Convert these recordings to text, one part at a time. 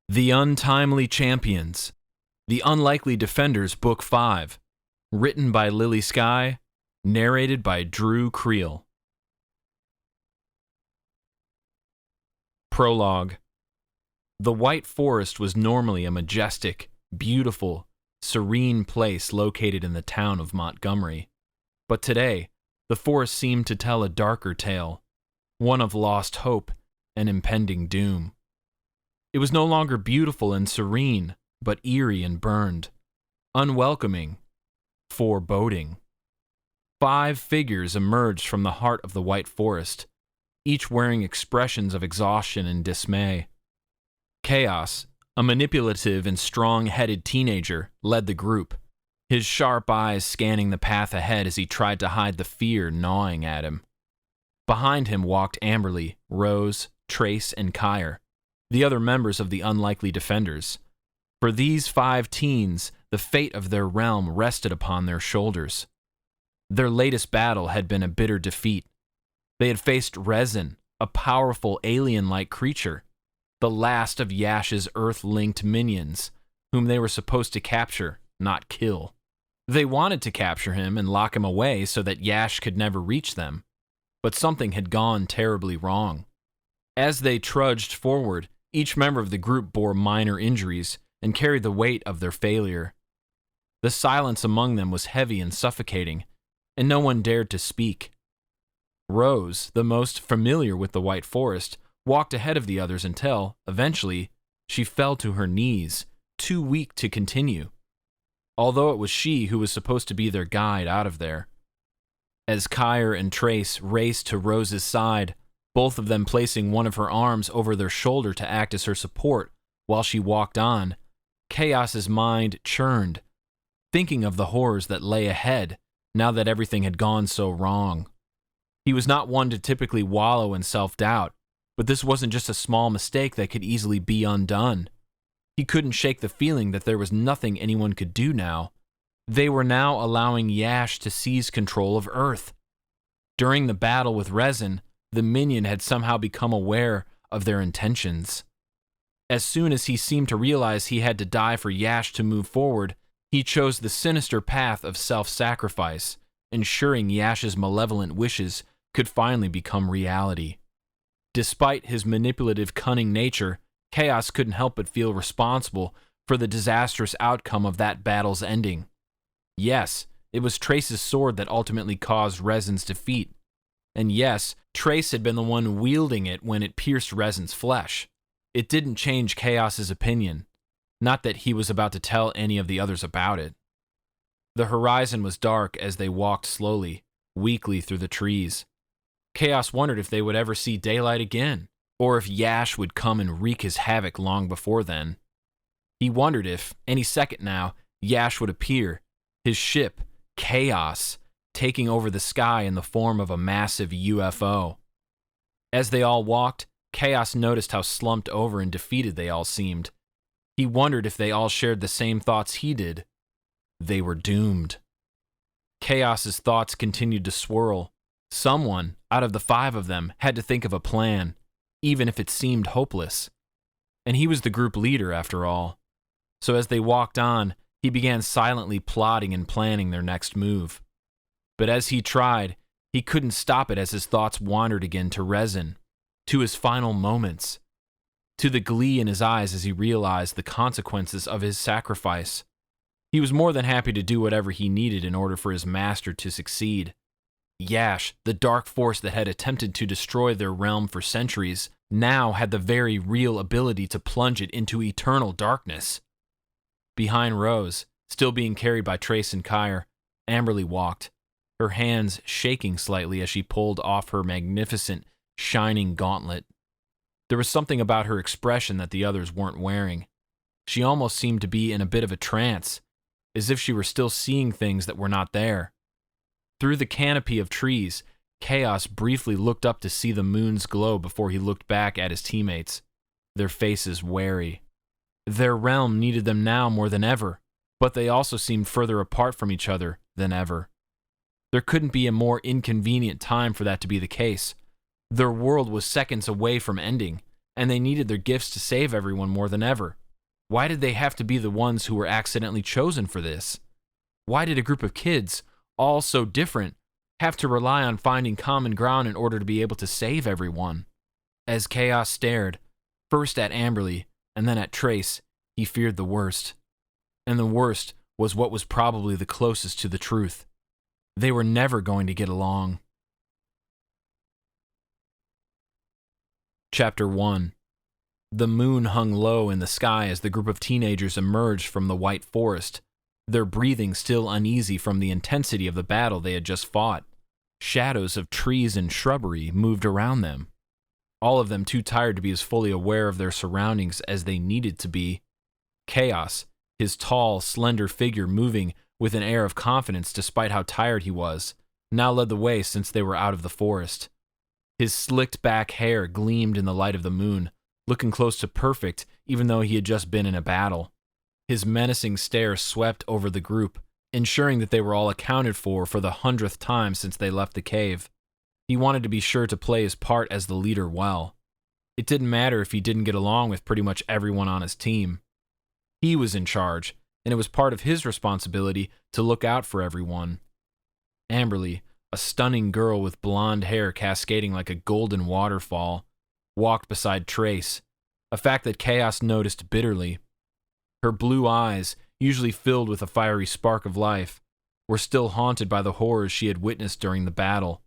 The Untimely Champions, The Unlikely Defenders, Book 5, written by Lily Skyy, narrated by Drew Creal. Prologue. The White Forest was normally a majestic, beautiful, serene place located in the town of Montgomery. But today, the forest seemed to tell a darker tale, one of lost hope and impending doom. It was no longer beautiful and serene, but eerie and burned, unwelcoming, foreboding. 5 figures emerged from the heart of the White Forest, each wearing expressions of exhaustion and dismay. Kaos, a manipulative and strong-headed teenager, led the group, his sharp eyes scanning the path ahead as he tried to hide the fear gnawing at him. Behind him walked Amberley, Rose, Trace, and Kire, the other members of the Unlikely Defenders. For these 5 teens, the fate of their realm rested upon their shoulders. Their latest battle had been a bitter defeat. They had faced Resin, a powerful alien-like creature, the last of Yash's Earth-linked minions, whom they were supposed to capture, not kill. They wanted to capture him and lock him away so that Yash could never reach them, but something had gone terribly wrong. As they trudged forward, each member of the group bore minor injuries and carried the weight of their failure. The silence among them was heavy and suffocating, and no one dared to speak. Rose, the most familiar with the White Forest, walked ahead of the others until, eventually, she fell to her knees, too weak to continue, although it was she who was supposed to be their guide out of there. As Kire and Trace raced to Rose's side, both of them placing one of her arms over their shoulder to act as her support while she walked on, Kaos's mind churned, thinking of the horrors that lay ahead now that everything had gone so wrong. He was not one to typically wallow in self-doubt, but this wasn't just a small mistake that could easily be undone. He couldn't shake the feeling that there was nothing anyone could do now. They were now allowing Yash to seize control of Earth. During the battle with Resin, the minion had somehow become aware of their intentions. As soon as he seemed to realize he had to die for Yash to move forward, he chose the sinister path of self-sacrifice, ensuring Yash's malevolent wishes could finally become reality. Despite his manipulative, cunning nature, Kaos couldn't help but feel responsible for the disastrous outcome of that battle's ending. Yes, it was Trace's sword that ultimately caused Resin's defeat. And yes, Trace had been the one wielding it when it pierced Resin's flesh. It didn't change Kaos's opinion, not that he was about to tell any of the others about it. The horizon was dark as they walked slowly, weakly through the trees. Kaos wondered if they would ever see daylight again, or if Yash would come and wreak his havoc long before then. He wondered if, any second now, Yash would appear, his ship, Kaos, taking over the sky in the form of a massive UFO. As they all walked, Kaos noticed how slumped over and defeated they all seemed. He wondered if they all shared the same thoughts he did. They were doomed. Kaos's thoughts continued to swirl. Someone, out of the 5 of them, had to think of a plan, even if it seemed hopeless. And he was the group leader, after all. So as they walked on, he began silently plotting and planning their next move. But as he tried, he couldn't stop it as his thoughts wandered again to Resin, to his final moments, to the glee in his eyes as he realized the consequences of his sacrifice. He was more than happy to do whatever he needed in order for his master to succeed. Yash, the dark force that had attempted to destroy their realm for centuries, now had the very real ability to plunge it into eternal darkness. Behind Rose, still being carried by Trace and Kire, Amberley walked, her hands shaking slightly as she pulled off her magnificent, shining gauntlet. There was something about her expression that the others weren't wearing. She almost seemed to be in a bit of a trance, as if she were still seeing things that were not there. Through the canopy of trees, Kaos briefly looked up to see the moon's glow before he looked back at his teammates, their faces wary. Their realm needed them now more than ever, but they also seemed further apart from each other than ever. There couldn't be a more inconvenient time for that to be the case. Their world was seconds away from ending, and they needed their gifts to save everyone more than ever. Why did they have to be the ones who were accidentally chosen for this? Why did a group of kids, all so different, have to rely on finding common ground in order to be able to save everyone? As Kaos stared, first at Amberley and then at Trace, he feared the worst. And the worst was what was probably the closest to the truth. They were never going to get along. Chapter 1. The moon hung low in the sky as the group of teenagers emerged from the white forest, their breathing still uneasy from the intensity of the battle they had just fought. Shadows of trees and shrubbery moved around them, all of them too tired to be as fully aware of their surroundings as they needed to be. Kaos, his tall, slender figure moving with an air of confidence despite how tired he was, now led the way since they were out of the forest. His slicked back hair gleamed in the light of the moon, looking close to perfect even though he had just been in a battle. His menacing stare swept over the group, ensuring that they were all accounted for the 100th time since they left the cave. He wanted to be sure to play his part as the leader well. It didn't matter if he didn't get along with pretty much everyone on his team. He was in charge, and it was part of his responsibility to look out for everyone. Amberley, a stunning girl with blonde hair cascading like a golden waterfall, walked beside Trace, a fact that Kaos noticed bitterly. Her blue eyes, usually filled with a fiery spark of life, were still haunted by the horrors she had witnessed during the battle.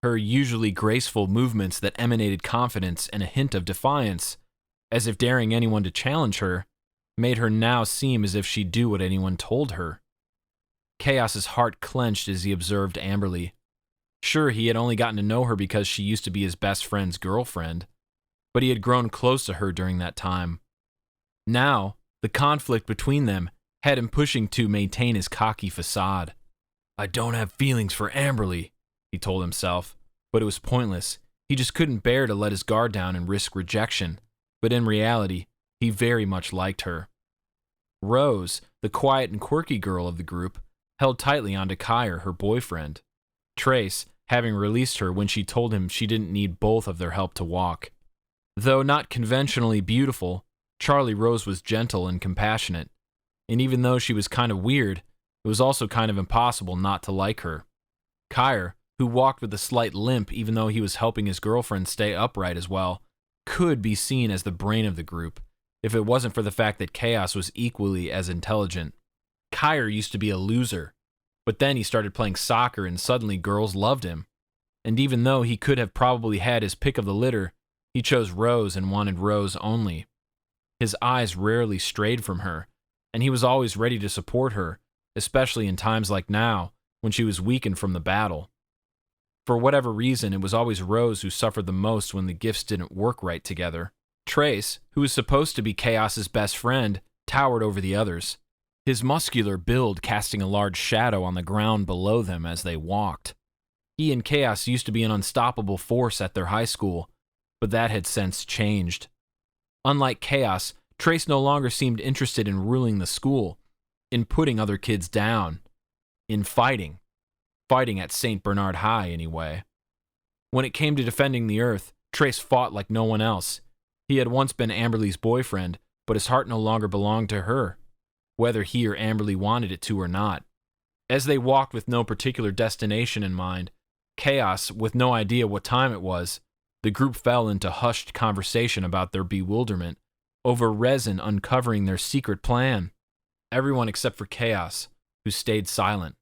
Her usually graceful movements that emanated confidence and a hint of defiance, as if daring anyone to challenge her, made her now seem as if she'd do what anyone told her. Kaos's heart clenched as he observed Amberley. Sure, he had only gotten to know her because she used to be his best friend's girlfriend, but he had grown close to her during that time. Now, the conflict between them had him pushing to maintain his cocky facade. "I don't have feelings for Amberley," he told himself, but it was pointless. He just couldn't bear to let his guard down and risk rejection, but in reality, he very much liked her. Rose, the quiet and quirky girl of the group, held tightly onto Kire, her boyfriend. Trace, having released her when she told him she didn't need both of their help to walk. Though not conventionally beautiful, Charlie Rose was gentle and compassionate, and even though she was kind of weird, it was also kind of impossible not to like her. Kire, who walked with a slight limp even though he was helping his girlfriend stay upright as well, could be seen as the brain of the group, if it wasn't for the fact that Kaos was equally as intelligent. Kire used to be a loser, but then he started playing soccer and suddenly girls loved him. And even though he could have probably had his pick of the litter, he chose Rose and wanted Rose only. His eyes rarely strayed from her, and he was always ready to support her, especially in times like now, when she was weakened from the battle. For whatever reason, it was always Rose who suffered the most when the gifts didn't work right together. Trace, who was supposed to be Kaos's best friend, towered over the others, his muscular build casting a large shadow on the ground below them as they walked. He and Kaos used to be an unstoppable force at their high school, but that had since changed. Unlike Kaos, Trace no longer seemed interested in ruling the school, in putting other kids down, in fighting. Fighting at St. Bernard High, anyway. When it came to defending the Earth, Trace fought like no one else. He had once been Amberley's boyfriend, but his heart no longer belonged to her, whether he or Amberley wanted it to or not. As they walked with no particular destination in mind, Kaos, with no idea what time it was, the group fell into hushed conversation about their bewilderment over Resin uncovering their secret plan. Everyone except for Kaos, who stayed silent.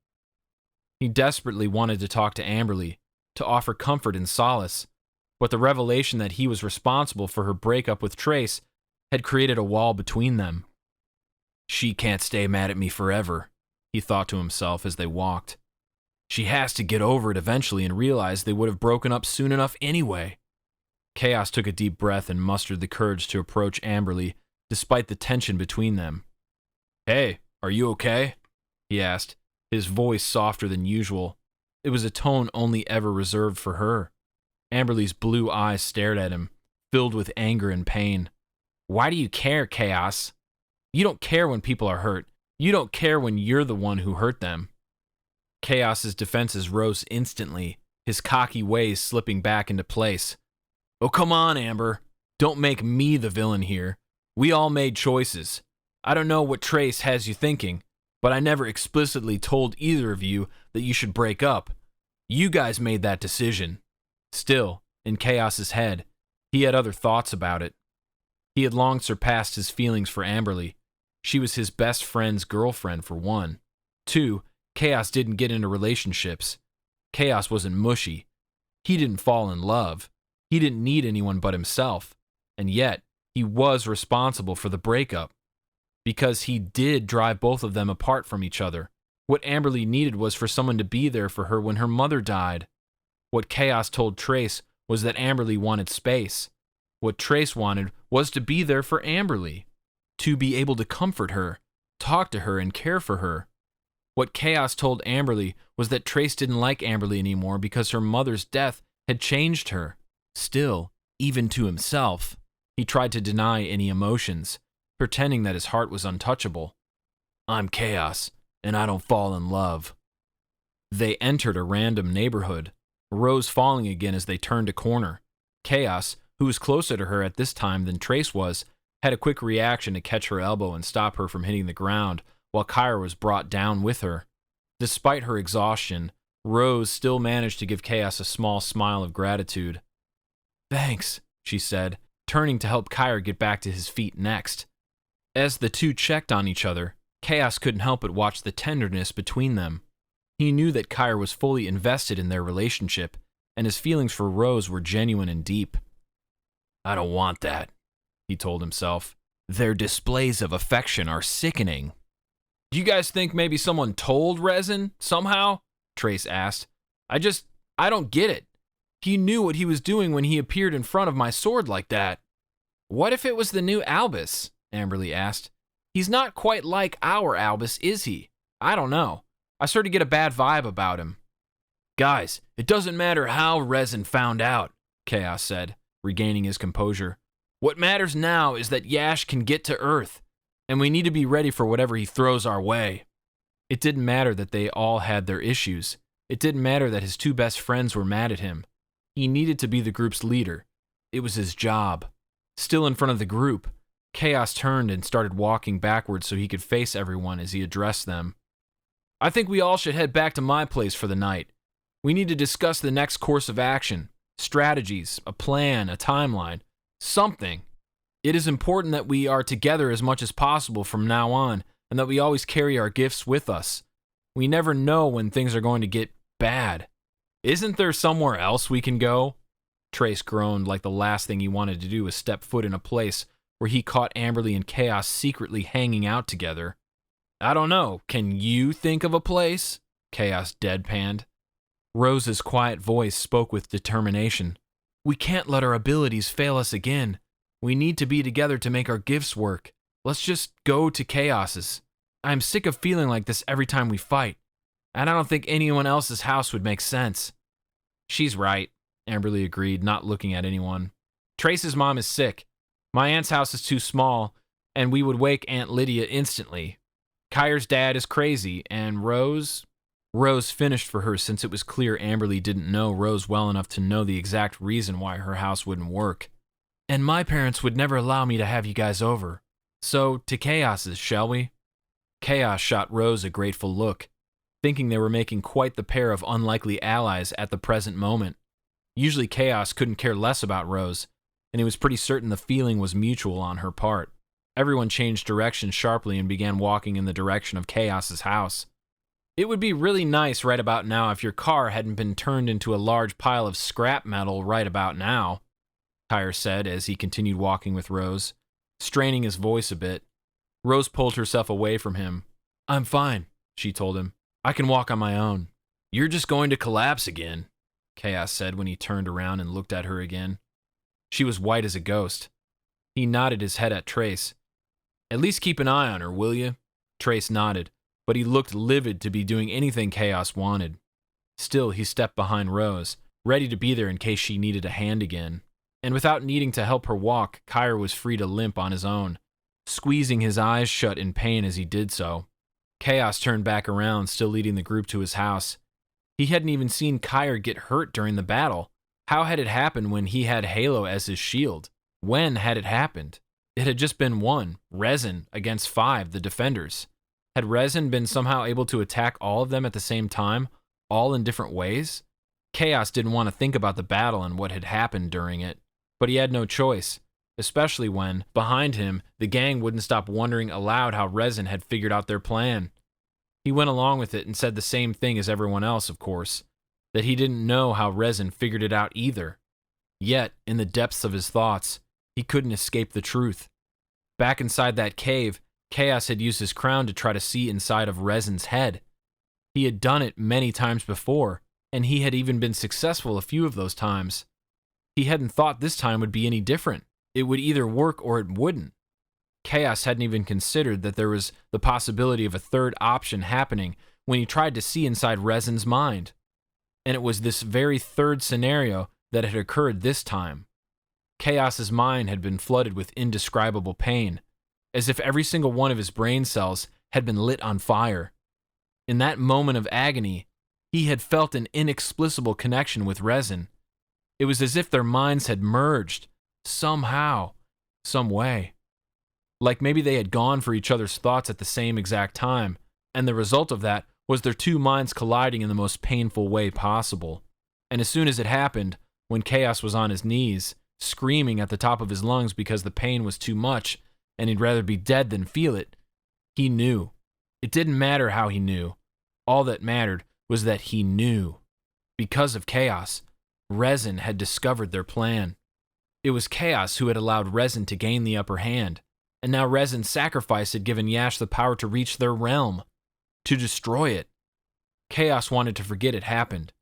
He desperately wanted to talk to Amberley, to offer comfort and solace, but the revelation that he was responsible for her breakup with Trace had created a wall between them. "She can't stay mad at me forever," he thought to himself as they walked. "She has to get over it eventually and realize they would have broken up soon enough anyway." Kaos took a deep breath and mustered the courage to approach Amberley, despite the tension between them. "Hey, are you okay?" he asked, his voice softer than usual. It was a tone only ever reserved for her. Amberley's blue eyes stared at him, filled with anger and pain. "Why do you care, Kaos? You don't care when people are hurt. You don't care when you're the one who hurt them." Kaos's defenses rose instantly, his cocky ways slipping back into place. "Oh, come on, Amber. Don't make me the villain here. We all made choices. I don't know what Trace has you thinking, but I never explicitly told either of you that you should break up. You guys made that decision." Still, in Kaos's head, he had other thoughts about it. He had long surpassed his feelings for Amberley. She was his best friend's girlfriend, for one. 2, Kaos didn't get into relationships. Kaos wasn't mushy. He didn't fall in love. He didn't need anyone but himself. And yet, he was responsible for the breakup. Because he did drive both of them apart from each other. What Amberley needed was for someone to be there for her when her mother died. What Kaos told Trace was that Amberley wanted space. What Trace wanted was to be there for Amberley. To be able to comfort her, talk to her, and care for her. What Kaos told Amberley was that Trace didn't like Amberley anymore because her mother's death had changed her. Still, even to himself, he tried to deny any emotions, pretending that his heart was untouchable. "I'm Kaos, and I don't fall in love." They entered a random neighborhood, Rose falling again as they turned a corner. Kaos, who was closer to her at this time than Trace was, had a quick reaction to catch her elbow and stop her from hitting the ground, while Kire was brought down with her. Despite her exhaustion, Rose still managed to give Kaos a small smile of gratitude. "Thanks," she said, turning to help Kire get back to his feet next. As the two checked on each other, Kaos couldn't help but watch the tenderness between them. He knew that Kire was fully invested in their relationship, and his feelings for Rose were genuine and deep. "I don't want that," he told himself. "Their displays of affection are sickening." "Do you guys think maybe someone told Resin, somehow?" Trace asked. I don't get it. He knew what he was doing when he appeared in front of my sword like that." "What if it was the new Albus?" Amberley asked. "He's not quite like our Albus, is he? I don't know. I sort of get a bad vibe about him." "Guys, it doesn't matter how Resin found out," Kaos said, regaining his composure. "What matters now is that Yash can get to Earth, and we need to be ready for whatever he throws our way." It didn't matter that they all had their issues. It didn't matter that his two best friends were mad at him. He needed to be the group's leader. It was his job. Still in front of the group, Kaos turned and started walking backwards so he could face everyone as he addressed them. "I think we all should head back to my place for the night. We need to discuss the next course of action, strategies, a plan, a timeline, something. It is important that we are together as much as possible from now on, and that we always carry our gifts with us. We never know when things are going to get bad. Isn't there somewhere else we can go?" Trace groaned like the last thing he wanted to do was step foot in a place where he caught Amberley and Kaos secretly hanging out together. "I don't know. Can you think of a place?" Kaos deadpanned. Rose's quiet voice spoke with determination. "We can't let our abilities fail us again. We need to be together to make our gifts work. Let's just go to Kaos's. I'm sick of feeling like this every time we fight, and I don't think anyone else's house would make sense." "She's right," Amberley agreed, not looking at anyone. "Trace's mom is sick. My aunt's house is too small, and we would wake Aunt Lydia instantly. Kire's dad is crazy, and Rose finished for her since it was clear Amberley didn't know Rose well enough to know the exact reason why her house wouldn't work. "And my parents would never allow me to have you guys over. So, to Kaos's, shall we?" Kaos shot Rose a grateful look, thinking they were making quite the pair of unlikely allies at the present moment. Usually Kaos couldn't care less about Rose, and he was pretty certain the feeling was mutual on her part. Everyone changed direction sharply and began walking in the direction of Kaos's house. "It would be really nice right about now if your car hadn't been turned into a large pile of scrap metal right about now," Kire said as he continued walking with Rose, straining his voice a bit. Rose pulled herself away from him. "I'm fine," she told him. "I can walk on my own." "You're just going to collapse again," Kaos said when he turned around and looked at her again. She was white as a ghost. He nodded his head at Trace. "At least keep an eye on her, will you?" Trace nodded, but he looked livid to be doing anything Kaos wanted. Still, he stepped behind Rose, ready to be there in case she needed a hand again. And without needing to help her walk, Kire was free to limp on his own, squeezing his eyes shut in pain as he did so. Kaos turned back around, still leading the group to his house. He hadn't even seen Kire get hurt during the battle. How had it happened when he had Halo as his shield? When had it happened? It had just been one, Resin, against 5, the defenders. Had Resin been somehow able to attack all of them at the same time, all in different ways? Kaos didn't want to think about the battle and what had happened during it, but he had no choice, especially when, behind him, the gang wouldn't stop wondering aloud how Resin had figured out their plan. He went along with it and said the same thing as everyone else, of course, that he didn't know how Resin figured it out either. Yet, in the depths of his thoughts, he couldn't escape the truth. Back inside that cave, Kaos had used his crown to try to see inside of Resin's head. He had done it many times before, and he had even been successful a few of those times. He hadn't thought this time would be any different. It would either work or it wouldn't. Kaos hadn't even considered that there was the possibility of a third option happening when he tried to see inside Resin's mind. And it was this very third scenario that had occurred this time. Kaos's mind had been flooded with indescribable pain, as if every single one of his brain cells had been lit on fire. In that moment of agony, he had felt an inexplicable connection with Resin. It was as if their minds had merged, somehow, some way. Like maybe they had gone for each other's thoughts at the same exact time, and the result of that was their two minds colliding in the most painful way possible. And as soon as it happened, when Kaos was on his knees, screaming at the top of his lungs because the pain was too much and he'd rather be dead than feel it, he knew. It didn't matter how he knew. All that mattered was that he knew. Because of Kaos, Resin had discovered their plan. It was Kaos who had allowed Resin to gain the upper hand, and now Resin's sacrifice had given Yash the power to reach their realm, to destroy it. Kaos wanted to forget it happened.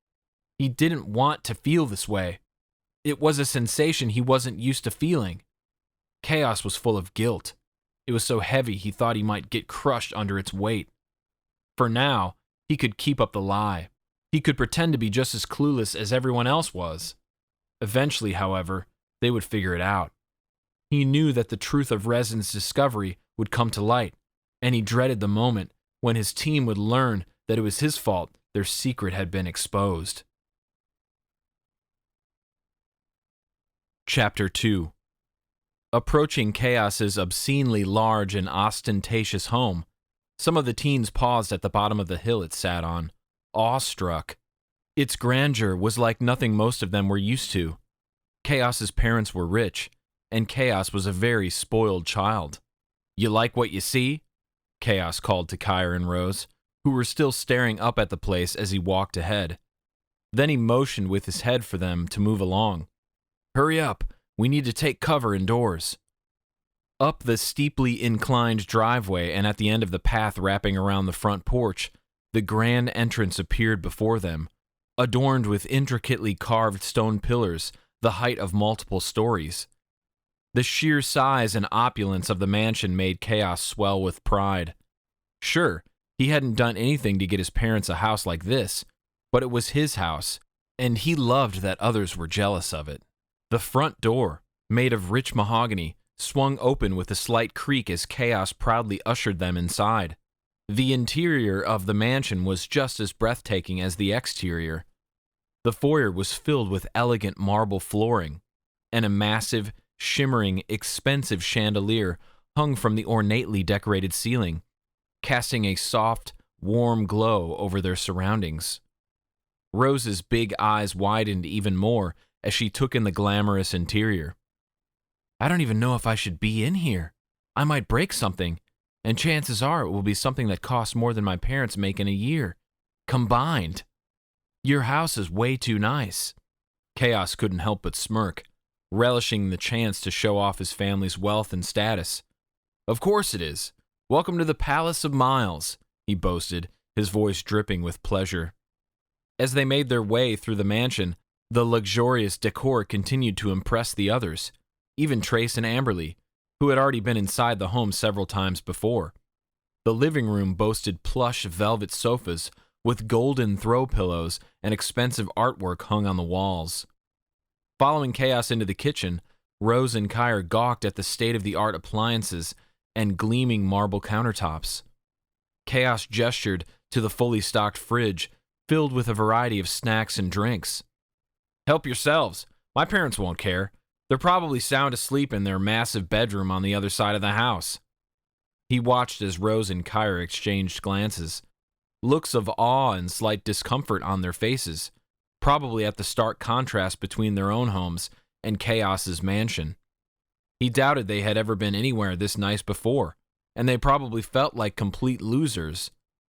He didn't want to feel this way. It was a sensation he wasn't used to feeling. Kaos was full of guilt. It was so heavy he thought he might get crushed under its weight. For now, he could keep up the lie. He could pretend to be just as clueless as everyone else was. Eventually, however, they would figure it out. He knew that the truth of Resin's discovery would come to light, and he dreaded the moment when his team would learn that it was his fault their secret had been exposed. Chapter 2. Approaching Kaos's obscenely large and ostentatious home, some of the teens paused at the bottom of the hill it sat on, awestruck. Its grandeur was like nothing most of them were used to. Kaos's parents were rich, and Kaos was a very spoiled child. "You like what you see?" Kaos called to Kire and Rose, who were still staring up at the place as he walked ahead. Then he motioned with his head for them to move along. "Hurry up, we need to take cover indoors." Up the steeply inclined driveway and at the end of the path wrapping around the front porch, the grand entrance appeared before them, adorned with intricately carved stone pillars, the height of multiple stories. The sheer size and opulence of the mansion made Kaos swell with pride. Sure, he hadn't done anything to get his parents a house like this, but it was his house, and he loved that others were jealous of it. The front door, made of rich mahogany, swung open with a slight creak as Kaos proudly ushered them inside. The interior of the mansion was just as breathtaking as the exterior. The foyer was filled with elegant marble flooring, and a massive, shimmering, expensive chandelier hung from the ornately decorated ceiling, casting a soft, warm glow over their surroundings. Rose's big eyes widened even more as she took in the glamorous interior. "I don't even know if I should be in here. I might break something, and chances are it will be something that costs more than my parents make in a year, combined. Your house is way too nice." Kaos couldn't help but smirk, relishing the chance to show off his family's wealth and status. "Of course it is. Welcome to the Palace of Miles," he boasted, his voice dripping with pleasure. As they made their way through the mansion, the luxurious decor continued to impress the others, even Trace and Amberley, who had already been inside the home several times before. The living room boasted plush velvet sofas with golden throw pillows and expensive artwork hung on the walls. Following Kaos into the kitchen, Rose and Kire gawked at the state-of-the-art appliances and gleaming marble countertops. Kaos gestured to the fully stocked fridge, filled with a variety of snacks and drinks. "Help yourselves. My parents won't care. They're probably sound asleep in their massive bedroom on the other side of the house. He watched as Rose and Kire exchanged glances, looks of awe and slight discomfort on their faces, probably at the stark contrast between their own homes and Kaos's mansion. He doubted they had ever been anywhere this nice before, and they probably felt like complete losers,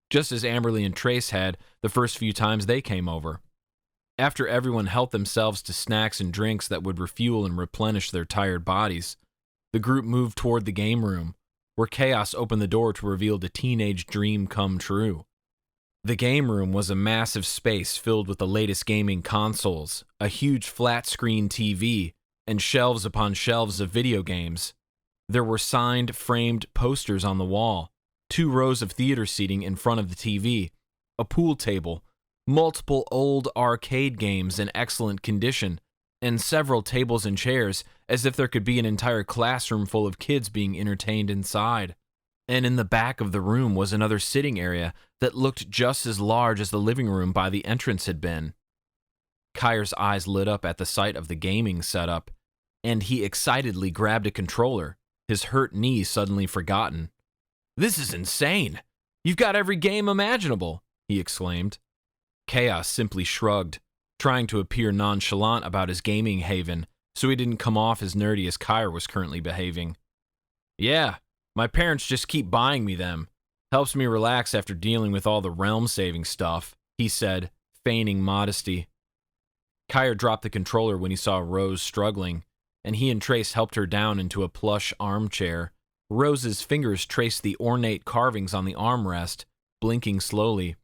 just as Amberley and Trace had the first few times they came over. After everyone helped themselves to snacks and drinks that would refuel and replenish their tired bodies, the group moved toward the game room, where Kaos opened the door to reveal the teenage dream come true. The game room was a massive space filled with the latest gaming consoles, a huge flat-screen TV, and shelves upon shelves of video games. There were signed, framed posters on the wall, 2 rows of theater seating in front of the TV, a pool table, multiple old arcade games in excellent condition, and several tables and chairs, as if there could be an entire classroom full of kids being entertained inside. And in the back of the room was another sitting area that looked just as large as the living room by the entrance had been. Kire's eyes lit up at the sight of the gaming setup, and he excitedly grabbed a controller, his hurt knee suddenly forgotten. "This is insane! You've got every game imaginable!" he exclaimed. Kaos simply shrugged, trying to appear nonchalant about his gaming haven so he didn't come off as nerdy as Kire was currently behaving. "Yeah, my parents just keep buying me them. Helps me relax after dealing with all the realm-saving stuff," he said, feigning modesty. Kire dropped the controller when he saw Rose struggling, and he and Trace helped her down into a plush armchair. Rose's fingers traced the ornate carvings on the armrest, blinking slowly.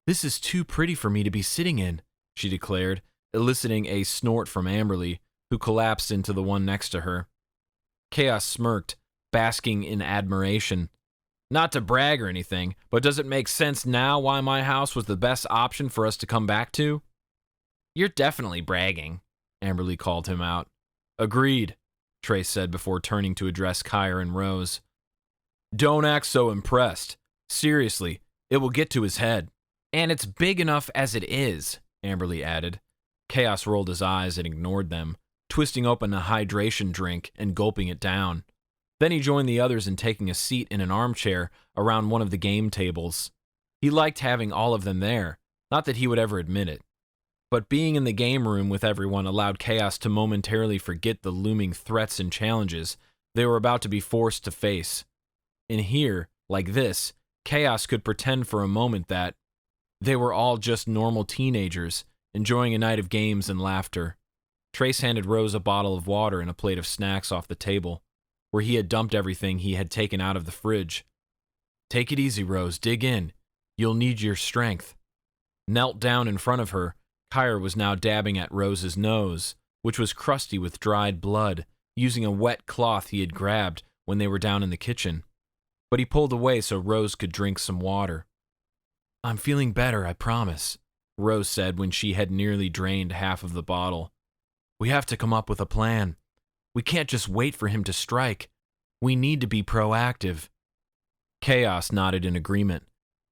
"This is too pretty for me to be sitting in," she declared, eliciting a snort from Amberley, who collapsed into the one next to her. Kaos smirked, basking in admiration. "Not to brag or anything, but does it make sense now why my house was the best option for us to come back to?" "You're definitely bragging," Amberley called him out. "Agreed," Trace said before turning to address Kire and Rose. "Don't act so impressed. Seriously, it will get to his head." "And it's big enough as it is," Amberley added. Kaos rolled his eyes and ignored them, twisting open a hydration drink and gulping it down. Then he joined the others in taking a seat in an armchair around one of the game tables. He liked having all of them there, not that he would ever admit it. But being in the game room with everyone allowed Kaos to momentarily forget the looming threats and challenges they were about to be forced to face. In here, like this, Kaos could pretend for a moment that they were all just normal teenagers, enjoying a night of games and laughter. Trace handed Rose a bottle of water and a plate of snacks off the table, where he had dumped everything he had taken out of the fridge. "Take it easy, Rose. Dig in. You'll need your strength." Knelt down in front of her, Kire was now dabbing at Rose's nose, which was crusty with dried blood, using a wet cloth he had grabbed when they were down in the kitchen. But he pulled away so Rose could drink some water. "I'm feeling better, I promise," Rose said when she had nearly drained half of the bottle. "We have to come up with a plan. We can't just wait for him to strike. We need to be proactive." Kaos nodded in agreement,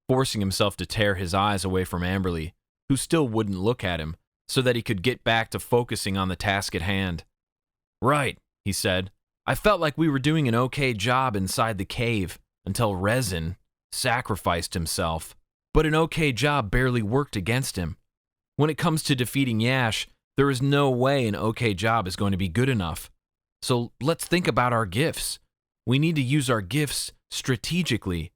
forcing himself to tear his eyes away from Amberley, who still wouldn't look at him, so that he could get back to focusing on the task at hand. "Right," he said. "I felt like we were doing an okay job inside the cave, until Resin sacrificed himself. But an okay job barely worked against him. When it comes to defeating Yash, there is no way an okay job is going to be good enough. So let's think about our gifts. We need to use our gifts strategically.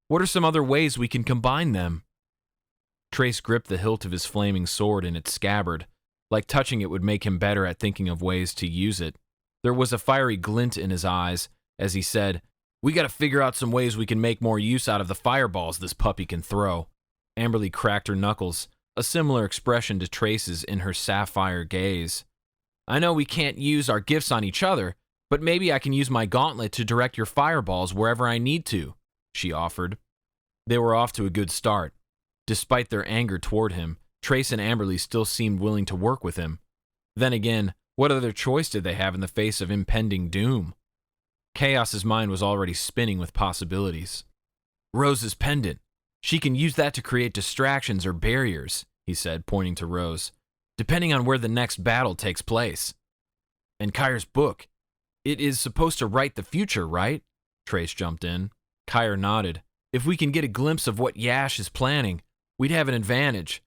What are some other ways we can combine them?" Trace gripped the hilt of his flaming sword in its scabbard, like touching it would make him better at thinking of ways to use it. There was a fiery glint in his eyes as he said, "We gotta figure out some ways we can make more use out of the fireballs this puppy can throw." Amberley cracked her knuckles, a similar expression to Trace's in her sapphire gaze. "I know we can't use our gifts on each other, but maybe I can use my gauntlet to direct your fireballs wherever I need to," she offered. They were off to a good start. Despite their anger toward him, Trace and Amberley still seemed willing to work with him. Then again, what other choice did they have in the face of impending doom? Kaos's mind was already spinning with possibilities. "Rose's pendant. She can use that to create distractions or barriers," he said, pointing to Rose, "depending on where the next battle takes place." And Kire's book. It is supposed to write the future, right? Trace jumped in. Kire nodded. If we can get a glimpse of what Yash is planning, we'd have an advantage.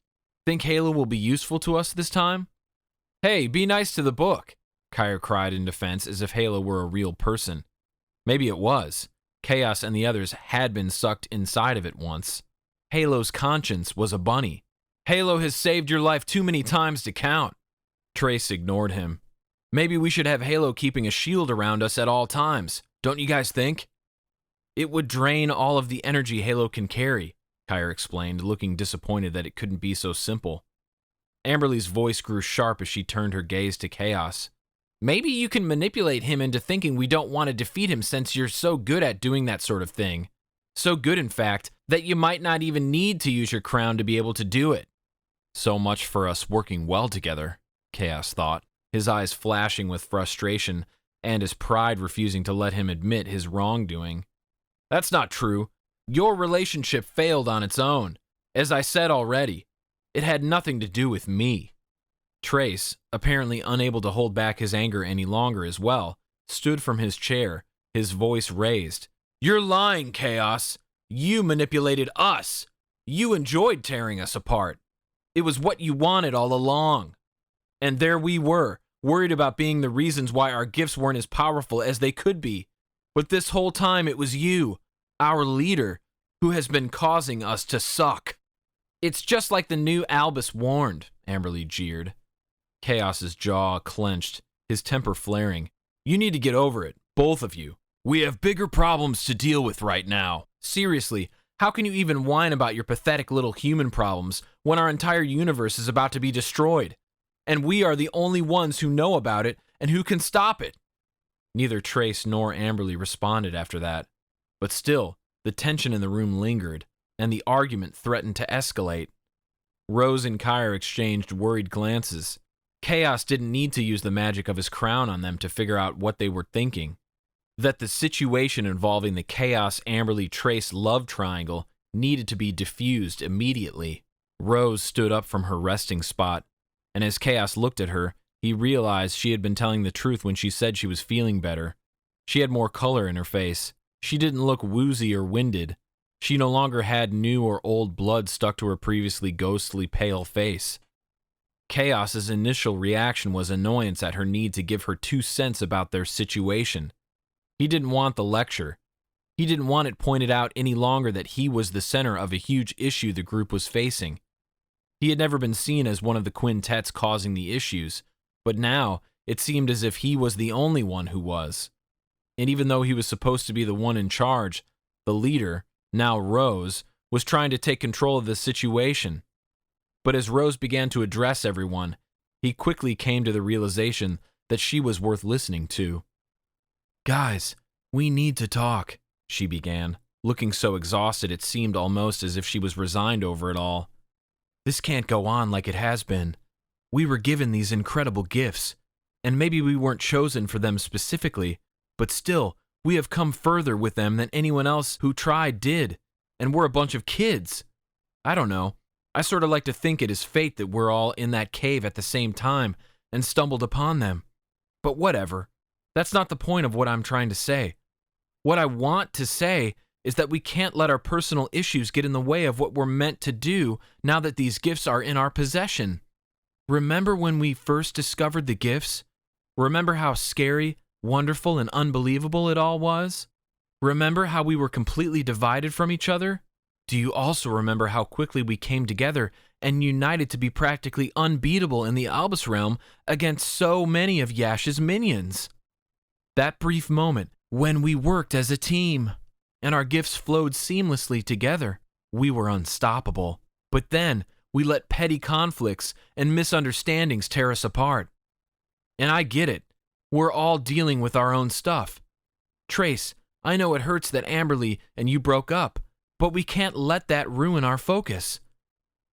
Think Halo will be useful to us this time? Hey, be nice to the book, Kire cried in defense as if Halo were a real person. Maybe it was. Kaos and the others had been sucked inside of it once. Halo's conscience was a bunny. Halo has saved your life too many times to count. Trace ignored him. Maybe we should have Halo keeping a shield around us at all times, don't you guys think? It would drain all of the energy Halo can carry, Kire explained, looking disappointed that it couldn't be so simple. Amberley's voice grew sharp as she turned her gaze to Kaos. Maybe you can manipulate him into thinking we don't want to defeat him since you're so good at doing that sort of thing. So good, in fact, that you might not even need to use your crown to be able to do it. So much for us working well together, Kaos thought, his eyes flashing with frustration and his pride refusing to let him admit his wrongdoing. That's not true. Your relationship failed on its own. As I said already, it had nothing to do with me. Trace, apparently unable to hold back his anger any longer as well, stood from his chair, his voice raised. You're lying, Kaos. You manipulated us. You enjoyed tearing us apart. It was what you wanted all along. And there we were, worried about being the reasons why our gifts weren't as powerful as they could be. But this whole time it was you, our leader, who has been causing us to suck. It's just like the new Albus warned, Amberley jeered. Kaos's jaw clenched, his temper flaring. You need to get over it, both of you. We have bigger problems to deal with right now. Seriously, how can you even whine about your pathetic little human problems when our entire universe is about to be destroyed? And we are the only ones who know about it and who can stop it. Neither Trace nor Amberley responded after that. But still, the tension in the room lingered, and the argument threatened to escalate. Rose and Kire exchanged worried glances. Kaos didn't need to use the magic of his crown on them to figure out what they were thinking. That the situation involving the Kaos-Amberley-Trace love triangle needed to be diffused immediately. Rose stood up from her resting spot, and as Kaos looked at her, he realized she had been telling the truth when she said she was feeling better. She had more color in her face. She didn't look woozy or winded. She no longer had new or old blood stuck to her previously ghostly pale face. Kaos's initial reaction was annoyance at her need to give her 2 cents about their situation. He didn't want the lecture. He didn't want it pointed out any longer that he was the center of a huge issue the group was facing. He had never been seen as one of the quintets causing the issues, but now it seemed as if he was the only one who was. And even though he was supposed to be the one in charge, the leader, now Rose, was trying to take control of the situation. But as Rose began to address everyone, he quickly came to the realization that she was worth listening to. Guys, we need to talk, she began, looking so exhausted it seemed almost as if she was resigned over it all. This can't go on like it has been. We were given these incredible gifts, and maybe we weren't chosen for them specifically, but still, we have come further with them than anyone else who tried did, and we're a bunch of kids. I don't know. I sort of like to think it is fate that we're all in that cave at the same time and stumbled upon them. But whatever. That's not the point of what I'm trying to say. What I want to say is that we can't let our personal issues get in the way of what we're meant to do now that these gifts are in our possession. Remember when we first discovered the gifts? Remember how scary, wonderful, and unbelievable it all was? Remember how we were completely divided from each other? Do you also remember how quickly we came together and united to be practically unbeatable in the Albus realm against so many of Yash's minions? That brief moment when we worked as a team and our gifts flowed seamlessly together, we were unstoppable. But then we let petty conflicts and misunderstandings tear us apart. And I get it. We're all dealing with our own stuff. Trace, I know it hurts that Amberley and you broke up, but we can't let that ruin our focus.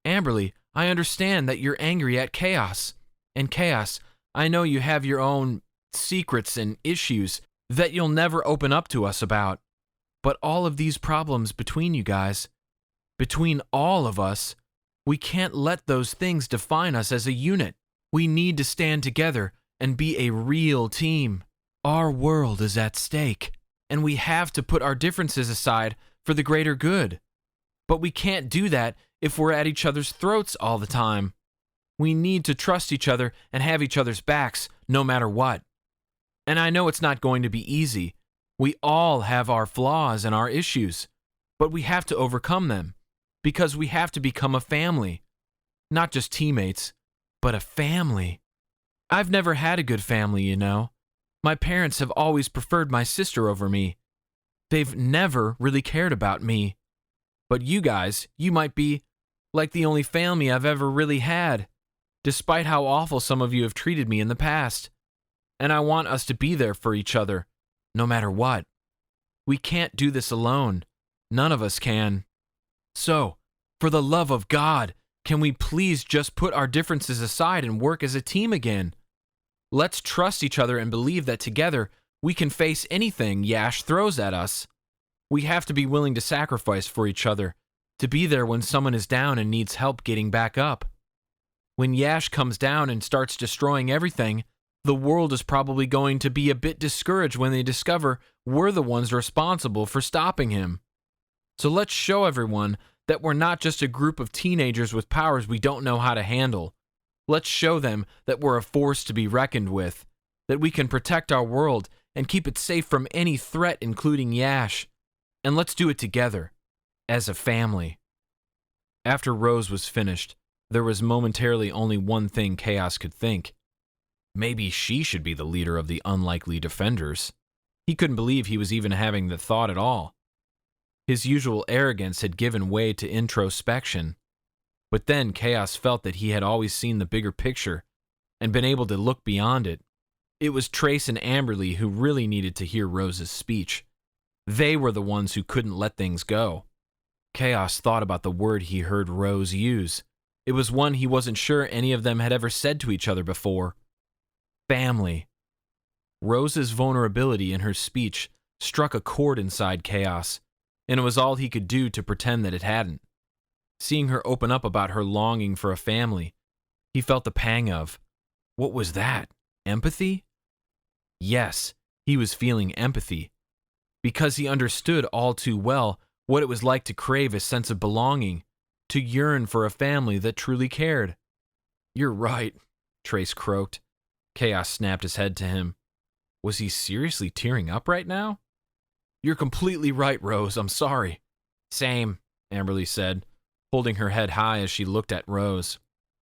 Amberley, I understand that you're angry at Kaos. And Kaos, I know you have your own secrets and issues that you'll never open up to us about. But all of these problems between you guys, between all of us, we can't let those things define us as a unit. We need to stand together and be a real team. Our world is at stake, and we have to put our differences aside for the greater good. But we can't do that if we're at each other's throats all the time. We need to trust each other and have each other's backs no matter what. And I know it's not going to be easy. We all have our flaws and our issues, but we have to overcome them because we have to become a family. Not just teammates, but a family. I've never had a good family, you know. My parents have always preferred my sister over me. They've never really cared about me. But you guys, you might be like the only family I've ever really had, despite how awful some of you have treated me in the past. And I want us to be there for each other, no matter what. We can't do this alone. None of us can. So, for the love of God, can we please just put our differences aside and work as a team again? Let's trust each other and believe that together we can face anything Yash throws at us. We have to be willing to sacrifice for each other, to be there when someone is down and needs help getting back up. When Yash comes down and starts destroying everything, the world is probably going to be a bit discouraged when they discover we're the ones responsible for stopping him. So let's show everyone that we're not just a group of teenagers with powers we don't know how to handle. Let's show them that we're a force to be reckoned with, that we can protect our world and keep it safe from any threat, including Yash. And let's do it together, as a family. After Rose was finished, there was momentarily only one thing Kaos could think. Maybe she should be the leader of the unlikely defenders. He couldn't believe he was even having the thought at all. His usual arrogance had given way to introspection. But then Kaos felt that he had always seen the bigger picture and been able to look beyond it. It was Trace and Amberley who really needed to hear Rose's speech. They were the ones who couldn't let things go. Kaos thought about the word he heard Rose use. It was one he wasn't sure any of them had ever said to each other before. Family. Rose's vulnerability in her speech struck a chord inside Kaos, and it was all he could do to pretend that it hadn't. Seeing her open up about her longing for a family, he felt the pang of, what was that? Empathy? Yes, he was feeling empathy, because he understood all too well what it was like to crave a sense of belonging, to yearn for a family that truly cared. You're right, Trace croaked. Kaos snapped his head to him. Was he seriously tearing up right now? You're completely right, Rose. I'm sorry. Same, Amberley said, holding her head high as she looked at Rose.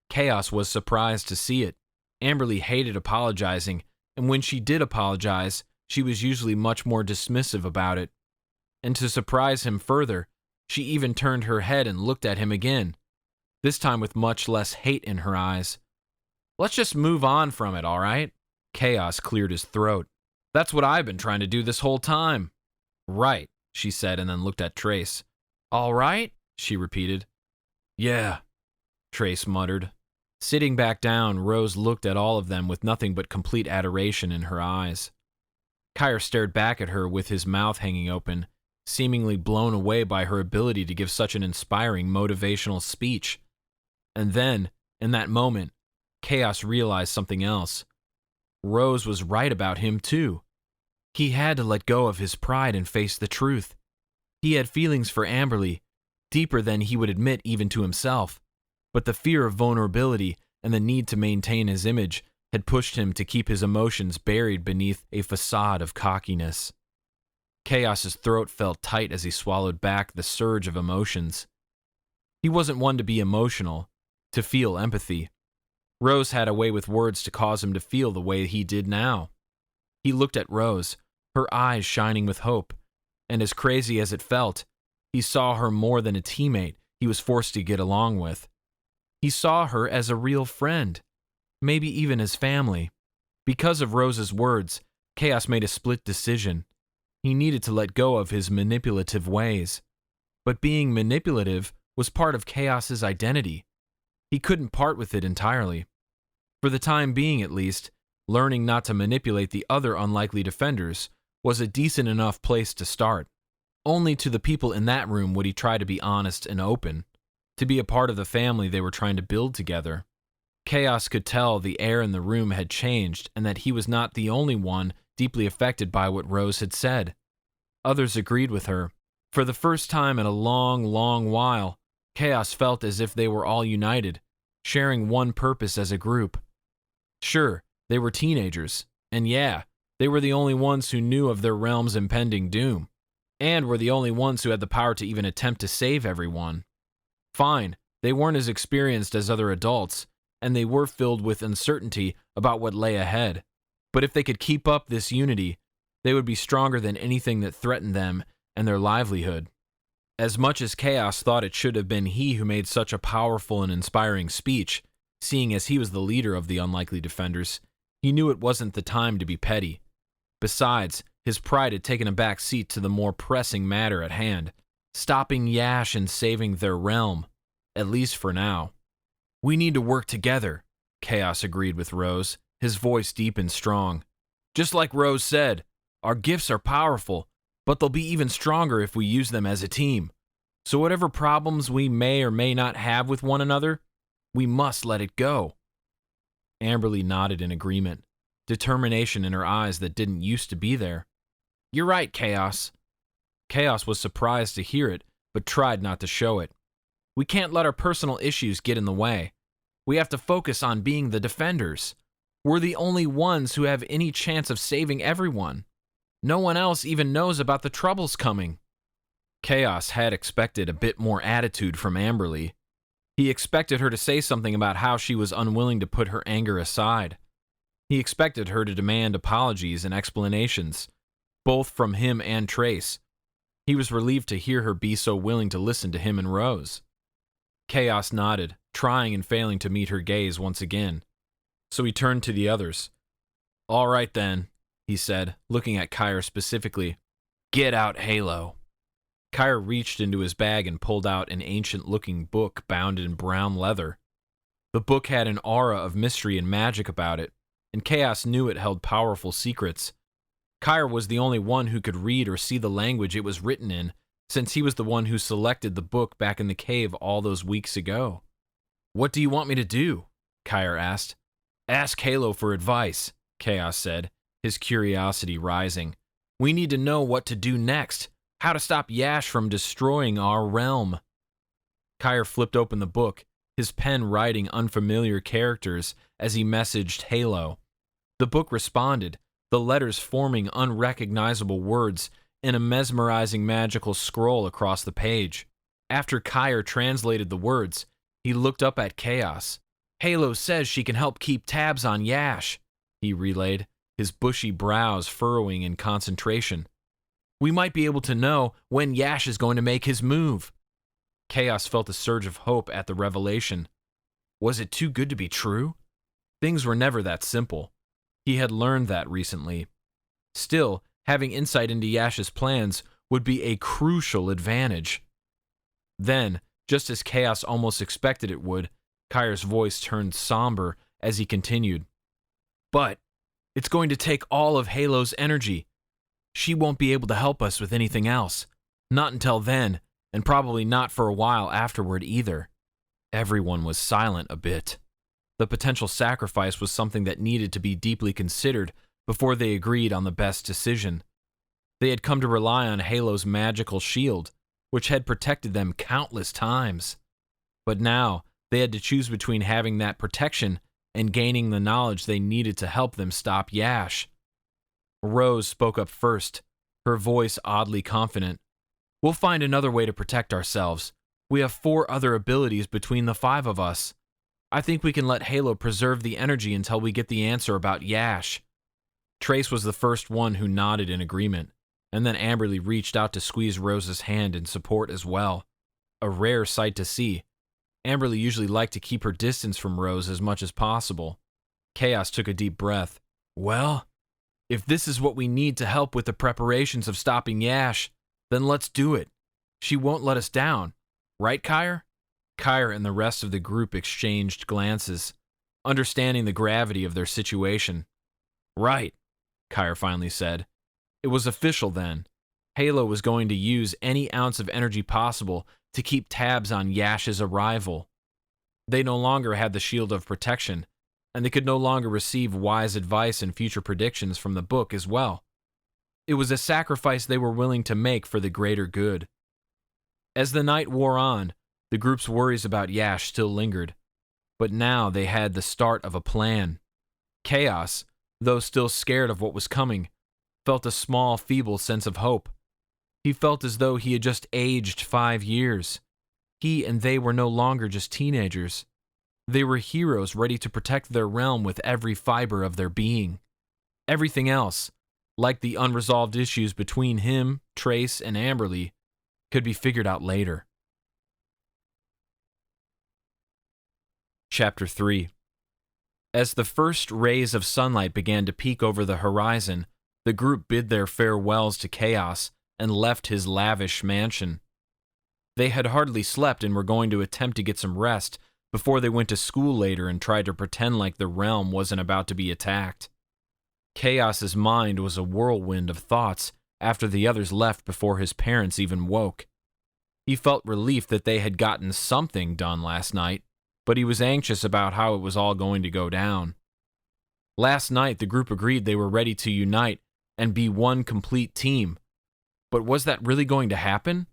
Kaos was surprised to see it. Amberley hated apologizing, and when she did apologize, she was usually much more dismissive about it. And to surprise him further, she even turned her head and looked at him again, this time with much less hate in her eyes. Let's just move on from it, all right? Kaos cleared his throat. That's what I've been trying to do this whole time. Right, she said, and then looked at Trace. All right, she repeated. Yeah, Trace muttered. Sitting back down, Rose looked at all of them with nothing but complete adoration in her eyes. Kire stared back at her with his mouth hanging open, seemingly blown away by her ability to give such an inspiring motivational speech. And then, in that moment, Kaos realized something else. Rose was right about him too. He had to let go of his pride and face the truth. He had feelings for Amberley, deeper than he would admit even to himself, but the fear of vulnerability and the need to maintain his image had pushed him to keep his emotions buried beneath a facade of cockiness. Kaos's throat felt tight as he swallowed back the surge of emotions. He wasn't one to be emotional, to feel empathy. Rose had a way with words to cause him to feel the way he did now. He looked at Rose, her eyes shining with hope, and as crazy as it felt, he saw her more than a teammate he was forced to get along with. He saw her as a real friend, maybe even as family. Because of Rose's words, Kaos made a split decision. He needed to let go of his manipulative ways. But being manipulative was part of Kaos's identity. He couldn't part with it entirely. For the time being, at least, learning not to manipulate the other unlikely defenders was a decent enough place to start. Only to the people in that room would he try to be honest and open, to be a part of the family they were trying to build together. Kaos could tell the air in the room had changed and that he was not the only one deeply affected by what Rose had said. Others agreed with her. For the first time in a long, long while, Kaos felt as if they were all united, sharing one purpose as a group. Sure, they were teenagers, and yeah, they were the only ones who knew of their realm's impending doom, and were the only ones who had the power to even attempt to save everyone. Fine, they weren't as experienced as other adults, and they were filled with uncertainty about what lay ahead. But if they could keep up this unity, they would be stronger than anything that threatened them and their livelihood. As much as Kaos thought it should have been he who made such a powerful and inspiring speech, seeing as he was the leader of the unlikely defenders, he knew it wasn't the time to be petty. Besides, his pride had taken a back seat to the more pressing matter at hand, stopping Yash and saving their realm, at least for now. "We need to work together," Kaos agreed with Rose, his voice deep and strong. "Just like Rose said, our gifts are powerful, but they'll be even stronger if we use them as a team. So whatever problems we may or may not have with one another, we must let it go." Amberley nodded in agreement, determination in her eyes that didn't used to be there. "You're right, Kaos." Kaos was surprised to hear it, but tried not to show it. "We can't let our personal issues get in the way. We have to focus on being the defenders. We're the only ones who have any chance of saving everyone. No one else even knows about the troubles coming." Kaos had expected a bit more attitude from Amberley. He expected her to say something about how she was unwilling to put her anger aside. He expected her to demand apologies and explanations, both from him and Trace. He was relieved to hear her be so willing to listen to him and Rose. Kaos nodded, trying and failing to meet her gaze once again. So he turned to the others. "All right then," he said, looking at Kire specifically. "Get out Halo." Kire reached into his bag and pulled out an ancient-looking book bound in brown leather. The book had an aura of mystery and magic about it, and Kaos knew it held powerful secrets. Kire was the only one who could read or see the language it was written in, since he was the one who selected the book back in the cave all those weeks ago. "What do you want me to do?" Kire asked. "Ask Halo for advice," Kaos said, his curiosity rising. "We need to know what to do next. How to stop Yash from destroying our realm." Kire flipped open the book, his pen writing unfamiliar characters as he messaged Halo. The book responded, the letters forming unrecognizable words in a mesmerizing magical scroll across the page. After Kire translated the words, he looked up at Kaos. "Halo says she can help keep tabs on Yash," he relayed, his bushy brows furrowing in concentration. "We might be able to know when Yash is going to make his move." Kaos felt a surge of hope at the revelation. Was it too good to be true? Things were never that simple. He had learned that recently. Still, having insight into Yash's plans would be a crucial advantage. Then, just as Kaos almost expected it would, Kire's voice turned somber as he continued. "But it's going to take all of Halo's energy. She won't be able to help us with anything else. Not until then, and probably not for a while afterward either." Everyone was silent a bit. The potential sacrifice was something that needed to be deeply considered before they agreed on the best decision. They had come to rely on Halo's magical shield, which had protected them countless times. But now, they had to choose between having that protection and gaining the knowledge they needed to help them stop Yash. Rose spoke up first, her voice oddly confident. "We'll find another way to protect ourselves. We have 4 other abilities between the 5 of us. I think we can let Halo preserve the energy until we get the answer about Yash." Trace was the first one who nodded in agreement, and then Amberley reached out to squeeze Rose's hand in support as well. A rare sight to see. Amberley usually liked to keep her distance from Rose as much as possible. Kaos took a deep breath. "Well, if this is what we need to help with the preparations of stopping Yash, then let's do it. She won't let us down. Right, Kire?" Kire and the rest of the group exchanged glances, understanding the gravity of their situation. "Right," Kire finally said. It was official then. Halo was going to use any ounce of energy possible to keep tabs on Yash's arrival. They no longer had the shield of protection, and they could no longer receive wise advice and future predictions from the book as well. It was a sacrifice they were willing to make for the greater good. As the night wore on, the group's worries about Yash still lingered, but now they had the start of a plan. Kaos, though still scared of what was coming, felt a small, feeble sense of hope. He felt as though he had just aged 5 years. He and they were no longer just teenagers. They were heroes ready to protect their realm with every fiber of their being. Everything else, like the unresolved issues between him, Trace, and Amberley, could be figured out later. Chapter 3. As the first rays of sunlight began to peek over the horizon, the group bid their farewells to Kaos and left his lavish mansion. They had hardly slept and were going to attempt to get some rest before they went to school later and tried to pretend like the realm wasn't about to be attacked. Kaos's mind was a whirlwind of thoughts after the others left before his parents even woke. He felt relief that they had gotten something done last night, but he was anxious about how it was all going to go down. Last night, the group agreed they were ready to unite and be one complete team. But was that really going to happen?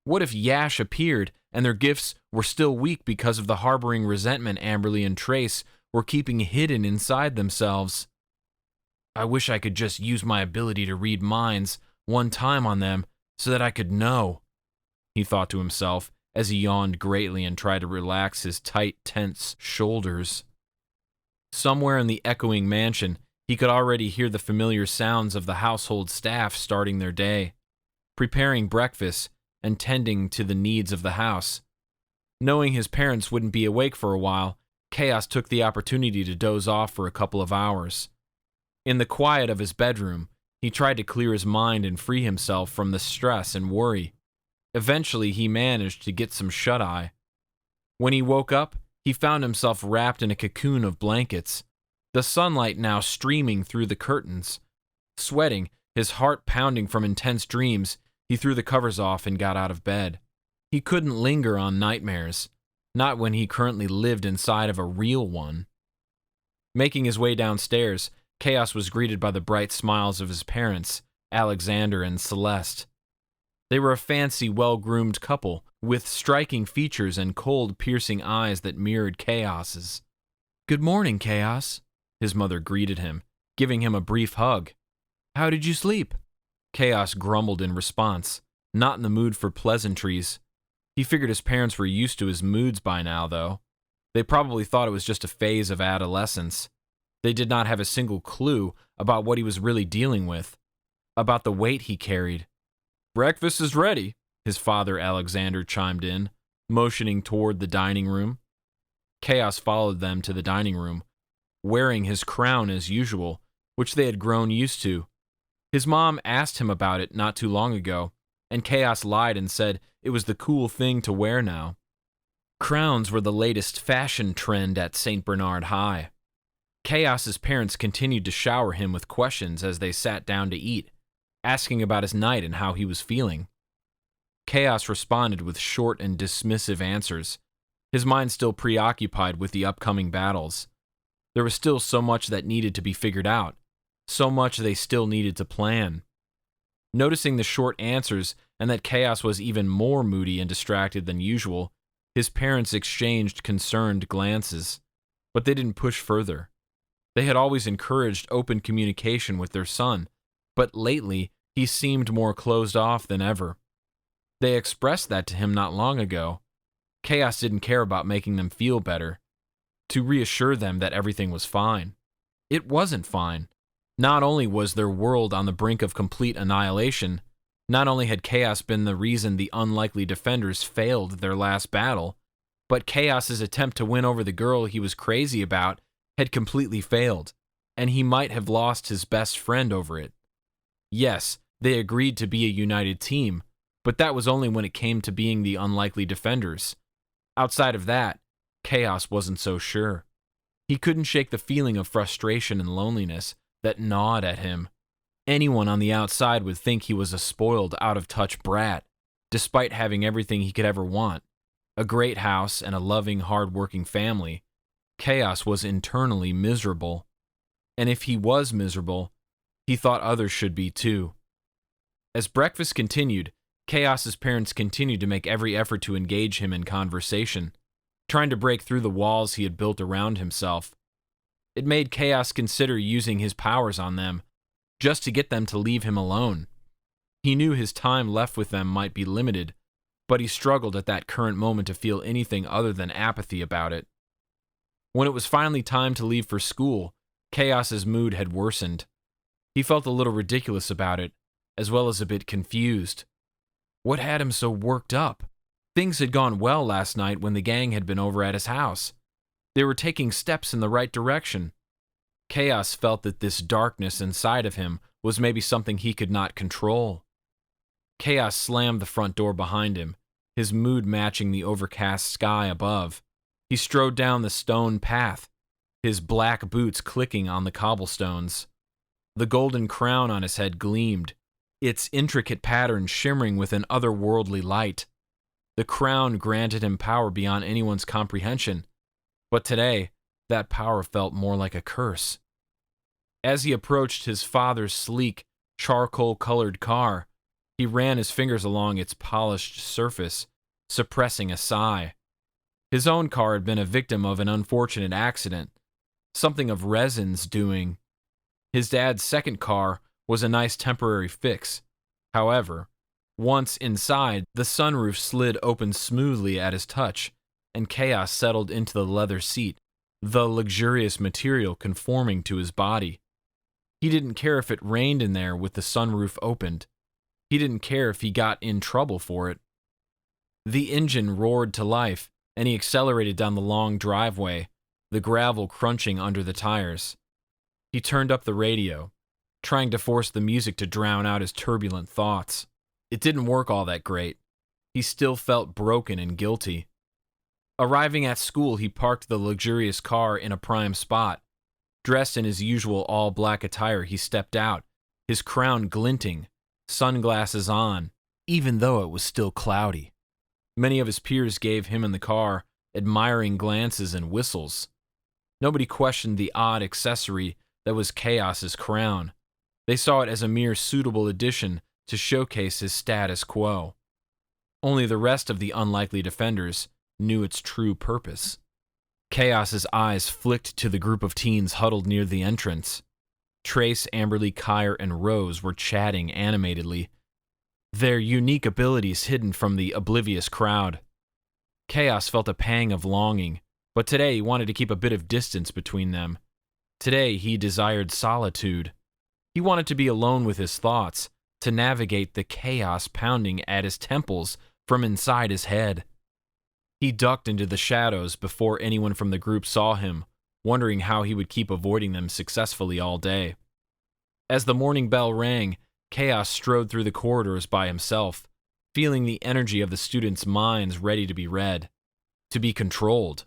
What if Yash appeared and their gifts were still weak because of the harboring resentment Amberley and Trace were keeping hidden inside themselves? I wish I could just use my ability to read minds one time on them so that I could know, he thought to himself as he yawned greatly and tried to relax his tight, tense shoulders. Somewhere in the echoing mansion, he could already hear the familiar sounds of the household staff starting their day, preparing breakfast and tending to the needs of the house. Knowing his parents wouldn't be awake for a while, Kaos took the opportunity to doze off for a couple of hours. In the quiet of his bedroom, he tried to clear his mind and free himself from the stress and worry. Eventually, he managed to get some shut-eye. When he woke up, he found himself wrapped in a cocoon of blankets, the sunlight now streaming through the curtains. Sweating, his heart pounding from intense dreams, he threw the covers off and got out of bed. He couldn't linger on nightmares, not when he currently lived inside of a real one. Making his way downstairs, Kaos was greeted by the bright smiles of his parents, Alexander and Celeste. They were a fancy, well-groomed couple, with striking features and cold, piercing eyes that mirrored Kaos's. "Good morning, Kaos," his mother greeted him, giving him a brief hug. "How did you sleep?" Kaos grumbled in response, not in the mood for pleasantries. He figured his parents were used to his moods by now, though. They probably thought it was just a phase of adolescence. They did not have a single clue about what he was really dealing with, about the weight he carried. "Breakfast is ready," his father Alexander chimed in, motioning toward the dining room. Kaos followed them to the dining room, wearing his crown as usual, which they had grown used to. His mom asked him about it not too long ago, and Kaos lied and said it was the cool thing to wear now. Crowns were the latest fashion trend at St. Bernard High. Kaos's parents continued to shower him with questions as they sat down to eat, asking about his night and how he was feeling. Kaos responded with short and dismissive answers, his mind still preoccupied with the upcoming battles. There was still so much that needed to be figured out, so much they still needed to plan. Noticing the short answers and that Kaos was even more moody and distracted than usual, his parents exchanged concerned glances, but they didn't push further. They had always encouraged open communication with their son, but lately he seemed more closed off than ever. They expressed that to him not long ago. Kaos didn't care about making them feel better, to reassure them that everything was fine. It wasn't fine. Not only was their world on the brink of complete annihilation, not only had Kaos been the reason the unlikely defenders failed their last battle, but Kaos's attempt to win over the girl he was crazy about had completely failed, and he might have lost his best friend over it. Yes, they agreed to be a united team, but that was only when it came to being the unlikely defenders. Outside of that, Kaos wasn't so sure. He couldn't shake the feeling of frustration and loneliness that gnawed at him. Anyone on the outside would think he was a spoiled, out-of-touch brat, despite having everything he could ever want. a great house, and a loving, hard-working family, Kaos was internally miserable. And if he was miserable, he thought others should be too. As breakfast continued, Kaos's parents continued to make every effort to engage him in conversation, trying to break through the walls he had built around himself. It made Kaos consider using his powers on them, just to get them to leave him alone. He knew his time left with them might be limited, but he struggled at that current moment to feel anything other than apathy about it. When it was finally time to leave for school, Kaos's mood had worsened. He felt a little ridiculous about it, as well as a bit confused. What had him so worked up? Things had gone well last night when the gang had been over at his house. They were taking steps in the right direction. Kaos felt that this darkness inside of him was maybe something he could not control. Kaos slammed the front door behind him, his mood matching the overcast sky above. He strode down the stone path, his black boots clicking on the cobblestones. The golden crown on his head gleamed, its intricate pattern shimmering with an otherworldly light. The crown granted him power beyond anyone's comprehension, but today, that power felt more like a curse. As he approached his father's sleek, charcoal-colored car, he ran his fingers along its polished surface, suppressing a sigh. His own car had been a victim of an unfortunate accident, something of Resin's doing. His dad's second car was a nice temporary fix. However, once inside, the sunroof slid open smoothly at his touch, and Kaos settled into the leather seat, the luxurious material conforming to his body. He didn't care if it rained in there with the sunroof opened. He didn't care if he got in trouble for it. The engine roared to life, and he accelerated down the long driveway, the gravel crunching under the tires. He turned up the radio, trying to force the music to drown out his turbulent thoughts. It didn't work all that great. He still felt broken and guilty. Arriving at school, he parked the luxurious car in a prime spot. Dressed in his usual all-black attire, he stepped out, his crown glinting, sunglasses on, even though it was still cloudy. Many of his peers gave him and the car admiring glances and whistles. Nobody questioned the odd accessory that was Kaos's crown. They saw it as a mere suitable addition to showcase his status quo. Only the rest of the unlikely defenders knew its true purpose. Kaos's eyes flicked to the group of teens huddled near the entrance. Trace, Amberley, Kire, and Rose were chatting animatedly, their unique abilities hidden from the oblivious crowd. Kaos felt a pang of longing, but today he wanted to keep a bit of distance between them. Today he desired solitude. He wanted to be alone with his thoughts, to navigate the chaos pounding at his temples from inside his head. He ducked into the shadows before anyone from the group saw him, wondering how he would keep avoiding them successfully all day. As the morning bell rang, Kaos strode through the corridors by himself, feeling the energy of the students' minds ready to be read, to be controlled.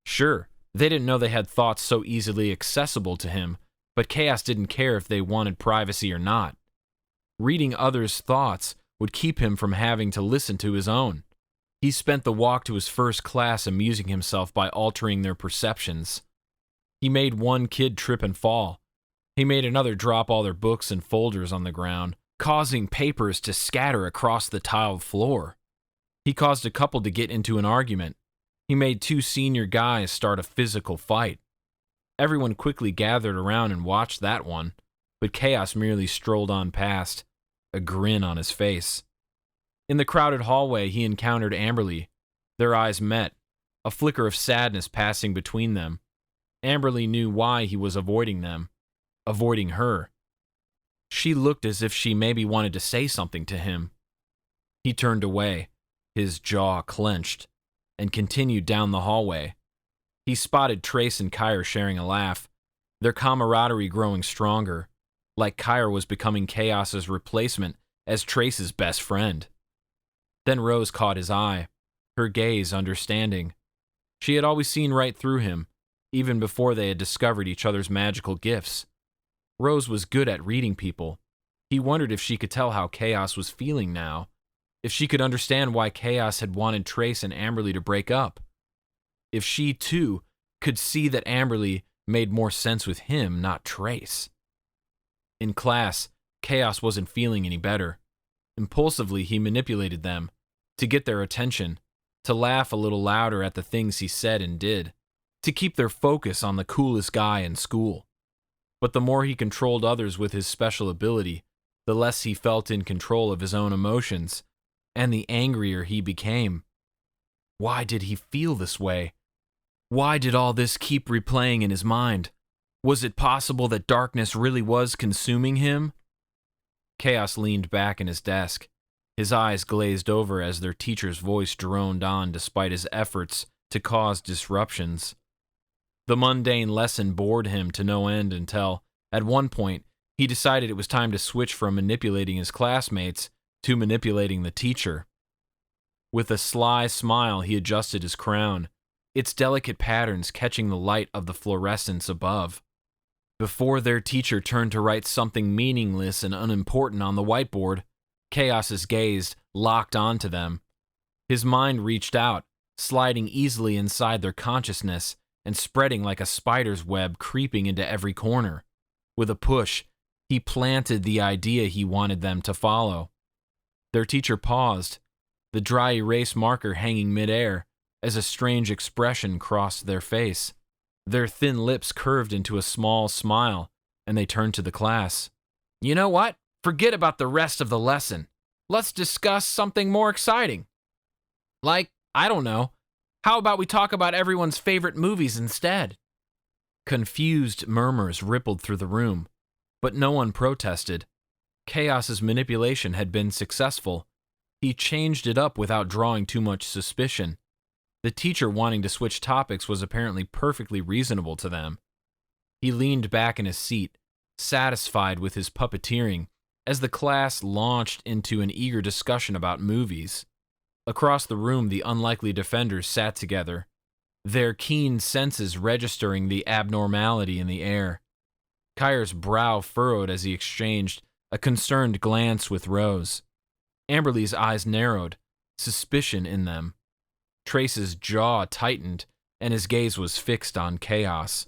Sure, they didn't know they had thoughts so easily accessible to him, but Kaos didn't care if they wanted privacy or not. Reading others' thoughts would keep him from having to listen to his own. He spent the walk to his first class amusing himself by altering their perceptions. He made one kid trip and fall. He made another drop all their books and folders on the ground, causing papers to scatter across the tiled floor. He caused a couple to get into an argument. He made two senior guys start a physical fight. Everyone quickly gathered around and watched that one, but Kaos merely strolled on past, a grin on his face. In the crowded hallway, he encountered Amberley. Their eyes met, a flicker of sadness passing between them. Amberley knew why he was avoiding them, avoiding her. She looked as if she maybe wanted to say something to him. He turned away, his jaw clenched, and continued down the hallway. He spotted Trace and Kire sharing a laugh, their camaraderie growing stronger, like Kire was becoming Kaos's replacement as Trace's best friend. Then Rose caught his eye, her gaze understanding. She had always seen right through him, even before they had discovered each other's magical gifts. Rose was good at reading people. He wondered if she could tell how Kaos was feeling now, If she could understand why Kaos had wanted Trace and Amberley to break up. If she, too, could see that Amberley made more sense with him, not Trace. In class, Kaos wasn't feeling any better. Impulsively, he manipulated them, to get their attention, to laugh a little louder at the things he said and did, to keep their focus on the coolest guy in school. But the more he controlled others with his special ability, the less he felt in control of his own emotions, and the angrier he became. Why did he feel this way? Why did all this keep replaying in his mind? Was it possible that darkness really was consuming him? Kaos leaned back in his desk. His eyes glazed over as their teacher's voice droned on despite his efforts to cause disruptions. The mundane lesson bored him to no end until, at one point, he decided it was time to switch from manipulating his classmates to manipulating the teacher. With a sly smile, he adjusted his crown, its delicate patterns catching the light of the fluorescence above. Before their teacher turned to write something meaningless and unimportant on the whiteboard, Kaos's gaze locked onto them. His mind reached out, sliding easily inside their consciousness and spreading like a spider's web creeping into every corner. With a push, he planted the idea he wanted them to follow. Their teacher paused, the dry erase marker hanging midair, as a strange expression crossed their face. Their thin lips curved into a small smile, and they turned to the class. "You know what? Forget about the rest of the lesson. Let's discuss something more exciting. Like, I don't know, how about we talk about everyone's favorite movies instead?" Confused murmurs rippled through the room, but no one protested. Kaos's manipulation had been successful. He changed it up without drawing too much suspicion. The teacher wanting to switch topics was apparently perfectly reasonable to them. He leaned back in his seat, satisfied with his puppeteering, as the class launched into an eager discussion about movies. Across the room, the unlikely defenders sat together, their keen senses registering the abnormality in the air. Kire's brow furrowed as he exchanged a concerned glance with Rose. Amberley's eyes narrowed, suspicion in them. Trace's jaw tightened, and his gaze was fixed on Kaos.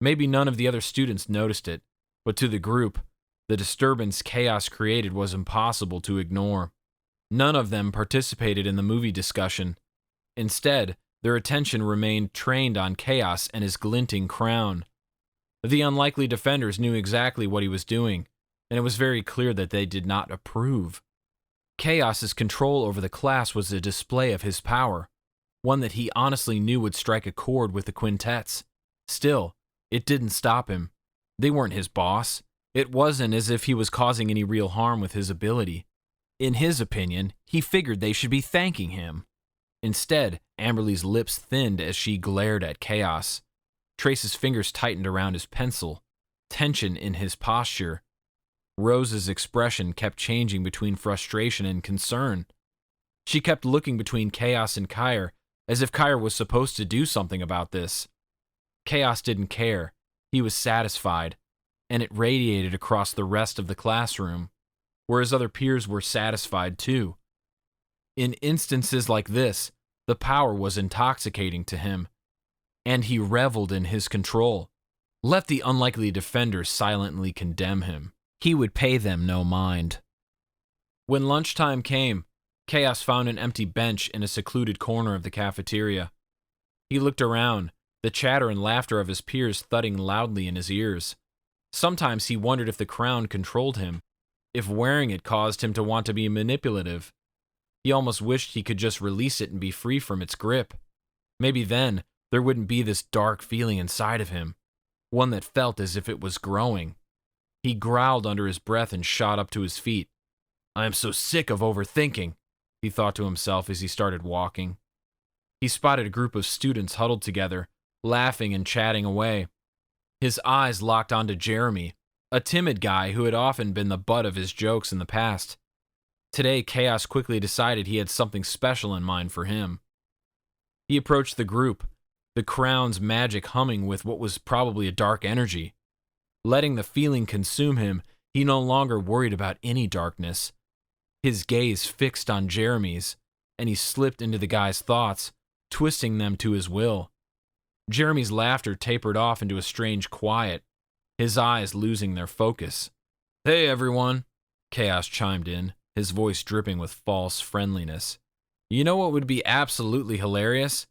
Maybe none of the other students noticed it, but to the group, the disturbance Kaos created was impossible to ignore. None of them participated in the movie discussion. Instead, their attention remained trained on Kaos and his glinting crown. The unlikely defenders knew exactly what he was doing, and it was very clear that they did not approve. Kaos's control over the class was a display of his power, one that he honestly knew would strike a chord with the quintets. Still, it didn't stop him. They weren't his boss. It wasn't as if he was causing any real harm with his ability. In his opinion, he figured they should be thanking him. Instead, Amberley's lips thinned as she glared at Kaos. Trace's fingers tightened around his pencil, tension in his posture. Rose's expression kept changing between frustration and concern. She kept looking between Kaos and Kire, as if Kire was supposed to do something about this. Kaos didn't care. He was satisfied, and it radiated across the rest of the classroom, whereas other peers were satisfied too. In instances like this, the power was intoxicating to him, and he reveled in his control. Let the unlikely defenders silently condemn him. He would pay them no mind. When lunchtime came, Kaos found an empty bench in a secluded corner of the cafeteria. He looked around, the chatter and laughter of his peers thudding loudly in his ears. Sometimes he wondered if the crown controlled him, if wearing it caused him to want to be manipulative. He almost wished he could just release it and be free from its grip. Maybe then there wouldn't be this dark feeling inside of him, one that felt as if it was growing. He growled under his breath and shot up to his feet. "I am so sick of overthinking," he thought to himself as he started walking. He spotted a group of students huddled together, laughing and chatting away. His eyes locked onto Jeremy, a timid guy who had often been the butt of his jokes in the past. Today, Kaos quickly decided he had something special in mind for him. He approached the group, the crown's magic humming with what was probably a dark energy. Letting the feeling consume him, he no longer worried about any darkness. his gaze fixed on Jeremy's, and he slipped into the guy's thoughts, twisting them to his will. Jeremy's laughter tapered off into a strange quiet, his eyes losing their focus. "Hey, everyone," Kaos chimed in, his voice dripping with false friendliness. "You know what would be absolutely hilarious?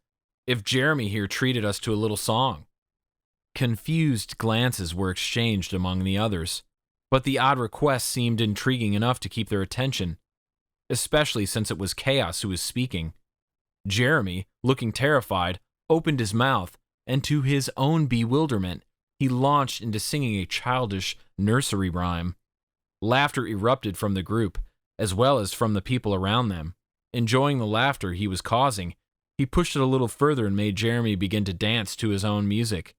If Jeremy here treated us to a little song." Confused glances were exchanged among the others, but the odd request seemed intriguing enough to keep their attention, especially since it was Kaos who was speaking. Jeremy, looking terrified, opened his mouth, and to his own bewilderment, he launched into singing a childish nursery rhyme. Laughter erupted from the group, as well as from the people around them. Enjoying the laughter he was causing, he pushed it a little further and made Jeremy begin to dance to his own music.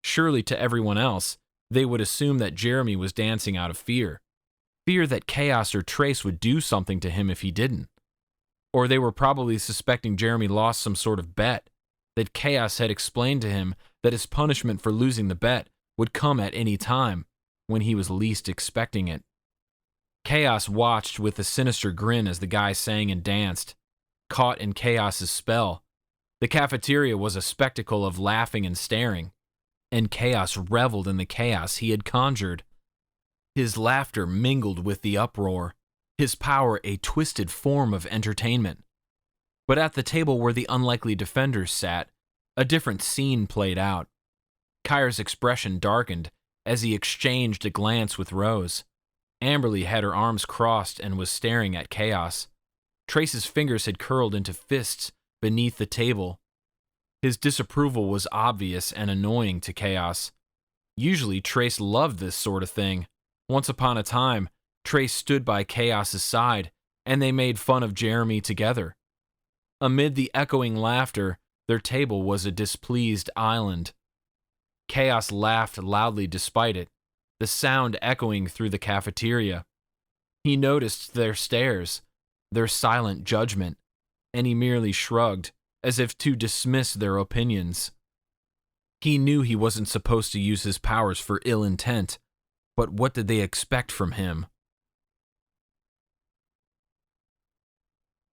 Surely to everyone else, they would assume that Jeremy was dancing out of fear. Fear that Kaos or Trace would do something to him if he didn't. Or they were probably suspecting Jeremy lost some sort of bet, that Kaos had explained to him that his punishment for losing the bet would come at any time, when he was least expecting it. Kaos watched with a sinister grin as the guy sang and danced, caught in Kaos's spell. The cafeteria was a spectacle of laughing and staring, and Kaos reveled in the chaos he had conjured. His laughter mingled with the uproar, his power a twisted form of entertainment. But at the table where the unlikely defenders sat, a different scene played out. Kire's expression darkened as he exchanged a glance with Rose. Amberley had her arms crossed and was staring at Kaos. Trace's fingers had curled into fists beneath the table. His disapproval was obvious and annoying to Kaos. Usually, Trace loved this sort of thing. Once upon a time, Trace stood by Kaos's side, and they made fun of Jeremy together. Amid the echoing laughter, their table was a displeased island. Kaos laughed loudly despite it, the sound echoing through the cafeteria. He noticed their stares, their silent judgment, and he merely shrugged, as if to dismiss their opinions. He knew he wasn't supposed to use his powers for ill intent, but what did they expect from him?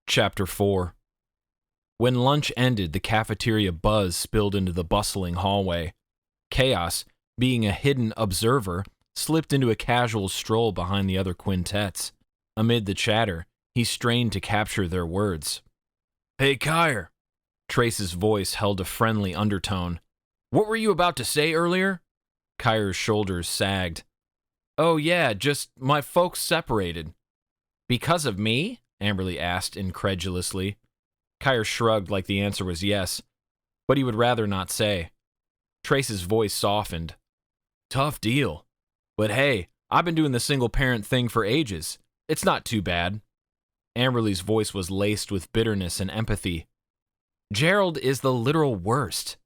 Chapter 4. When lunch ended, the cafeteria buzz spilled into the bustling hallway. Kaos, being a hidden observer, slipped into a casual stroll behind the other quintets. Amid the chatter, he strained to capture their words. "Hey, Kire." Trace's voice held a friendly undertone. "What were you about to say earlier?" Kire's shoulders sagged. "Oh yeah, just my folks separated." "Because of me?" Amberley asked incredulously. Kire shrugged like the answer was yes, but he would rather not say. Trace's voice softened. "Tough deal. But hey, I've been doing the single-parent thing for ages. It's not too bad." Amberley's voice was laced with bitterness and empathy. "Gerald is the literal worst."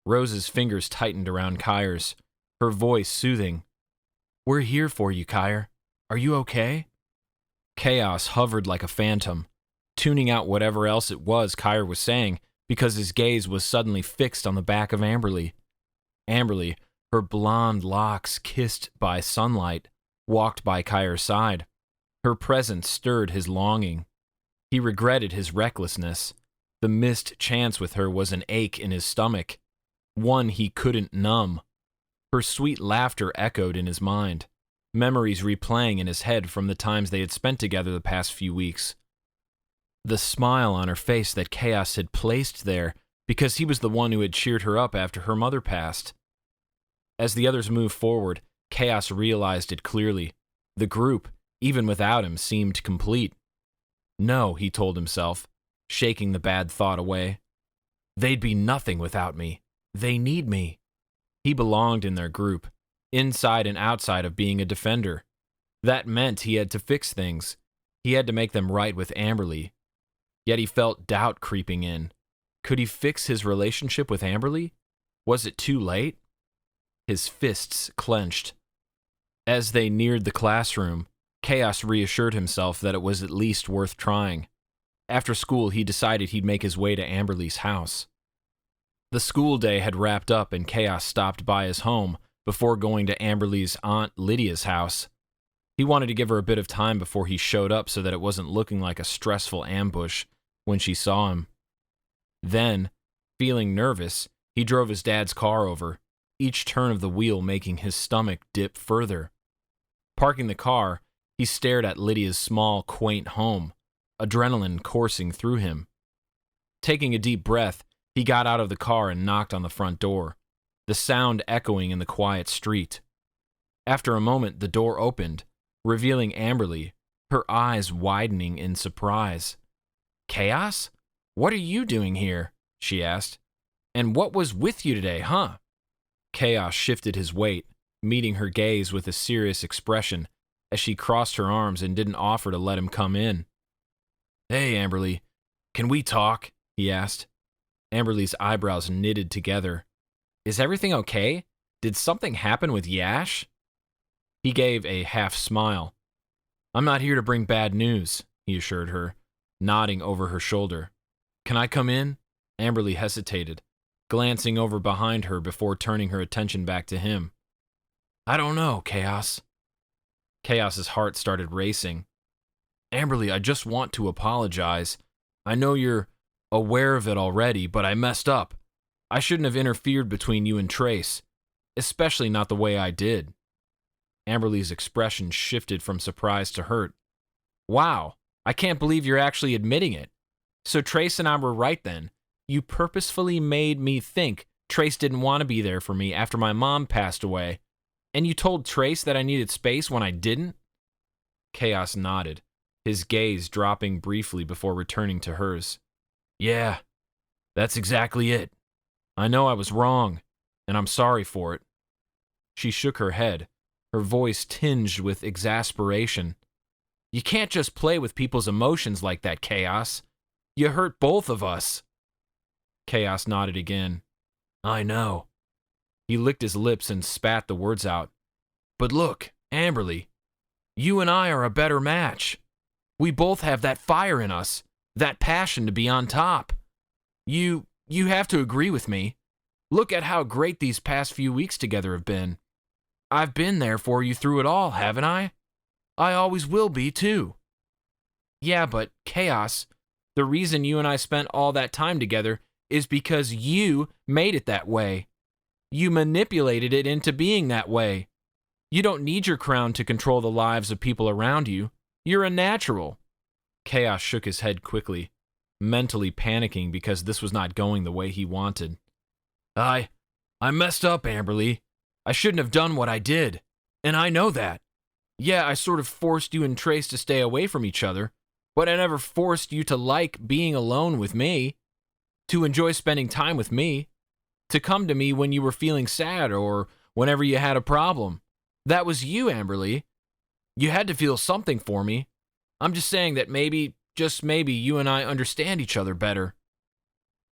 Rose's fingers tightened around Kire's, her voice soothing. "We're here for you, Kire. Are you okay?" Kaos hovered like a phantom, tuning out whatever else it was Kire was saying because his gaze was suddenly fixed on the back of Amberley. Amberley, her blonde locks kissed by sunlight, walked by Kire's side. Her presence stirred his longing. He regretted his recklessness. The missed chance with her was an ache in his stomach, one he couldn't numb. Her sweet laughter echoed in his mind, memories replaying in his head from the times they had spent together the past few weeks. The smile on her face that Kaos had placed there because he was the one who had cheered her up after her mother passed. As the others moved forward, Kaos realized it clearly. The group, even without him, seemed complete. No, he told himself, shaking the bad thought away. They'd be nothing without me. They need me. He belonged in their group, inside and outside of being a defender. That meant he had to fix things. He had to make them right with Amberley. Yet he felt doubt creeping in. Could he fix his relationship with Amberley? Was it too late? His fists clenched. As they neared the classroom, Kaos reassured himself that it was at least worth trying. After school, he decided he'd make his way to Amberley's house. The school day had wrapped up and Kaos stopped by his home before going to Amberley's Aunt Lydia's house. He wanted to give her a bit of time before he showed up so that it wasn't looking like a stressful ambush when she saw him. Then, feeling nervous, he drove his dad's car over, each turn of the wheel making his stomach dip further. Parking the car, he stared at Lydia's small, quaint home, adrenaline coursing through him. Taking a deep breath, he got out of the car and knocked on the front door, the sound echoing in the quiet street. After a moment, the door opened, revealing Amberley, her eyes widening in surprise. "Kaos? What are you doing here?" she asked. "And what was with you today, huh?" Kaos shifted his weight, meeting her gaze with a serious expression as she crossed her arms and didn't offer to let him come in. "Hey, Amberley, can we talk?" he asked. Amberley's eyebrows knitted together. "Is everything okay? Did something happen with Yash?" He gave a half smile. "I'm not here to bring bad news," he assured her, nodding over her shoulder. "Can I come in?" Amberley hesitated, glancing over behind her before turning her attention back to him. "I don't know, Kaos." Kaos's heart started racing. "Amberley, I just want to apologize. I know you're aware of it already, but I messed up. I shouldn't have interfered between you and Trace, especially not the way I did." Amberley's expression shifted from surprise to hurt. "Wow, I can't believe you're actually admitting it. So Trace and I were right then. You purposefully made me think Trace didn't want to be there for me after my mom passed away. And you told Trace that I needed space when I didn't?" Kaos nodded, his gaze dropping briefly before returning to hers. "Yeah, that's exactly it. I know I was wrong, and I'm sorry for it." She shook her head, her voice tinged with exasperation. "You can't just play with people's emotions like that, Kaos. You hurt both of us." Kaos nodded again. "I know." He licked his lips and spat the words out. "But look, Amberley, you and I are a better match. We both have that fire in us, that passion to be on top. You have to agree with me. Look at how great these past few weeks together have been. I've been there for you through it all, haven't I? I always will be, too." "Yeah, but Kaos, the reason you and I spent all that time together is because you made it that way. You manipulated it into being that way. You don't need your crown to control the lives of people around you. You're a natural." Kaos shook his head quickly, mentally panicking because this was not going the way he wanted. I messed up, Amberley. I shouldn't have done what I did, and I know that. Yeah, I sort of forced you and Trace to stay away from each other, but I never forced you to like being alone with me, to enjoy spending time with me, to come to me when you were feeling sad or whenever you had a problem. That was you, Amberley. You had to feel something for me. I'm just saying that maybe, just maybe, you and I understand each other better."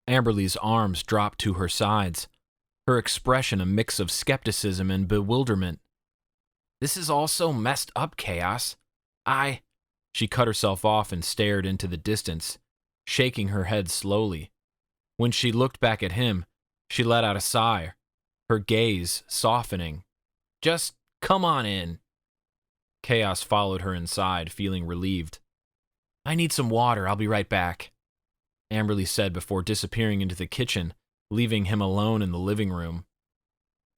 Amberley's arms dropped to her sides, her expression a mix of skepticism and bewilderment. "This is all so messed up, Kaos. She cut herself off and stared into the distance, shaking her head slowly. When she looked back at him, she let out a sigh, her gaze softening. "Just come on in." Kaos followed her inside, feeling relieved. "I need some water. I'll be right back," Amberley said before disappearing into the kitchen, leaving him alone in the living room.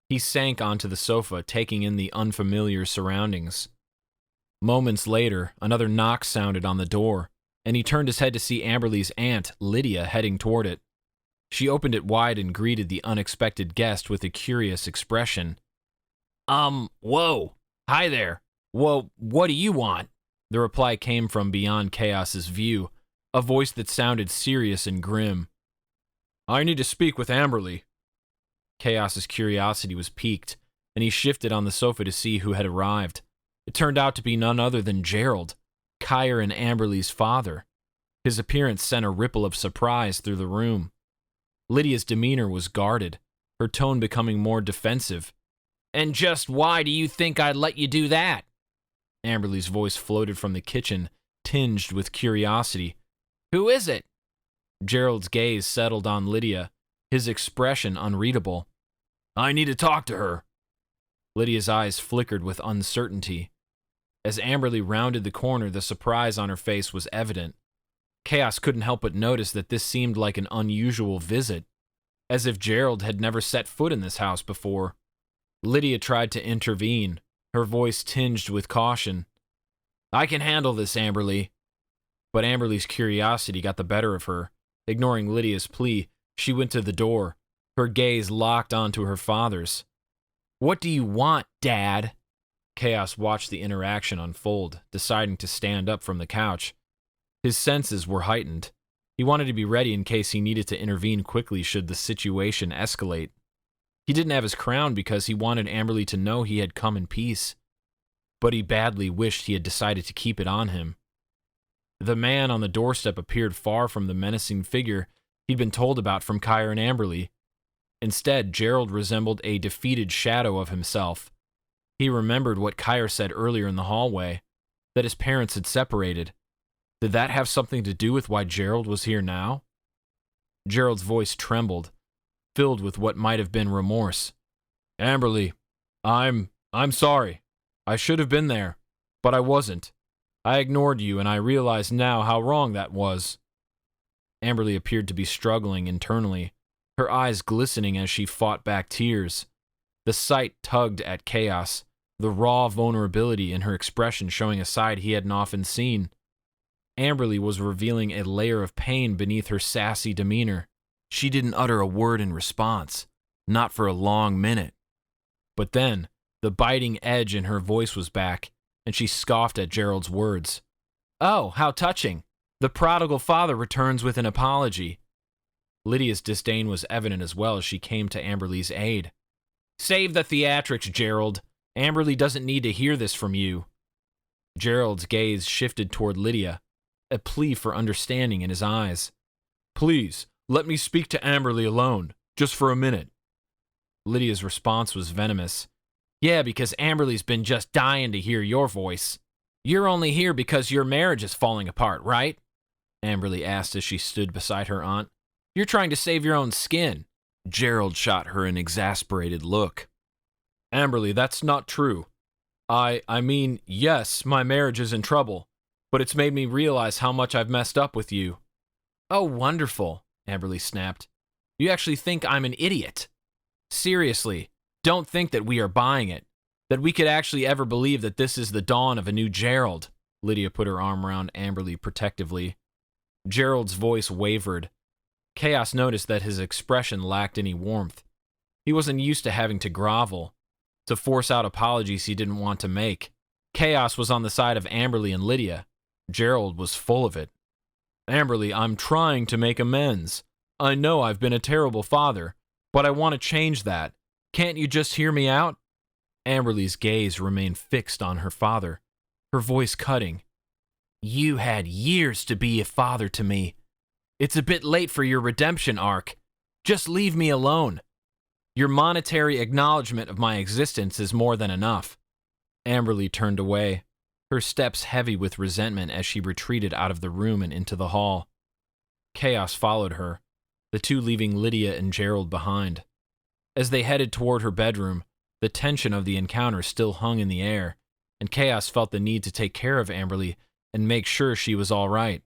He sank onto the sofa, taking in the unfamiliar surroundings. Moments later, another knock sounded on the door, and he turned his head to see Amberley's aunt, Lydia, heading toward it. She opened it wide and greeted the unexpected guest with a curious expression. Whoa. Hi there. Well, what do you want?" The reply came from beyond Kaos's view, a voice that sounded serious and grim. "I need to speak with Amberley." Kaos's curiosity was piqued, and he shifted on the sofa to see who had arrived. It turned out to be none other than Gerald, Kire and Amberley's father. His appearance sent a ripple of surprise through the room. Lydia's demeanor was guarded, her tone becoming more defensive. "And just why do you think I'd let you do that?" Amberley's voice floated from the kitchen, tinged with curiosity. "Who is it?" Gerald's gaze settled on Lydia, his expression unreadable. "I need to talk to her." Lydia's eyes flickered with uncertainty. As Amberley rounded the corner, the surprise on her face was evident. Kaos couldn't help but notice that this seemed like an unusual visit, as if Gerald had never set foot in this house before. Lydia tried to intervene, her voice tinged with caution. "I can handle this, Amberley." But Amberley's curiosity got the better of her. Ignoring Lydia's plea, she went to the door, her gaze locked onto her father's. "What do you want, Dad?" Kaos watched the interaction unfold, deciding to stand up from the couch. His senses were heightened. He wanted to be ready in case he needed to intervene quickly should the situation escalate. He didn't have his crown because he wanted Amberley to know he had come in peace, but he badly wished he had decided to keep it on him. The man on the doorstep appeared far from the menacing figure he'd been told about from Kire and Amberley. Instead, Gerald resembled a defeated shadow of himself. He remembered what Kire said earlier in the hallway, that his parents had separated. Did that have something to do with why Gerald was here now? Gerald's voice trembled, filled with what might have been remorse. "Amberley, I'm sorry. I should have been there, but I wasn't. I ignored you, and I realize now how wrong that was." Amberley appeared to be struggling internally, her eyes glistening as she fought back tears. The sight tugged at Kaos, the raw vulnerability in her expression showing a side he hadn't often seen. Amberley was revealing a layer of pain beneath her sassy demeanor. She didn't utter a word in response, not for a long minute. But then, the biting edge in her voice was back, and she scoffed at Gerald's words. "Oh, how touching. The prodigal father returns with an apology." Lydia's disdain was evident as well as she came to Amberley's aid. "Save the theatrics, Gerald. Amberley doesn't need to hear this from you." Gerald's gaze shifted toward Lydia, a plea for understanding in his eyes. "Please, let me speak to Amberley alone, just for a minute." Lydia's response was venomous. "Yeah, because Amberley's been just dying to hear your voice. You're only here because your marriage is falling apart, right?" Amberley asked as she stood beside her aunt. "You're trying to save your own skin." Gerald shot her an exasperated look. "Amberley, that's not true. I mean, yes, my marriage is in trouble, but it's made me realize how much I've messed up with you." "Oh, wonderful," Amberley snapped. "You actually think I'm an idiot? Seriously, don't think that we are buying it, that we could actually ever believe that this is the dawn of a new Gerald." Lydia put her arm around Amberley protectively. Gerald's voice wavered. Kaos noticed that his expression lacked any warmth. He wasn't used to having to grovel, to force out apologies he didn't want to make. Kaos was on the side of Amberley and Lydia. Gerald was full of it. "Amberley, I'm trying to make amends. I know I've been a terrible father, but I want to change that. Can't you just hear me out?" Amberley's gaze remained fixed on her father, her voice cutting. "You had years to be a father to me. It's a bit late for your redemption arc. Just leave me alone. Your monetary acknowledgement of my existence is more than enough." Amberley turned away, her steps heavy with resentment as she retreated out of the room and into the hall. Kaos followed her, the two leaving Lydia and Gerald behind. As they headed toward her bedroom, the tension of the encounter still hung in the air, and Kaos felt the need to take care of Amberley and make sure she was all right.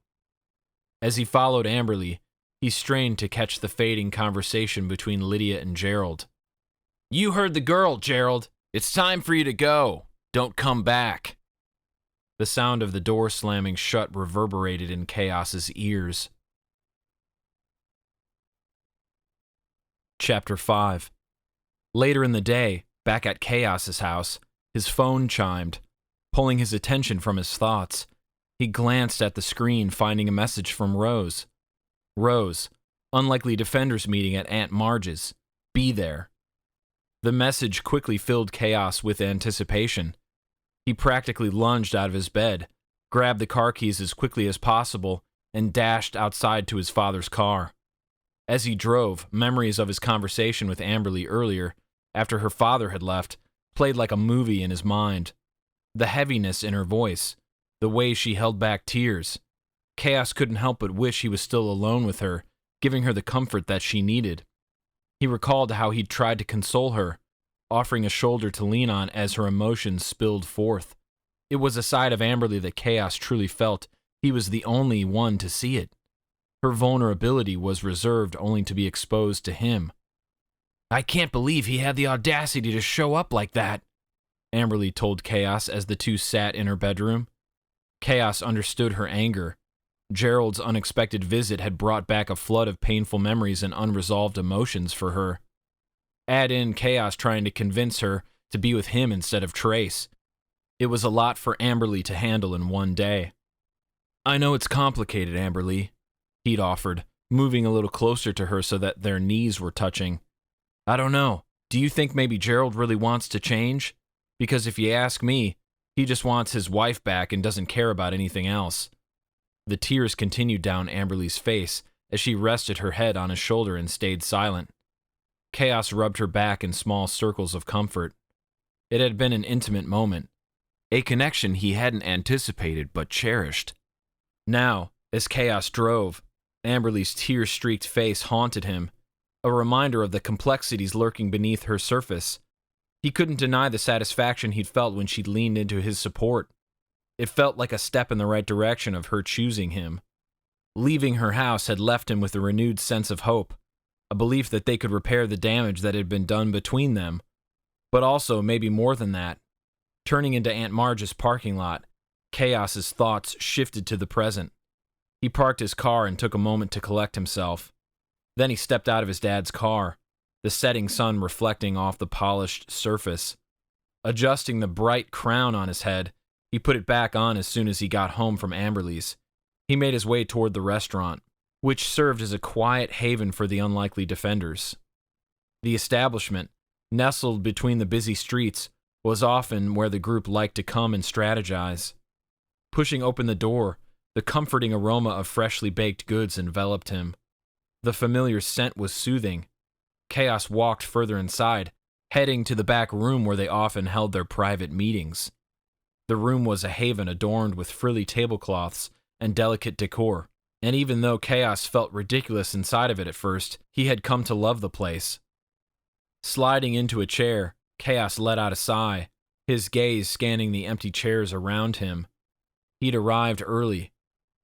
As he followed Amberley, he strained to catch the fading conversation between Lydia and Gerald. "You heard the girl, Gerald. It's time for you to go. Don't come back." The sound of the door slamming shut reverberated in Kaos's ears. Chapter 5. Later in the day, back at Kaos's house, his phone chimed, pulling his attention from his thoughts. He glanced at the screen, finding a message from Rose. "Rose, unlikely defenders meeting at Aunt Marge's. Be there." The message quickly filled Kaos with anticipation. He practically lunged out of his bed, grabbed the car keys as quickly as possible, and dashed outside to his father's car. As he drove, memories of his conversation with Amberley earlier, after her father had left, played like a movie in his mind. The heaviness in her voice, the way she held back tears. Kaos couldn't help but wish he was still alone with her, giving her the comfort that she needed. He recalled how he'd tried to console her, offering a shoulder to lean on as her emotions spilled forth. It was a side of Amberley that Kaos truly felt he was the only one to see it. Her vulnerability was reserved only to be exposed to him. "I can't believe he had the audacity to show up like that," Amberley told Kaos as the two sat in her bedroom. Kaos understood her anger. Gerald's unexpected visit had brought back a flood of painful memories and unresolved emotions for her. Add in Kaos trying to convince her to be with him instead of Trace. It was a lot for Amberley to handle in one day. "I know it's complicated, Amberley," he'd offered, moving a little closer to her so that their knees were touching. "I don't know. Do you think maybe Gerald really wants to change? Because if you ask me, he just wants his wife back and doesn't care about anything else." The tears continued down Amberley's face as she rested her head on his shoulder and stayed silent. Kaos rubbed her back in small circles of comfort. It had been an intimate moment, a connection he hadn't anticipated but cherished. Now, as Kaos drove, Amberley's tear-streaked face haunted him, a reminder of the complexities lurking beneath her surface. He couldn't deny the satisfaction he'd felt when she'd leaned into his support. It felt like a step in the right direction of her choosing him. Leaving her house had left him with a renewed sense of hope, a belief that they could repair the damage that had been done between them. But also, maybe more than that. Turning into Aunt Marge's parking lot, Kaos's thoughts shifted to the present. He parked his car and took a moment to collect himself. Then he stepped out of his dad's car, the setting sun reflecting off the polished surface. Adjusting the bright crown on his head, he put it back on as soon as he got home from Amberley's. He made his way toward the restaurant, which served as a quiet haven for the unlikely defenders. The establishment, nestled between the busy streets, was often where the group liked to come and strategize. Pushing open the door, the comforting aroma of freshly baked goods enveloped him. The familiar scent was soothing. Kaos walked further inside, heading to the back room where they often held their private meetings. The room was a haven adorned with frilly tablecloths and delicate decor, and even though Kaos felt ridiculous inside of it at first, he had come to love the place. Sliding into a chair, Kaos let out a sigh, his gaze scanning the empty chairs around him. He'd arrived early.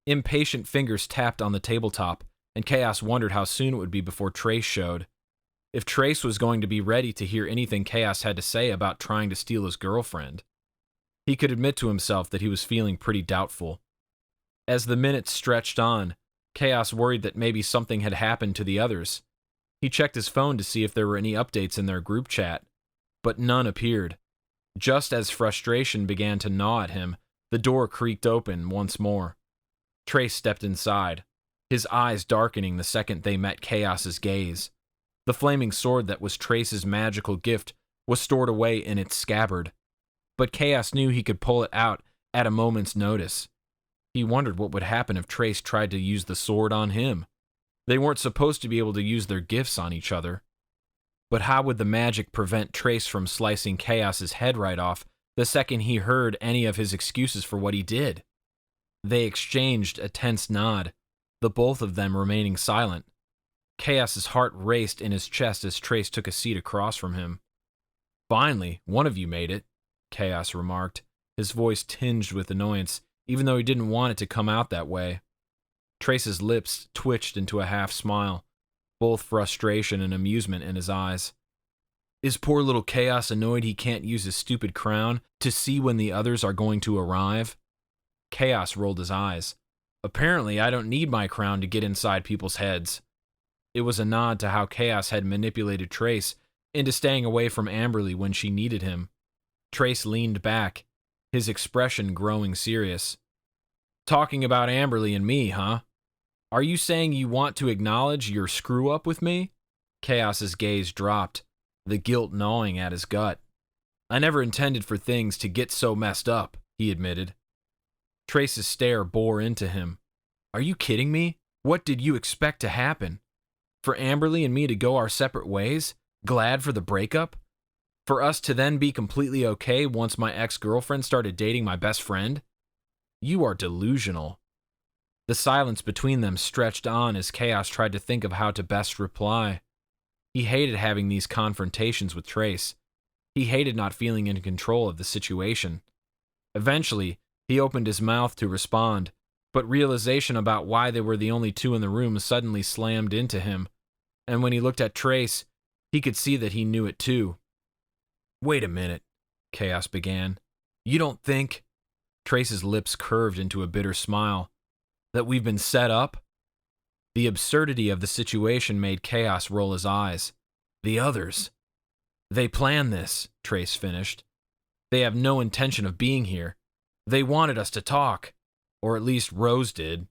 Impatient fingers tapped on the tabletop, and Kaos wondered how soon it would be before Trace showed. If Trace was going to be ready to hear anything Kaos had to say about trying to steal his girlfriend. He could admit to himself that he was feeling pretty doubtful. As the minutes stretched on, Kaos worried that maybe something had happened to the others. He checked his phone to see if there were any updates in their group chat, but none appeared. Just as frustration began to gnaw at him, the door creaked open once more. Trace stepped inside, his eyes darkening the second they met Kaos's gaze. The flaming sword that was Trace's magical gift was stored away in its scabbard, but Kaos knew he could pull it out at a moment's notice. He wondered what would happen if Trace tried to use the sword on him. They weren't supposed to be able to use their gifts on each other. But how would the magic prevent Trace from slicing Kaos's head right off the second he heard any of his excuses for what he did? They exchanged a tense nod, the both of them remaining silent. Kaos's heart raced in his chest as Trace took a seat across from him. "Finally, one of you made it," Kaos remarked, his voice tinged with annoyance, even though he didn't want it to come out that way. Trace's lips twitched into a half-smile, both frustration and amusement in his eyes. "Is poor little Kaos annoyed he can't use his stupid crown to see when the others are going to arrive?" Kaos rolled his eyes. "Apparently, I don't need my crown to get inside people's heads." It was a nod to how Kaos had manipulated Trace into staying away from Amberley when she needed him. Trace leaned back, his expression growing serious. "Talking about Amberley and me, huh? Are you saying you want to acknowledge your screw-up with me?" Kaos's gaze dropped, the guilt gnawing at his gut. "I never intended for things to get so messed up," he admitted. Trace's stare bore into him. "Are you kidding me? What did you expect to happen? For Amberley and me to go our separate ways, glad for the breakup? For us to then be completely okay once my ex-girlfriend started dating my best friend? You are delusional." The silence between them stretched on as Kaos tried to think of how to best reply. He hated having these confrontations with Trace. He hated not feeling in control of the situation. Eventually, he opened his mouth to respond, but realization about why they were the only two in the room suddenly slammed into him, and when he looked at Trace, he could see that he knew it too. "Wait a minute," Kaos began. "You don't think—" Trace's lips curved into a bitter smile. "That we've been set up?" The absurdity of the situation made Kaos roll his eyes. "The others. They planned this," Trace finished. "They have no intention of being here. They wanted us to talk. Or at least Rose did."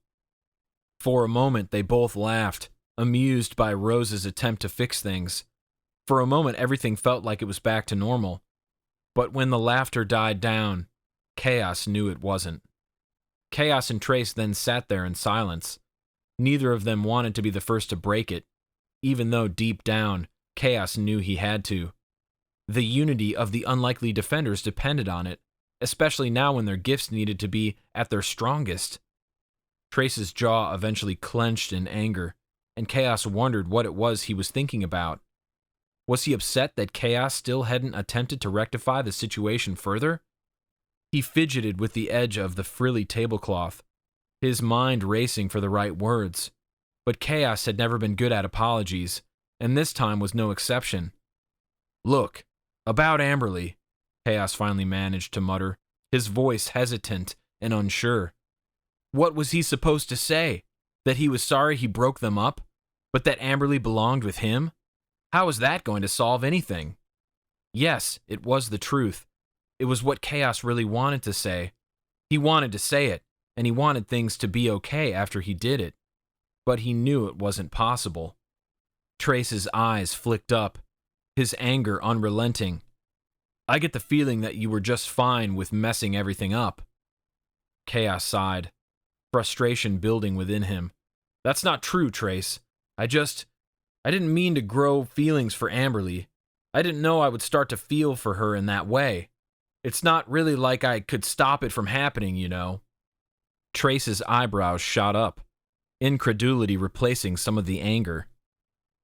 For a moment, they both laughed, amused by Rose's attempt to fix things. For a moment, everything felt like it was back to normal. But when the laughter died down, Kaos knew it wasn't. Kaos and Trace then sat there in silence. Neither of them wanted to be the first to break it, even though deep down, Kaos knew he had to. The unity of the unlikely defenders depended on it, especially now when their gifts needed to be at their strongest. Trace's jaw eventually clenched in anger, and Kaos wondered what it was he was thinking about. Was he upset that Kaos still hadn't attempted to rectify the situation further? He fidgeted with the edge of the frilly tablecloth, his mind racing for the right words. But Kaos had never been good at apologies, and this time was no exception. "Look, about Amberley," Kaos finally managed to mutter, his voice hesitant and unsure. What was he supposed to say? That he was sorry he broke them up, but that Amberley belonged with him? How was that going to solve anything? Yes, it was the truth. It was what Kaos really wanted to say. He wanted to say it, and he wanted things to be okay after he did it. But he knew it wasn't possible. Trace's eyes flicked up, his anger unrelenting. "I get the feeling that you were just fine with messing everything up." Kaos sighed, frustration building within him. "That's not true, Trace. I didn't mean to grow feelings for Amberley. I didn't know I would start to feel for her in that way. It's not really like I could stop it from happening, you know." Trace's eyebrows shot up, incredulity replacing some of the anger.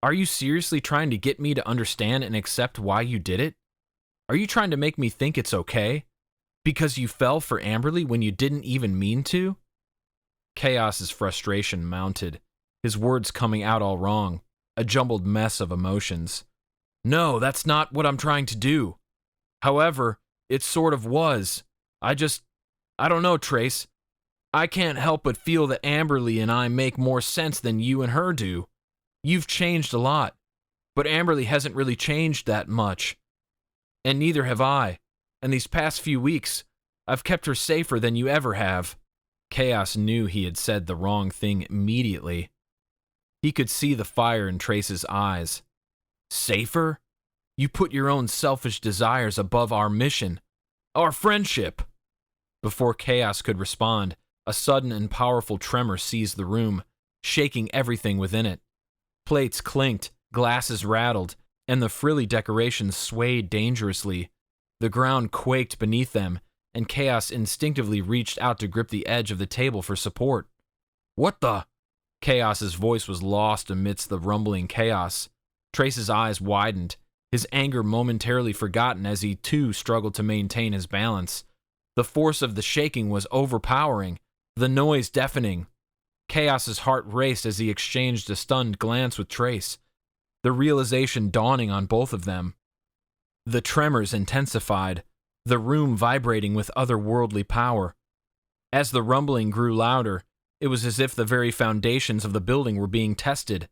"Are you seriously trying to get me to understand and accept why you did it? Are you trying to make me think it's okay? Because you fell for Amberley when you didn't even mean to?" Kaos's frustration mounted, his words coming out all wrong, a jumbled mess of emotions. "No, that's not what I'm trying to do. However, it sort of was. I don't know, Trace. I can't help but feel that Amberley and I make more sense than you and her do. You've changed a lot, but Amberley hasn't really changed that much. And neither have I. And these past few weeks, I've kept her safer than you ever have." Kaos knew he had said the wrong thing immediately. He could see the fire in Trace's eyes. "Safer? You put your own selfish desires above our mission, our friendship." Before Kaos could respond, a sudden and powerful tremor seized the room, shaking everything within it. Plates clinked, glasses rattled, and the frilly decorations swayed dangerously. The ground quaked beneath them, and Kaos instinctively reached out to grip the edge of the table for support. "What the?" Kaos's voice was lost amidst the rumbling chaos. Trace's eyes widened, his anger momentarily forgotten as he too struggled to maintain his balance. The force of the shaking was overpowering, the noise deafening. Kaos's heart raced as he exchanged a stunned glance with Trace, the realization dawning on both of them. The tremors intensified, the room vibrating with otherworldly power. As the rumbling grew louder, it was as if the very foundations of the building were being tested.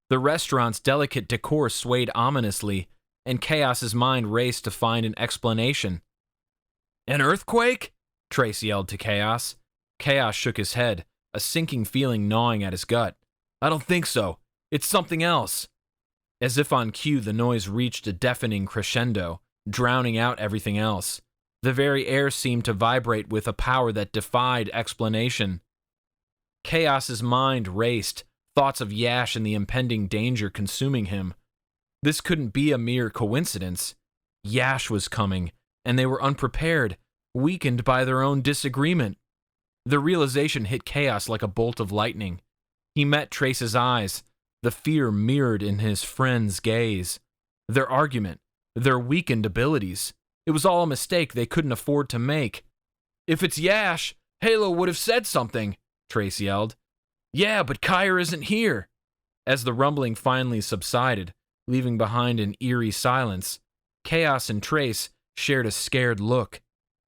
The restaurant's delicate decor swayed ominously, and Kaos's mind raced to find an explanation. "An earthquake?" Trace yelled to Kaos. Kaos shook his head, a sinking feeling gnawing at his gut. "I don't think so. It's something else." As if on cue, the noise reached a deafening crescendo, drowning out everything else. The very air seemed to vibrate with a power that defied explanation. Kaos's mind raced, thoughts of Yash and the impending danger consuming him. This couldn't be a mere coincidence. Yash was coming, and they were unprepared, weakened by their own disagreement. The realization hit Kaos like a bolt of lightning. He met Trace's eyes, the fear mirrored in his friend's gaze. Their argument, their weakened abilities, it was all a mistake they couldn't afford to make. If it's Yash, Halo would have said something, Trace yelled. Yeah, but Kire isn't here. As the rumbling finally subsided, leaving behind an eerie silence, Kaos and Trace shared a scared look.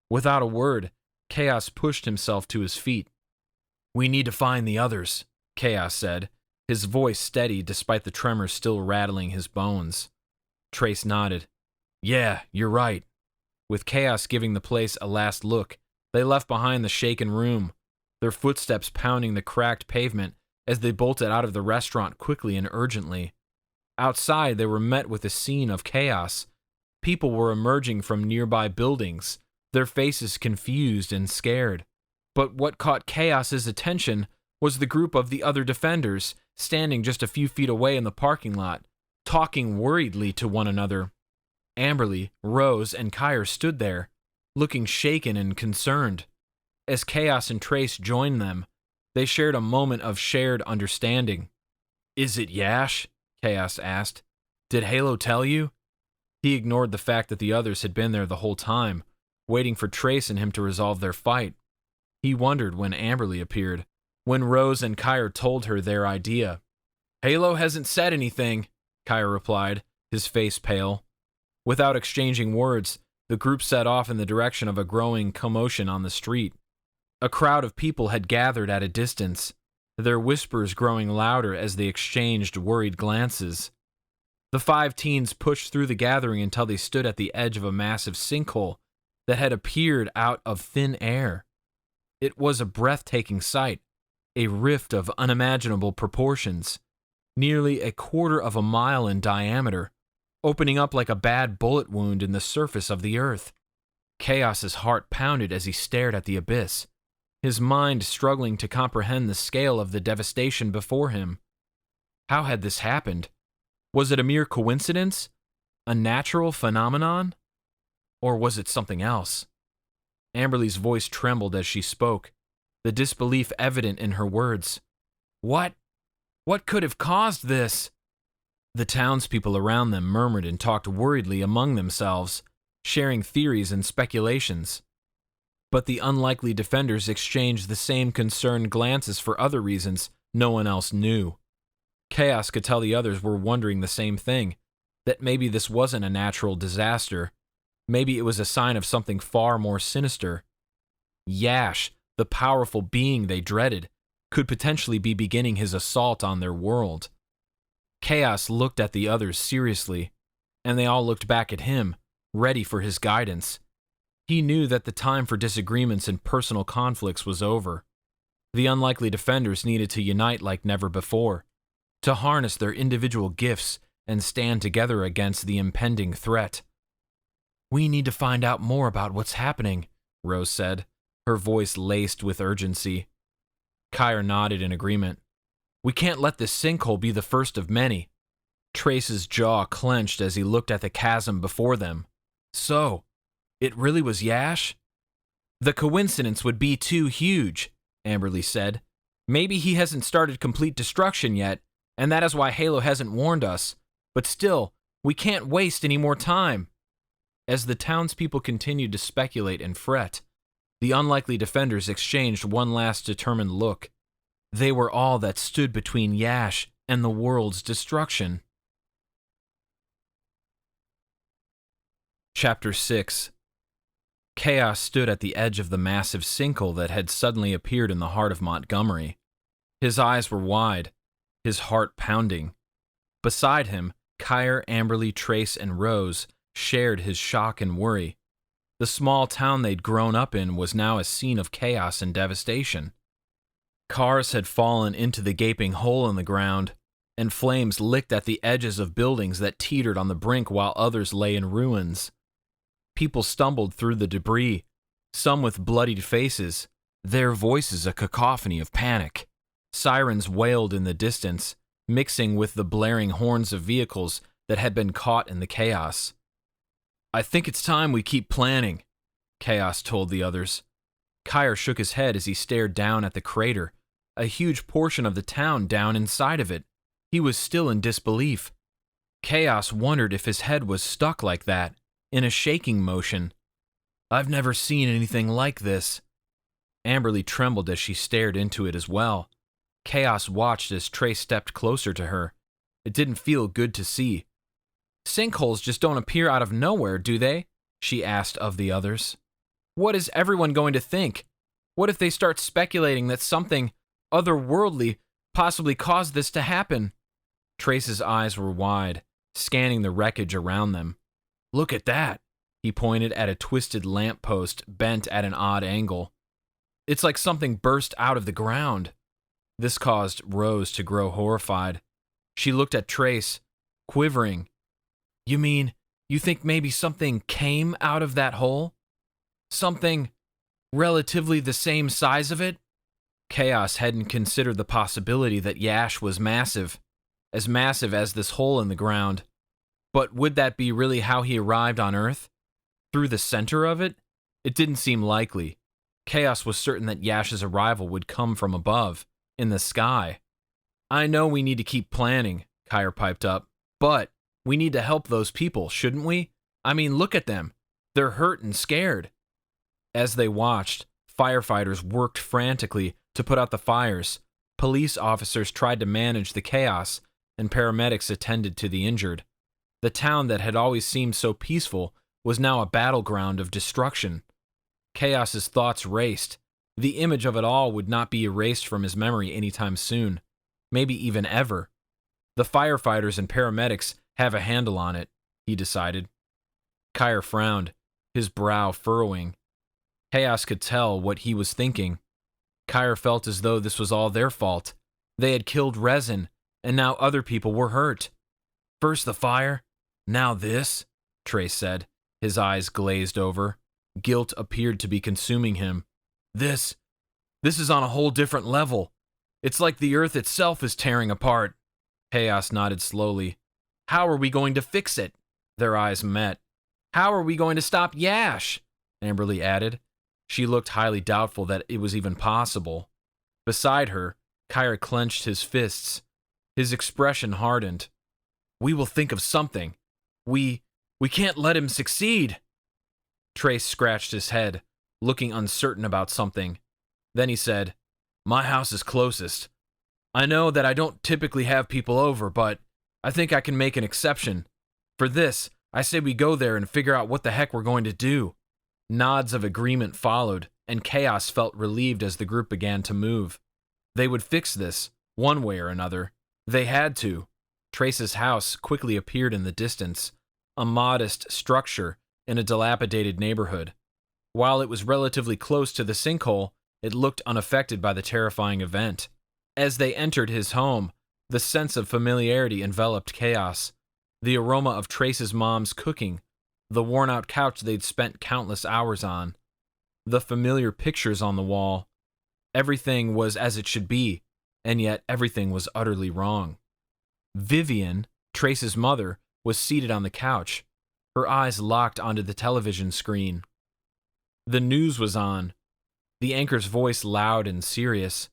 Without a word, Kaos pushed himself to his feet. We need to find the others, Kaos said, his voice steady despite the tremors still rattling his bones. Trace nodded. Yeah, you're right. With Kaos giving the place a last look, they left behind the shaken room, their footsteps pounding the cracked pavement as they bolted out of the restaurant quickly and urgently. Outside, they were met with a scene of chaos. People were emerging from nearby buildings, their faces confused and scared. But what caught Kaos's attention was the group of the other defenders standing just a few feet away in the parking lot, talking worriedly to one another. Amberley, Rose, and Kire stood there, looking shaken and concerned. As Kaos and Trace joined them, they shared a moment of shared understanding. Is it Yash? Kaos asked. Did Halo tell you? He ignored the fact that the others had been there the whole time, waiting for Trace and him to resolve their fight. He wondered when Amberley appeared, when Rose and Kire told her their idea. Halo hasn't said anything, Kire replied, his face pale. Without exchanging words, the group set off in the direction of a growing commotion on the street. A crowd of people had gathered at a distance, their whispers growing louder as they exchanged worried glances. The 5 teens pushed through the gathering until they stood at the edge of a massive sinkhole that had appeared out of thin air. It was a breathtaking sight, a rift of unimaginable proportions, nearly 1/4 of a mile in diameter, opening up like a bad bullet wound in the surface of the earth. Kaos's heart pounded as he stared at the abyss, his mind struggling to comprehend the scale of the devastation before him. How had this happened? Was it a mere coincidence? A natural phenomenon? Or was it something else? Amberley's voice trembled as she spoke, the disbelief evident in her words. What could have caused this? The townspeople around them murmured and talked worriedly among themselves, sharing theories and speculations. But the unlikely defenders exchanged the same concerned glances for other reasons no one else knew. Kaos could tell the others were wondering the same thing, that maybe this wasn't a natural disaster. Maybe it was a sign of something far more sinister. Yash, the powerful being they dreaded, could potentially be beginning his assault on their world. Kaos looked at the others seriously, and they all looked back at him, ready for his guidance. He knew that the time for disagreements and personal conflicts was over. The unlikely defenders needed to unite like never before, to harness their individual gifts and stand together against the impending threat. We need to find out more about what's happening, Rose said, her voice laced with urgency. Kire nodded in agreement. We can't let this sinkhole be the first of many. Trace's jaw clenched as he looked at the chasm before them. So, it really was Yash? The coincidence would be too huge, Amberley said. Maybe he hasn't started complete destruction yet, and that is why Halo hasn't warned us. But still, we can't waste any more time. As the townspeople continued to speculate and fret, the unlikely defenders exchanged one last determined look. They were all that stood between Yash and the world's destruction. Chapter 6. Kaos stood at the edge of the massive sinkhole that had suddenly appeared in the heart of Montgomery. His eyes were wide, his heart pounding. Beside him, Kire, Amberley, Trace, and Rose shared his shock and worry. The small town they'd grown up in was now a scene of chaos and devastation. Cars had fallen into the gaping hole in the ground, and flames licked at the edges of buildings that teetered on the brink while others lay in ruins. People stumbled through the debris, some with bloodied faces, their voices a cacophony of panic. Sirens wailed in the distance, mixing with the blaring horns of vehicles that had been caught in the chaos. I think it's time we keep planning, Kaos told the others. Kire shook his head as he stared down at the crater, a huge portion of the town down inside of it. He was still in disbelief. Kaos wondered if his head was stuck like that, in a shaking motion. I've never seen anything like this, Amberley trembled as she stared into it as well. Kaos watched as Trace stepped closer to her. It didn't feel good to see. Sinkholes just don't appear out of nowhere, do they? She asked of the others. What is everyone going to think? What if they start speculating that something otherworldly possibly caused this to happen? Trace's eyes were wide, scanning the wreckage around them. Look at that. He pointed at a twisted lamppost bent at an odd angle. It's like something burst out of the ground. This caused Rose to grow horrified. She looked at Trace, quivering. You mean, you think maybe something came out of that hole? Something relatively the same size of it? Kaos hadn't considered the possibility that Yash was massive as this hole in the ground. But would that be really how he arrived on Earth? Through the center of it? It didn't seem likely. Kaos was certain that Yash's arrival would come from above, in the sky. I know we need to keep planning, Kire piped up, but we need to help those people, shouldn't we? I mean, look at them. They're hurt and scared. As they watched, firefighters worked frantically to put out the fires. Police officers tried to manage the chaos, and paramedics attended to the injured. The town that had always seemed so peaceful was now a battleground of destruction. Kaos's thoughts raced. The image of it all would not be erased from his memory anytime soon, maybe even ever. The firefighters and paramedics have a handle on it, he decided. Kire frowned, his brow furrowing. Kaos could tell what he was thinking. Kire felt as though this was all their fault. They had killed Resin, and now other people were hurt. First the fire, now this, Trace said, his eyes glazed over. Guilt appeared to be consuming him. This is on a whole different level. It's like the earth itself is tearing apart. Kaos nodded slowly. How are we going to fix it? Their eyes met. How are we going to stop Yash? Amberley added. She looked highly doubtful that it was even possible. Beside her, Kire clenched his fists. His expression hardened. We will think of something. We can't let him succeed. Trace scratched his head, looking uncertain about something. Then he said, My house is closest. I know that I don't typically have people over, but I think I can make an exception. For this, I say we go there and figure out what the heck we're going to do. Nods of agreement followed, and Kaos felt relieved as the group began to move. They would fix this, one way or another. They had to. Trace's house quickly appeared in the distance, a modest structure in a dilapidated neighborhood. While it was relatively close to the sinkhole, it looked unaffected by the terrifying event. As they entered his home, the sense of familiarity enveloped Kaos. The aroma of Trace's mom's cooking, the worn-out couch they'd spent countless hours on, the familiar pictures on the wall. Everything was as it should be, and yet everything was utterly wrong. Vivian, Trace's mother, was seated on the couch, her eyes locked onto the television screen. The news was on, the anchor's voice loud and serious.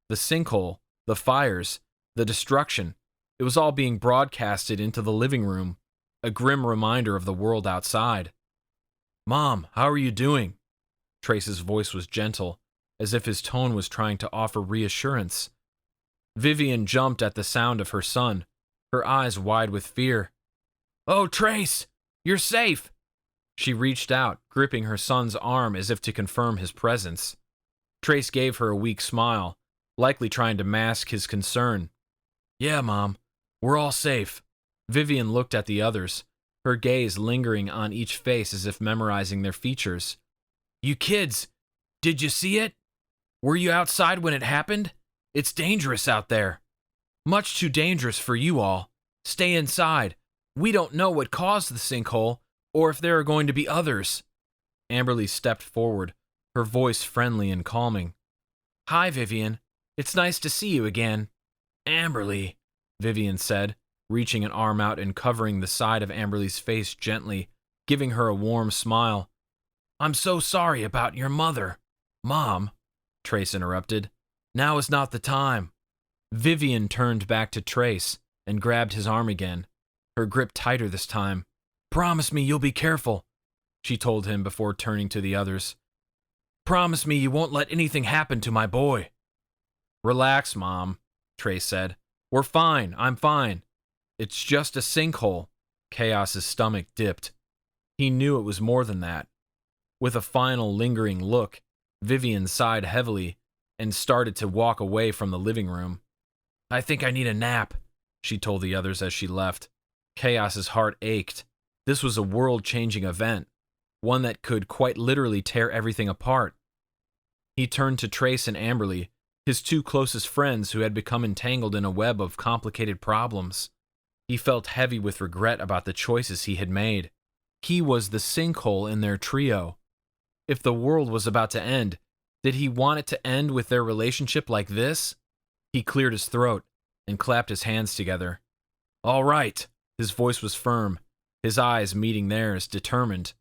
The sinkhole, the fires, the destruction, it was all being broadcasted into the living room, a grim reminder of the world outside. Mom, how are you doing? Trace's voice was gentle, as if his tone was trying to offer reassurance. Vivian jumped at the sound of her son, her eyes wide with fear. Oh, Trace, you're safe! She reached out, gripping her son's arm as if to confirm his presence. Trace gave her a weak smile, likely trying to mask his concern. Yeah, Mom, we're all safe. Vivian looked at the others, her gaze lingering on each face as if memorizing their features. You kids, did you see it? Were you outside when it happened? It's dangerous out there. Much too dangerous for you all. Stay inside. We don't know what caused the sinkhole, or if there are going to be others. Amberley stepped forward, her voice friendly and calming. Hi, Vivian. It's nice to see you again. Amberley, Vivian said, reaching an arm out and covering the side of Amberley's face gently, giving her a warm smile. I'm so sorry about your mother. Mom, Trace interrupted. Now is not the time. Vivian turned back to Trace and grabbed his arm again, her grip tighter this time. Promise me you'll be careful, she told him before turning to the others. promise me you won't let anything happen to my boy." "Relax, Mom," Trace said. "We're fine. I'm fine. It's just a sinkhole." Kaos's stomach dipped. He knew it was more than that. With a final lingering look, Vivian sighed heavily and started to walk away from the living room. "I think I need a nap," she told the others as she left. Kaos's heart ached. This was a world-changing event, one that could quite literally tear everything apart. He turned to Trace and Amberley, his two closest friends who had become entangled in a web of complicated problems. He felt heavy with regret about the choices he had made. He was the sinkhole in their trio. If the world was about to end, did he want it to end with their relationship like this? He cleared his throat and clapped his hands together. "All right." His voice was firm, his eyes meeting theirs, determined.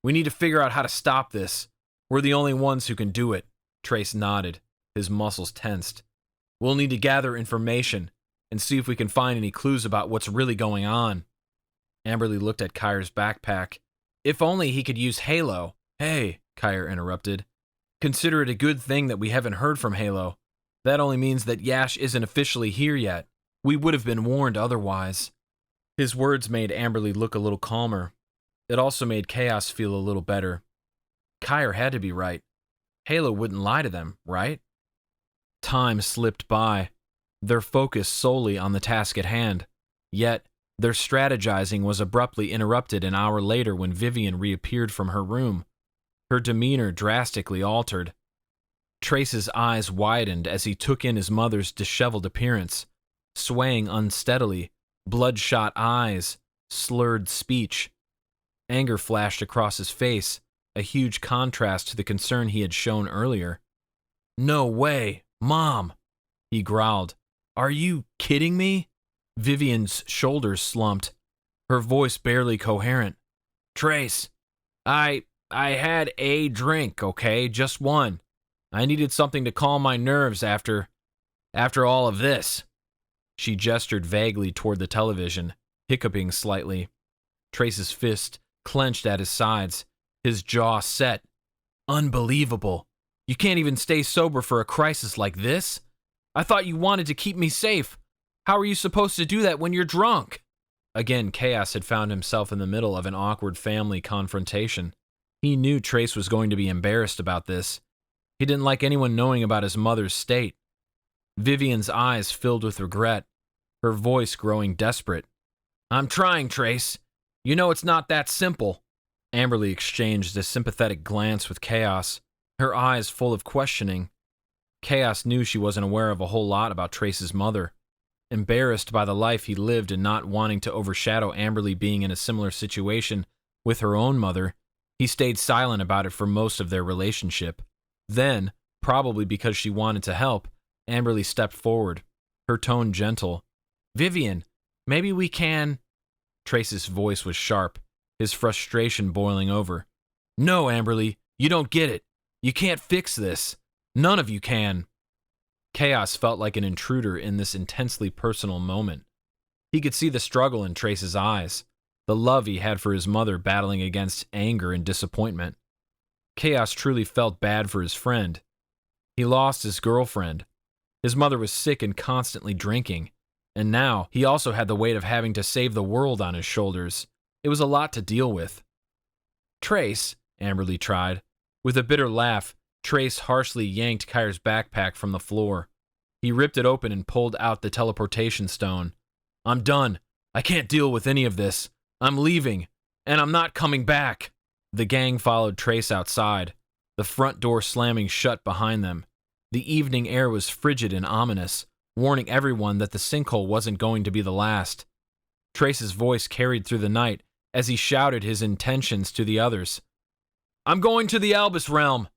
"We need to figure out how to stop this. We're the only ones who can do it." Trace nodded, his muscles tensed. "We'll need to gather information and see if we can find any clues about what's really going on." Amberley looked at Kire's backpack. "If only he could use Halo." "Hey," Kire interrupted. "Consider it a good thing that we haven't heard from Halo. That only means that Yash isn't officially here yet. We would have been warned otherwise." His words made Amberley look a little calmer. It also made Kaos feel a little better. Kire had to be right. Halo wouldn't lie to them, right? Time slipped by, their focus solely on the task at hand. Yet, their strategizing was abruptly interrupted an hour later when Vivian reappeared from her room. Her demeanor drastically altered. Trace's eyes widened as he took in his mother's disheveled appearance, swaying unsteadily, bloodshot eyes, slurred speech. Anger flashed across his face, a huge contrast to the concern he had shown earlier. "No way, Mom," he growled. "Are you kidding me?" Vivian's shoulders slumped, her voice barely coherent. "Trace, I had a drink, okay? Just one. I needed something to calm my nerves after all of this." She gestured vaguely toward the television, hiccuping slightly. Trace's fist clenched at his sides, his jaw set. "Unbelievable. You can't even stay sober for a crisis like this? I thought you wanted to keep me safe. How are you supposed to do that when you're drunk?" Again, Kaos had found himself in the middle of an awkward family confrontation. He knew Trace was going to be embarrassed about this. He didn't like anyone knowing about his mother's state. Vivian's eyes filled with regret, her voice growing desperate. "I'm trying, Trace. You know it's not that simple." Amberley exchanged a sympathetic glance with Kaos, her eyes full of questioning. Kaos knew she wasn't aware of a whole lot about Trace's mother. Embarrassed by the life he lived and not wanting to overshadow Amberley being in a similar situation with her own mother, he stayed silent about it for most of their relationship. Then, probably because she wanted to help, Amberley stepped forward, her tone gentle. "Vivian, maybe we can—" Trace's voice was sharp, his frustration boiling over. "No, Amberley, you don't get it. You can't fix this. None of you can." Kaos felt like an intruder in this intensely personal moment. He could see the struggle in Trace's eyes, the love he had for his mother battling against anger and disappointment. Kaos truly felt bad for his friend. He lost his girlfriend. His mother was sick and constantly drinking. And now, he also had the weight of having to save the world on his shoulders. It was a lot to deal with. "Trace," Amberley tried. With a bitter laugh, Trace harshly yanked Kire's backpack from the floor. He ripped it open and pulled out the teleportation stone. "I'm done. I can't deal with any of this. I'm leaving, and I'm not coming back." The gang followed Trace outside, the front door slamming shut behind them. The evening air was frigid and ominous, warning everyone that the sinkhole wasn't going to be the last. Trace's voice carried through the night as he shouted his intentions to the others. "I'm going to the Albus realm.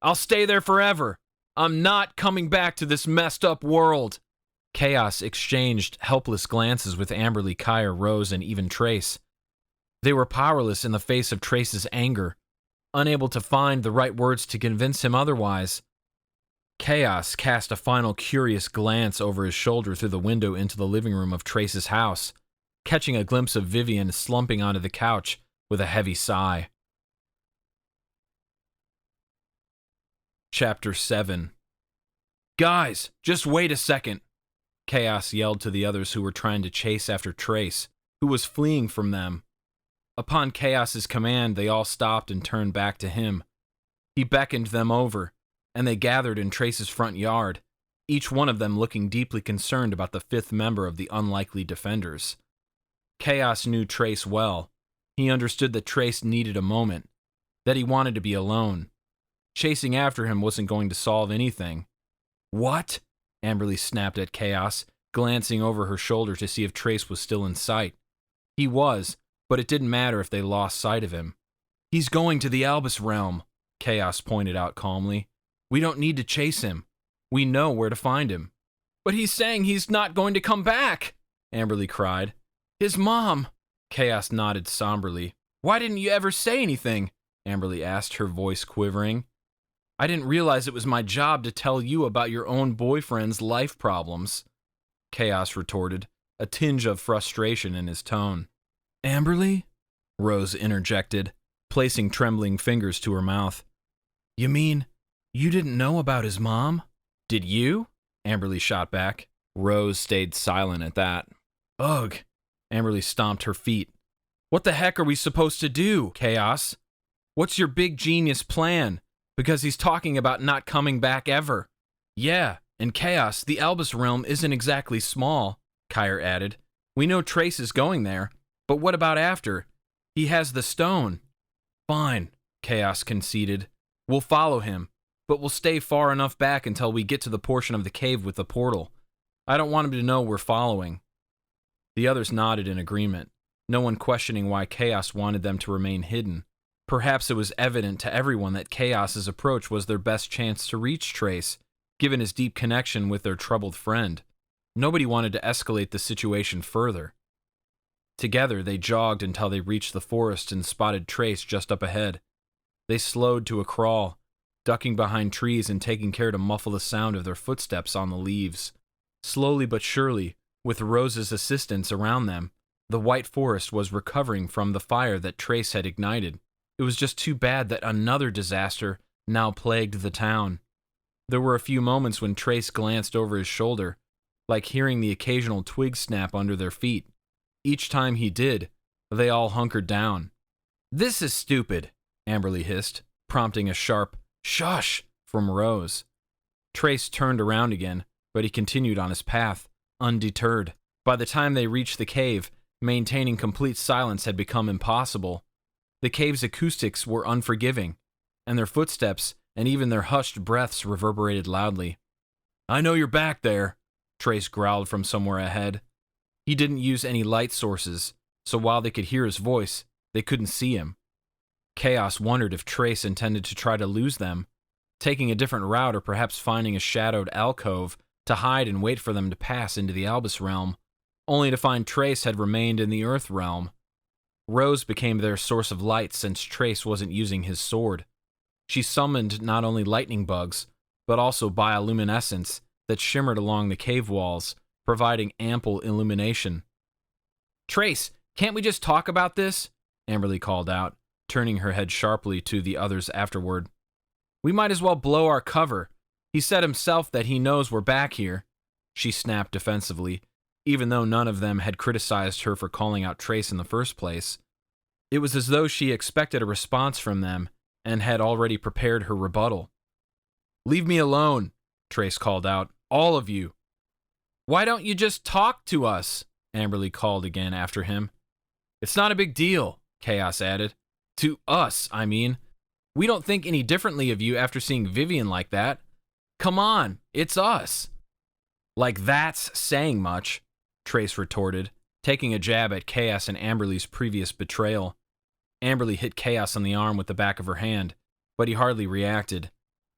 I'll stay there forever. I'm not coming back to this messed up world." Kaos exchanged helpless glances with Amberley, Kire, Rose, and even Trace. They were powerless in the face of Trace's anger, unable to find the right words to convince him otherwise. Kaos cast a final curious glance over his shoulder through the window into the living room of Trace's house, catching a glimpse of Vivian slumping onto the couch with a heavy sigh. Chapter 7. Guys, just wait a second, Kaos yelled to the others who were trying to chase after Trace, who was fleeing from them. Upon Kaos's command, they all stopped and turned back to him. He beckoned them over, and they gathered in Trace's front yard, each one of them looking deeply concerned about the fifth member of the unlikely defenders. Kaos knew Trace well. He understood that Trace needed a moment, that he wanted to be alone. Chasing after him wasn't going to solve anything. What? Amberley snapped at Kaos, glancing over her shoulder to see if Trace was still in sight. He was, but it didn't matter if they lost sight of him. He's going to the Albus realm, Kaos pointed out calmly. We don't need to chase him. We know where to find him. But he's saying he's not going to come back, Amberley cried. His mom. Kaos nodded somberly. Why didn't you ever say anything? Amberley asked, her voice quivering. I didn't realize it was my job to tell you about your own boyfriend's life problems, Kaos retorted, a tinge of frustration in his tone. Amberley? Rose interjected, placing trembling fingers to her mouth. You mean you didn't know about his mom? Did you? Amberley shot back. Rose stayed silent at that. Ugh. Amberley stomped her feet. What the heck are we supposed to do, Kaos? What's your big genius plan? Because he's talking about not coming back ever. Yeah, and Kaos, the Albus realm isn't exactly small, Kire added. We know Trace is going there, but what about after? He has the stone. Fine, Kaos conceded. We'll follow him, but we'll stay far enough back until we get to the portion of the cave with the portal. I don't want him to know we're following. The others nodded in agreement, no one questioning why Kaos wanted them to remain hidden. Perhaps it was evident to everyone that Kaos's approach was their best chance to reach Trace, given his deep connection with their troubled friend. Nobody wanted to escalate the situation further. Together, they jogged until they reached the forest and spotted Trace just up ahead. They slowed to a crawl, ducking behind trees and taking care to muffle the sound of their footsteps on the leaves. Slowly but surely, with Rose's assistance around them, the white forest was recovering from the fire that Trace had ignited. It was just too bad that another disaster now plagued the town. There were a few moments when Trace glanced over his shoulder, like hearing the occasional twig snap under their feet. Each time he did, they all hunkered down. This is stupid, Amberley hissed, prompting a sharp, shush, from Rose. Trace turned around again, but he continued on his path, undeterred. By the time they reached the cave, maintaining complete silence had become impossible. The cave's acoustics were unforgiving, and their footsteps and even their hushed breaths reverberated loudly. I know you're back there, Trace growled from somewhere ahead. He didn't use any light sources, so while they could hear his voice, they couldn't see him. Kaos wondered if Trace intended to try to lose them, taking a different route or perhaps finding a shadowed alcove to hide and wait for them to pass into the Albus realm, only to find Trace had remained in the Earth realm. Rose became their source of light since Trace wasn't using his sword. She summoned not only lightning bugs, but also bioluminescence that shimmered along the cave walls, providing ample illumination. Trace, can't we just talk about this? Amberley called out, turning her head sharply to the others afterward. We might as well blow our cover. He said himself that he knows we're back here, she snapped defensively, even though none of them had criticized her for calling out Trace in the first place. It was as though she expected a response from them and had already prepared her rebuttal. Leave me alone, Trace called out. All of you. Why don't you just talk to us? Amberley called again after him. It's not a big deal, Kaos added. To us, I mean. We don't think any differently of you after seeing Vivian like that. Come on, it's us. Like that's saying much, Trace retorted, taking a jab at Kaos and Amberley's previous betrayal. Amberley hit Kaos on the arm with the back of her hand, but he hardly reacted.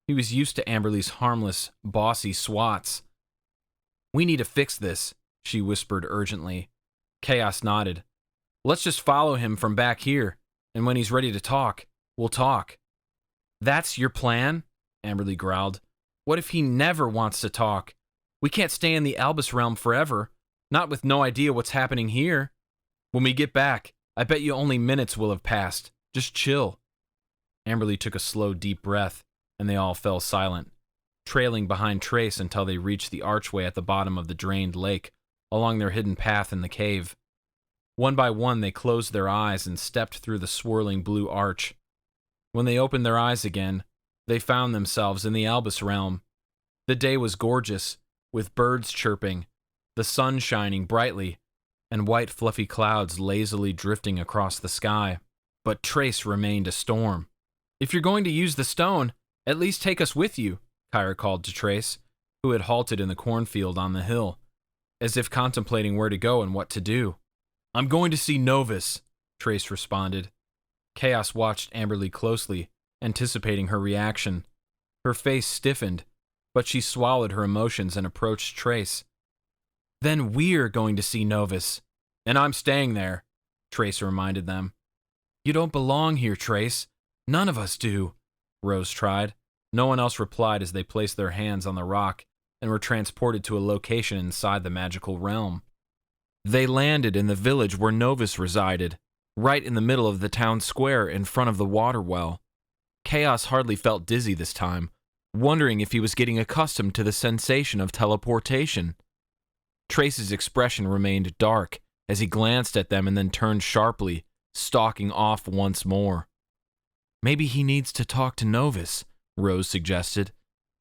He was used to Amberley's harmless, bossy swats. We need to fix this, she whispered urgently. Kaos nodded. Let's just follow him from back here, and when he's ready to talk, we'll talk. That's your plan? Amberley growled. What if he never wants to talk? We can't stay in the Albus realm forever, not with no idea what's happening here. When we get back, I bet you only minutes will have passed. Just chill. Amberley took a slow, deep breath, and they all fell silent, trailing behind Trace until they reached the archway at the bottom of the drained lake, along their hidden path in the cave. One by one, they closed their eyes and stepped through the swirling blue arch. When they opened their eyes again, they found themselves in the Albus realm. The day was gorgeous, with birds chirping, the sun shining brightly, and white fluffy clouds lazily drifting across the sky. But Trace remained a storm. "If you're going to use the stone, at least take us with you," Kire called to Trace, who had halted in the cornfield on the hill, as if contemplating where to go and what to do. "I'm going to see Novus," Trace responded. Kaos watched Amberley closely, anticipating her reaction. Her face stiffened, but she swallowed her emotions and approached Trace. "Then we're going to see Novus." "And I'm staying there," Trace reminded them. "You don't belong here, Trace. None of us do," Rose tried. No one else replied as they placed their hands on the rock and were transported to a location inside the magical realm. They landed in the village where Novus resided, right in the middle of the town square in front of the water well. Kaos hardly felt dizzy this time, wondering if he was getting accustomed to the sensation of teleportation. Trace's expression remained dark as he glanced at them and then turned sharply, stalking off once more. "Maybe he needs to talk to Novus," Rose suggested.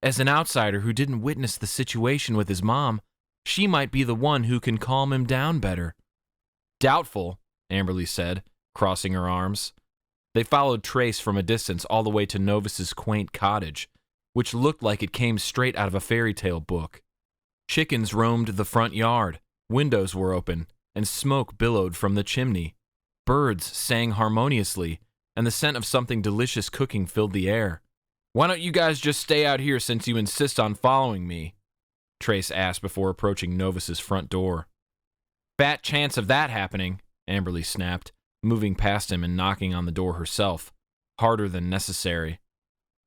"As an outsider who didn't witness the situation with his mom, she might be the one who can calm him down better." "Doubtful," Amberley said, crossing her arms. They followed Trace from a distance all the way to Novus's quaint cottage, which looked like it came straight out of a fairy tale book. Chickens roamed the front yard, windows were open, and smoke billowed from the chimney. Birds sang harmoniously, and the scent of something delicious cooking filled the air. "Why don't you guys just stay out here since you insist on following me?" Trace asked before approaching Novus's front door. "Fat chance of that happening," Amberley snapped, moving past him and knocking on the door herself, harder than necessary.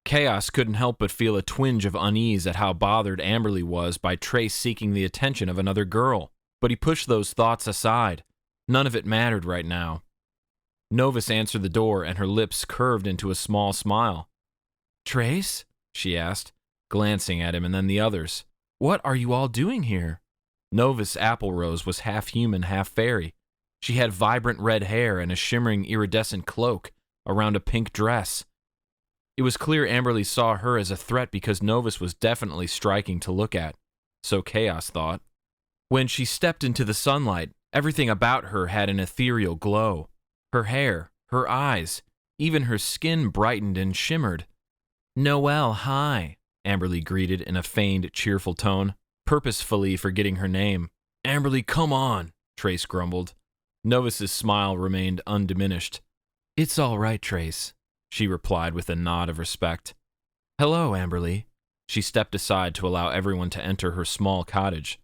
Kaos couldn't help but feel a twinge of unease at how bothered Amberley was by Trace seeking the attention of another girl, but he pushed those thoughts aside. None of it mattered right now. Novus answered the door, and her lips curved into a small smile. "Trace?" she asked, glancing at him and then the others. "What are you all doing here?" Novus Applerose was half human, half fairy. She had vibrant red hair and a shimmering iridescent cloak around a pink dress. It was clear Amberley saw her as a threat because Novus was definitely striking to look at, so Kaos thought. When she stepped into the sunlight, everything about her had an ethereal glow. Her hair, her eyes, even her skin brightened and shimmered. "Noelle, hi," Amberley greeted in a feigned, cheerful tone, purposefully forgetting her name. "Amberley, come on," Trace grumbled. Novus's smile remained undiminished. "It's all right, Trace," she replied with a nod of respect. "Hello, Amberley." She stepped aside to allow everyone to enter her small cottage.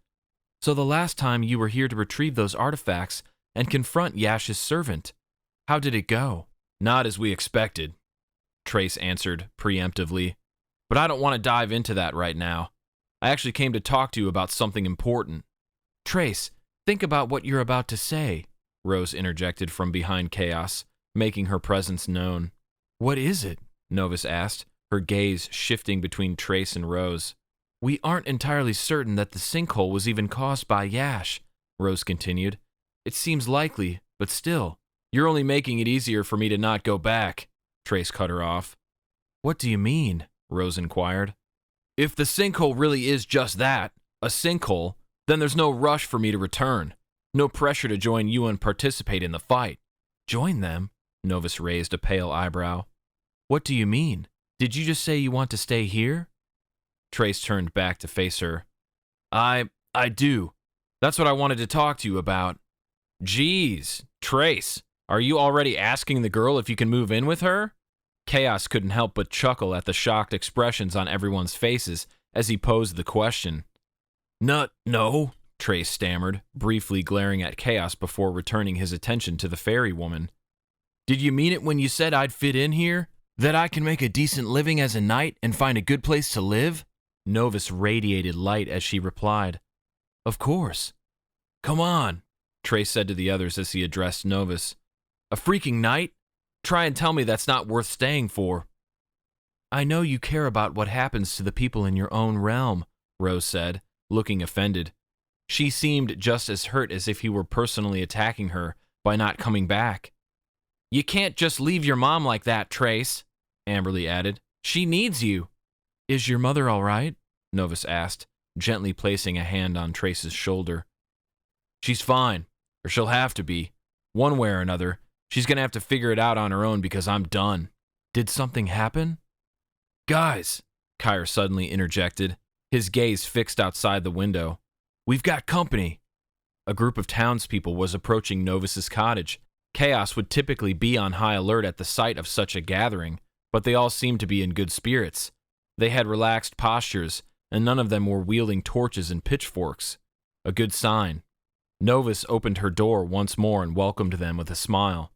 "So the last time you were here to retrieve those artifacts and confront Yash's servant. How did it go?" "Not as we expected," Trace answered preemptively. "But I don't want to dive into that right now. I actually came to talk to you about something important." "Trace, think about what you're about to say," Rose interjected from behind Kaos, making her presence known. "What is it?" Novus asked, her gaze shifting between Trace and Rose. "We aren't entirely certain that the sinkhole was even caused by Yash," Rose continued. "It seems likely, but still." "You're only making it easier for me to not go back," Trace cut her off. "What do you mean?" Rose inquired. "If the sinkhole really is just that, a sinkhole, then there's no rush for me to return. No pressure to join you and participate in the fight." "Join them?" Novus raised a pale eyebrow. "What do you mean? Did you just say you want to stay here?" Trace turned back to face her. I do. That's what I wanted to talk to you about." "Geez, Trace, are you already asking the girl if you can move in with her?" Kaos couldn't help but chuckle at the shocked expressions on everyone's faces as he posed the question. No, Trace stammered, briefly glaring at Kaos before returning his attention to the fairy woman. "Did you mean it when you said I'd fit in here? That I can make a decent living as a knight and find a good place to live?" Novus radiated light as she replied. "Of course." "Come on," Trace said to the others as he addressed Novus. "A freaking knight? Try and tell me that's not worth staying for." I know you care about what happens to the people in your own realm, Rose said, looking offended. She seemed just as hurt as if he were personally attacking her by not coming back. You can't just leave your mom like that, Trace, Amberley added. She needs you. Is your mother all right? Novus asked, gently placing a hand on Trace's shoulder. She's fine, or she'll have to be. One way or another, she's going to have to figure it out on her own because I'm done. Did something happen? Guys, Kire suddenly interjected, his gaze fixed outside the window. We've got company. A group of townspeople was approaching Novus's cottage. Kaos would typically be on high alert at the sight of such a gathering, but they all seemed to be in good spirits. They had relaxed postures, and none of them were wielding torches and pitchforks. A good sign. Novus opened her door once more and welcomed them with a smile.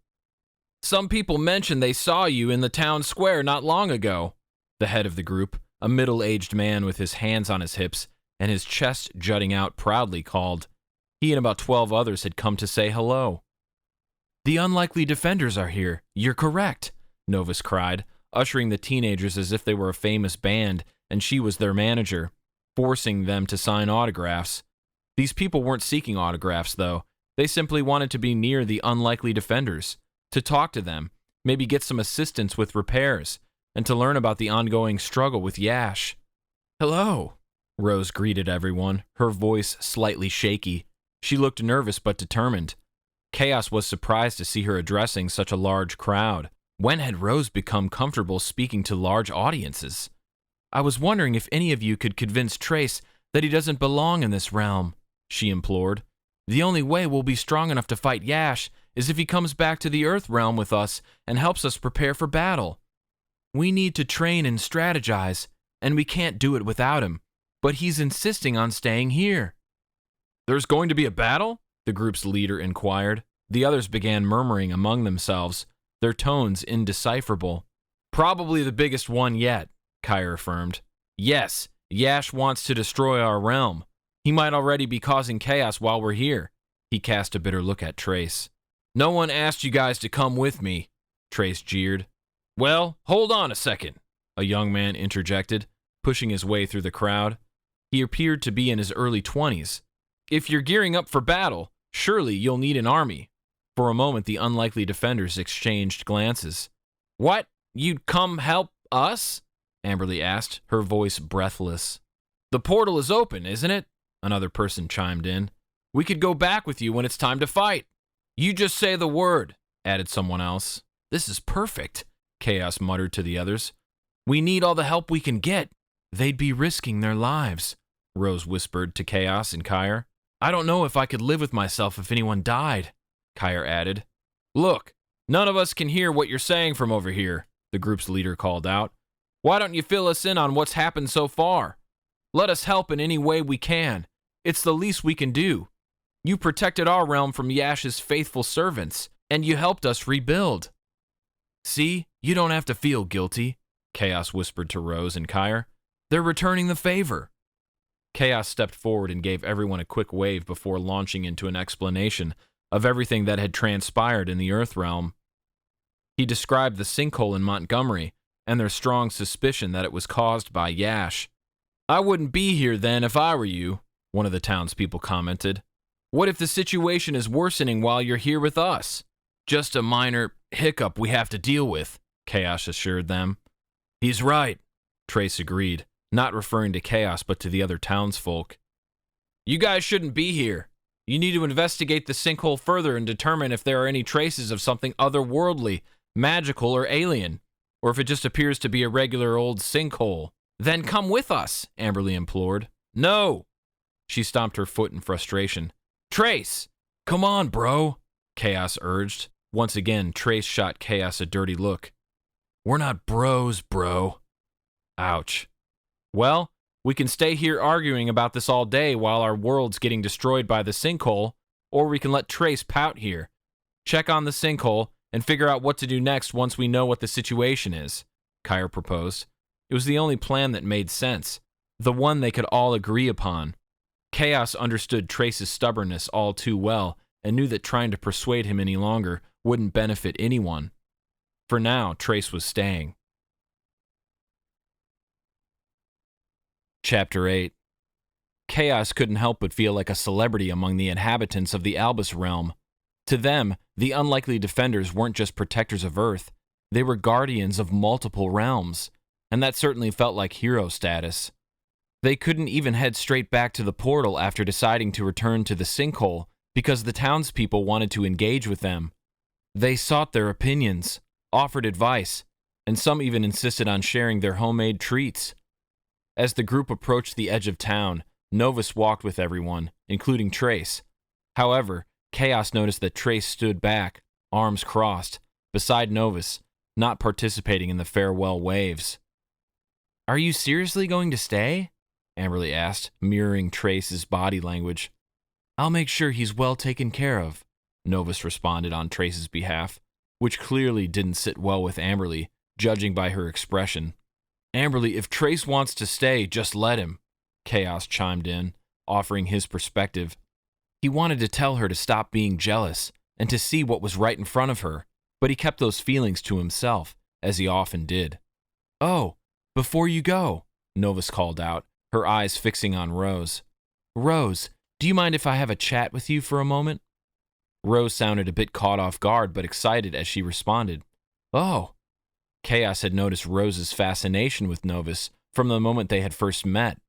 Some people mentioned they saw you in the town square not long ago. The head of the group, a middle-aged man with his hands on his hips and his chest jutting out proudly, called. He and about 12 others had come to say hello. The unlikely defenders are here. You're correct, Novus cried, ushering the teenagers as if they were a famous band and she was their manager, forcing them to sign autographs. These people weren't seeking autographs, though. They simply wanted to be near the unlikely defenders, to talk to them, maybe get some assistance with repairs, and to learn about the ongoing struggle with Yash. Hello, Rose greeted everyone, her voice slightly shaky. She looked nervous but determined. Kaos was surprised to see her addressing such a large crowd. When had Rose become comfortable speaking to large audiences? I was wondering if any of you could convince Trace that he doesn't belong in this realm, she implored. The only way we'll be strong enough to fight Yash is if he comes back to the Earth realm with us and helps us prepare for battle. We need to train and strategize, and we can't do it without him, but he's insisting on staying here. There's going to be a battle? The group's leader inquired. The others began murmuring among themselves, their tones indecipherable. Probably the biggest one yet, Kire affirmed. Yes, Yash wants to destroy our realm. He might already be causing chaos while we're here. He cast a bitter look at Trace. No one asked you guys to come with me, Trace jeered. Well, hold on a second, a young man interjected, pushing his way through the crowd. He appeared to be in his early 20s. If you're gearing up for battle, surely you'll need an army. For a moment, the unlikely defenders exchanged glances. What? You'd come help us? Amberley asked, her voice breathless. The portal is open, isn't it? Another person chimed in. We could go back with you when it's time to fight. You just say the word, added someone else. This is perfect, Kaos muttered to the others. We need all the help we can get. They'd be risking their lives, Rose whispered to Kaos and Kire. I don't know if I could live with myself if anyone died, Kire added. Look, none of us can hear what you're saying from over here, the group's leader called out. Why don't you fill us in on what's happened so far? Let us help in any way we can. It's the least we can do. You protected our realm from Yash's faithful servants, and you helped us rebuild. See, you don't have to feel guilty, Kaos whispered to Rose and Kire. They're returning the favor. Kaos stepped forward and gave everyone a quick wave before launching into an explanation of everything that had transpired in the Earth realm. He described the sinkhole in Montgomery and their strong suspicion that it was caused by Yash. I wouldn't be here then if I were you, one of the townspeople commented. What if the situation is worsening while you're here with us? Just a minor hiccup we have to deal with, Kaos assured them. He's right, Trace agreed, not referring to Kaos but to the other townsfolk. You guys shouldn't be here. You need to investigate the sinkhole further and determine if there are any traces of something otherworldly, magical, or alien, or if it just appears to be a regular old sinkhole. Then come with us, Amberley implored. No! She stomped her foot in frustration. Trace! Come on, bro, Kaos urged. Once again, Trace shot Kaos a dirty look. We're not bros, bro. Ouch. Well, we can stay here arguing about this all day while our world's getting destroyed by the sinkhole, or we can let Trace pout here. Check on the sinkhole and figure out what to do next once we know what the situation is, Kire proposed. It was the only plan that made sense, the one they could all agree upon. Kaos understood Trace's stubbornness all too well and knew that trying to persuade him any longer wouldn't benefit anyone. For now, Trace was staying. Chapter 8. Kaos couldn't help but feel like a celebrity among the inhabitants of the Albus realm. To them, the unlikely defenders weren't just protectors of Earth, they were guardians of multiple realms, and that certainly felt like hero status. They couldn't even head straight back to the portal after deciding to return to the sinkhole because the townspeople wanted to engage with them. They sought their opinions, offered advice, and some even insisted on sharing their homemade treats. As the group approached the edge of town, Novus walked with everyone, including Trace. However, Kaos noticed that Trace stood back, arms crossed, beside Novus, not participating in the farewell waves. "Are you seriously going to stay?" Amberley asked, mirroring Trace's body language. "I'll make sure he's well taken care of," Novus responded on Trace's behalf, which clearly didn't sit well with Amberley, judging by her expression. "Amberley, if Trace wants to stay, just let him," Kaos chimed in, offering his perspective. He wanted to tell her to stop being jealous and to see what was right in front of her, but he kept those feelings to himself, as he often did. "Oh, before you go," Novus called out, her eyes fixing on Rose. "Rose, do you mind if I have a chat with you for a moment?" Rose sounded a bit caught off guard but excited as she responded, "Oh." Kaos had noticed Rose's fascination with Novus from the moment they had first met.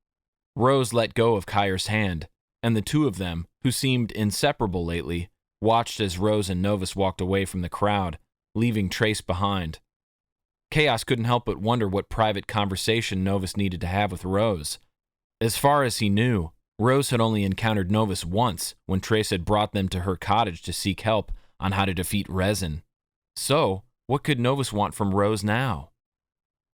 Rose let go of Kire's hand, and the two of them, who seemed inseparable lately, watched as Rose and Novus walked away from the crowd, leaving Trace behind. Kaos couldn't help but wonder what private conversation Novus needed to have with Rose. As far as he knew, Rose had only encountered Novus once when Trace had brought them to her cottage to seek help on how to defeat Resin. So, what could Novus want from Rose now?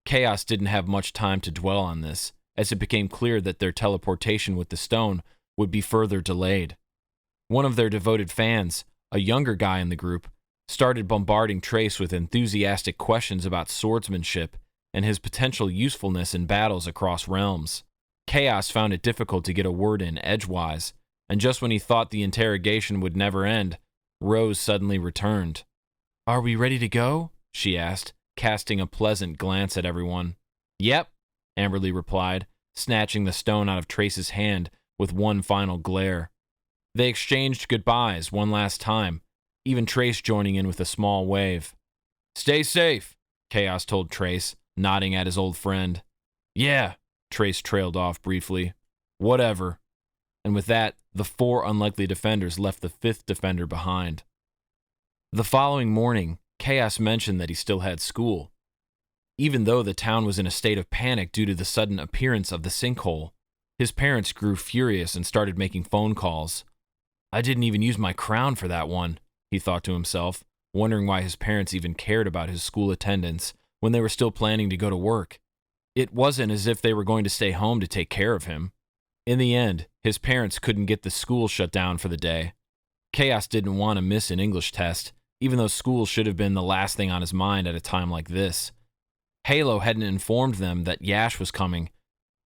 Kaos didn't have much time to dwell on this, as it became clear that their teleportation with the stone would be further delayed. One of their devoted fans, a younger guy in the group, started bombarding Trace with enthusiastic questions about swordsmanship and his potential usefulness in battles across realms. Kaos found it difficult to get a word in edgewise, and just when he thought the interrogation would never end, Rose suddenly returned. "Are we ready to go?" she asked, casting a pleasant glance at everyone. "Yep," Amberley replied, snatching the stone out of Trace's hand with one final glare. They exchanged goodbyes one last time, even Trace joining in with a small wave. "Stay safe," Kaos told Trace, nodding at his old friend. "Yeah," Trace trailed off briefly. "Whatever." And with that, the four unlikely defenders left the fifth defender behind. The following morning, Kaos mentioned that he still had school. Even though the town was in a state of panic due to the sudden appearance of the sinkhole, his parents grew furious and started making phone calls. "I didn't even use my crown for that one," he thought to himself, wondering why his parents even cared about his school attendance when they were still planning to go to work. It wasn't as if they were going to stay home to take care of him. In the end, his parents couldn't get the school shut down for the day. Kaos didn't want to miss an English test, even though school should have been the last thing on his mind at a time like this. Halo hadn't informed them that Yash was coming,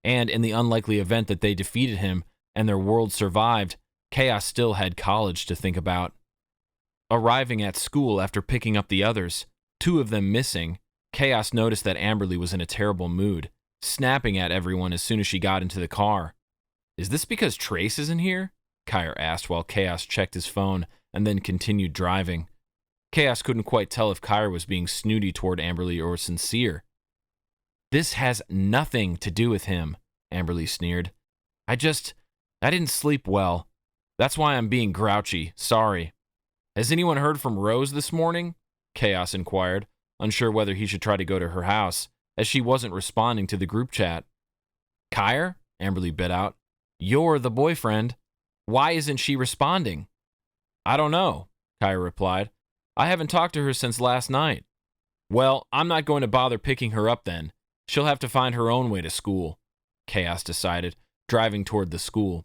and in the unlikely event that they defeated him and their world survived, Kaos still had college to think about. Arriving at school after picking up the others, two of them missing, Kaos noticed that Amberley was in a terrible mood, snapping at everyone as soon as she got into the car. "Is this because Trace isn't here?" Kire asked while Kaos checked his phone and then continued driving. Kaos couldn't quite tell if Kire was being snooty toward Amberley or sincere. "This has nothing to do with him," Amberley sneered. I didn't sleep well. That's why I'm being grouchy. Sorry." "Has anyone heard from Rose this morning?" Kaos inquired, unsure whether he should try to go to her house, as she wasn't responding to the group chat. "Kire?" Amberley bit out. "You're the boyfriend. Why isn't she responding?" "I don't know," Kire replied. "I haven't talked to her since last night." "Well, I'm not going to bother picking her up then. She'll have to find her own way to school," Kaos decided, driving toward the school.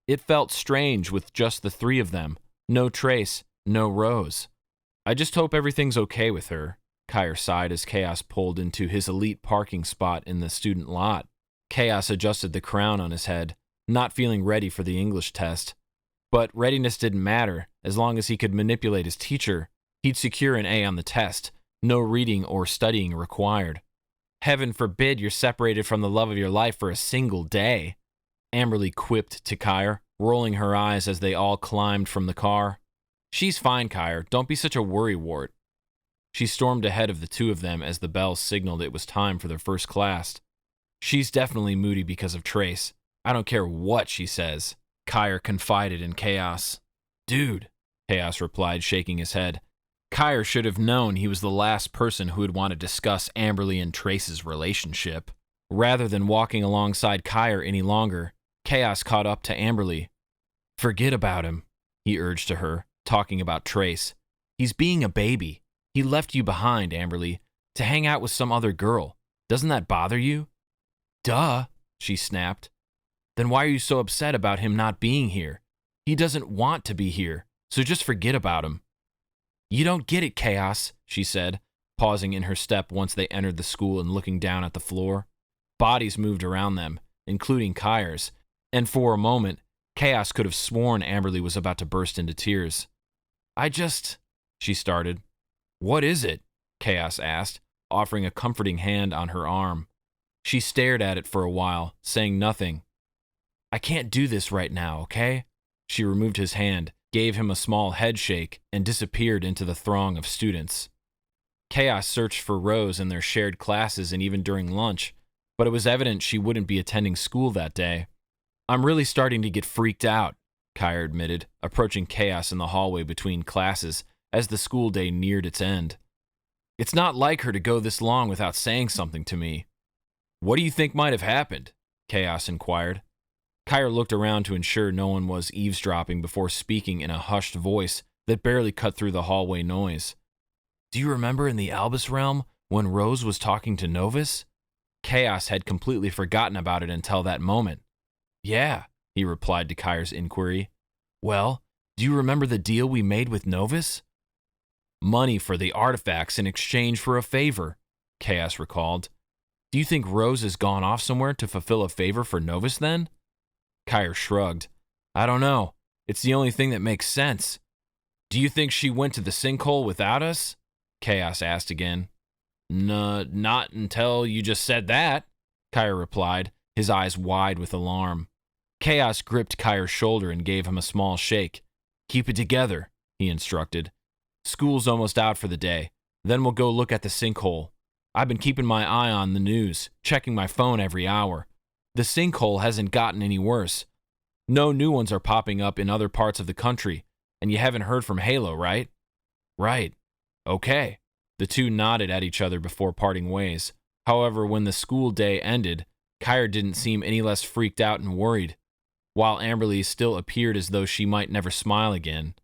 It felt strange with just the three of them. No Trace, no Rose. "I just hope everything's okay with her," Kire sighed as Kaos pulled into his elite parking spot in the student lot. Kaos adjusted the crown on his head, not feeling ready for the English test. But readiness didn't matter. As long as he could manipulate his teacher, he'd secure an A on the test, no reading or studying required. Heaven forbid you're separated from the love of your life for a single day, Amberley quipped to Kire, rolling her eyes as they all climbed from the car. She's fine, Kire. Don't be such a worrywart. She stormed ahead of the two of them as the bell signaled it was time for their first class. She's definitely moody because of Trace. I don't care what she says, Kire confided in Kaos. Dude, Kaos replied, shaking his head. Kire should have known he was the last person who would want to discuss Amberley and Trace's relationship. Rather than walking alongside Kire any longer, Kaos caught up to Amberley. Forget about him, he urged to her, talking about Trace. He's being a baby. He left you behind, Amberley, to hang out with some other girl. Doesn't that bother you? Duh, she snapped. Then why are you so upset about him not being here? He doesn't want to be here, so just forget about him. You don't get it, Kaos, she said, pausing in her step once they entered the school and looking down at the floor. Bodies moved around them, including Kire's, and for a moment, Kaos could have sworn Amberley was about to burst into tears. She started. What is it? Kaos asked, offering a comforting hand on her arm. She stared at it for a while, saying nothing. I can't do this right now, okay? She removed his hand, gave him a small head shake, and disappeared into the throng of students. Kaos searched for Rose in their shared classes and even during lunch, but it was evident she wouldn't be attending school that day. I'm really starting to get freaked out, Kire admitted, approaching Kaos in the hallway between classes as the school day neared its end. It's not like her to go this long without saying something to me. What do you think might have happened? Kaos inquired. Kire looked around to ensure no one was eavesdropping before speaking in a hushed voice that barely cut through the hallway noise. Do you remember in the Albus realm when Rose was talking to Novus? Kaos had completely forgotten about it until that moment. Yeah, he replied to Kire's inquiry. Well, do you remember the deal we made with Novus? Money for the artifacts in exchange for a favor, Kaos recalled. Do you think Rose has gone off somewhere to fulfill a favor for Novus then? Kire shrugged. I don't know. It's the only thing that makes sense. Do you think she went to the sinkhole without us? Kaos asked again. Not until you just said that, Kire replied, his eyes wide with alarm. Kaos gripped Kire's shoulder and gave him a small shake. Keep it together, he instructed. School's almost out for the day. Then we'll go look at the sinkhole. I've been keeping my eye on the news, checking my phone every hour. The sinkhole hasn't gotten any worse. No new ones are popping up in other parts of the country, and you haven't heard from Halo, right? Right. Okay. The two nodded at each other before parting ways. However, when the school day ended, Kire didn't seem any less freaked out and worried, while Amberley still appeared as though she might never smile again.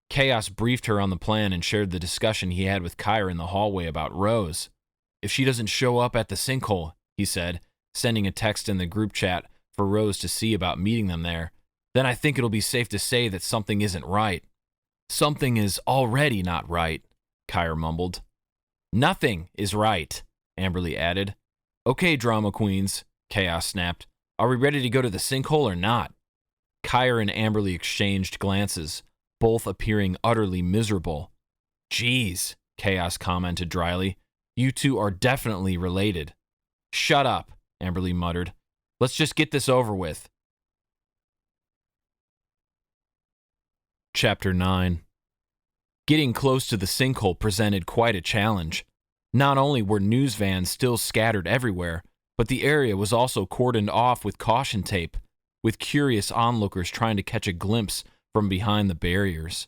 Kaos briefed her on the plan and shared the discussion he had with Kire in the hallway about Rose. If she doesn't show up at the sinkhole, he said, sending a text in the group chat for Rose to see about meeting them there, then I think it'll be safe to say that something isn't right. Something is already not right, Kire mumbled. Nothing is right, Amberley added. Okay, drama queens, Kaos snapped. Are we ready to go to the sinkhole or not? Kire and Amberley exchanged glances, both appearing utterly miserable. Geez, Kaos commented dryly. You two are definitely related. Shut up, Amberley muttered. Let's just get this over with. Chapter 9. Getting close to the sinkhole presented quite a challenge. Not only were news vans still scattered everywhere, but the area was also cordoned off with caution tape, with curious onlookers trying to catch a glimpse from behind the barriers.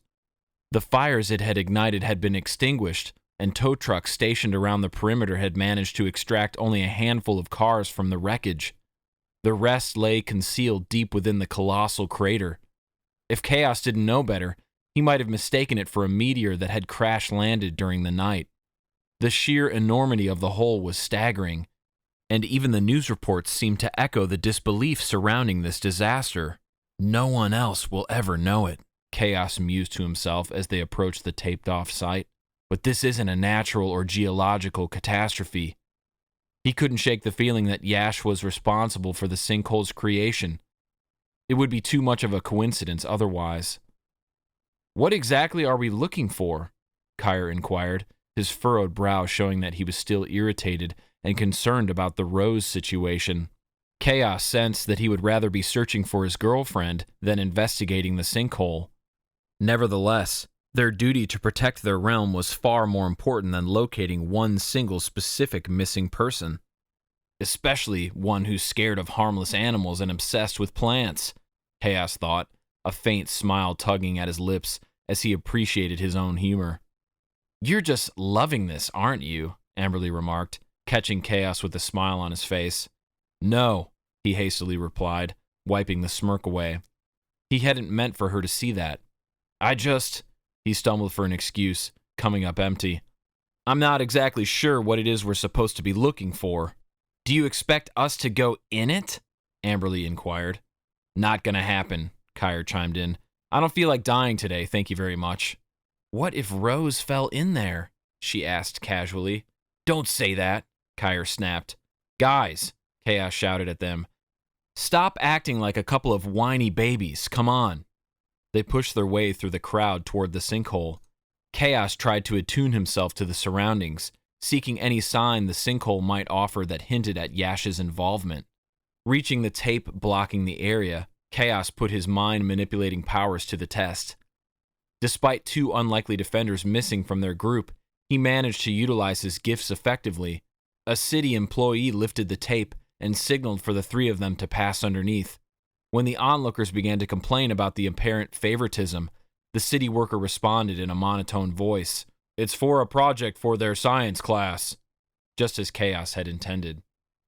The fires it had ignited had been extinguished, and tow trucks stationed around the perimeter had managed to extract only a handful of cars from the wreckage. The rest lay concealed deep within the colossal crater. If Kaos didn't know better, he might have mistaken it for a meteor that had crash-landed during the night. The sheer enormity of the hole was staggering, and even the news reports seemed to echo the disbelief surrounding this disaster. No one else will ever know it, Kaos mused to himself as they approached the taped-off site. But this isn't a natural or geological catastrophe. He couldn't shake the feeling that Yash was responsible for the sinkhole's creation. It would be too much of a coincidence otherwise. What exactly are we looking for? Kire inquired, his furrowed brow showing that he was still irritated and concerned about the Rose situation. Kaos sensed that he would rather be searching for his girlfriend than investigating the sinkhole. Nevertheless, their duty to protect their realm was far more important than locating one single specific missing person. Especially one who's scared of harmless animals and obsessed with plants, Kaos thought, a faint smile tugging at his lips as he appreciated his own humor. "You're just loving this, aren't you?" Amberley remarked, catching Kaos with a smile on his face. "No," he hastily replied, wiping the smirk away. He hadn't meant for her to see that. He stumbled for an excuse, coming up empty. "I'm not exactly sure what it is we're supposed to be looking for." "Do you expect us to go in it?" Amberley inquired. "Not gonna happen," Kire chimed in. "I don't feel like dying today, thank you very much." "What if Rose fell in there?" she asked casually. "Don't say that," Kire snapped. "Guys," Kaos shouted at them. "Stop acting like a couple of whiny babies, come on." They pushed their way through the crowd toward the sinkhole. Kaos tried to attune himself to the surroundings, seeking any sign the sinkhole might offer that hinted at Yash's involvement. Reaching the tape blocking the area, Kaos put his mind-manipulating powers to the test. Despite two unlikely defenders missing from their group, he managed to utilize his gifts effectively. A city employee lifted the tape and signaled for the three of them to pass underneath. When the onlookers began to complain about the apparent favoritism, the city worker responded in a monotone voice. "It's for a project for their science class," just as Kaos had intended.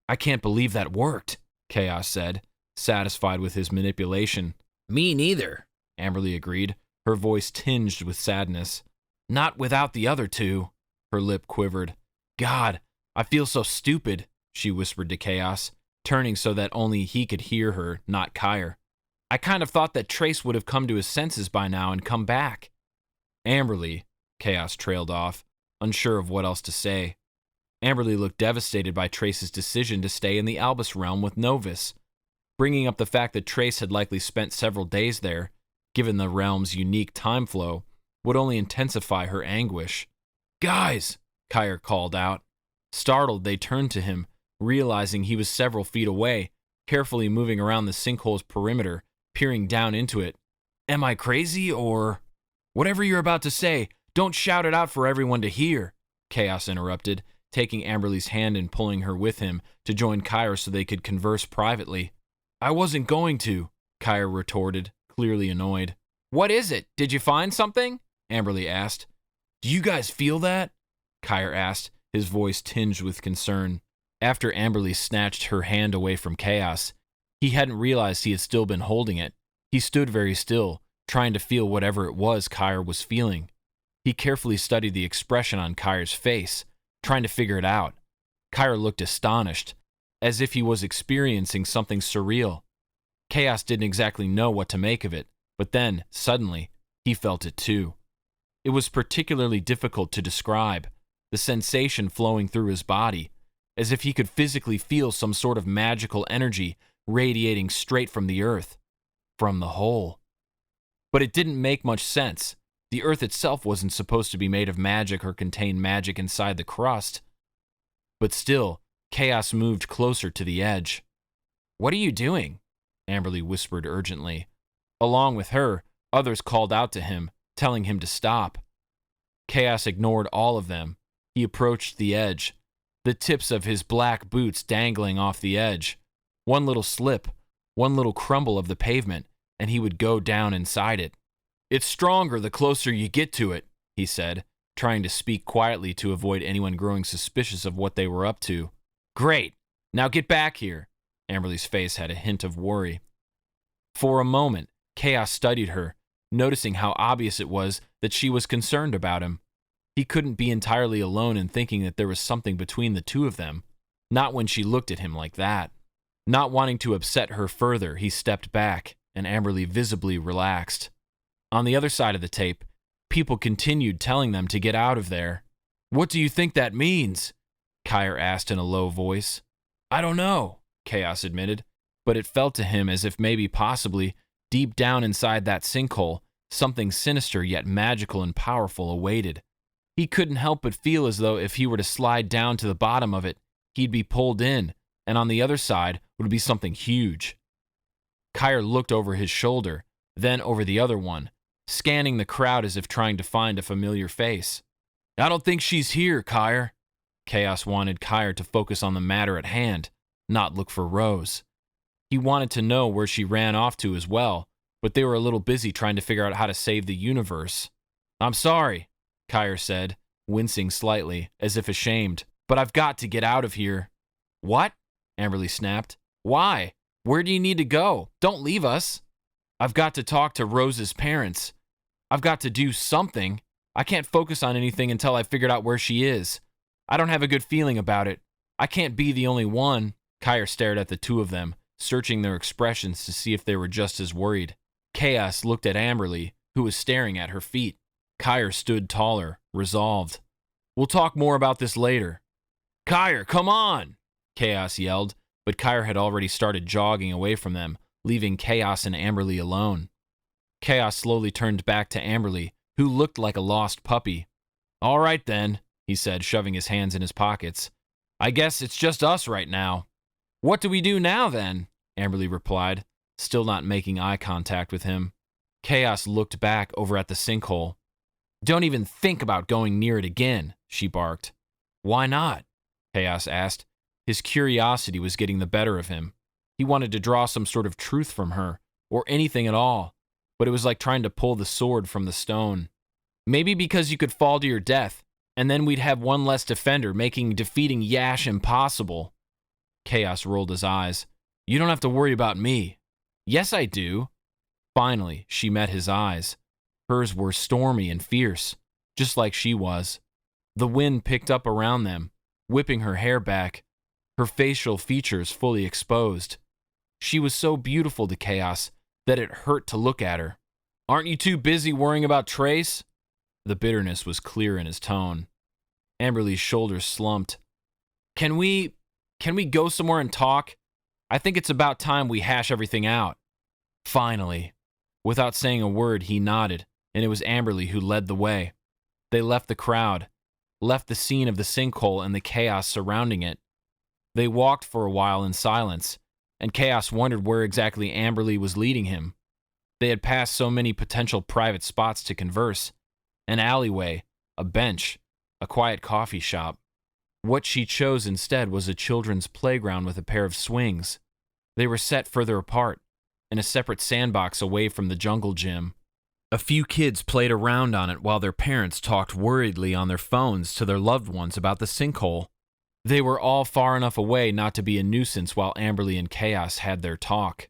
"I can't believe that worked," Kaos said, satisfied with his manipulation. "Me neither," Amberley agreed, her voice tinged with sadness. "Not without the other two." Her lip quivered. "God, I feel so stupid," she whispered to Kaos, turning so that only he could hear her, not Kire. "I kind of thought that Trace would have come to his senses by now and come back." "Amberley," Kaos trailed off, unsure of what else to say. Amberley looked devastated by Trace's decision to stay in the Albus realm with Novus. Bringing up the fact that Trace had likely spent several days there, given the realm's unique time flow, would only intensify her anguish. "Guys!" Kire called out. Startled, they turned to him, realizing he was several feet away, carefully moving around the sinkhole's perimeter, peering down into it. "Am I crazy, or—" "Whatever you're about to say, don't shout it out for everyone to hear," Kaos interrupted, taking Amberley's hand and pulling her with him to join Kire so they could converse privately. "I wasn't going to," Kire retorted, clearly annoyed. "What is it? Did you find something?" Amberley asked. "Do you guys feel that?" Kire asked, his voice tinged with concern. After Amberley snatched her hand away from Kaos, he hadn't realized he had still been holding it. He stood very still, trying to feel whatever it was Kire was feeling. He carefully studied the expression on Kire's face, trying to figure it out. Kire looked astonished, as if he was experiencing something surreal. Kaos didn't exactly know what to make of it, but then, suddenly, he felt it too. It was particularly difficult to describe, the sensation flowing through his body, as if he could physically feel some sort of magical energy radiating straight from the earth, from the hole. But it didn't make much sense. The earth itself wasn't supposed to be made of magic or contain magic inside the crust. But still, Kaos moved closer to the edge. "What are you doing?" Amberley whispered urgently. Along with her, others called out to him, telling him to stop. Kaos ignored all of them. He approached the edge, the tips of his black boots dangling off the edge. One little slip, one little crumble of the pavement, and he would go down inside it. "It's stronger the closer you get to it," he said, trying to speak quietly to avoid anyone growing suspicious of what they were up to. "Great. Now get back here." Amberley's face had a hint of worry. For a moment, Kaos studied her, noticing how obvious it was that she was concerned about him. He couldn't be entirely alone in thinking that there was something between the two of them, not when she looked at him like that. Not wanting to upset her further, he stepped back, and Amberley visibly relaxed. On the other side of the tape, people continued telling them to get out of there. "What do you think that means?" Kire asked in a low voice. "I don't know," Kaos admitted, but it felt to him as if maybe possibly, deep down inside that sinkhole, something sinister yet magical and powerful awaited. He couldn't help but feel as though if he were to slide down to the bottom of it, he'd be pulled in, and on the other side would be something huge. Kire looked over his shoulder, then over the other one, scanning the crowd as if trying to find a familiar face. I don't think she's here, Kire. Kaos wanted Kire to focus on the matter at hand, not look for Rose. He wanted to know where she ran off to as well, but they were a little busy trying to figure out how to save the universe. I'm sorry, Kire said, wincing slightly, as if ashamed, but I've got to get out of here. What? Amberley snapped. Why? Where do you need to go? Don't leave us. I've got to talk to Rose's parents. I've got to do something. I can't focus on anything until I've figured out where she is. I don't have a good feeling about it. I can't be the only one. Kire stared at the two of them, searching their expressions to see if they were just as worried. Kaos looked at Amberley, who was staring at her feet. Kire stood taller, resolved. We'll talk more about this later. Kire, come on! Kaos yelled, but Kire had already started jogging away from them, leaving Kaos and Amberley alone. Kaos slowly turned back to Amberley, who looked like a lost puppy. All right then, he said, shoving his hands in his pockets. I guess it's just us right now. What do we do now then? Amberley replied, still not making eye contact with him. Kaos looked back over at the sinkhole. Don't even think about going near it again, she barked. Why not? Kaos asked. His curiosity was getting the better of him. He wanted to draw some sort of truth from her, or anything at all, but it was like trying to pull the sword from the stone. Maybe because you could fall to your death, and then we'd have one less defender, making defeating Yash impossible. Kaos rolled his eyes. You don't have to worry about me. Yes, I do. Finally, she met his eyes. Hers were stormy and fierce, just like she was. The wind picked up around them, whipping her hair back, her facial features fully exposed. She was so beautiful to Kaos that it hurt to look at her. Aren't you too busy worrying about Trace? The bitterness was clear in his tone. Amberley's shoulders slumped. Can we go somewhere and talk? I think it's about time we hash everything out. Finally. Without saying a word, he nodded, and it was Amberley who led the way. They left the crowd, left the scene of the sinkhole and the chaos surrounding it. They walked for a while in silence, and Kaos wondered where exactly Amberley was leading him. They had passed so many potential private spots to converse. An alleyway, a bench, a quiet coffee shop. What she chose instead was a children's playground with a pair of swings. They were set further apart, in a separate sandbox away from the jungle gym. A few kids played around on it while their parents talked worriedly on their phones to their loved ones about the sinkhole. They were all far enough away not to be a nuisance while Amberley and Kaos had their talk.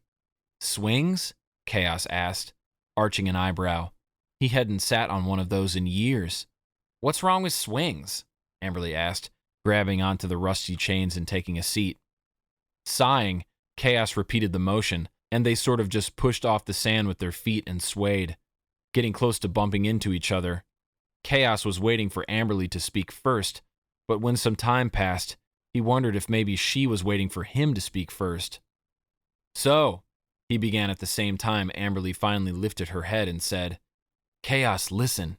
Swings? Kaos asked, arching an eyebrow. He hadn't sat on one of those in years. What's wrong with swings? Amberley asked, grabbing onto the rusty chains and taking a seat. Sighing, Kaos repeated the motion, and they sort of just pushed off the sand with their feet and swayed, getting close to bumping into each other. Kaos was waiting for Amberley to speak first, but when some time passed, he wondered if maybe she was waiting for him to speak first. So, he began at the same time Amberley finally lifted her head and said, Kaos, listen.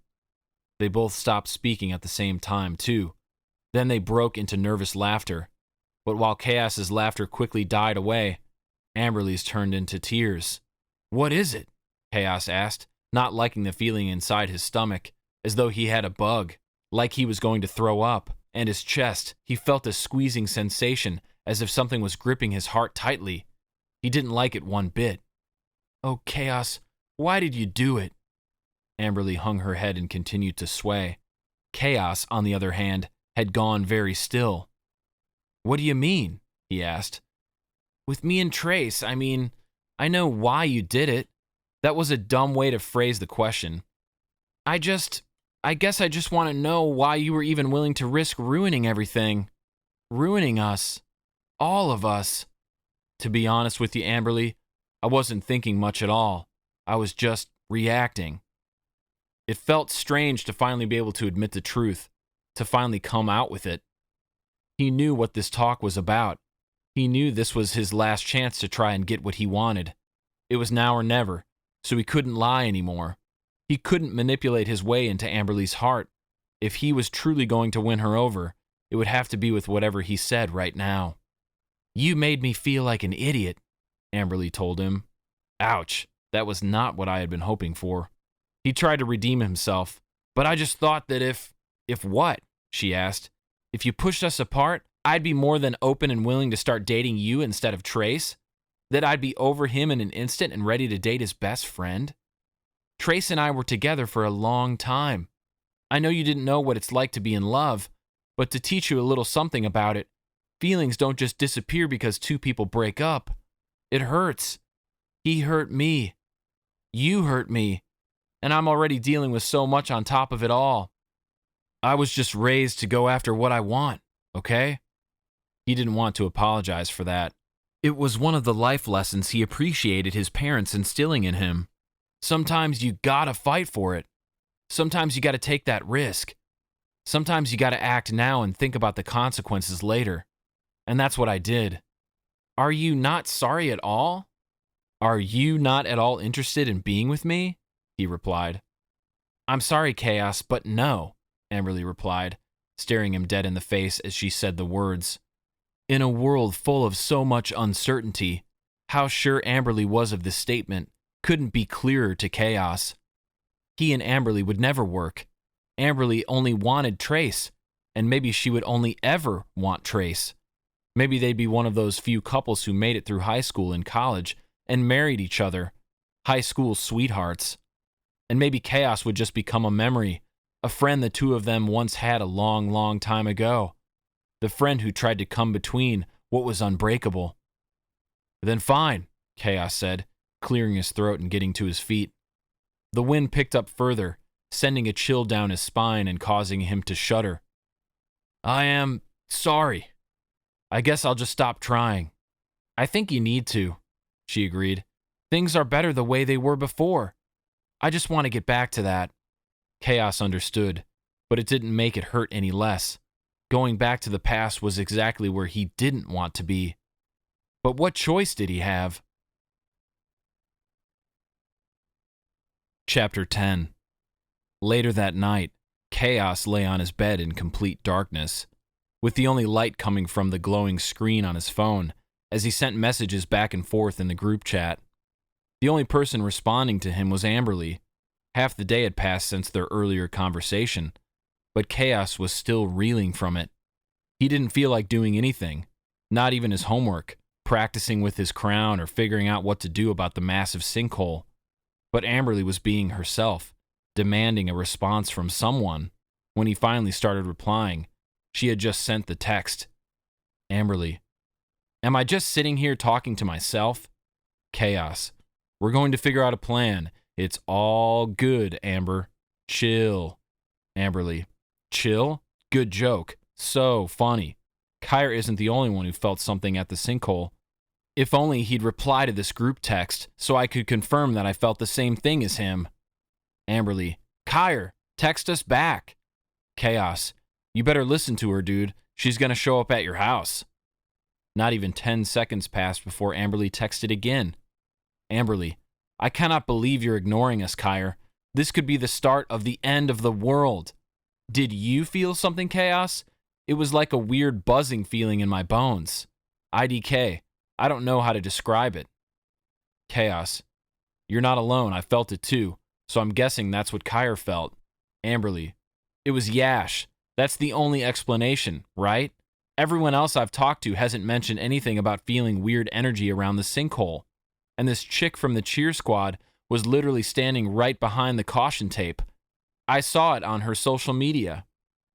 They both stopped speaking at the same time, too. Then they broke into nervous laughter. But while Kaos's laughter quickly died away, Amberley's turned into tears. What is it? Kaos asked, not liking the feeling inside his stomach, as though he had a bug, like he was going to throw up, and his chest. He felt a squeezing sensation, as if something was gripping his heart tightly. He didn't like it one bit. Oh, Kaos, why did you do it? Amberley hung her head and continued to sway. Kaos, on the other hand, had gone very still. What do you mean? He asked. With me and Trace, I mean, I know why you did it. That was a dumb way to phrase the question. I guess I just want to know why you were even willing to risk ruining everything. Ruining us. All of us. To be honest with you, Amberley, I wasn't thinking much at all. I was just reacting. It felt strange to finally be able to admit the truth, to finally come out with it. He knew what this talk was about. He knew this was his last chance to try and get what he wanted. It was now or never, so he couldn't lie anymore. He couldn't manipulate his way into Amberley's heart. If he was truly going to win her over, it would have to be with whatever he said right now. You made me feel like an idiot, Amberley told him. Ouch, that was not what I had been hoping for. He tried to redeem himself. But I just thought that if what? She asked. If you pushed us apart, I'd be more than open and willing to start dating you instead of Trace? That I'd be over him in an instant and ready to date his best friend? Trace and I were together for a long time. I know you didn't know what it's like to be in love, but to teach you a little something about it, feelings don't just disappear because two people break up. It hurts. He hurt me. You hurt me. And I'm already dealing with so much on top of it all. I was just raised to go after what I want, okay? He didn't want to apologize for that. It was one of the life lessons he appreciated his parents instilling in him. Sometimes you gotta fight for it. Sometimes you gotta take that risk. Sometimes you gotta act now and think about the consequences later. And that's what I did. Are you not sorry at all? Are you not at all interested in being with me? He replied. I'm sorry, Kaos, but no, Amberley replied, staring him dead in the face as she said the words. In a world full of so much uncertainty, how sure Amberley was of this statement couldn't be clearer to Kaos. He and Amberley would never work. Amberley only wanted Trace, and maybe she would only ever want Trace. Maybe they'd be one of those few couples who made it through high school and college and married each other, high school sweethearts. And maybe Kaos would just become a memory, a friend the two of them once had a long, long time ago. The friend who tried to come between what was unbreakable. Then fine, Kaos said, clearing his throat and getting to his feet. The wind picked up further, sending a chill down his spine and causing him to shudder. I am sorry. I guess I'll just stop trying. I think you need to, she agreed. Things are better the way they were before. I just want to get back to that. Kaos understood, but it didn't make it hurt any less. Going back to the past was exactly where he didn't want to be. But what choice did he have? Chapter 10. Later that night, Kaos lay on his bed in complete darkness, with the only light coming from the glowing screen on his phone as he sent messages back and forth in the group chat. The only person responding to him was Amberley. Half the day had passed since their earlier conversation, but Kaos was still reeling from it. He didn't feel like doing anything, not even his homework, practicing with his crown or figuring out what to do about the massive sinkhole. But Amberley was being herself, demanding a response from someone. When he finally started replying, she had just sent the text. Amberley, am I just sitting here talking to myself? Kaos, we're going to figure out a plan. It's all good, Amber. Chill. Amberley, chill? Good joke. So funny. Kire isn't the only one who felt something at the sinkhole. If only he'd reply to this group text so I could confirm that I felt the same thing as him. Amberley, Kire, text us back. Kaos, you better listen to her, dude. She's gonna show up at your house. Not even 10 seconds passed before Amberley texted again. Amberley, I cannot believe you're ignoring us, Kire. This could be the start of the end of the world. Did you feel something, Kaos? It was like a weird buzzing feeling in my bones. IDK, I don't know how to describe it. Kaos, you're not alone. I felt it too, so I'm guessing that's what Kire felt. Amberley, it was Yash. That's the only explanation, right? Everyone else I've talked to hasn't mentioned anything about feeling weird energy around the sinkhole. And this chick from the cheer squad was literally standing right behind the caution tape. I saw it on her social media.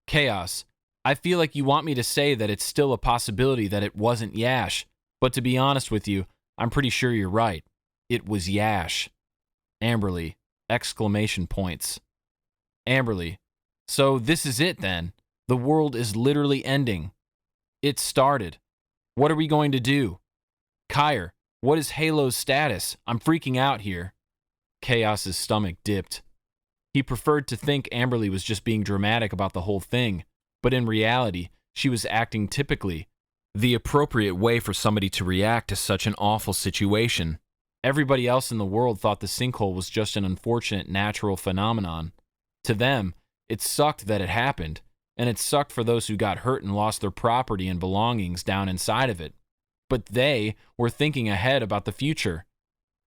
Kaos, I feel like you want me to say that it's still a possibility that it wasn't Yash, but to be honest with you, I'm pretty sure you're right. It was Yash. Amberley, exclamation points. Amberley, so this is it then. The world is literally ending. It started. What are we going to do? Kire, what is Halo's status? I'm freaking out here. Kaos's stomach dipped. He preferred to think Amberley was just being dramatic about the whole thing, but in reality, she was acting typically, the appropriate way for somebody to react to such an awful situation. Everybody else in the world thought the sinkhole was just an unfortunate natural phenomenon. To them, it sucked that it happened, and it sucked for those who got hurt and lost their property and belongings down inside of it. But they were thinking ahead about the future,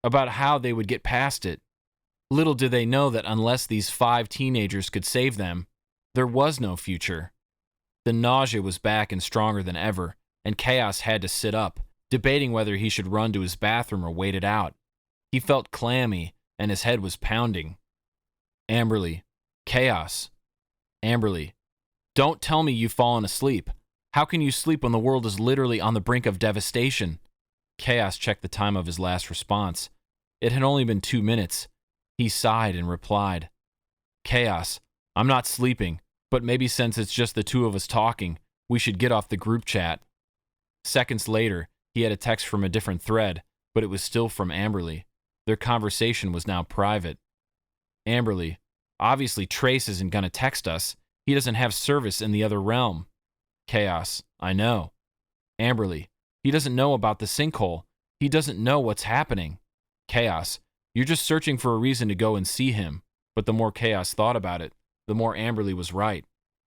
about how they would get past it. Little did they know that unless these 5 teenagers could save them, there was no future. The nausea was back and stronger than ever, and Kaos had to sit up, debating whether he should run to his bathroom or wait it out. He felt clammy, and his head was pounding. Amberley. Kaos. Amberley. Don't tell me you've fallen asleep. How can you sleep when the world is literally on the brink of devastation? Kaos checked the time of his last response. It had only been 2 minutes. He sighed and replied, Kaos, I'm not sleeping, but maybe since it's just the 2 of us talking, we should get off the group chat. Seconds later, he had a text from a different thread, but it was still from Amberley. Their conversation was now private. Amberley, obviously Trace isn't going to text us. He doesn't have service in the other realm. Kaos, I know. Amberley, he doesn't know about the sinkhole. He doesn't know what's happening. Kaos, you're just searching for a reason to go and see him. But the more Kaos thought about it, the more Amberley was right.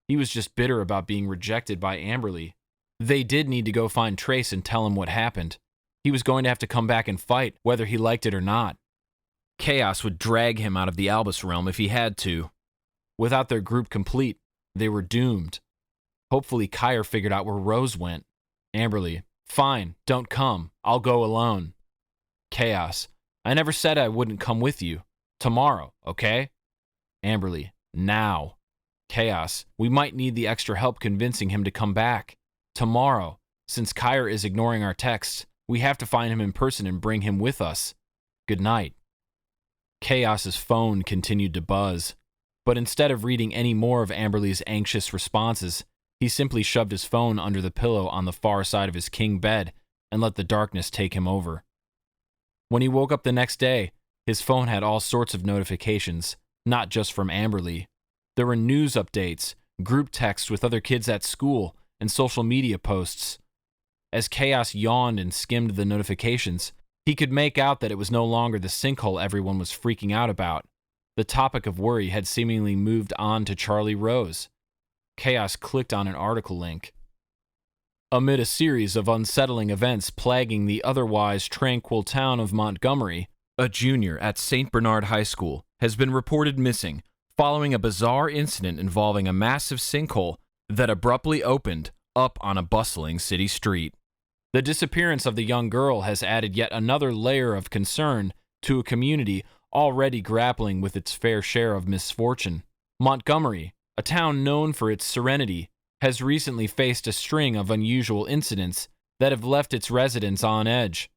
He was just bitter about being rejected by Amberley. They did need to go find Trace and tell him what happened. He was going to have to come back and fight, whether he liked it or not. Kaos would drag him out of the Albus realm if he had to. Without their group complete, they were doomed. Hopefully Kire figured out where Rose went. Amberley, fine, don't come. I'll go alone. Kaos, I never said I wouldn't come with you. Tomorrow, okay? Amberley, now. Kaos, we might need the extra help convincing him to come back. Tomorrow, since Kire is ignoring our texts, we have to find him in person and bring him with us. Good night. Kaos's phone continued to buzz, but instead of reading any more of Amberley's anxious responses, he simply shoved his phone under the pillow on the far side of his king bed and let the darkness take him over. When he woke up the next day, his phone had all sorts of notifications, not just from Amberley. There were news updates, group texts with other kids at school, and social media posts. As Kaos yawned and skimmed the notifications, he could make out that it was no longer the sinkhole everyone was freaking out about. The topic of worry had seemingly moved on to Charlie Rose. Kaos clicked on an article link. Amid a series of unsettling events plaguing the otherwise tranquil town of Montgomery, a junior at St. Bernard High School has been reported missing following a bizarre incident involving a massive sinkhole that abruptly opened up on a bustling city street. The disappearance of the young girl has added yet another layer of concern to a community already grappling with its fair share of misfortune. Montgomery, a town known for its serenity, has recently faced a string of unusual incidents that have left its residents on edge.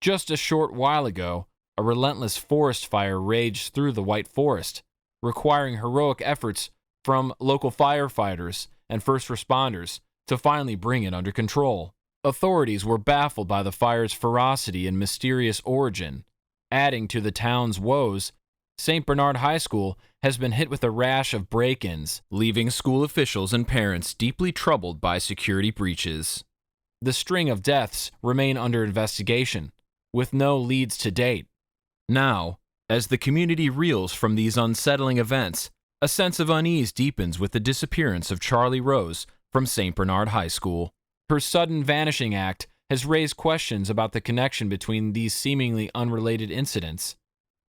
Just a short while ago, a relentless forest fire raged through the White Forest, requiring heroic efforts from local firefighters and first responders to finally bring it under control. Authorities were baffled by the fire's ferocity and mysterious origin. Adding to the town's woes, St. Bernard High School has been hit with a rash of break-ins, leaving school officials and parents deeply troubled by security breaches. The string of deaths remain under investigation, with no leads to date. Now, as the community reels from these unsettling events, a sense of unease deepens with the disappearance of Charlie Rose from St. Bernard High School. Her sudden vanishing act has raised questions about the connection between these seemingly unrelated incidents,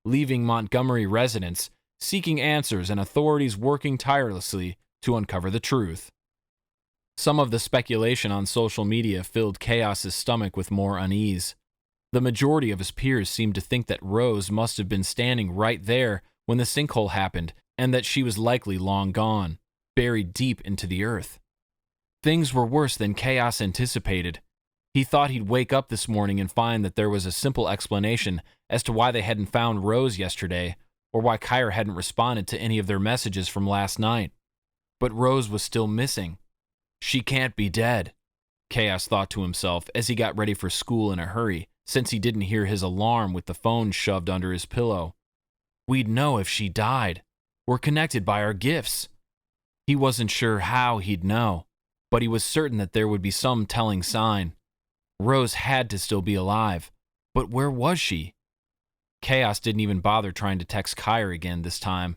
leaving Montgomery residents seeking answers and authorities working tirelessly to uncover the truth. Some of the speculation on social media filled Kaos's stomach with more unease. The majority of his peers seemed to think that Rose must have been standing right there when the sinkhole happened, and that she was likely long gone, buried deep into the earth. Things were worse than Kaos anticipated. He thought he'd wake up this morning and find that there was a simple explanation as to why they hadn't found Rose yesterday, or why Kire hadn't responded to any of their messages from last night. But Rose was still missing. She can't be dead, Kaos thought to himself as he got ready for school in a hurry, since he didn't hear his alarm with the phone shoved under his pillow. We'd know if she died. We're connected by our gifts. He wasn't sure how he'd know, but he was certain that there would be some telling sign. Rose had to still be alive, but where was she? Kaos didn't even bother trying to text Kire again this time.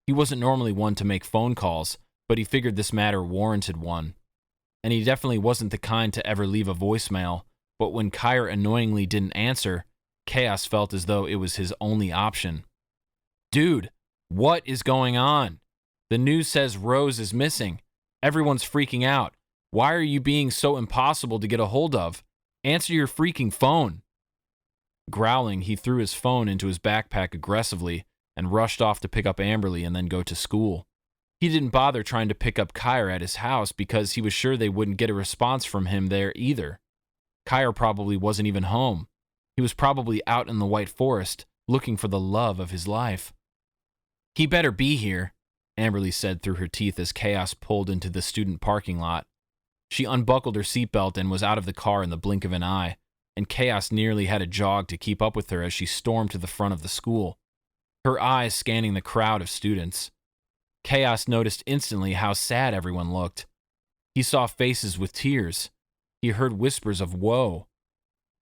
He wasn't normally one to make phone calls, but he figured this matter warranted one. And he definitely wasn't the kind to ever leave a voicemail, but when Kire annoyingly didn't answer, Kaos felt as though it was his only option. Dude, what is going on? The news says Rose is missing. Everyone's freaking out. Why are you being so impossible to get a hold of? Answer your freaking phone. Growling, he threw his phone into his backpack aggressively and rushed off to pick up Amberley and then go to school. He didn't bother trying to pick up Kire at his house because he was sure they wouldn't get a response from him there either. Kire probably wasn't even home. He was probably out in the White Forest, looking for the love of his life. He better be here, Amberley said through her teeth as Kaos pulled into the student parking lot. She unbuckled her seatbelt and was out of the car in the blink of an eye, and Kaos nearly had a jog to keep up with her as she stormed to the front of the school, her eyes scanning the crowd of students. Kaos noticed instantly how sad everyone looked. He saw faces with tears. He heard whispers of woe.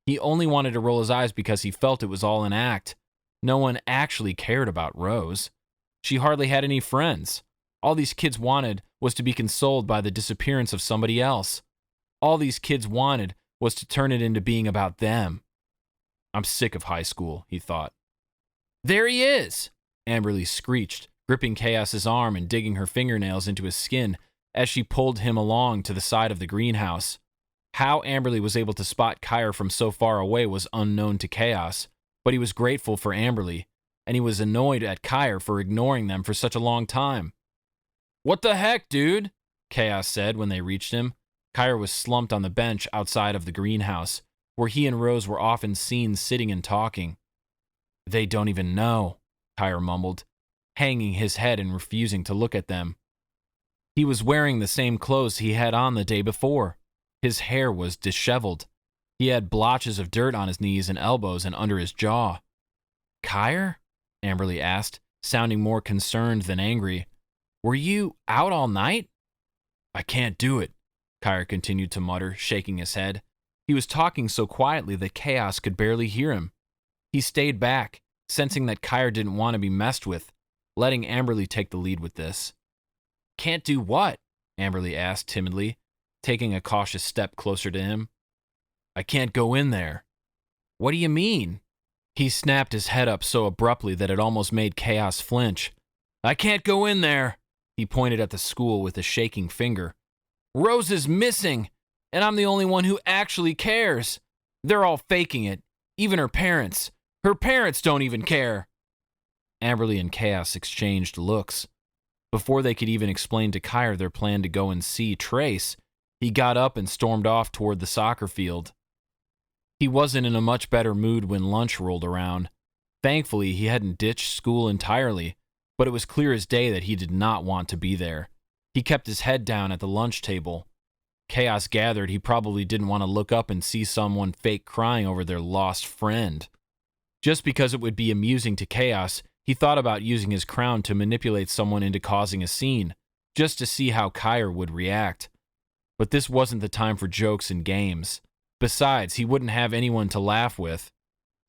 He only wanted to roll his eyes because he felt it was all an act. No one actually cared about Rose. She hardly had any friends. All these kids wanted was to be consoled by the disappearance of somebody else. All these kids wanted was to turn it into being about them. I'm sick of high school, he thought. There he is, Amberley screeched, gripping Kaos's arm and digging her fingernails into his skin as she pulled him along to the side of the greenhouse. How Amberley was able to spot Kire from so far away was unknown to Kaos, but he was grateful for Amberley, and he was annoyed at Kire for ignoring them for such a long time. What the heck, dude? Kaos said when they reached him. Kire was slumped on the bench outside of the greenhouse, where he and Rose were often seen sitting and talking. They don't even know, Kire mumbled, hanging his head and refusing to look at them. He was wearing the same clothes he had on the day before. His hair was disheveled. He had blotches of dirt on his knees and elbows and under his jaw. Kire? Amberley asked, sounding more concerned than angry. Were you out all night? I can't do it, Kire continued to mutter, shaking his head. He was talking so quietly that Kaos could barely hear him. He stayed back, sensing that Kire didn't want to be messed with, letting Amberley take the lead with this. Can't do what? Amberley asked timidly, taking a cautious step closer to him. I can't go in there. What do you mean? He snapped his head up so abruptly that it almost made Kaos flinch. I can't go in there. He pointed at the school with a shaking finger. Rose is missing, and I'm the only one who actually cares. They're all faking it, even her parents. Her parents don't even care. Amberley and Kaos exchanged looks. Before they could even explain to Kire their plan to go and see Trace, he got up and stormed off toward the soccer field. He wasn't in a much better mood when lunch rolled around. Thankfully, he hadn't ditched school entirely, but it was clear as day that he did not want to be there. He kept his head down at the lunch table. Kaos gathered he probably didn't want to look up and see someone fake crying over their lost friend. Just because it would be amusing to Kaos, he thought about using his crown to manipulate someone into causing a scene, just to see how Kire would react. But this wasn't the time for jokes and games. Besides, he wouldn't have anyone to laugh with.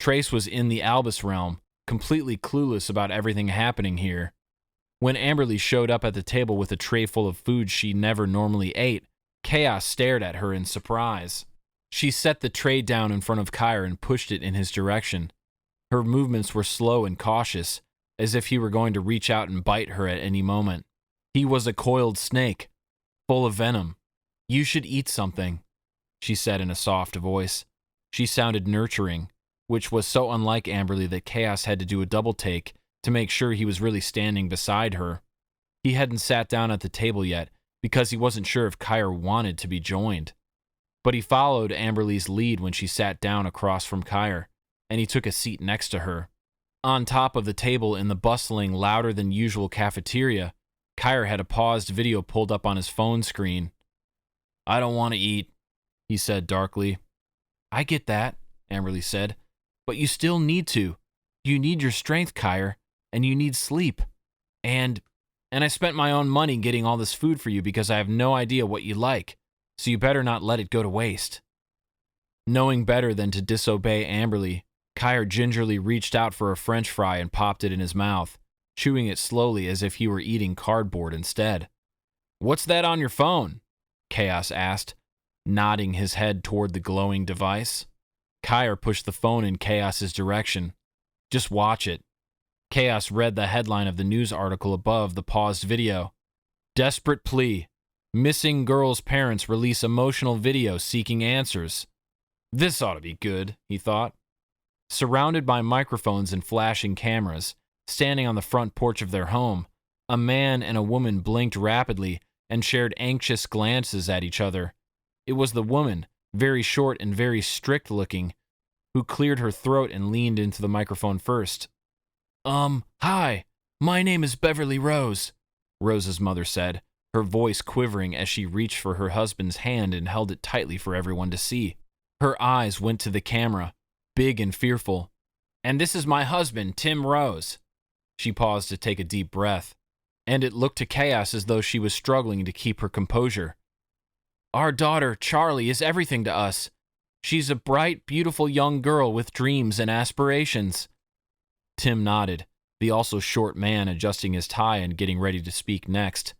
Trace was in the Albus realm, completely clueless about everything happening here. When Amberley showed up at the table with a tray full of food she never normally ate, Kaos stared at her in surprise. She set the tray down in front of Kire and pushed it in his direction. Her movements were slow and cautious, as if he were going to reach out and bite her at any moment. He was a coiled snake, full of venom. You should eat something, she said in a soft voice. She sounded nurturing, which was so unlike Amberley that Kaos had to do a double take to make sure he was really standing beside her. He hadn't sat down at the table yet because he wasn't sure if Kire wanted to be joined. But he followed Amberley's lead when she sat down across from Kire, and he took a seat next to her. On top of the table in the bustling, louder-than-usual cafeteria, Kire had a paused video pulled up on his phone screen. I don't want to eat, he said darkly. I get that, Amberley said, but you still need to. You need your strength, Kire, and you need sleep. And I spent my own money getting all this food for you because I have no idea what you like, so you better not let it go to waste. Knowing better than to disobey Amberley, Kire gingerly reached out for a French fry and popped it in his mouth, chewing it slowly as if he were eating cardboard instead. "What's that on your phone?" Kaos asked, nodding his head toward the glowing device. Kire pushed the phone in Kaos's direction. "Just watch it." Kaos read the headline of the news article above the paused video. "Desperate plea. Missing girl's parents release emotional video seeking answers." This ought to be good, he thought. Surrounded by microphones and flashing cameras, standing on the front porch of their home, a man and a woman blinked rapidly and shared anxious glances at each other. It was the woman, very short and very strict-looking, who cleared her throat and leaned into the microphone first. Hi, my name is Beverly Rose," Rose's mother said, her voice quivering as she reached for her husband's hand and held it tightly for everyone to see. Her eyes went to the camera, big and fearful. "And this is my husband, Tim Rose." She paused to take a deep breath, and it looked to Kaos as though she was struggling to keep her composure. "Our daughter, Charlie, is everything to us. She's a bright, beautiful young girl with dreams and aspirations." Tim nodded, the also short man adjusting his tie and getting ready to speak next.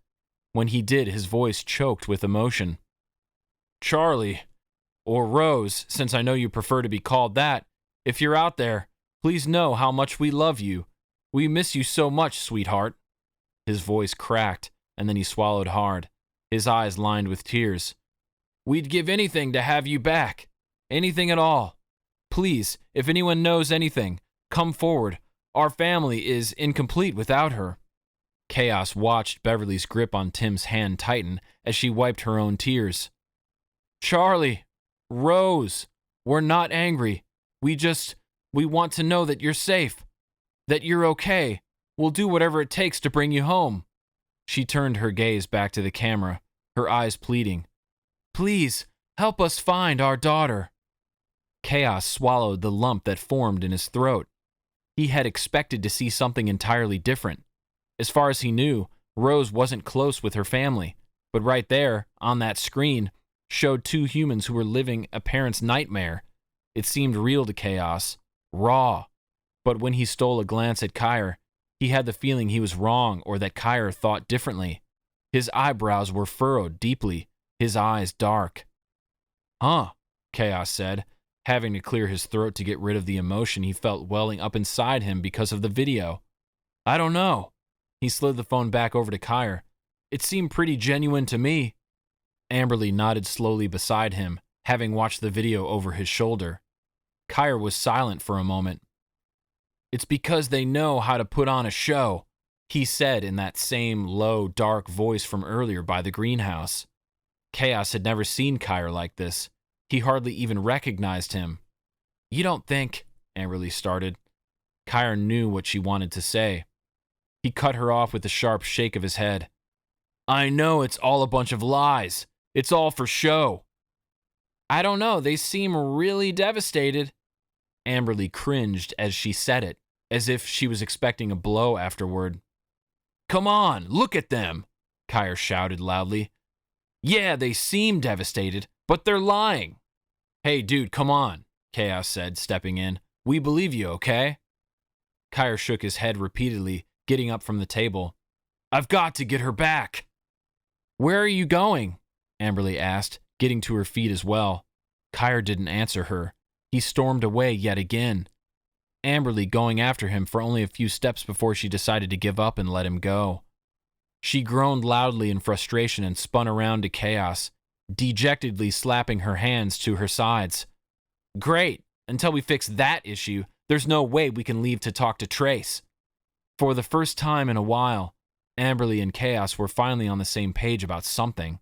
When he did, his voice choked with emotion. "Charlie, or Rose, since I know you prefer to be called that, if you're out there, please know how much we love you. We miss you so much, sweetheart." His voice cracked, and then he swallowed hard, his eyes lined with tears. "We'd give anything to have you back. Anything at all. Please, if anyone knows anything, come forward. Our family is incomplete without her." Kaos watched Beverly's grip on Tim's hand tighten as she wiped her own tears. "Charlie, Rose, we're not angry. We want to know that you're safe, that you're okay. We'll do whatever it takes to bring you home." She turned her gaze back to the camera, her eyes pleading. "Please, help us find our daughter." Kaos swallowed the lump that formed in his throat. He had expected to see something entirely different. As far as he knew, Rose wasn't close with her family, but right there, on that screen, showed two humans who were living a parent's nightmare. It seemed real to Kaos, raw. But when he stole a glance at Kire, he had the feeling he was wrong or that Kire thought differently. His eyebrows were furrowed deeply, his eyes dark. "Huh," Kaos said, having to clear his throat to get rid of the emotion he felt welling up inside him because of the video. "I don't know." He slid the phone back over to Kire. "It seemed pretty genuine to me." Amberley nodded slowly beside him, having watched the video over his shoulder. Kire was silent for a moment. "It's because they know how to put on a show," he said in that same low, dark voice from earlier by the greenhouse. Kaos had never seen Kire like this. He hardly even recognized him. "You don't think," Amberley started. Kire knew what she wanted to say. He cut her off with a sharp shake of his head. "I know it's all a bunch of lies. It's all for show." "I don't know, they seem really devastated." Amberley cringed as she said it, as if she was expecting a blow afterward. "Come on, look at them," Kire shouted loudly. "Yeah, they seem devastated, but they're lying." "Hey, dude, come on," Kaos said, stepping in. "We believe you, okay?" Kire shook his head repeatedly, getting up from the table. "I've got to get her back." "Where are you going?" Amberley asked, getting to her feet as well. Kire didn't answer her. He stormed away yet again. Amberley going after him for only a few steps before she decided to give up and let him go. She groaned loudly in frustration and spun around to Kaos, dejectedly slapping her hands to her sides. "Great. Until we fix that issue, there's no way we can leave to talk to Trace." For the first time in a while, Amberley and Kaos were finally on the same page about something.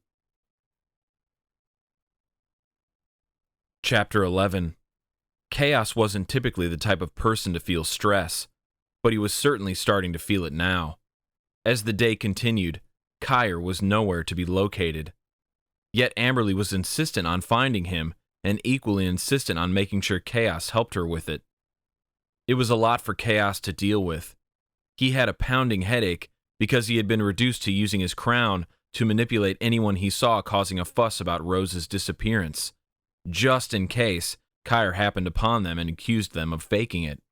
Chapter 11. Kaos wasn't typically the type of person to feel stress, but he was certainly starting to feel it now. As the day continued, Kire was nowhere to be located. Yet Amberley was insistent on finding him, and equally insistent on making sure Kaos helped her with it. It was a lot for Kaos to deal with. He had a pounding headache because he had been reduced to using his crown to manipulate anyone he saw causing a fuss about Rose's disappearance, just in case Kire happened upon them and accused them of faking it.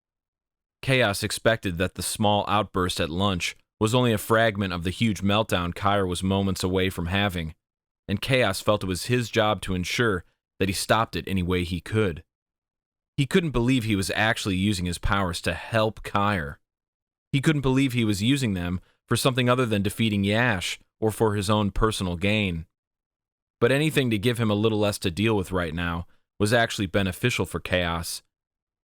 Kaos expected that the small outburst at lunch was only a fragment of the huge meltdown Kire was moments away from having, and Kaos felt it was his job to ensure that he stopped it any way he could. He couldn't believe he was actually using his powers to help Kire. He couldn't believe he was using them for something other than defeating Yash or for his own personal gain. But anything to give him a little less to deal with right now was actually beneficial for Kaos.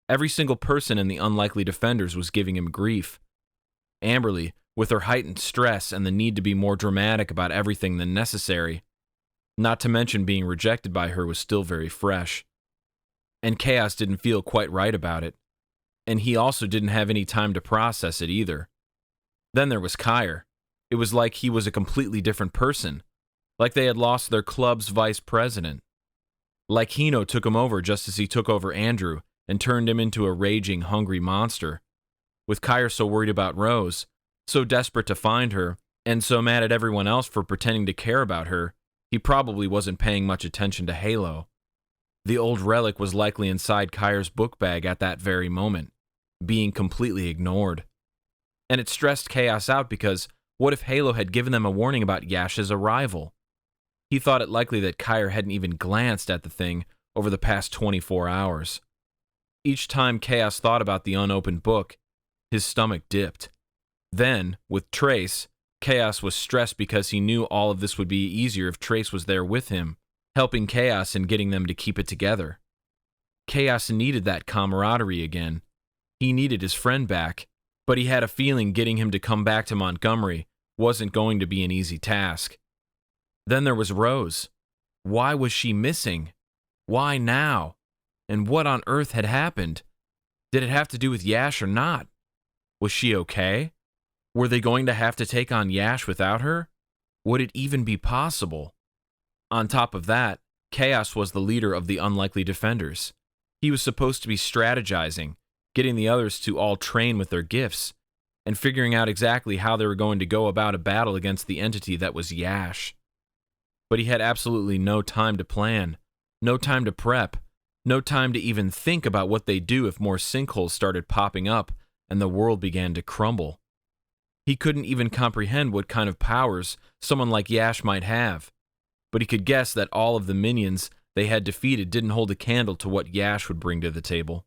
Every single person in the Unlikely Defenders was giving him grief. Amberley, with her heightened stress and the need to be more dramatic about everything than necessary, not to mention being rejected by her, was still very fresh. And Kaos didn't feel quite right about it, and he also didn't have any time to process it either. Then there was Kire. It was like he was a completely different person, like they had lost their club's vice president. Like Hino took him over just as he took over Andrew and turned him into a raging, hungry monster. With Kire so worried about Rose, so desperate to find her, and so mad at everyone else for pretending to care about her, he probably wasn't paying much attention to Halo. The old relic was likely inside Kire's book bag at that very moment, being completely ignored. And it stressed Kaos out because what if Halo had given them a warning about Yash's arrival? He thought it likely that Kire hadn't even glanced at the thing over the past 24 hours. Each time Kaos thought about the unopened book, his stomach dipped. Then, with Trace, Kaos was stressed because he knew all of this would be easier if Trace was there with him, helping Kaos and getting them to keep it together. Kaos needed that camaraderie again. He needed his friend back, but he had a feeling getting him to come back to Montgomery wasn't going to be an easy task. Then there was Rose. Why was she missing? Why now? And what on earth had happened? Did it have to do with Yash or not? Was she okay? Were they going to have to take on Yash without her? Would it even be possible? On top of that, Kaos was the leader of the Unlikely Defenders. He was supposed to be strategizing, getting the others to all train with their gifts, and figuring out exactly how they were going to go about a battle against the entity that was Yash. But he had absolutely no time to plan, no time to prep, no time to even think about what they'd do if more sinkholes started popping up and the world began to crumble. He couldn't even comprehend what kind of powers someone like Yash might have, but he could guess that all of the minions they had defeated didn't hold a candle to what Yash would bring to the table.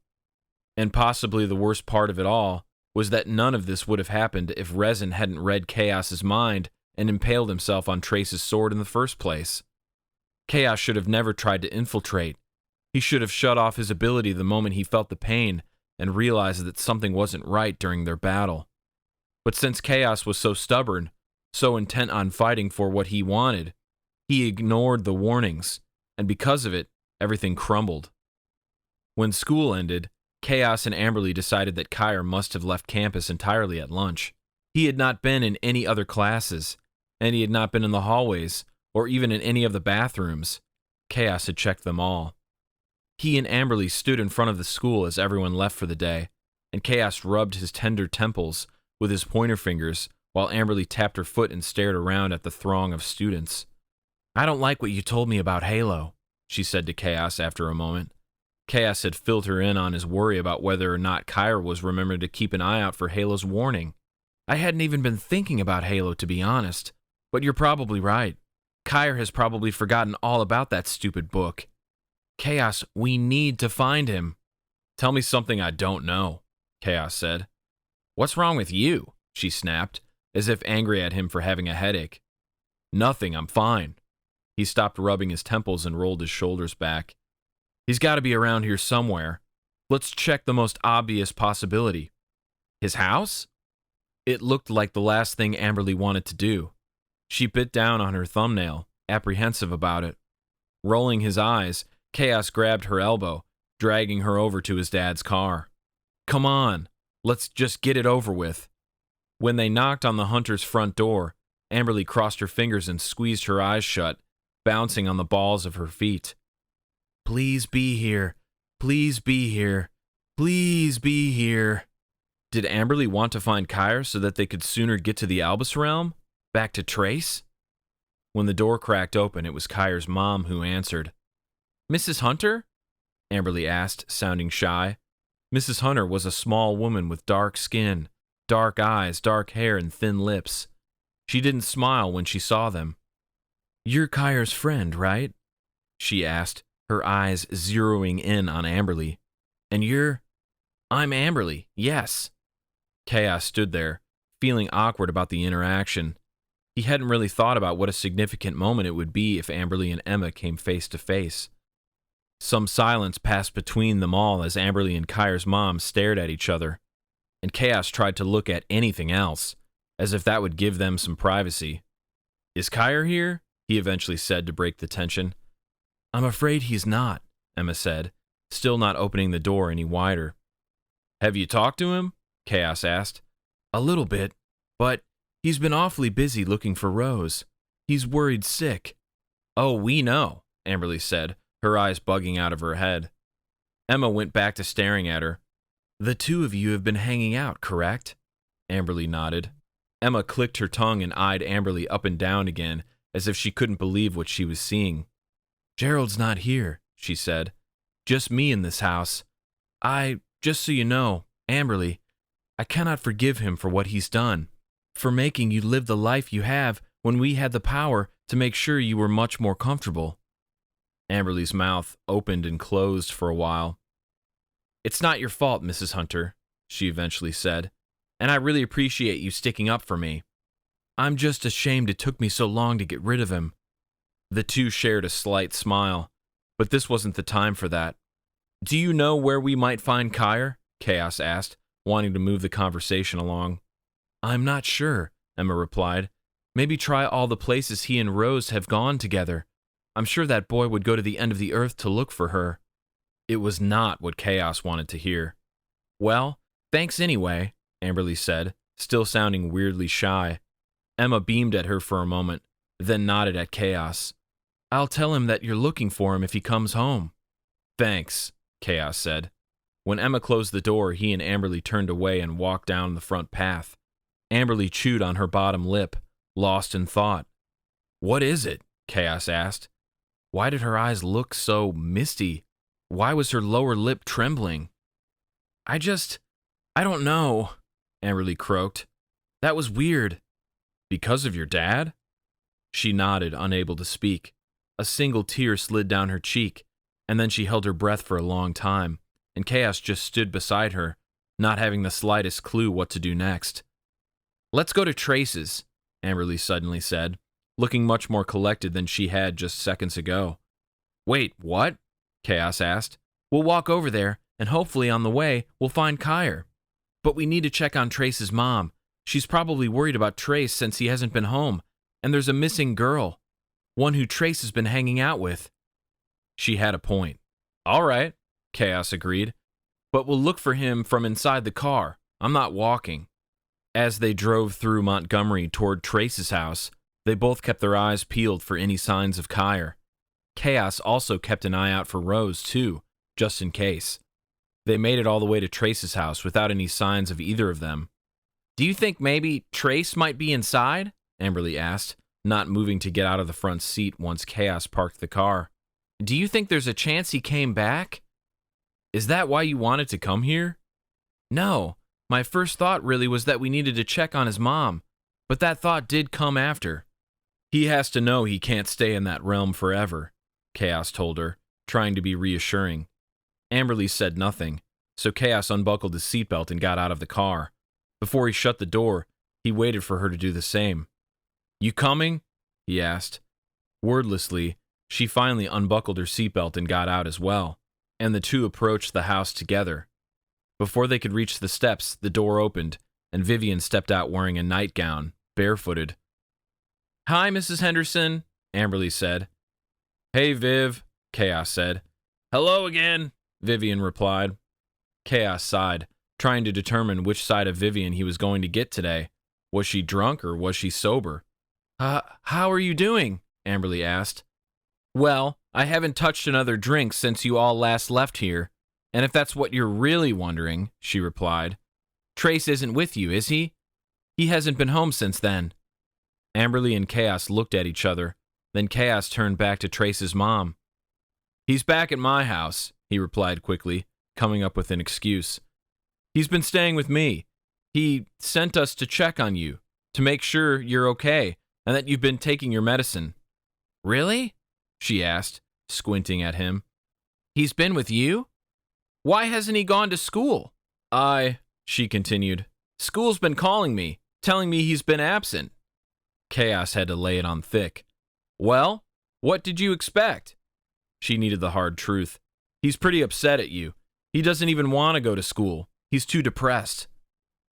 And possibly the worst part of it all was that none of this would have happened if Resin hadn't read Kaos's mind and impaled himself on Trace's sword in the first place. Kaos should have never tried to infiltrate. He should have shut off his ability the moment he felt the pain and realized that something wasn't right during their battle. But since Kaos was so stubborn, so intent on fighting for what he wanted, he ignored the warnings, and because of it, everything crumbled. When school ended, Kaos and Amberley decided that Kire must have left campus entirely at lunch. He had not been in any other classes, and he had not been in the hallways, or even in any of the bathrooms. Kaos had checked them all. He and Amberley stood in front of the school as everyone left for the day, and Kaos rubbed his tender temples with his pointer fingers while Amberley tapped her foot and stared around at the throng of students. "I don't like what you told me about Halo," she said to Kaos after a moment. Kaos had filled her in on his worry about whether or not Kire was remembering to keep an eye out for Halo's warning. "I hadn't even been thinking about Halo, to be honest, but you're probably right. Kire has probably forgotten all about that stupid book. Kaos, we need to find him." "Tell me something I don't know," Kaos said. "What's wrong with you?" she snapped, as if angry at him for having a headache. "Nothing, I'm fine." He stopped rubbing his temples and rolled his shoulders back. "He's got to be around here somewhere. Let's check the most obvious possibility. His house?" It looked like the last thing Amberley wanted to do. She bit down on her thumbnail, apprehensive about it. Rolling his eyes, Kaos grabbed her elbow, dragging her over to his dad's car. "Come on, let's just get it over with." When they knocked on the hunter's front door, Amberley crossed her fingers and squeezed her eyes shut, bouncing on the balls of her feet. "Please be here. Please be here. Please be here." Did Amberley want to find Kire so that they could sooner get to the Albus realm? Back to Trace? When the door cracked open, it was Kire's mom who answered. "Mrs. Hunter?" Amberley asked, sounding shy. Mrs. Hunter was a small woman with dark skin, dark eyes, dark hair, and thin lips. She didn't smile when she saw them. "You're Kire's friend, right?" she asked, her eyes zeroing in on Amberley. "And you're—" "I'm Amberley, yes." Kaos stood there, feeling awkward about the interaction. He hadn't really thought about what a significant moment it would be if Amberley and Emma came face to face. Some silence passed between them all as Amberley and Kire's mom stared at each other, and Kaos tried to look at anything else, as if that would give them some privacy. "Is Kire here?" he eventually said to break the tension. "I'm afraid he's not," Emma said, still not opening the door any wider. "Have you talked to him?" Kaos asked. "A little bit, but he's been awfully busy looking for Rose. He's worried sick." "Oh, we know," Amberley said, her eyes bugging out of her head. Emma went back to staring at her. "The two of you have been hanging out, correct?" Amberley nodded. Emma clicked her tongue and eyed Amberley up and down again, as if she couldn't believe what she was seeing. "Gerald's not here," she said. "Just me in this house. Just so you know, Amberley, I cannot forgive him for what he's done, for making you live the life you have when we had the power to make sure you were much more comfortable." Amberley's mouth opened and closed for a while. "It's not your fault, Mrs. Hunter," she eventually said, "and I really appreciate you sticking up for me. I'm just ashamed it took me so long to get rid of him." The two shared a slight smile, but this wasn't the time for that. "Do you know where we might find Kire?" Kaos asked, wanting to move the conversation along. "I'm not sure," Emma replied. "Maybe try all the places he and Rose have gone together. I'm sure that boy would go to the end of the earth to look for her." It was not what Kaos wanted to hear. "Well, thanks anyway," Amberley said, still sounding weirdly shy. Emma beamed at her for a moment, then nodded at Kaos. "I'll tell him that you're looking for him if he comes home." "Thanks," Kaos said. When Emma closed the door, he and Amberley turned away and walked down the front path. Amberley chewed on her bottom lip, lost in thought. "What is it?" Kaos asked. Why did her eyes look so misty? Why was her lower lip trembling? I don't know," Amberley croaked. "That was weird." "Because of your dad?" She nodded, unable to speak. A single tear slid down her cheek, and then she held her breath for a long time, and Kaos just stood beside her, not having the slightest clue what to do next. "Let's go to Trace's," Amberley suddenly said, looking much more collected than she had just seconds ago. "Wait, what?" Kaos asked. "We'll walk over there, and hopefully on the way, we'll find Kire. But we need to check on Trace's mom. She's probably worried about Trace since he hasn't been home, and there's a missing girl, one who Trace has been hanging out with." She had a point. "All right," Kaos agreed. "But we'll look for him from inside the car. I'm not walking." As they drove through Montgomery toward Trace's house, they both kept their eyes peeled for any signs of Kire. Kaos also kept an eye out for Rose, too, just in case. They made it all the way to Trace's house without any signs of either of them. "Do you think maybe Trace might be inside?" Amberley asked, not moving to get out of the front seat once Kaos parked the car. "Do you think there's a chance he came back?" "Is that why you wanted to come here?" "No. My first thought really was that we needed to check on his mom, but that thought did come after." "He has to know he can't stay in that realm forever," Kaos told her, trying to be reassuring. Amberley said nothing, so Kaos unbuckled his seatbelt and got out of the car. Before he shut the door, he waited for her to do the same. "You coming?" he asked. Wordlessly, she finally unbuckled her seatbelt and got out as well, and the two approached the house together. Before they could reach the steps, the door opened, and Vivian stepped out wearing a nightgown, barefooted. "Hi, Mrs. Henderson," Amberley said. "Hey, Viv," Kaos said. "Hello again," Vivian replied. Kaos sighed, trying to determine which side of Vivian he was going to get today. Was she drunk or was she sober? How are you doing?" Amberley asked. "Well, I haven't touched another drink since you all last left here, and if that's what you're really wondering," she replied. "Trace isn't with you, is he? He hasn't been home since then." Amberley and Kaos looked at each other, then Kaos turned back to Trace's mom. "He's back at my house," he replied quickly, coming up with an excuse. "He's been staying with me. He sent us to check on you, to make sure you're okay, and that you've been taking your medicine." "Really?" she asked, squinting at him. "He's been with you? Why hasn't he gone to school?" She continued, "School's been calling me, telling me he's been absent." Kaos had to lay it on thick. "Well, what did you expect?" She needed the hard truth. "He's pretty upset at you. He doesn't even want to go to school. He's too depressed."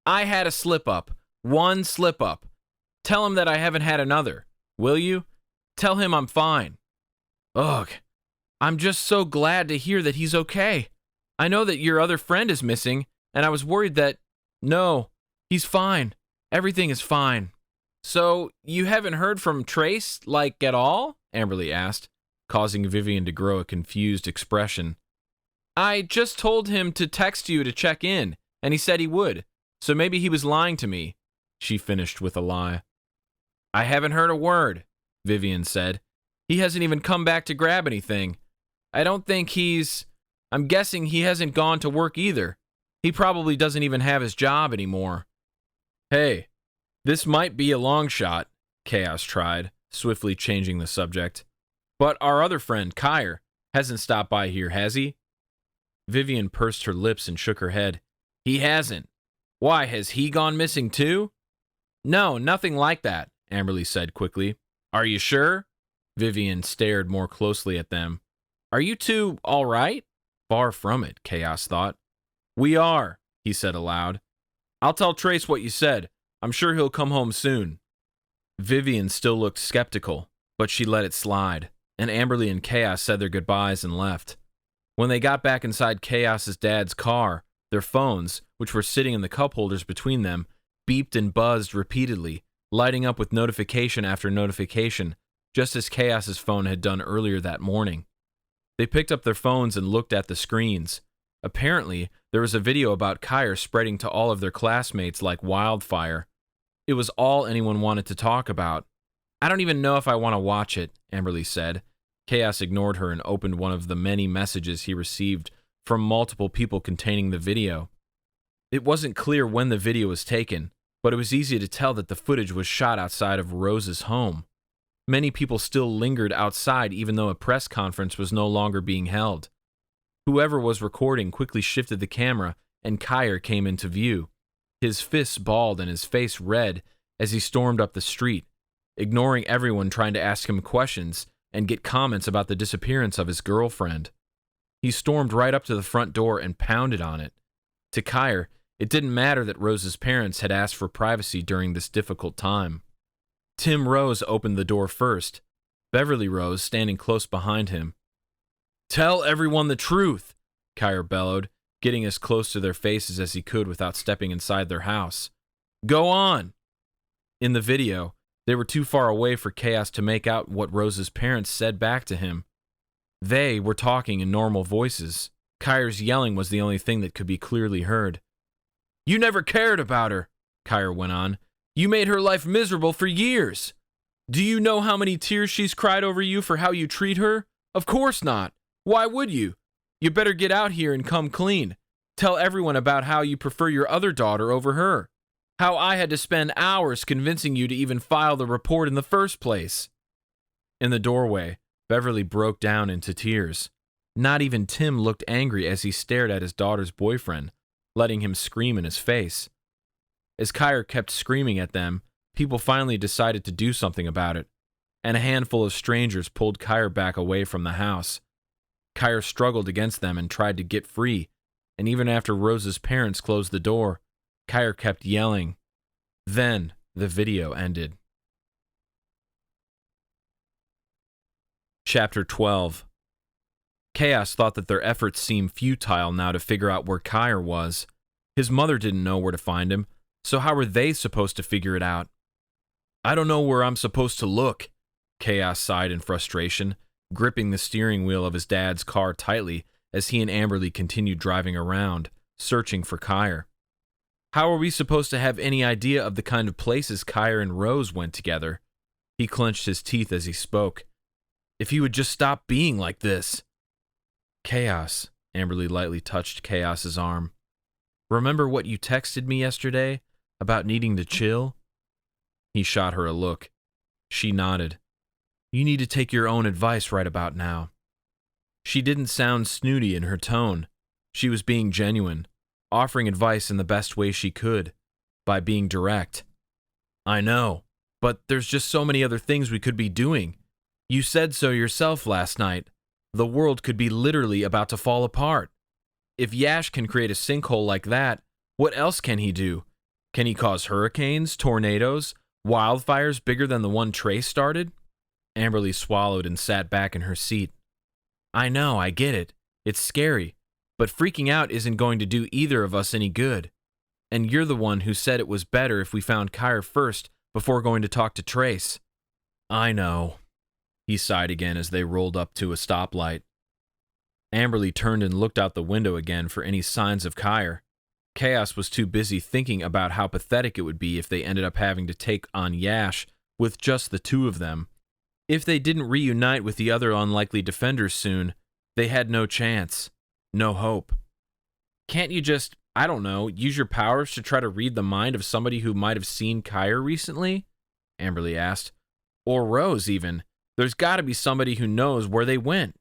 "I had a slip-up. One slip-up. Tell him that I haven't had another. Will you? Tell him I'm fine." "Ugh. I'm just so glad to hear that he's okay. I know that your other friend is missing, and I was worried that... No, he's fine. Everything is fine." "So, you haven't heard from Trace, at all?" Amberley asked, causing Vivian to grow a confused expression. "I just told him to text you to check in, and he said he would, so maybe he was lying to me," she finished with a lie. "I haven't heard a word," Vivian said. "He hasn't even come back to grab anything. I don't think I'm guessing he hasn't gone to work either. He probably doesn't even have his job anymore." "Hey, this might be a long shot," Kaos tried, swiftly changing the subject. "But our other friend, Kire, hasn't stopped by here, has he?" Vivian pursed her lips and shook her head. "He hasn't. Why, has he gone missing too?" "No, nothing like that," Amberley said quickly. "Are you sure?" Vivian stared more closely at them. "Are you two all right?" Far from it, Kaos thought. "We are," he said aloud. "I'll tell Trace what you said. I'm sure he'll come home soon." Vivian still looked skeptical, but she let it slide, and Amberley and Kaos said their goodbyes and left. When they got back inside Kaos's dad's car, their phones, which were sitting in the cup holders between them, beeped and buzzed repeatedly, lighting up with notification after notification, just as Kaos's phone had done earlier that morning. They picked up their phones and looked at the screens. Apparently, there was a video about Kire spreading to all of their classmates like wildfire. It was all anyone wanted to talk about. "I don't even know if I want to watch it," Amberley said. Kaos ignored her and opened one of the many messages he received from multiple people containing the video. It wasn't clear when the video was taken, but it was easy to tell that the footage was shot outside of Rose's home. Many people still lingered outside even though a press conference was no longer being held. Whoever was recording quickly shifted the camera, and Kire came into view, his fists balled and his face red as he stormed up the street, ignoring everyone trying to ask him questions and get comments about the disappearance of his girlfriend. He stormed right up to the front door and pounded on it. To Kire, it didn't matter that Rose's parents had asked for privacy during this difficult time. Tim Rose opened the door first, Beverly Rose standing close behind him. "Tell everyone the truth," Kire bellowed, getting as close to their faces as he could without stepping inside their house. "Go on." In the video, they were too far away for Kaos to make out what Rose's parents said back to him. They were talking in normal voices. Kire's yelling was the only thing that could be clearly heard. "You never cared about her," Kire went on. "You made her life miserable for years. Do you know how many tears she's cried over you for how you treat her? Of course not. Why would you? You better get out here and come clean. Tell everyone about how you prefer your other daughter over her. How I had to spend hours convincing you to even file the report in the first place." In the doorway, Beverly broke down into tears. Not even Tim looked angry as he stared at his daughter's boyfriend, letting him scream in his face. As Kire kept screaming at them, people finally decided to do something about it, and a handful of strangers pulled Kire back away from the house. Kire struggled against them and tried to get free, and even after Rose's parents closed the door, Kire kept yelling. Then the video ended. Chapter 12. Kaos thought that their efforts seemed futile now to figure out where Kire was. His mother didn't know where to find him, so how were they supposed to figure it out? "I don't know where I'm supposed to look," Kaos sighed in frustration, gripping the steering wheel of his dad's car tightly as he and Amberley continued driving around, searching for Kire. How are we supposed to have any idea of the kind of places Kire and Rose went together? He clenched his teeth as he spoke. If he would just stop being like this. "Kaos," Amberley lightly touched Kaos's arm. "Remember what you texted me yesterday About needing to chill? He shot her a look. She nodded. You need to take your own advice right about now. She didn't sound snooty in her tone. She was being genuine, offering advice in the best way she could, by being direct. I know, but there's just so many other things we could be doing. You said so yourself last night. The world could be literally about to fall apart. If Yash can create a sinkhole like that, what else can he do? Can he cause hurricanes, tornadoes, wildfires bigger than the one Trace started? Amberley swallowed and sat back in her seat. I know, I get it. It's scary, but freaking out isn't going to do either of us any good. And you're the one who said it was better if we found Kire first before going to talk to Trace. I know. He sighed again as they rolled up to a stoplight. Amberley turned and looked out the window again for any signs of Kire. Kaos was too busy thinking about how pathetic it would be if they ended up having to take on Yash with just the two of them. If they didn't reunite with the other unlikely defenders soon, they had no chance, no hope. Can't you just, I don't know, use your powers to try to read the mind of somebody who might have seen Kire recently? Amberley asked. Or Rose, even. There's got to be somebody who knows where they went.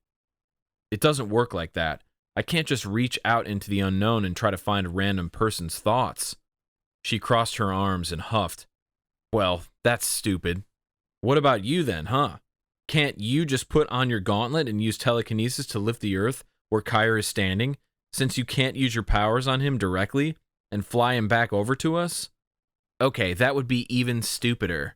It doesn't work like that. I can't just reach out into the unknown and try to find a random person's thoughts. She crossed her arms and huffed. Well, that's stupid. What about you then, huh? Can't you just put on your gauntlet and use telekinesis to lift the earth where Kire is standing, since you can't use your powers on him directly, and fly him back over to us? Okay, that would be even stupider.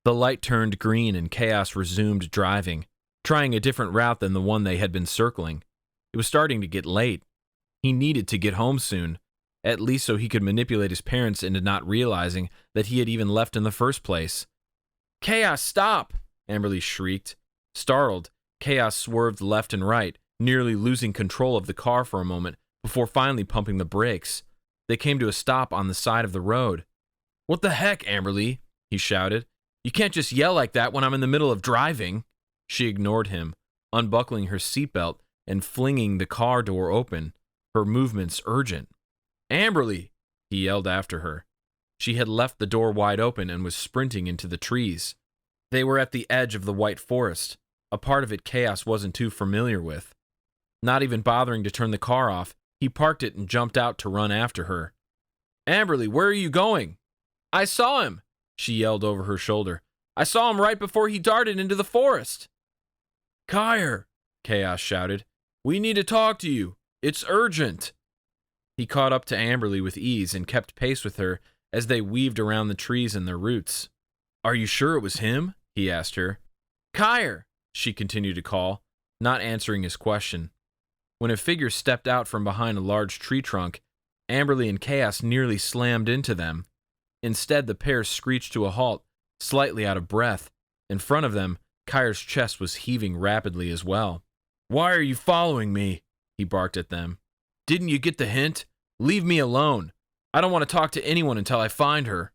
The light turned green and Kaos resumed driving, trying a different route than the one they had been circling. It was starting to get late. He needed to get home soon, at least so he could manipulate his parents into not realizing that he had even left in the first place. Kaos, stop! Amberley shrieked. Startled, Kaos swerved left and right, nearly losing control of the car for a moment before finally pumping the brakes. They came to a stop on the side of the road. What the heck, Amberley? He shouted. You can't just yell like that when I'm in the middle of driving. She ignored him, unbuckling her seatbelt and flinging the car door open, her movements urgent. Amberley! He yelled after her. She had left the door wide open and was sprinting into the trees. They were at the edge of the white forest, a part of it Kaos wasn't too familiar with. Not even bothering to turn the car off, he parked it and jumped out to run after her. Amberley, where are you going? I saw him, she yelled over her shoulder. I saw him right before he darted into the forest. Kire, Kaos shouted. We need to talk to you. It's urgent. He caught up to Amberley with ease and kept pace with her as they weaved around the trees and their roots. Are you sure it was him? He asked her. Kire, she continued to call, not answering his question. When a figure stepped out from behind a large tree trunk, Amberley and Kaos nearly slammed into them. Instead, the pair screeched to a halt, slightly out of breath. In front of them, Kire's chest was heaving rapidly as well. Why are you following me? He barked at them. Didn't you get the hint? Leave me alone. I don't want to talk to anyone until I find her.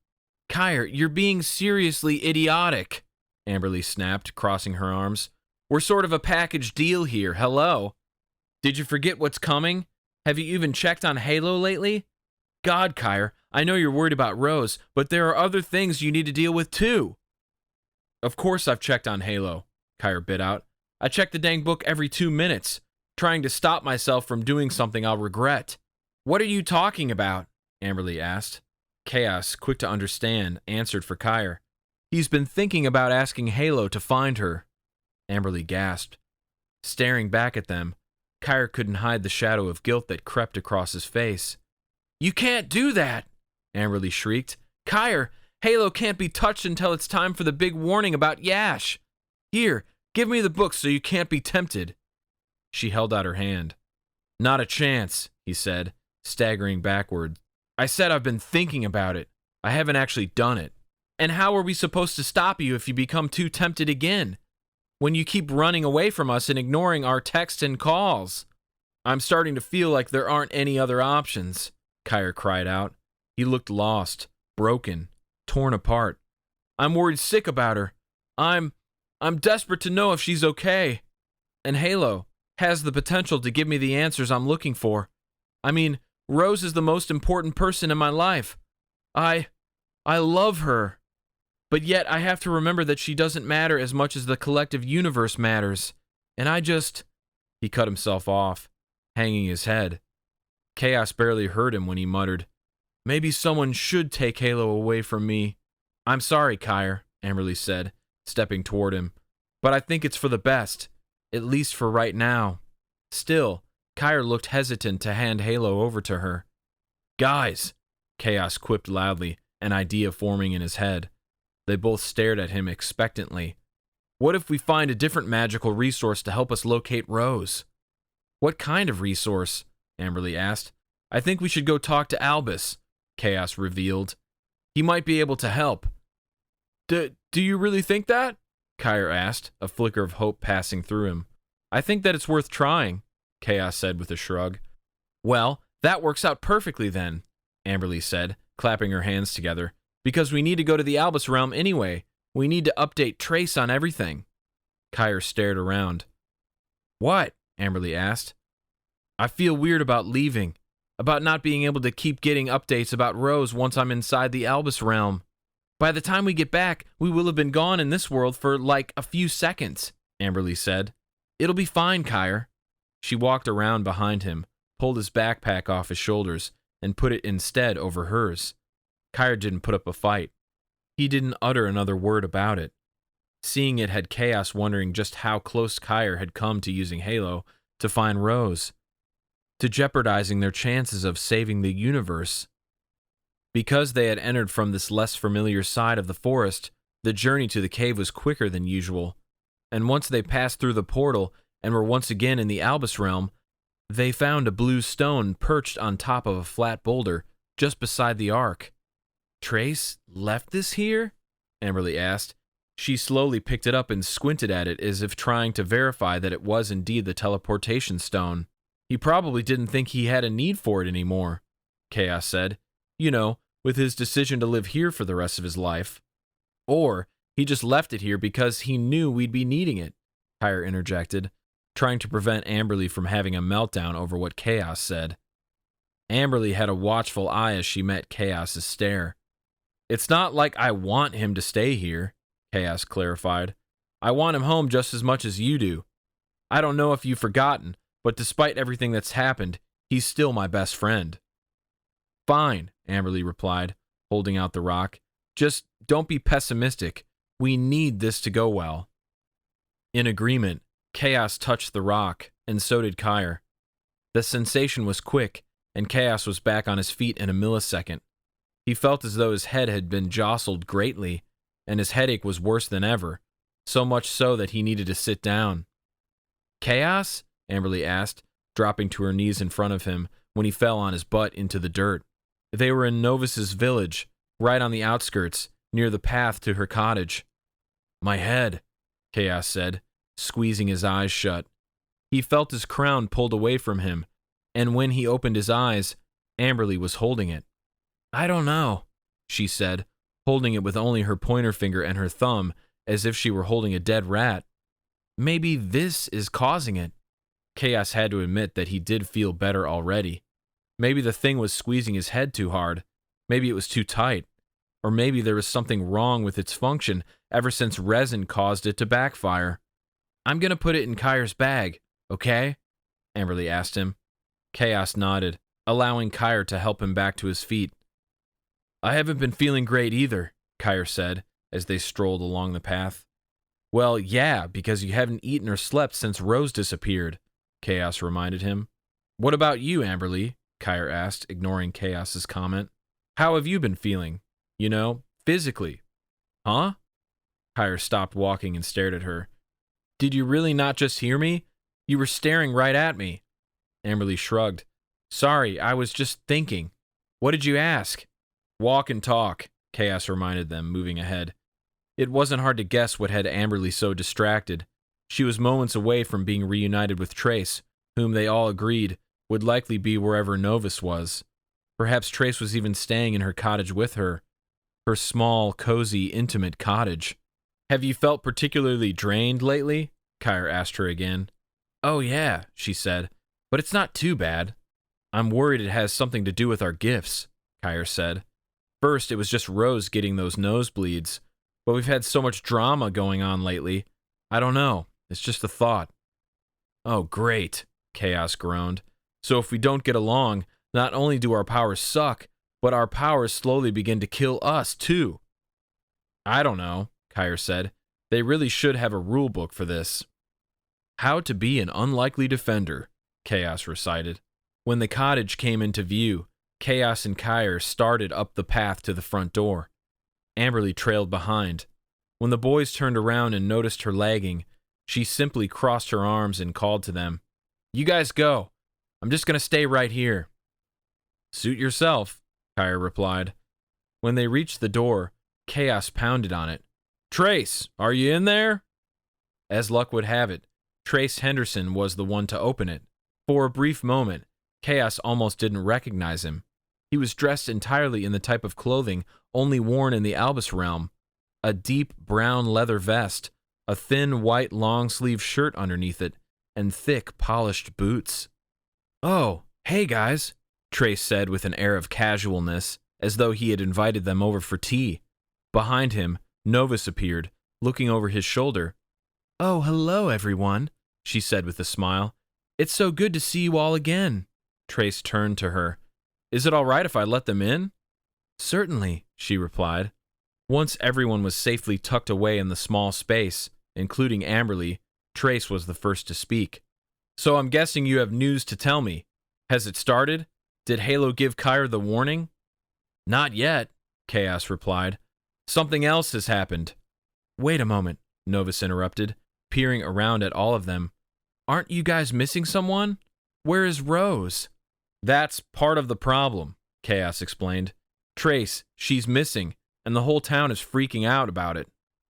Kire, you're being seriously idiotic, Amberley snapped, crossing her arms. We're sort of a package deal here, hello? Did you forget what's coming? Have you even checked on Halo lately? God, Kire, I know you're worried about Rose, but there are other things you need to deal with too. Of course I've checked on Halo, Kire bit out. I check the dang book every 2 minutes, trying to stop myself from doing something I'll regret. What are you talking about? Amberley asked. Kaos, quick to understand, answered for Kire. He's been thinking about asking Halo to find her. Amberley gasped. Staring back at them, Kire couldn't hide the shadow of guilt that crept across his face. You can't do that, Amberley shrieked. Kire, Halo can't be touched until it's time for the big warning about Yash. Here, give me the book so you can't be tempted. She held out her hand. Not a chance, he said, staggering backward. I said I've been thinking about it. I haven't actually done it. And how are we supposed to stop you if you become too tempted again? When you keep running away from us and ignoring our texts and calls? I'm starting to feel like there aren't any other options, Kire cried out. He looked lost, broken, torn apart. I'm worried sick about her. I'm desperate to know if she's okay. And Halo has the potential to give me the answers I'm looking for. I mean, Rose is the most important person in my life. I love her. But yet I have to remember that she doesn't matter as much as the collective universe matters. And I just... He cut himself off, hanging his head. Kaos barely heard him when he muttered, "Maybe someone should take Halo away from me." "I'm sorry, Kire," Amberley said, stepping toward him, "but I think it's for the best, at least for right now." Still, Kire looked hesitant to hand Halo over to her. "Guys," Kaos quipped loudly, an idea forming in his head. They both stared at him expectantly. "What if we find a different magical resource to help us locate Rose?" "What kind of resource?" Amberley asked. "I think we should go talk to Albus," Kaos revealed. "He might be able to help." Do you really think that?" Kire asked, a flicker of hope passing through him. "I think that it's worth trying," Kaos said with a shrug. "Well, that works out perfectly then," Amberley said, clapping her hands together, "because we need to go to the Albus realm anyway. We need to update Trace on everything." Kire stared around. "What?" Amberley asked. "I feel weird about leaving, about not being able to keep getting updates about Rose once I'm inside the Albus realm. By the time we get back, we will have been gone in this world for like a few seconds," Amberley said. "It'll be fine, Kire." She walked around behind him, pulled his backpack off his shoulders, and put it instead over hers. Kire didn't put up a fight. He didn't utter another word about it. Seeing it had Kaos wondering just how close Kire had come to using Halo to find Rose, to jeopardizing their chances of saving the universe. Because they had entered from this less familiar side of the forest, the journey to the cave was quicker than usual, and once they passed through the portal and were once again in the Albus realm, they found a blue stone perched on top of a flat boulder just beside the ark. "Trace left this here?" Amberley asked. She slowly picked it up and squinted at it as if trying to verify that it was indeed the teleportation stone. "He probably didn't think he had a need for it anymore," Kaos said. "You know, with his decision to live here for the rest of his life. Or he just left it here because he knew we'd be needing it," Kire interjected, trying to prevent Amberley from having a meltdown over what Kaos said. Amberley had a watchful eye as she met Kaos's stare. "It's not like I want him to stay here," Kaos clarified. "I want him home just as much as you do. I don't know if you've forgotten, but despite everything that's happened, he's still my best friend." "Fine," Amberley replied, holding out the rock. "Just don't be pessimistic. We need this to go well." In agreement, Kaos touched the rock, and so did Kire. The sensation was quick, and Kaos was back on his feet in a millisecond. He felt as though his head had been jostled greatly, and his headache was worse than ever, so much so that he needed to sit down. "Kaos?" Amberley asked, dropping to her knees in front of him when he fell on his butt into the dirt. They were in Novus's village, right on the outskirts, near the path to her cottage. "My head," Kaos said, squeezing his eyes shut. He felt his crown pulled away from him, and when he opened his eyes, Amberley was holding it. "I don't know," she said, holding it with only her pointer finger and her thumb, as if she were holding a dead rat. "Maybe this is causing it." Kaos had to admit that he did feel better already. Maybe the thing was squeezing his head too hard. Maybe it was too tight. Or maybe there was something wrong with its function ever since resin caused it to backfire. "I'm going to put it in Kire's bag, okay?" Amberley asked him. Kaos nodded, allowing Kire to help him back to his feet. "I haven't been feeling great either," Kire said, as they strolled along the path. "Well, yeah, because you haven't eaten or slept since Rose disappeared," Kaos reminded him. "What about you, Amberley?" Kire asked, ignoring Kaos's comment. "How have you been feeling? You know, physically." "Huh?" Kire stopped walking and stared at her. "Did you really not just hear me? You were staring right at me." Amberley shrugged. "Sorry, I was just thinking." "What did you ask?" "Walk and talk," Kaos reminded them, moving ahead. It wasn't hard to guess what had Amberley so distracted. She was moments away from being reunited with Trace, whom they all agreed would likely be wherever Novus was. Perhaps Trace was even staying in her cottage with her. Her small, cozy, intimate cottage. "Have you felt particularly drained lately?" Kire asked her again. "Oh yeah," she said, "but it's not too bad." "I'm worried it has something to do with our gifts," Kire said. First, it was just Rose getting those nosebleeds, but we've had so much drama going on lately. I don't know. It's just a thought. Oh, great, Kaos groaned. So if we don't get along, not only do our powers suck, but our powers slowly begin to kill us, too. I don't know, Kire said. They really should have a rule book for this. How to be an unlikely defender, Kaos recited. When the cottage came into view, Kaos and Kire started up the path to the front door. Amberley trailed behind. When the boys turned around and noticed her lagging, she simply crossed her arms and called to them. You guys go. I'm just going to stay right here. Suit yourself, Kire replied. When they reached the door, Kaos pounded on it. Trace, are you in there? As luck would have it, Trace Henderson was the one to open it. For a brief moment, Kaos almost didn't recognize him. He was dressed entirely in the type of clothing only worn in the Albus realm. A deep brown leather vest, a thin white long-sleeve shirt underneath it, and thick polished boots. Oh, hey guys, Trace said with an air of casualness, as though he had invited them over for tea. Behind him, Novus appeared, looking over his shoulder. Oh, hello everyone, she said with a smile. It's so good to see you all again. Trace turned to her. Is it all right if I let them in? Certainly, she replied. Once everyone was safely tucked away in the small space, including Amberley, Trace was the first to speak. So I'm guessing you have news to tell me. Has it started? Did Halo give Kire the warning? Not yet, Kaos replied. Something else has happened. Wait a moment, Novus interrupted, peering around at all of them. Aren't you guys missing someone? Where is Rose? That's part of the problem, Kaos explained. Trace, she's missing, and the whole town is freaking out about it.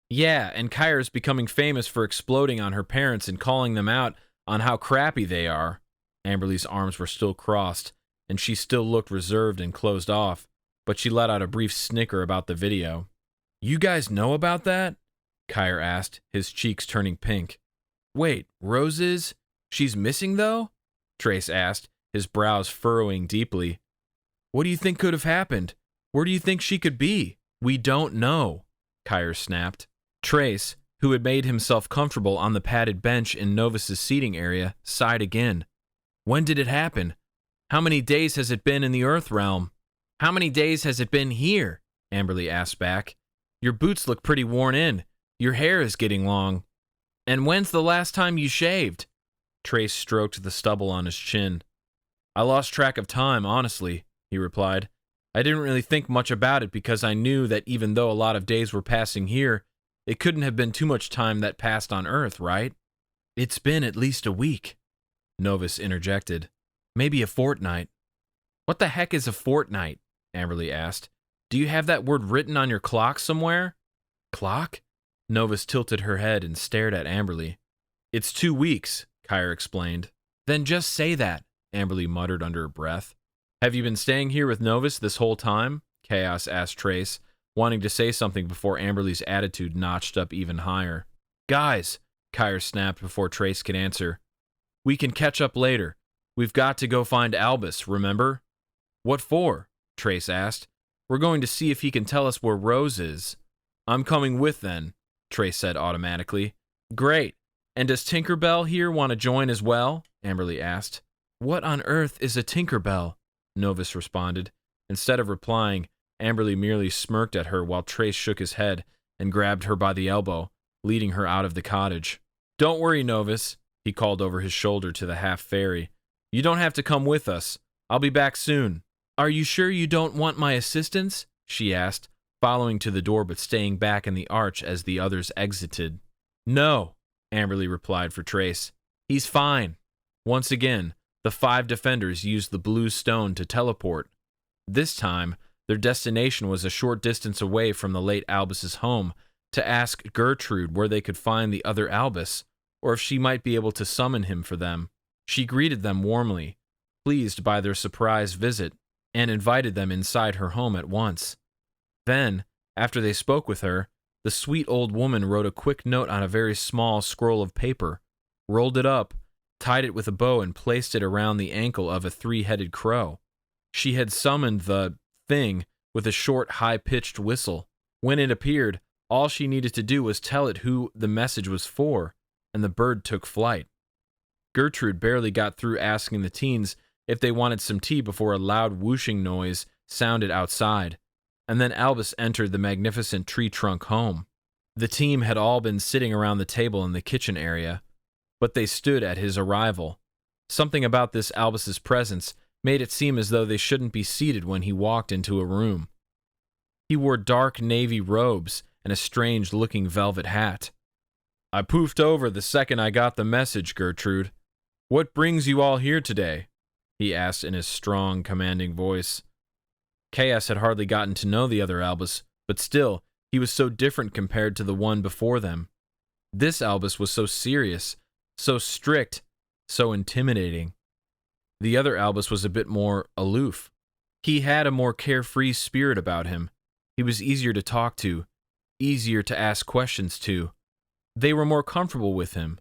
Yeah, and Kire's becoming famous for exploding on her parents and calling them out on how crappy they are. Amberley's arms were still crossed, and she still looked reserved and closed off, but she let out a brief snicker about the video. You guys know about that? Kire asked, his cheeks turning pink. Wait, Rose is? She's missing, though? Trace asked, his brows furrowing deeply. What do you think could have happened? Where do you think she could be? We don't know, Kire snapped. Trace, who had made himself comfortable on the padded bench in Novus's seating area, sighed again. When did it happen? How many days has it been in the Earth realm? How many days has it been here? Amberley asked back. Your boots look pretty worn in. Your hair is getting long. And when's the last time you shaved? Trace stroked the stubble on his chin. I lost track of time, honestly, he replied. I didn't really think much about it because I knew that even though a lot of days were passing here, it couldn't have been too much time that passed on Earth, right? It's been at least a week, Novus interjected. Maybe a fortnight. What the heck is a fortnight? Amberley asked. Do you have that word written on your clock somewhere? Clock? Novus tilted her head and stared at Amberley. It's 2 weeks, Kire explained. Then just say that, Amberley muttered under her breath. Have you been staying here with Novus this whole time? Kaos asked Trace, wanting to say something before Amberley's attitude notched up even higher. Guys, Kire snapped before Trace could answer. We can catch up later. We've got to go find Albus, remember? What for? Trace asked. We're going to see if he can tell us where Rose is. I'm coming with then, Trace said automatically. Great. And does Tinkerbell here want to join as well? Amberley asked. What on earth is a Tinkerbell? Novus responded. Instead of replying, Amberley merely smirked at her while Trace shook his head and grabbed her by the elbow, leading her out of the cottage. Don't worry, Novus, he called over his shoulder to the half-fairy. You don't have to come with us. I'll be back soon. Are you sure you don't want my assistance? She asked, following to the door but staying back in the arch as the others exited. No, Amberley replied for Trace. He's fine. Once again, the 5 defenders used the blue stone to teleport. This time, their destination was a short distance away from the late Albus's home to ask Gertrude where they could find the other Albus, or if she might be able to summon him for them. She greeted them warmly, pleased by their surprise visit, and invited them inside her home at once. Then, after they spoke with her, the sweet old woman wrote a quick note on a very small scroll of paper, rolled it up, tied it with a bow, and placed it around the ankle of a 3-headed crow. She had summoned the thing with a short, high-pitched whistle. When it appeared, all she needed to do was tell it who the message was for, and the bird took flight. Gertrude barely got through asking the teens if they wanted some tea before a loud whooshing noise sounded outside, and then Albus entered the magnificent tree-trunk home. The team had all been sitting around the table in the kitchen area, but they stood at his arrival. Something about this Albus's presence made it seem as though they shouldn't be seated when he walked into a room. He wore dark navy robes and a strange-looking velvet hat. "I poofed over the second I got the message, Gertrude. What brings you all here today?" he asked in his strong, commanding voice. Kaos had hardly gotten to know the other Albus, but still, he was so different compared to the one before them. This Albus was so serious, so strict, so intimidating. The other Albus was a bit more aloof. He had a more carefree spirit about him. He was easier to talk to, easier to ask questions to. They were more comfortable with him.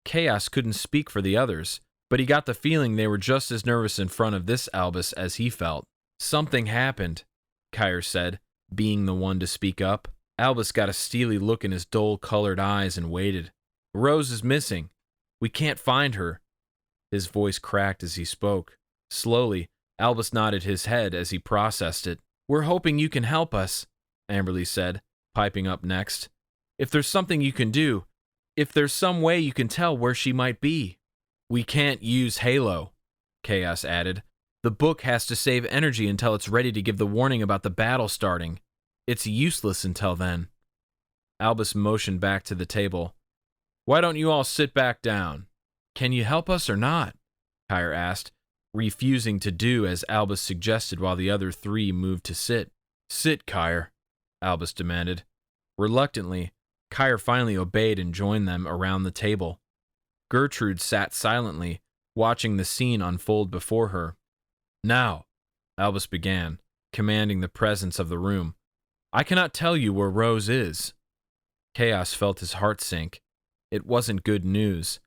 Kaos couldn't speak for the others, but he got the feeling they were just as nervous in front of this Albus as he felt. "Something happened," Kire said, being the one to speak up. Albus got a steely look in his dull-colored eyes and waited. "Rose is missing. We can't find her." His voice cracked as he spoke. Slowly, Albus nodded his head as he processed it. "We're hoping you can help us," Amberley said, piping up next. "If there's something you can do, if there's some way you can tell where she might be." "We can't use Halo," Kaos added. "The book has to save energy until it's ready to give the warning about the battle starting. It's useless until then." Albus motioned back to the table. "Why don't you all sit back down?" "Can you help us or not?" Kire asked, refusing to do as Albus suggested while the other three moved to sit. "Sit, Kire," Albus demanded. Reluctantly, Kire finally obeyed and joined them around the table. Gertrude sat silently, watching the scene unfold before her. "Now," Albus began, commanding the presence of the room, "I cannot tell you where Rose is." Kaos felt his heart sink. It wasn't good news.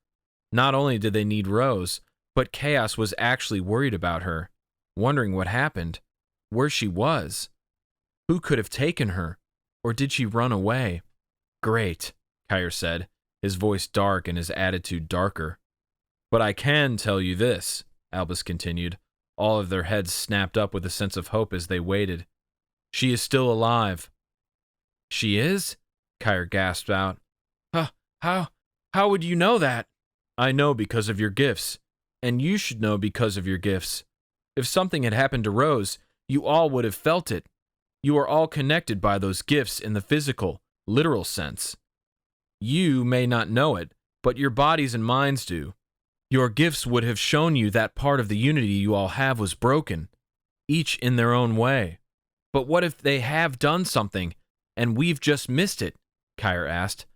Not only did they need Rose, but Kaos was actually worried about her, wondering what happened, where she was. Who could have taken her? Or did she run away? "Great," Kire said, his voice dark and his attitude darker. "But I can tell you this," Albus continued. All of their heads snapped up with a sense of hope as they waited. "She is still alive." "She is?" Kire gasped out. How would you know that?" "I know because of your gifts, and you should know because of your gifts. If something had happened to Rose, you all would have felt it. You are all connected by those gifts in the physical, literal sense. You may not know it, but your bodies and minds do. Your gifts would have shown you that part of the unity you all have was broken, each in their own way. But what if they have done something, and we've just missed it?" Kire asked.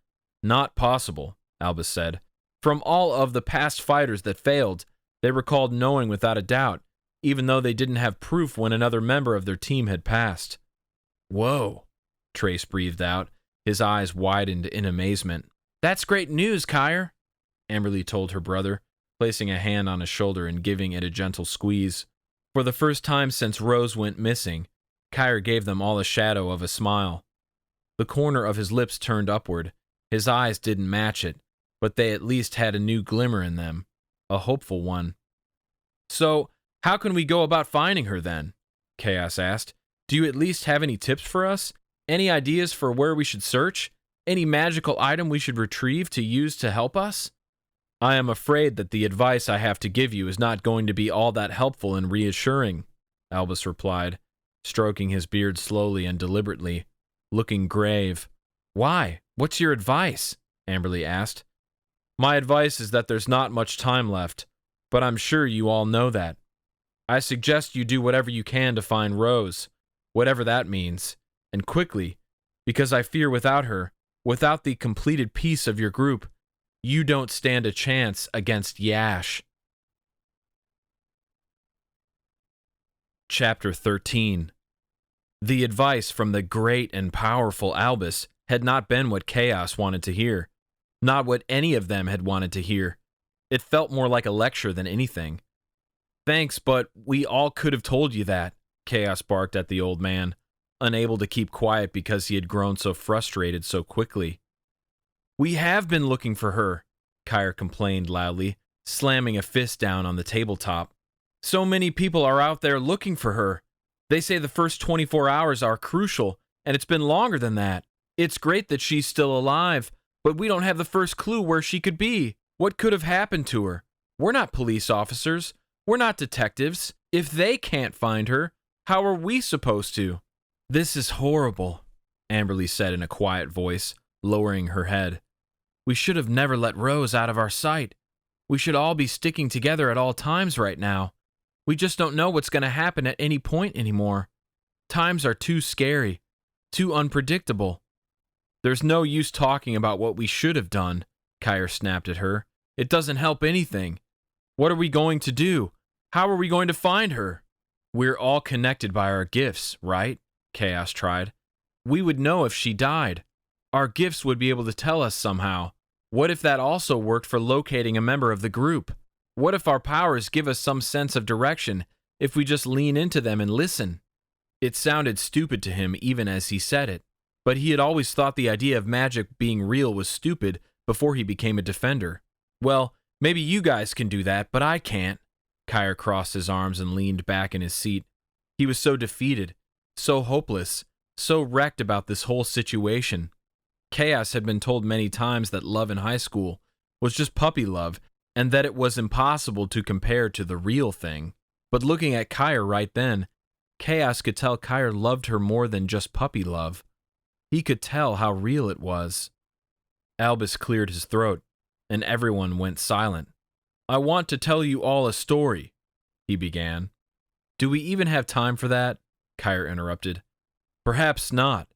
"Not possible," Albus said. "From all of the past fighters that failed, they recalled knowing without a doubt, even though they didn't have proof when another member of their team had passed." "Whoa," Trace breathed out, his eyes widened in amazement. "That's great news, Kire," Amberley told her brother, placing a hand on his shoulder and giving it a gentle squeeze. For the first time since Rose went missing, Kire gave them all a shadow of a smile. The corner of his lips turned upward. His eyes didn't match it, but they at least had a new glimmer in them, a hopeful one. "So, how can we go about finding her then?" Kaos asked. "Do you at least have any tips for us? Any ideas for where we should search? Any magical item we should retrieve to use to help us?" "I am afraid that the advice I have to give you is not going to be all that helpful and reassuring," Albus replied, stroking his beard slowly and deliberately, looking grave. "Why? What's your advice?" Amberley asked. "My advice is that there's not much time left, but I'm sure you all know that. I suggest you do whatever you can to find Rose, whatever that means, and quickly, because I fear without her, without the completed piece of your group, you don't stand a chance against Yash." Chapter 13. The advice from the great and powerful Albus had not been what Kaos wanted to hear, not what any of them had wanted to hear. It felt more like a lecture than anything. "Thanks, but we all could have told you that," Kaos barked at the old man, unable to keep quiet because he had grown so frustrated so quickly. We have been looking for her, Kire complained loudly, slamming a fist down on the tabletop. So many people are out there looking for her. They say the first 24 hours are crucial, and it's been longer than that. It's great that she's still alive, but we don't have the first clue where she could be. What could have happened to her? We're not police officers. We're not detectives. If they can't find her, how are we supposed to? This is horrible, Amberley said in a quiet voice, lowering her head. We should have never let Rose out of our sight. We should all be sticking together at all times right now. We just don't know what's going to happen at any point anymore. Times are too scary, too unpredictable. There's no use talking about what we should have done, Kire snapped at her. It doesn't help anything. What are we going to do? How are we going to find her? We're all connected by our gifts, right? Kaos tried. We would know if she died. Our gifts would be able to tell us somehow. What if that also worked for locating a member of the group? What if our powers give us some sense of direction if we just lean into them and listen? It sounded stupid to him even as he said it, but he had always thought the idea of magic being real was stupid before he became a defender. Well, maybe you guys can do that, but I can't. Kire crossed his arms and leaned back in his seat. He was so defeated, so hopeless, so wrecked about this whole situation. Kaos had been told many times that love in high school was just puppy love and that it was impossible to compare to the real thing. But looking at Kire right then, Kaos could tell Kire loved her more than just puppy love. He could tell how real it was. Albus cleared his throat, and everyone went silent. I want to tell you all a story, he began. Do we even have time for that? Kire interrupted. Perhaps not,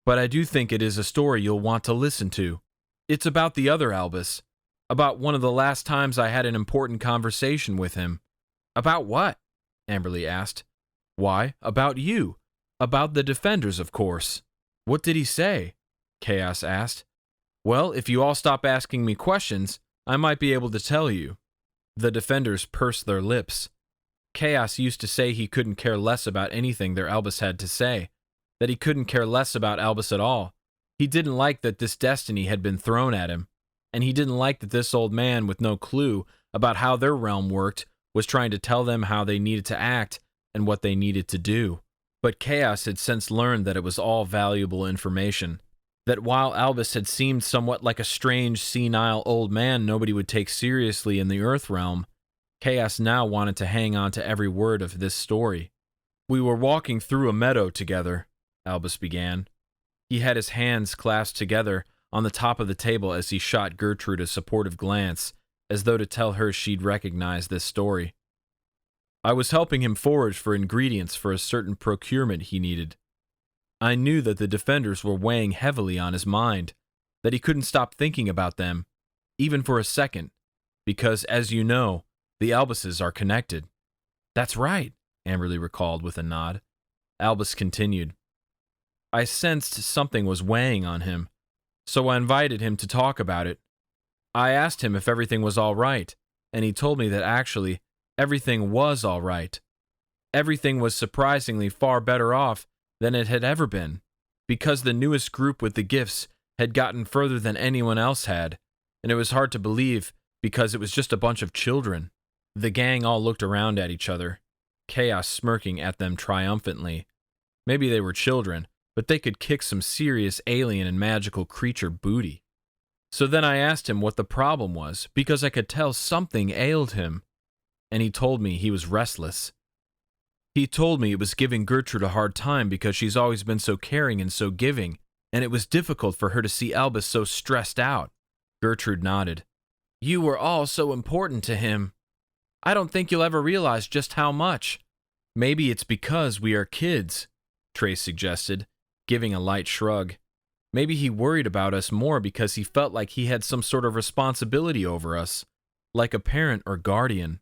but I do think it is a story you'll want to listen to. It's about the other Albus, about one of the last times I had an important conversation with him. About what? Amberley asked. Why, about you. About the defenders, of course. What did he say? Kaos asked. Well, if you all stop asking me questions, I might be able to tell you. The defenders pursed their lips. Kaos used to say he couldn't care less about anything their Albus had to say, that he couldn't care less about Albus at all. He didn't like that this destiny had been thrown at him, and he didn't like that this old man with no clue about how their realm worked was trying to tell them how they needed to act and what they needed to do. But Kaos had since learned that it was all valuable information, that while Albus had seemed somewhat like a strange, senile old man nobody would take seriously in the Earth realm, Kaos now wanted to hang on to every word of this story. We were walking through a meadow together, Albus began. He had his hands clasped together on the top of the table as he shot Gertrude a supportive glance, as though to tell her she'd recognize this story. I was helping him forage for ingredients for a certain procurement he needed. I knew that the defenders were weighing heavily on his mind, that he couldn't stop thinking about them, even for a second, because, as you know, the Albuses are connected. That's right, Amberley recalled with a nod. Albus continued. I sensed something was weighing on him, so I invited him to talk about it. I asked him if everything was all right, and he told me that actually, everything was all right. Everything was surprisingly far better off than it had ever been, because the newest group with the gifts had gotten further than anyone else had, and it was hard to believe because it was just a bunch of children. The gang all looked around at each other, Kaos smirking at them triumphantly. Maybe they were children, but they could kick some serious alien and magical creature booty. So then I asked him what the problem was, because I could tell something ailed him, and he told me he was restless. He told me it was giving Gertrude a hard time because she's always been so caring and so giving, and it was difficult for her to see Albus so stressed out. Gertrude nodded. You were all so important to him. I don't think you'll ever realize just how much. Maybe it's because we are kids, Trace suggested, giving a light shrug. Maybe he worried about us more because he felt like he had some sort of responsibility over us, like a parent or guardian.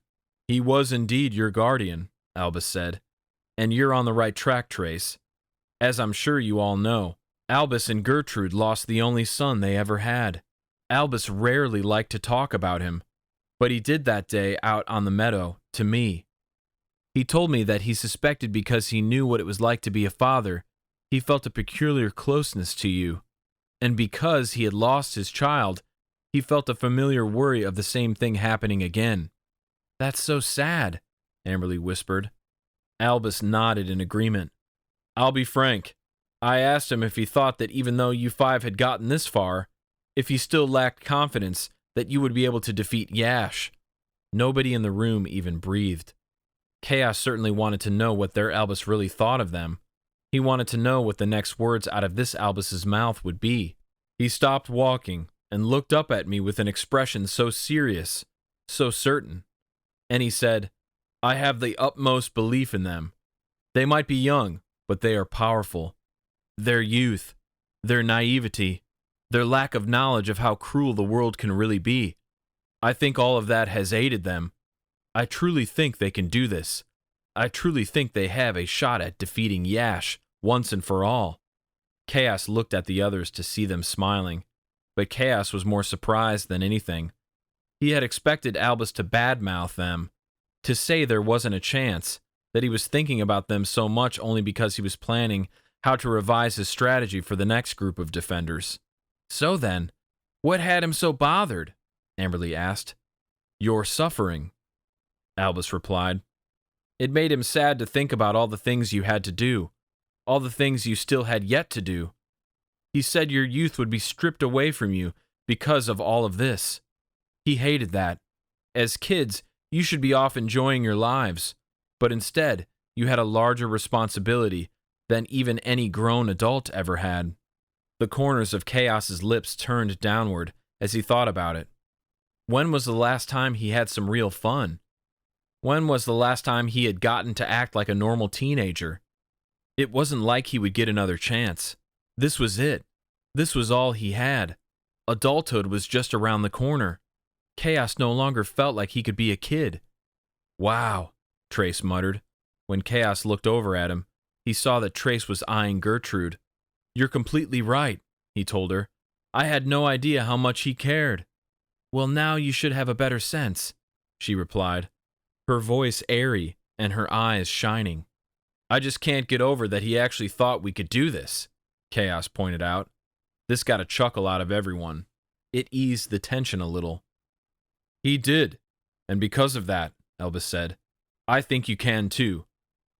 He was indeed your guardian, Albus said, and you're on the right track, Trace. As I'm sure you all know, Albus and Gertrude lost the only son they ever had. Albus rarely liked to talk about him, but he did that day out on the meadow to me. He told me that he suspected because he knew what it was like to be a father, he felt a peculiar closeness to you. And because he had lost his child, he felt a familiar worry of the same thing happening again. That's so sad, Amberley whispered. Albus nodded in agreement. I'll be frank. I asked him if he thought that even though you five had gotten this far, if he still lacked confidence that you would be able to defeat Yash. Nobody in the room even breathed. Kaos certainly wanted to know what their Albus really thought of them. He wanted to know what the next words out of this Albus's mouth would be. He stopped walking and looked up at me with an expression so serious, so certain. And he said, I have the utmost belief in them. They might be young, but they are powerful. Their youth, their naivety, their lack of knowledge of how cruel the world can really be. I think all of that has aided them. I truly think they can do this. I truly think they have a shot at defeating Yash once and for all. Kaos looked at the others to see them smiling, but Kaos was more surprised than anything. He had expected Albus to badmouth them, to say there wasn't a chance, that he was thinking about them so much only because he was planning how to revise his strategy for the next group of defenders. So then, what had him so bothered? Amberley asked. Your suffering, Albus replied. It made him sad to think about all the things you had to do, all the things you still had yet to do. He said your youth would be stripped away from you because of all of this. He hated that. As kids, you should be off enjoying your lives, but instead, you had a larger responsibility than even any grown adult ever had. The corners of Kaos's lips turned downward as he thought about it. When was the last time he had some real fun? When was the last time he had gotten to act like a normal teenager? It wasn't like he would get another chance. This was it. This was all he had. Adulthood was just around the corner. Kaos no longer felt like he could be a kid. Wow, Trace muttered. When Kaos looked over at him, he saw that Trace was eyeing Gertrude. You're completely right, he told her. I had no idea how much he cared. Well, now you should have a better sense, she replied, her voice airy and her eyes shining. I just can't get over that he actually thought we could do this, Kaos pointed out. This got a chuckle out of everyone. It eased the tension a little. He did, and because of that, Albus said, I think you can too.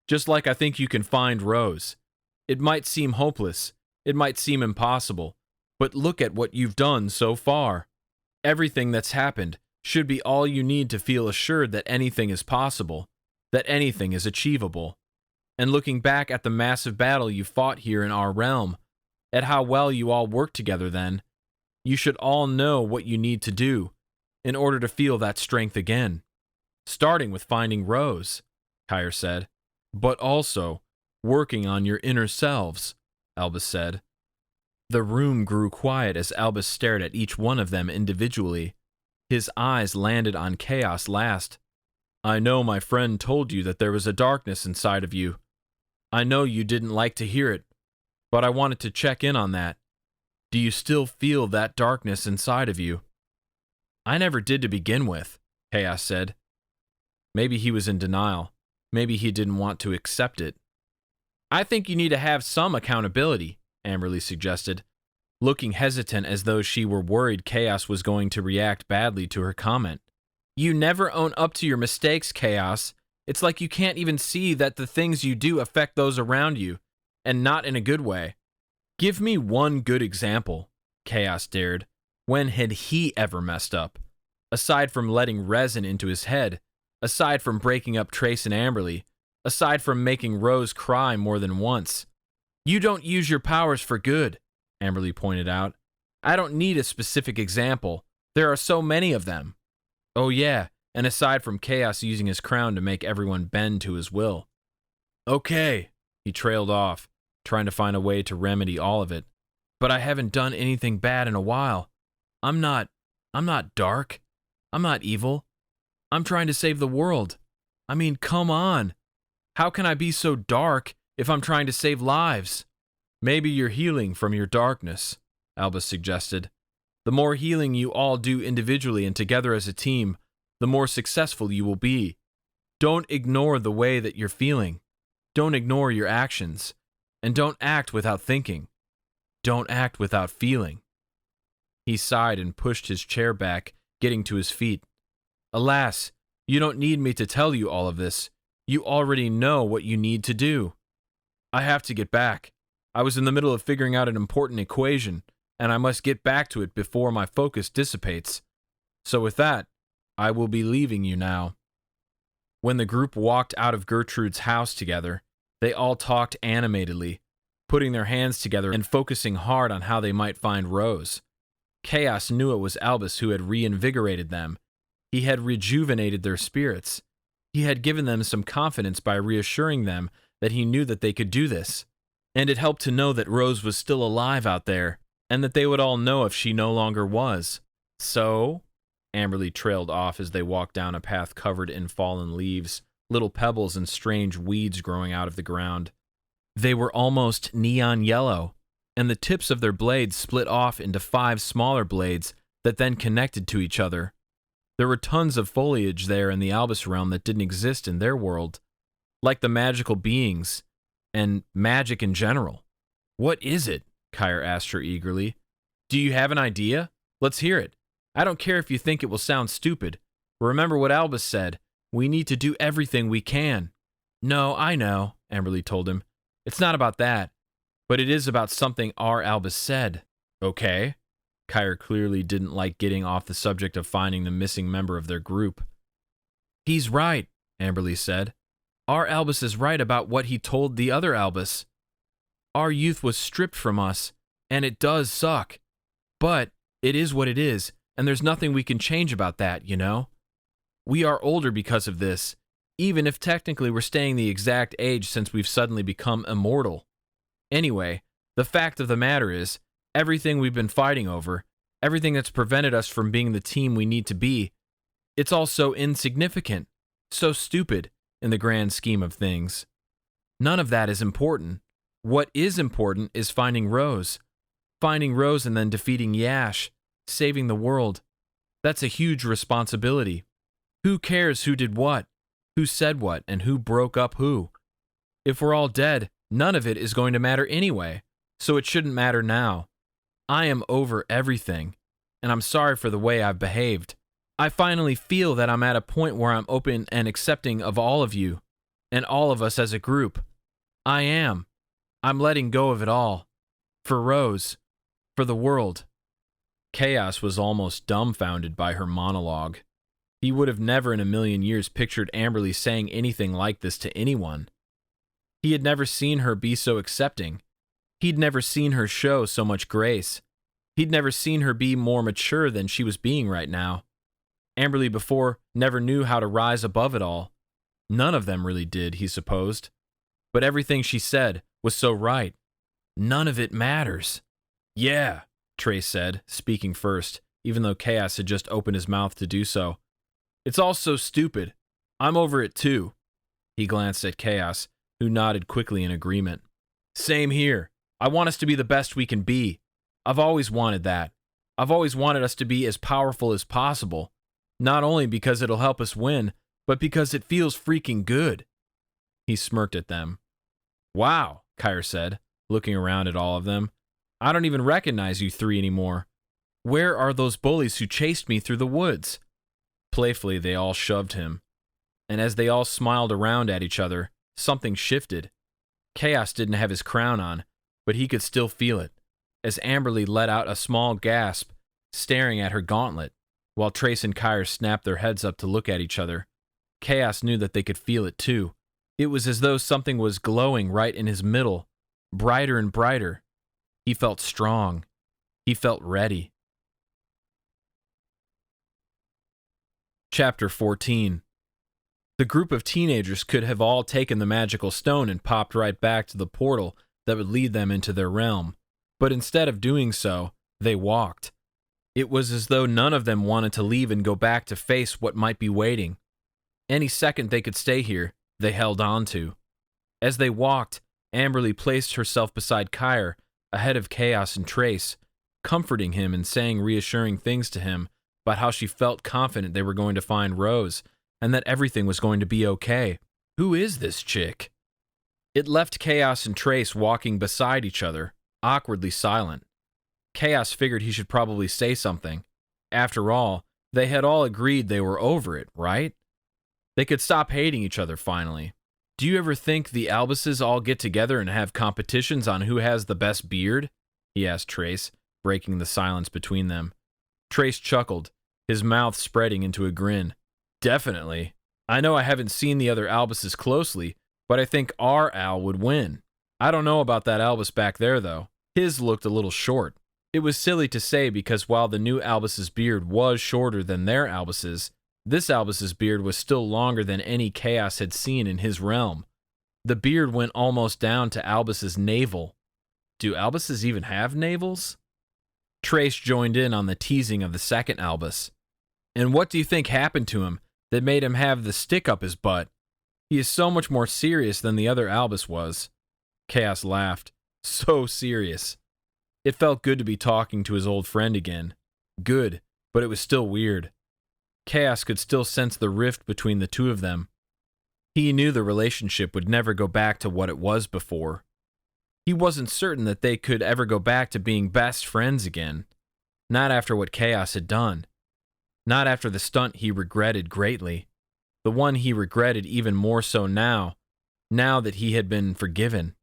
Just like I think you can find Rose. It might seem hopeless, it might seem impossible, but look at what you've done so far. Everything that's happened should be all you need to feel assured that anything is possible, that anything is achievable. And looking back at the massive battle you fought here in our realm, at how well you all worked together then, you should all know what you need to do in order to feel that strength again. Starting with finding Rose, Kire said, but also working on your inner selves, Albus said. The room grew quiet as Albus stared at each one of them individually. His eyes landed on Kaos last. I know my friend told you that there was a darkness inside of you. I know you didn't like to hear it, but I wanted to check in on that. Do you still feel that darkness inside of you? I never did to begin with, Kaos said. Maybe he was in denial. Maybe he didn't want to accept it. I think you need to have some accountability, Amberley suggested, looking hesitant as though she were worried Kaos was going to react badly to her comment. You never own up to your mistakes, Kaos. It's like you can't even see that the things you do affect those around you, and not in a good way. Give me one good example, Kaos dared. When had he ever messed up? Aside from letting resin into his head, aside from breaking up Trace and Amberley, aside from making Rose cry more than once. You don't use your powers for good, Amberley pointed out. I don't need a specific example. There are so many of them. Oh yeah, and aside from Kaos using his crown to make everyone bend to his will. Okay, he trailed off, trying to find a way to remedy all of it. But I haven't done anything bad in a while. I'm not dark. I'm not evil. I'm trying to save the world. I mean, come on. How can I be so dark if I'm trying to save lives? Maybe you're healing from your darkness, Albus suggested. The more healing you all do individually and together as a team, the more successful you will be. Don't ignore the way that you're feeling. Don't ignore your actions. And don't act without thinking. Don't act without feeling. He sighed and pushed his chair back, getting to his feet. Alas, you don't need me to tell you all of this. You already know what you need to do. I have to get back. I was in the middle of figuring out an important equation, and I must get back to it before my focus dissipates. So with that, I will be leaving you now. When the group walked out of Gertrude's house together, they all talked animatedly, putting their hands together and focusing hard on how they might find Rose. Kaos knew it was Albus who had reinvigorated them. He had rejuvenated their spirits. He had given them some confidence by reassuring them that he knew that they could do this. And it helped to know that Rose was still alive out there, and that they would all know if she no longer was. So, Amberley trailed off as they walked down a path covered in fallen leaves, little pebbles and strange weeds growing out of the ground. They were almost neon yellow, and the tips of their blades split off into 5 smaller blades that then connected to each other. There were tons of foliage there in the Albus realm that didn't exist in their world, like the magical beings, and magic in general. What is it? Kire asked her eagerly. Do you have an idea? Let's hear it. I don't care if you think it will sound stupid. Remember what Albus said. We need to do everything we can. No, I know, Amberley told him. It's not about that, but it is about something our Albus said. Okay. Kire clearly didn't like getting off the subject of finding the missing member of their group. He's right, Amberley said. Our Albus is right about what he told the other Albus. Our youth was stripped from us, and it does suck. But it is what it is, and there's nothing we can change about that, you know? We are older because of this, even if technically we're staying the exact age since we've suddenly become immortal. Anyway, the fact of the matter is, everything we've been fighting over, everything that's prevented us from being the team we need to be, it's all so insignificant, so stupid in the grand scheme of things. None of that is important. What is important is finding Rose. Finding Rose and then defeating Yash, saving the world. That's a huge responsibility. Who cares who did what, who said what, and who broke up who? If we're all dead, none of it is going to matter anyway, so it shouldn't matter now. I am over everything, and I'm sorry for the way I've behaved. I finally feel that I'm at a point where I'm open and accepting of all of you, and all of us as a group. I am. I'm letting go of it all. For Rose. For the world. Kaos was almost dumbfounded by her monologue. He would have never in a million years pictured Amberley saying anything like this to anyone. He had never seen her be so accepting. He'd never seen her show so much grace. He'd never seen her be more mature than she was being right now. Amberley before never knew how to rise above it all. None of them really did, he supposed. But everything she said was so right. None of it matters. Yeah, Trey said, speaking first, even though Kaos had just opened his mouth to do so. It's all so stupid. I'm over it too. He glanced at Kaos, who nodded quickly in agreement. Same here. I want us to be the best we can be. I've always wanted that. I've always wanted us to be as powerful as possible. Not only because it'll help us win, but because it feels freaking good. He smirked at them. Wow, Kire said, looking around at all of them. I don't even recognize you 3 anymore. Where are those bullies who chased me through the woods? Playfully, they all shoved him. And as they all smiled around at each other, something shifted. Kaos didn't have his crown on, but he could still feel it, as Amberley let out a small gasp, staring at her gauntlet, while Trace and Kire snapped their heads up to look at each other. Kaos knew that they could feel it too. It was as though something was glowing right in his middle, brighter and brighter. He felt strong. He felt ready. Chapter 14. The group of teenagers could have all taken the magical stone and popped right back to the portal that would lead them into their realm, but instead of doing so, they walked. It was as though none of them wanted to leave and go back to face what might be waiting. Any second they could stay here, they held on to. As they walked, Amberley placed herself beside Kire, ahead of Kaos and Trace, comforting him and saying reassuring things to him about how she felt confident they were going to find Rose, and that everything was going to be okay. Who is this chick? It left Kaos and Trace walking beside each other, awkwardly silent. Kaos figured he should probably say something. After all, they had all agreed they were over it, right? They could stop hating each other finally. Do you ever think the Albuses all get together and have competitions on who has the best beard? He asked Trace, breaking the silence between them. Trace chuckled, his mouth spreading into a grin. Definitely. I know I haven't seen the other Albuses closely, but I think our Al would win. I don't know about that Albus back there, though. His looked a little short. It was silly to say because while the new Albus's beard was shorter than their Albus's, this Albus's beard was still longer than any Kaos had seen in his realm. The beard went almost down to Albus's navel. Do Albuses even have navels? Trace joined in on the teasing of the second Albus. And what do you think happened to him that made him have the stick up his butt? He is so much more serious than the other Albus was. Kaos laughed. So serious. It felt good to be talking to his old friend again. Good, but it was still weird. Kaos could still sense the rift between the two of them. He knew the relationship would never go back to what it was before. He wasn't certain that they could ever go back to being best friends again. Not after what Kaos had done. Not after the stunt he regretted greatly. The one he regretted even more so now that he had been forgiven.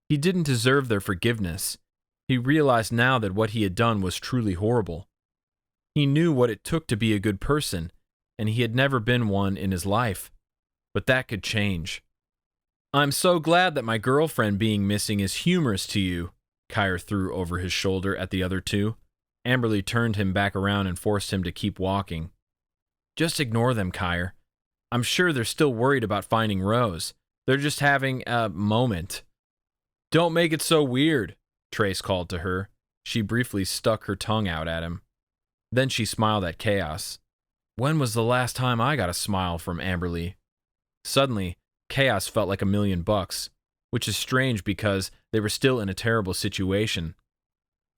He didn't deserve their forgiveness. He realized now that what he had done was truly horrible. He knew what it took to be a good person, and he had never been one in his life. But that could change. I'm so glad that my girlfriend being missing is humorous to you, Kire threw over his shoulder at the other two. Amberley turned him back around and forced him to keep walking. Just ignore them, Kire. I'm sure they're still worried about finding Rose. They're just having a moment. Don't make it so weird, Trace called to her. She briefly stuck her tongue out at him. Then she smiled at Kaos. When was the last time I got a smile from Amberley? Suddenly, Kaos felt like $1,000,000, which is strange because they were still in a terrible situation.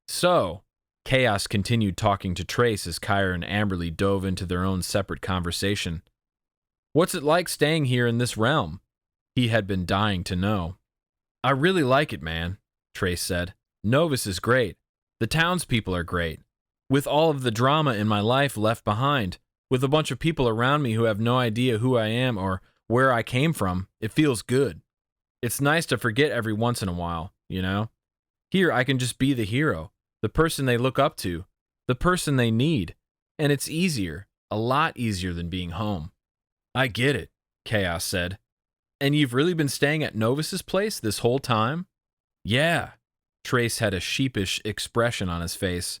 So, Kaos continued talking to Trace as Kire and Amberley dove into their own separate conversation. What's it like staying here in this realm? He had been dying to know. I really like it, man, Trace said. Novus is great. The townspeople are great. With all of the drama in my life left behind, with a bunch of people around me who have no idea who I am or where I came from, it feels good. It's nice to forget every once in a while, you know? Here I can just be the hero, the person they look up to, the person they need, and it's easier, a lot easier than being home. I get it, Kaos said. And you've really been staying at Novus's place this whole time? Yeah. Trace had a sheepish expression on his face.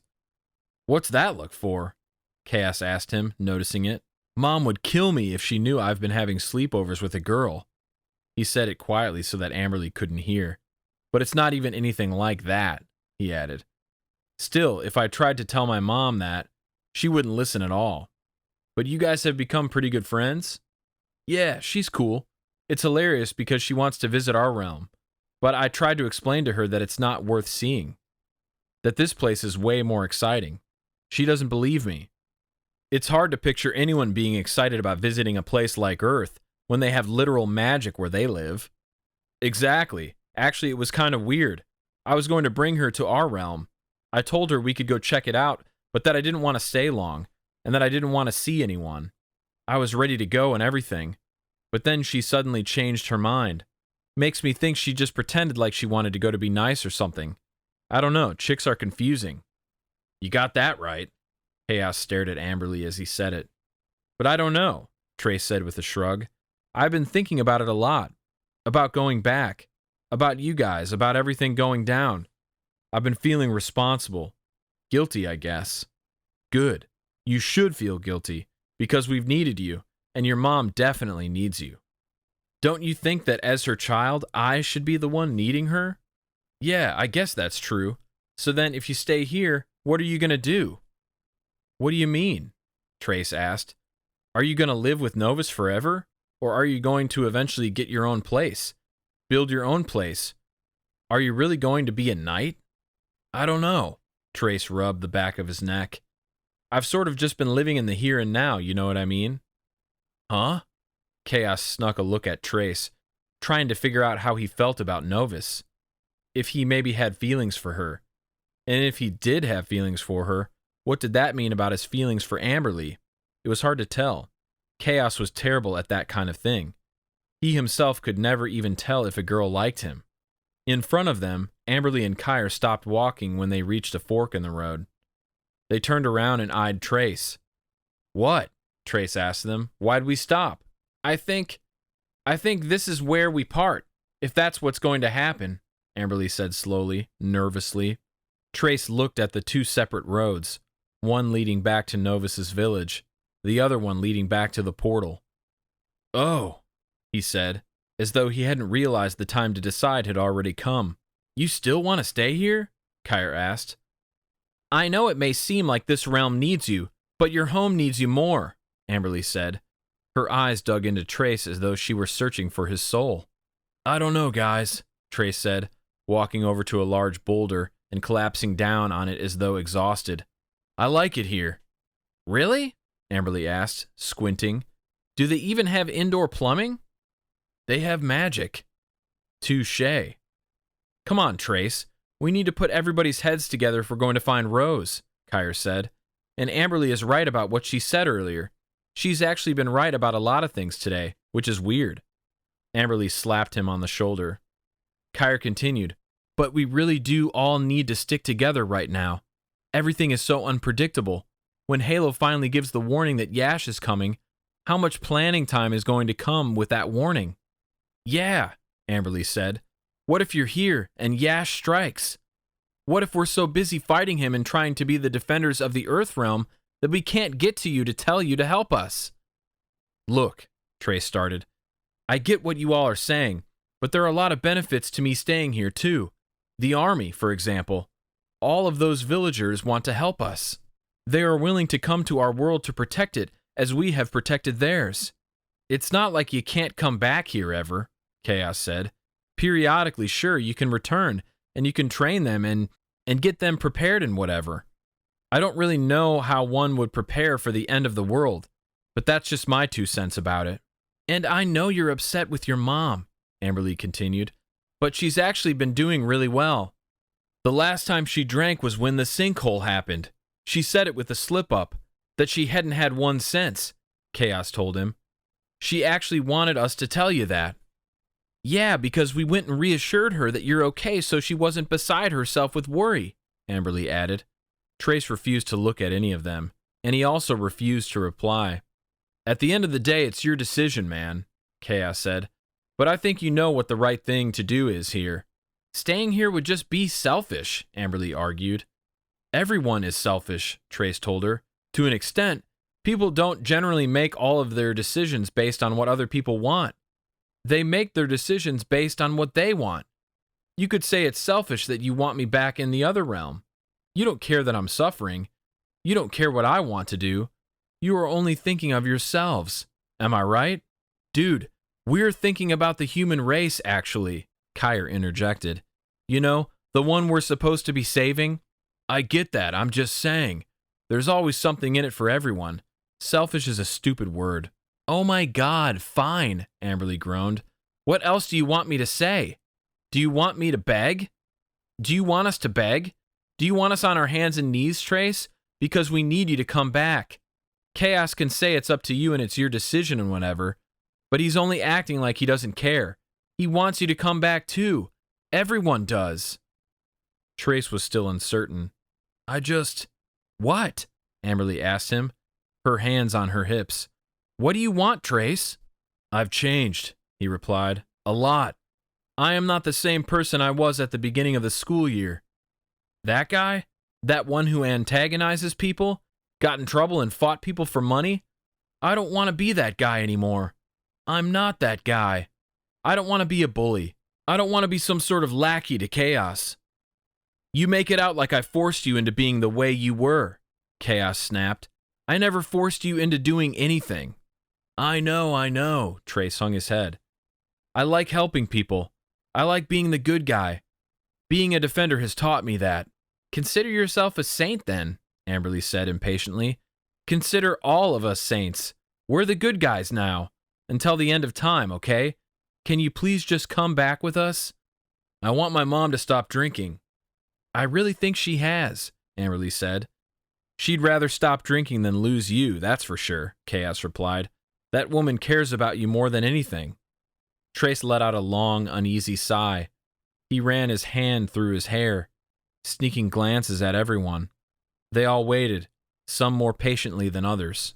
What's that look for? Kaos asked him, noticing it. Mom would kill me if she knew I've been having sleepovers with a girl. He said it quietly so that Amberley couldn't hear. But it's not even anything like that, he added. Still, if I tried to tell my mom that, she wouldn't listen at all. But you guys have become pretty good friends? Yeah, she's cool. It's hilarious because she wants to visit our realm. But I tried to explain to her that it's not worth seeing. That this place is way more exciting. She doesn't believe me. It's hard to picture anyone being excited about visiting a place like Earth when they have literal magic where they live. Exactly. Actually, it was kind of weird. I was going to bring her to our realm. I told her we could go check it out, but that I didn't want to stay long, and that I didn't want to see anyone. I was ready to go and everything. But then she suddenly changed her mind. Makes me think she just pretended like she wanted to go to be nice or something. I don't know, chicks are confusing. You got that right. Kaos stared at Amberley as he said it. But I don't know, Trace said with a shrug. I've been thinking about it a lot. About going back. About you guys. About everything going down. I've been feeling responsible. Guilty, I guess. Good. You should feel guilty, because we've needed you, and your mom definitely needs you. Don't you think that as her child, I should be the one needing her? Yeah, I guess that's true. So then if you stay here, what are you going to do? What do you mean? Trace asked. Are you going to live with Novus forever? Or are you going to eventually get your own place? Build your own place? Are you really going to be a knight? I don't know. Trace rubbed the back of his neck. I've sort of just been living in the here and now, you know what I mean? Huh? Kaos snuck a look at Trace, trying to figure out how he felt about Novus. If he maybe had feelings for her. And if he did have feelings for her, what did that mean about his feelings for Amberley? It was hard to tell. Kaos was terrible at that kind of thing. He himself could never even tell if a girl liked him. In front of them, Amberley and Kire stopped walking when they reached a fork in the road. They turned around and eyed Trace. What? Trace asked them. Why'd we stop? I think this is where we part, if that's what's going to happen, Amberley said slowly, nervously. Trace looked at the two separate roads, one leading back to Novus's village, the other one leading back to the portal. Oh, he said, as though he hadn't realized the time to decide had already come. You still want to stay here? Kire asked. I know it may seem like this realm needs you, but your home needs you more, Amberley said. Her eyes dug into Trace as though she were searching for his soul. I don't know, guys, Trace said, walking over to a large boulder and collapsing down on it as though exhausted. I like it here. Really? Amberley asked, squinting. Do they even have indoor plumbing? They have magic. Touché. Come on, Trace. We need to put everybody's heads together if we're going to find Rose, Kire said. And Amberley is right about what she said earlier. She's actually been right about a lot of things today, which is weird. Amberley slapped him on the shoulder. Kire continued, but we really do all need to stick together right now. Everything is so unpredictable. When Halo finally gives the warning that Yash is coming, how much planning time is going to come with that warning? Yeah, Amberley said. What if you're here and Yash strikes? What if we're so busy fighting him and trying to be the defenders of the Earth realm that we can't get to you to tell you to help us? Look, Trace started, I get what you all are saying, but there are a lot of benefits to me staying here too. The army, for example. All of those villagers want to help us. They are willing to come to our world to protect it as we have protected theirs. It's not like you can't come back here ever, Kaos said. Periodically, sure, you can return, and you can train them and get them prepared and whatever. I don't really know how one would prepare for the end of the world, but that's just my 2 cents about it. And I know you're upset with your mom, Amberley continued, but she's actually been doing really well. The last time she drank was when the sinkhole happened. She said it with a slip-up, that she hadn't had 1 since, Kaos told him. She actually wanted us to tell you that. Yeah, because we went and reassured her that you're okay so she wasn't beside herself with worry, Amberley added. Trace refused to look at any of them, and he also refused to reply. At the end of the day, it's your decision, man, Kaos said, but I think you know what the right thing to do is here. Staying here would just be selfish, Amberley argued. Everyone is selfish, Trace told her. To an extent, people don't generally make all of their decisions based on what other people want. They make their decisions based on what they want. You could say it's selfish that you want me back in the other realm. You don't care that I'm suffering. You don't care what I want to do. You are only thinking of yourselves. Am I right? Dude, we're thinking about the human race, actually, Kire interjected. You know, the one we're supposed to be saving? I get that, I'm just saying. There's always something in it for everyone. Selfish is a stupid word. Oh my God, fine, Amberley groaned. What else do you want me to say? Do you want me to beg? Do you want us to beg? Do you want us on our hands and knees, Trace? Because we need you to come back. Kaos can say it's up to you and it's your decision and whatever, but he's only acting like he doesn't care. He wants you to come back too. Everyone does. Trace was still uncertain. What? Amberley asked him, her hands on her hips. What do you want, Trace? I've changed, he replied. A lot. I am not the same person I was at the beginning of the school year. That guy? That one who antagonizes people? Got in trouble and fought people for money? I don't want to be that guy anymore. I'm not that guy. I don't want to be a bully. I don't want to be some sort of lackey to Kaos. You make it out like I forced you into being the way you were, Kaos snapped. I never forced you into doing anything. I know, Trace hung his head. I like helping people. I like being the good guy. Being a defender has taught me that. Consider yourself a saint then, Amberley said impatiently. Consider all of us saints. We're the good guys now, until the end of time, okay? Can you please just come back with us? I want my mom to stop drinking. I really think she has, Amberley said. She'd rather stop drinking than lose you, that's for sure, Kaos replied. That woman cares about you more than anything. Trace let out a long, uneasy sigh. He ran his hand through his hair, sneaking glances at everyone. They all waited, some more patiently than others.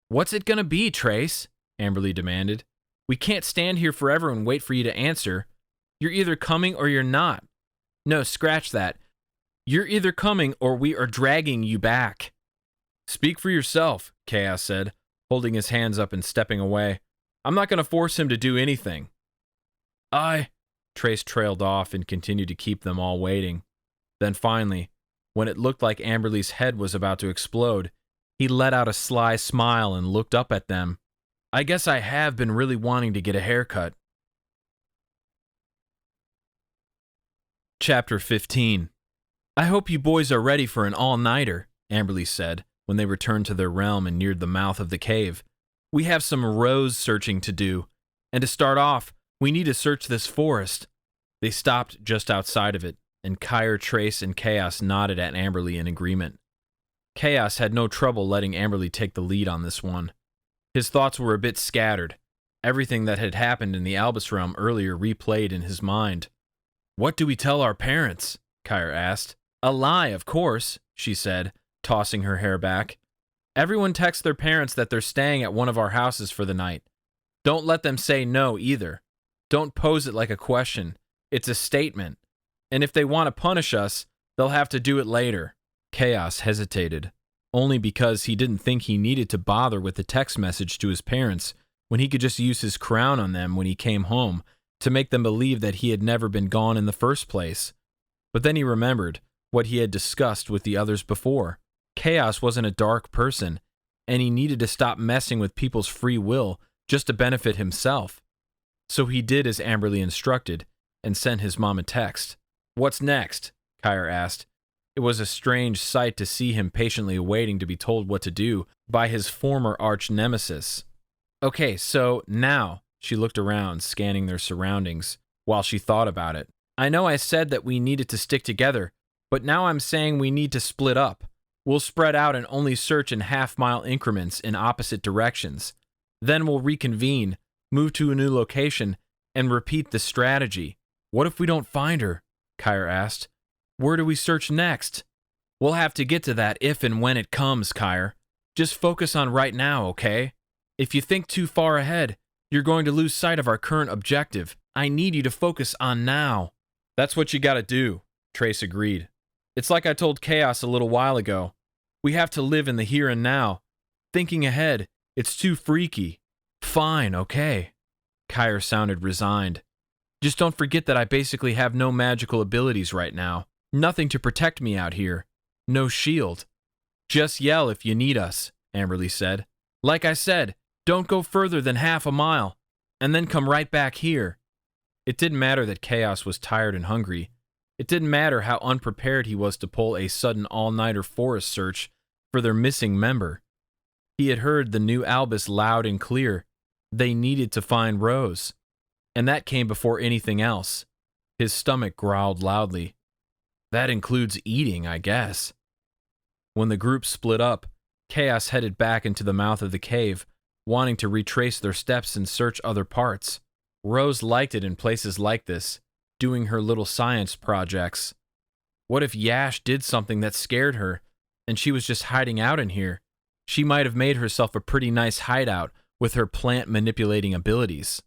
What's it gonna be, Trace? Amberley demanded. We can't stand here forever and wait for you to answer. You're either coming or you're not. No, scratch that. You're either coming or we are dragging you back. Speak for yourself, Kaos said, holding his hands up and stepping away. I'm not going to force him to do anything. Trace trailed off and continued to keep them all waiting. Then finally, when it looked like Amberley's head was about to explode, he let out a sly smile and looked up at them. I guess I have been really wanting to get a haircut. Chapter 15. I hope you boys are ready for an all-nighter, Amberley said, when they returned to their realm and neared the mouth of the cave. We have some rose searching to do, and to start off, we need to search this forest. They stopped just outside of it, and Kire, Trace, and Kaos nodded at Amberley in agreement. Kaos had no trouble letting Amberley take the lead on this one. His thoughts were a bit scattered. Everything that had happened in the Albus realm earlier replayed in his mind. What do we tell our parents? Kire asked. A lie, of course, she said, tossing her hair back. Everyone texts their parents that they're staying at one of our houses for the night. Don't let them say no either. Don't pose it like a question. It's a statement. And if they want to punish us, they'll have to do it later. Kaos hesitated, only because he didn't think he needed to bother with the text message to his parents when he could just use his crown on them when he came home to make them believe that he had never been gone in the first place. But then he remembered what he had discussed with the others before. Kaos wasn't a dark person, and he needed to stop messing with people's free will just to benefit himself. So he did as Amberley instructed, and sent his mom a text. What's next? Kire asked. It was a strange sight to see him patiently waiting to be told what to do by his former arch-nemesis. Okay, so now, she looked around, scanning their surroundings, while she thought about it. I know I said that we needed to stick together, but now I'm saying we need to split up. We'll spread out and only search in half-mile increments in opposite directions. Then we'll reconvene, move to a new location, and repeat the strategy. What if we don't find her? Kire asked. Where do we search next? We'll have to get to that if and when it comes, Kire. Just focus on right now, okay? If you think too far ahead, you're going to lose sight of our current objective. I need you to focus on now. That's what you gotta do, Trace agreed. It's like I told Kaos a little while ago. We have to live in the here and now. Thinking ahead, it's too freaky. Fine, okay. Kire sounded resigned. Just don't forget that I basically have no magical abilities right now. Nothing to protect me out here. No shield. Just yell if you need us, Amberley said. Like I said, don't go further than half a mile, and then come right back here. It didn't matter that Kaos was tired and hungry. It didn't matter how unprepared he was to pull a sudden all-nighter forest search for their missing member. He had heard the new Albus loud and clear. They needed to find Rose. And that came before anything else. His stomach growled loudly. That includes eating, I guess. When the group split up, Kaos headed back into the mouth of the cave, wanting to retrace their steps and search other parts. Rose liked it in places like this, doing her little science projects. What if Yash did something that scared her, and she was just hiding out in here? She might have made herself a pretty nice hideout with her plant-manipulating abilities.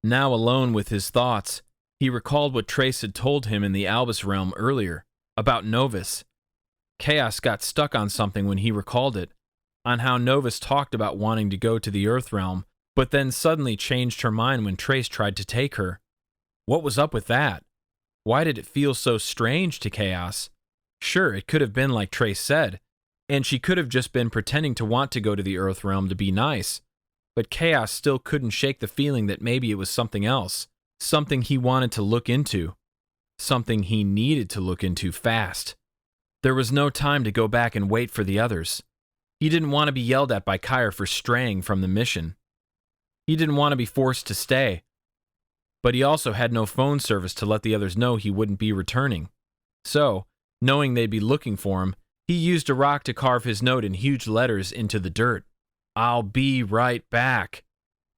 Now alone with his thoughts, he recalled what Trace had told him in the Albus realm earlier, about Novus. Kaos got stuck on something when he recalled it, on how Novus talked about wanting to go to the Earth realm, but then suddenly changed her mind when Trace tried to take her. What was up with that? Why did it feel so strange to Kaos? Sure, it could have been like Trace said, and she could have just been pretending to want to go to the Earth realm to be nice, but Kaos still couldn't shake the feeling that maybe it was something else, something he wanted to look into, something he needed to look into fast. There was no time to go back and wait for the others. He didn't want to be yelled at by Kire for straying from the mission. He didn't want to be forced to stay, but he also had no phone service to let the others know he wouldn't be returning. So, knowing they'd be looking for him, he used a rock to carve his note in huge letters into the dirt. "I'll be right back."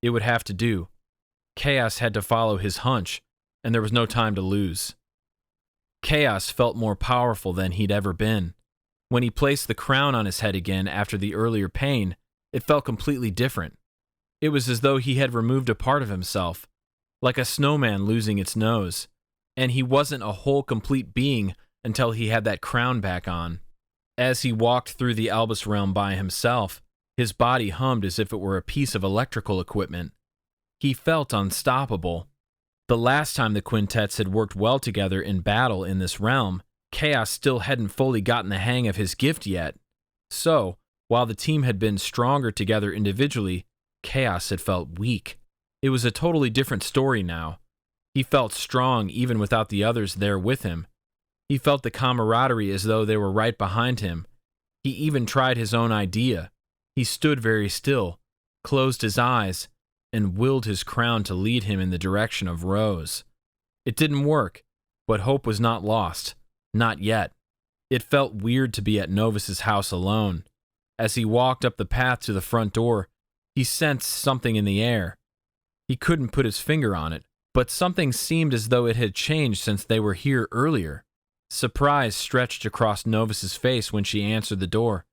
It would have to do. Kaos had to follow his hunch, and there was no time to lose. Kaos felt more powerful than he'd ever been. When he placed the crown on his head again after the earlier pain, it felt completely different. It was as though he had removed a part of himself, like a snowman losing its nose, and he wasn't a whole complete being until he had that crown back on. As he walked through the Albus realm by himself, his body hummed as if it were a piece of electrical equipment. He felt unstoppable. The last time the quintets had worked well together in battle in this realm, Kaos still hadn't fully gotten the hang of his gift yet. So, while the team had been stronger together individually, Kaos had felt weak. It was a totally different story now. He felt strong even without the others there with him. He felt the camaraderie as though they were right behind him. He even tried his own idea. He stood very still, closed his eyes, and willed his crown to lead him in the direction of Rose. It didn't work, but hope was not lost. Not yet. It felt weird to be at Novus's house alone. As he walked up the path to the front door, he sensed something in the air. He couldn't put his finger on it, but something seemed as though it had changed since they were here earlier. Surprise stretched across Novus's face when she answered the door.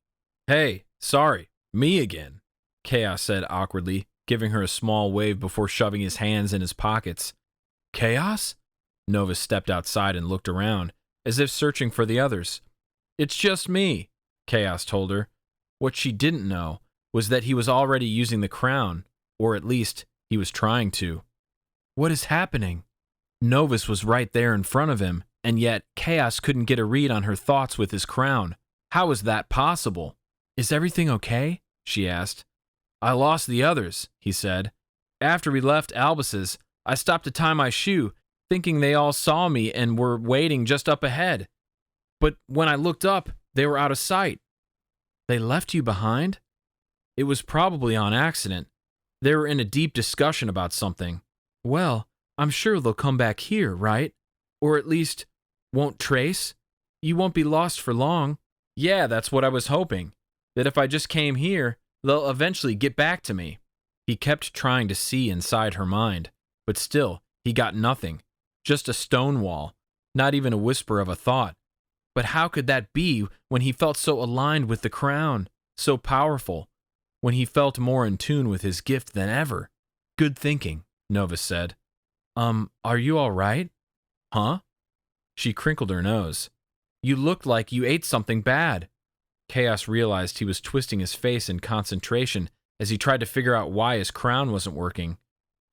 "Hey, sorry, me again," Kaos said awkwardly, giving her a small wave before shoving his hands in his pockets. "Kaos?" Novus stepped outside and looked around, as if searching for the others. "It's just me," Kaos told her. What she didn't know was that he was already using the crown, or at least he was trying to. What is happening? Novus was right there in front of him, and yet Kaos couldn't get a read on her thoughts with his crown. How was that possible? "Is everything okay?" she asked. "I lost the others," he said. "After we left Albus's, I stopped to tie my shoe, thinking they all saw me and were waiting just up ahead. But when I looked up, they were out of sight." "They left you behind?" "It was probably on accident. They were in a deep discussion about something." "Well, I'm sure they'll come back here, right? Or at least won't trace? You won't be lost for long." "Yeah, that's what I was hoping. That if I just came here, they'll eventually get back to me." He kept trying to see inside her mind, but still, he got nothing. Just a stone wall, not even a whisper of a thought. But how could that be when he felt so aligned with the crown, so powerful, when he felt more in tune with his gift than ever? "Good thinking," Novus said. Are you all right?" "Huh?" She crinkled her nose. "You looked like you ate something bad." Kaos realized he was twisting his face in concentration as he tried to figure out why his crown wasn't working.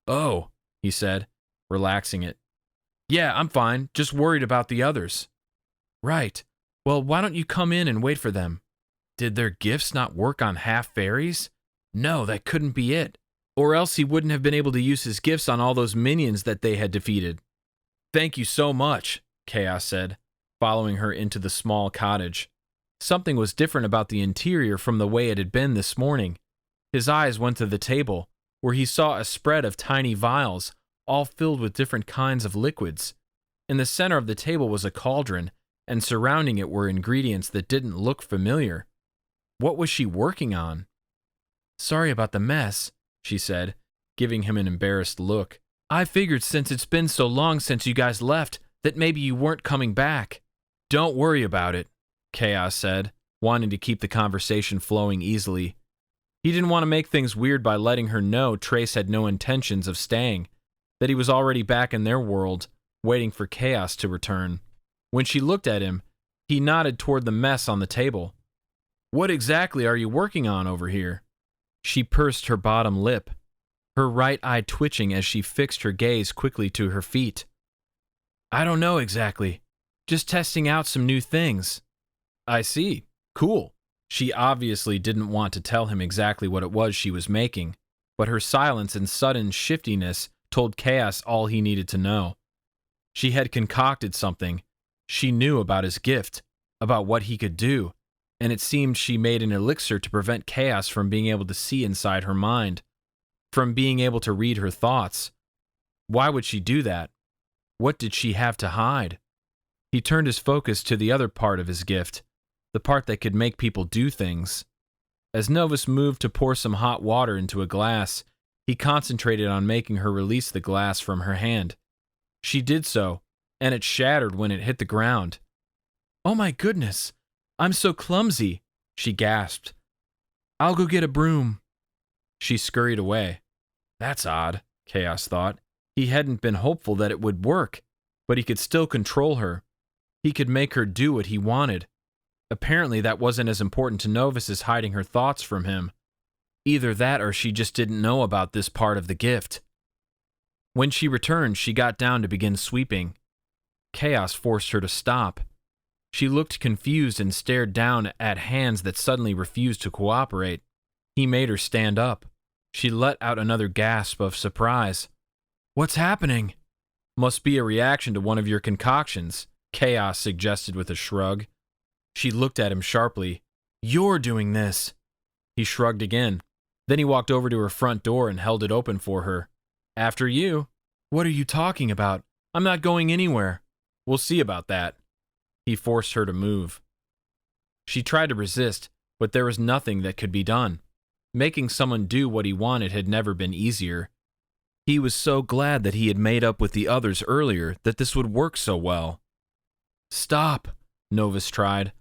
"Oh," he said, relaxing it. "Yeah, I'm fine, just worried about the others." "Right. Well, why don't you come in and wait for them?" Did their gifts not work on half-fairies? No, that couldn't be it. Or else he wouldn't have been able to use his gifts on all those minions that they had defeated. "Thank you so much," Kaos said, following her into the small cottage. Something was different about the interior from the way it had been this morning. His eyes went to the table, where he saw a spread of tiny vials, all filled with different kinds of liquids. In the center of the table was a cauldron, and surrounding it were ingredients that didn't look familiar. What was she working on? "Sorry about the mess," she said, giving him an embarrassed look. "I figured since it's been so long since you guys left, that maybe you weren't coming back." "Don't worry about it," Kaos said, wanting to keep the conversation flowing easily. He didn't want to make things weird by letting her know Trace had no intentions of staying, that he was already back in their world, waiting for Kaos to return. When she looked at him, he nodded toward the mess on the table. "What exactly are you working on over here?" She pursed her bottom lip, her right eye twitching as she fixed her gaze quickly to her feet. "I don't know exactly. Just testing out some new things." "I see. Cool." She obviously didn't want to tell him exactly what it was she was making, but her silence and sudden shiftiness told Kaos all he needed to know. She had concocted something. She knew about his gift, about what he could do, and it seemed she made an elixir to prevent Kaos from being able to see inside her mind, from being able to read her thoughts. Why would she do that? What did she have to hide? He turned his focus to the other part of his gift, the part that could make people do things. As Novus moved to pour some hot water into a glass, he concentrated on making her release the glass from her hand. She did so, and it shattered when it hit the ground. "Oh my goodness, I'm so clumsy," she gasped. "I'll go get a broom." She scurried away. That's odd, Kaos thought. He hadn't been hopeful that it would work, but he could still control her. He could make her do what he wanted. Apparently that wasn't as important to Novus as hiding her thoughts from him. Either that or she just didn't know about this part of the gift. When she returned, she got down to begin sweeping. Kaos forced her to stop. She looked confused and stared down at hands that suddenly refused to cooperate. He made her stand up. She let out another gasp of surprise. "What's happening?" "Must be a reaction to one of your concoctions," Kaos suggested with a shrug. She looked at him sharply. "You're doing this." He shrugged again. Then he walked over to her front door and held it open for her. "After you." "What are you talking about? I'm not going anywhere." "We'll see about that." He forced her to move. She tried to resist, but there was nothing that could be done. Making someone do what he wanted had never been easier. He was so glad that he had made up with the others earlier that this would work so well. "Stop," Novus tried.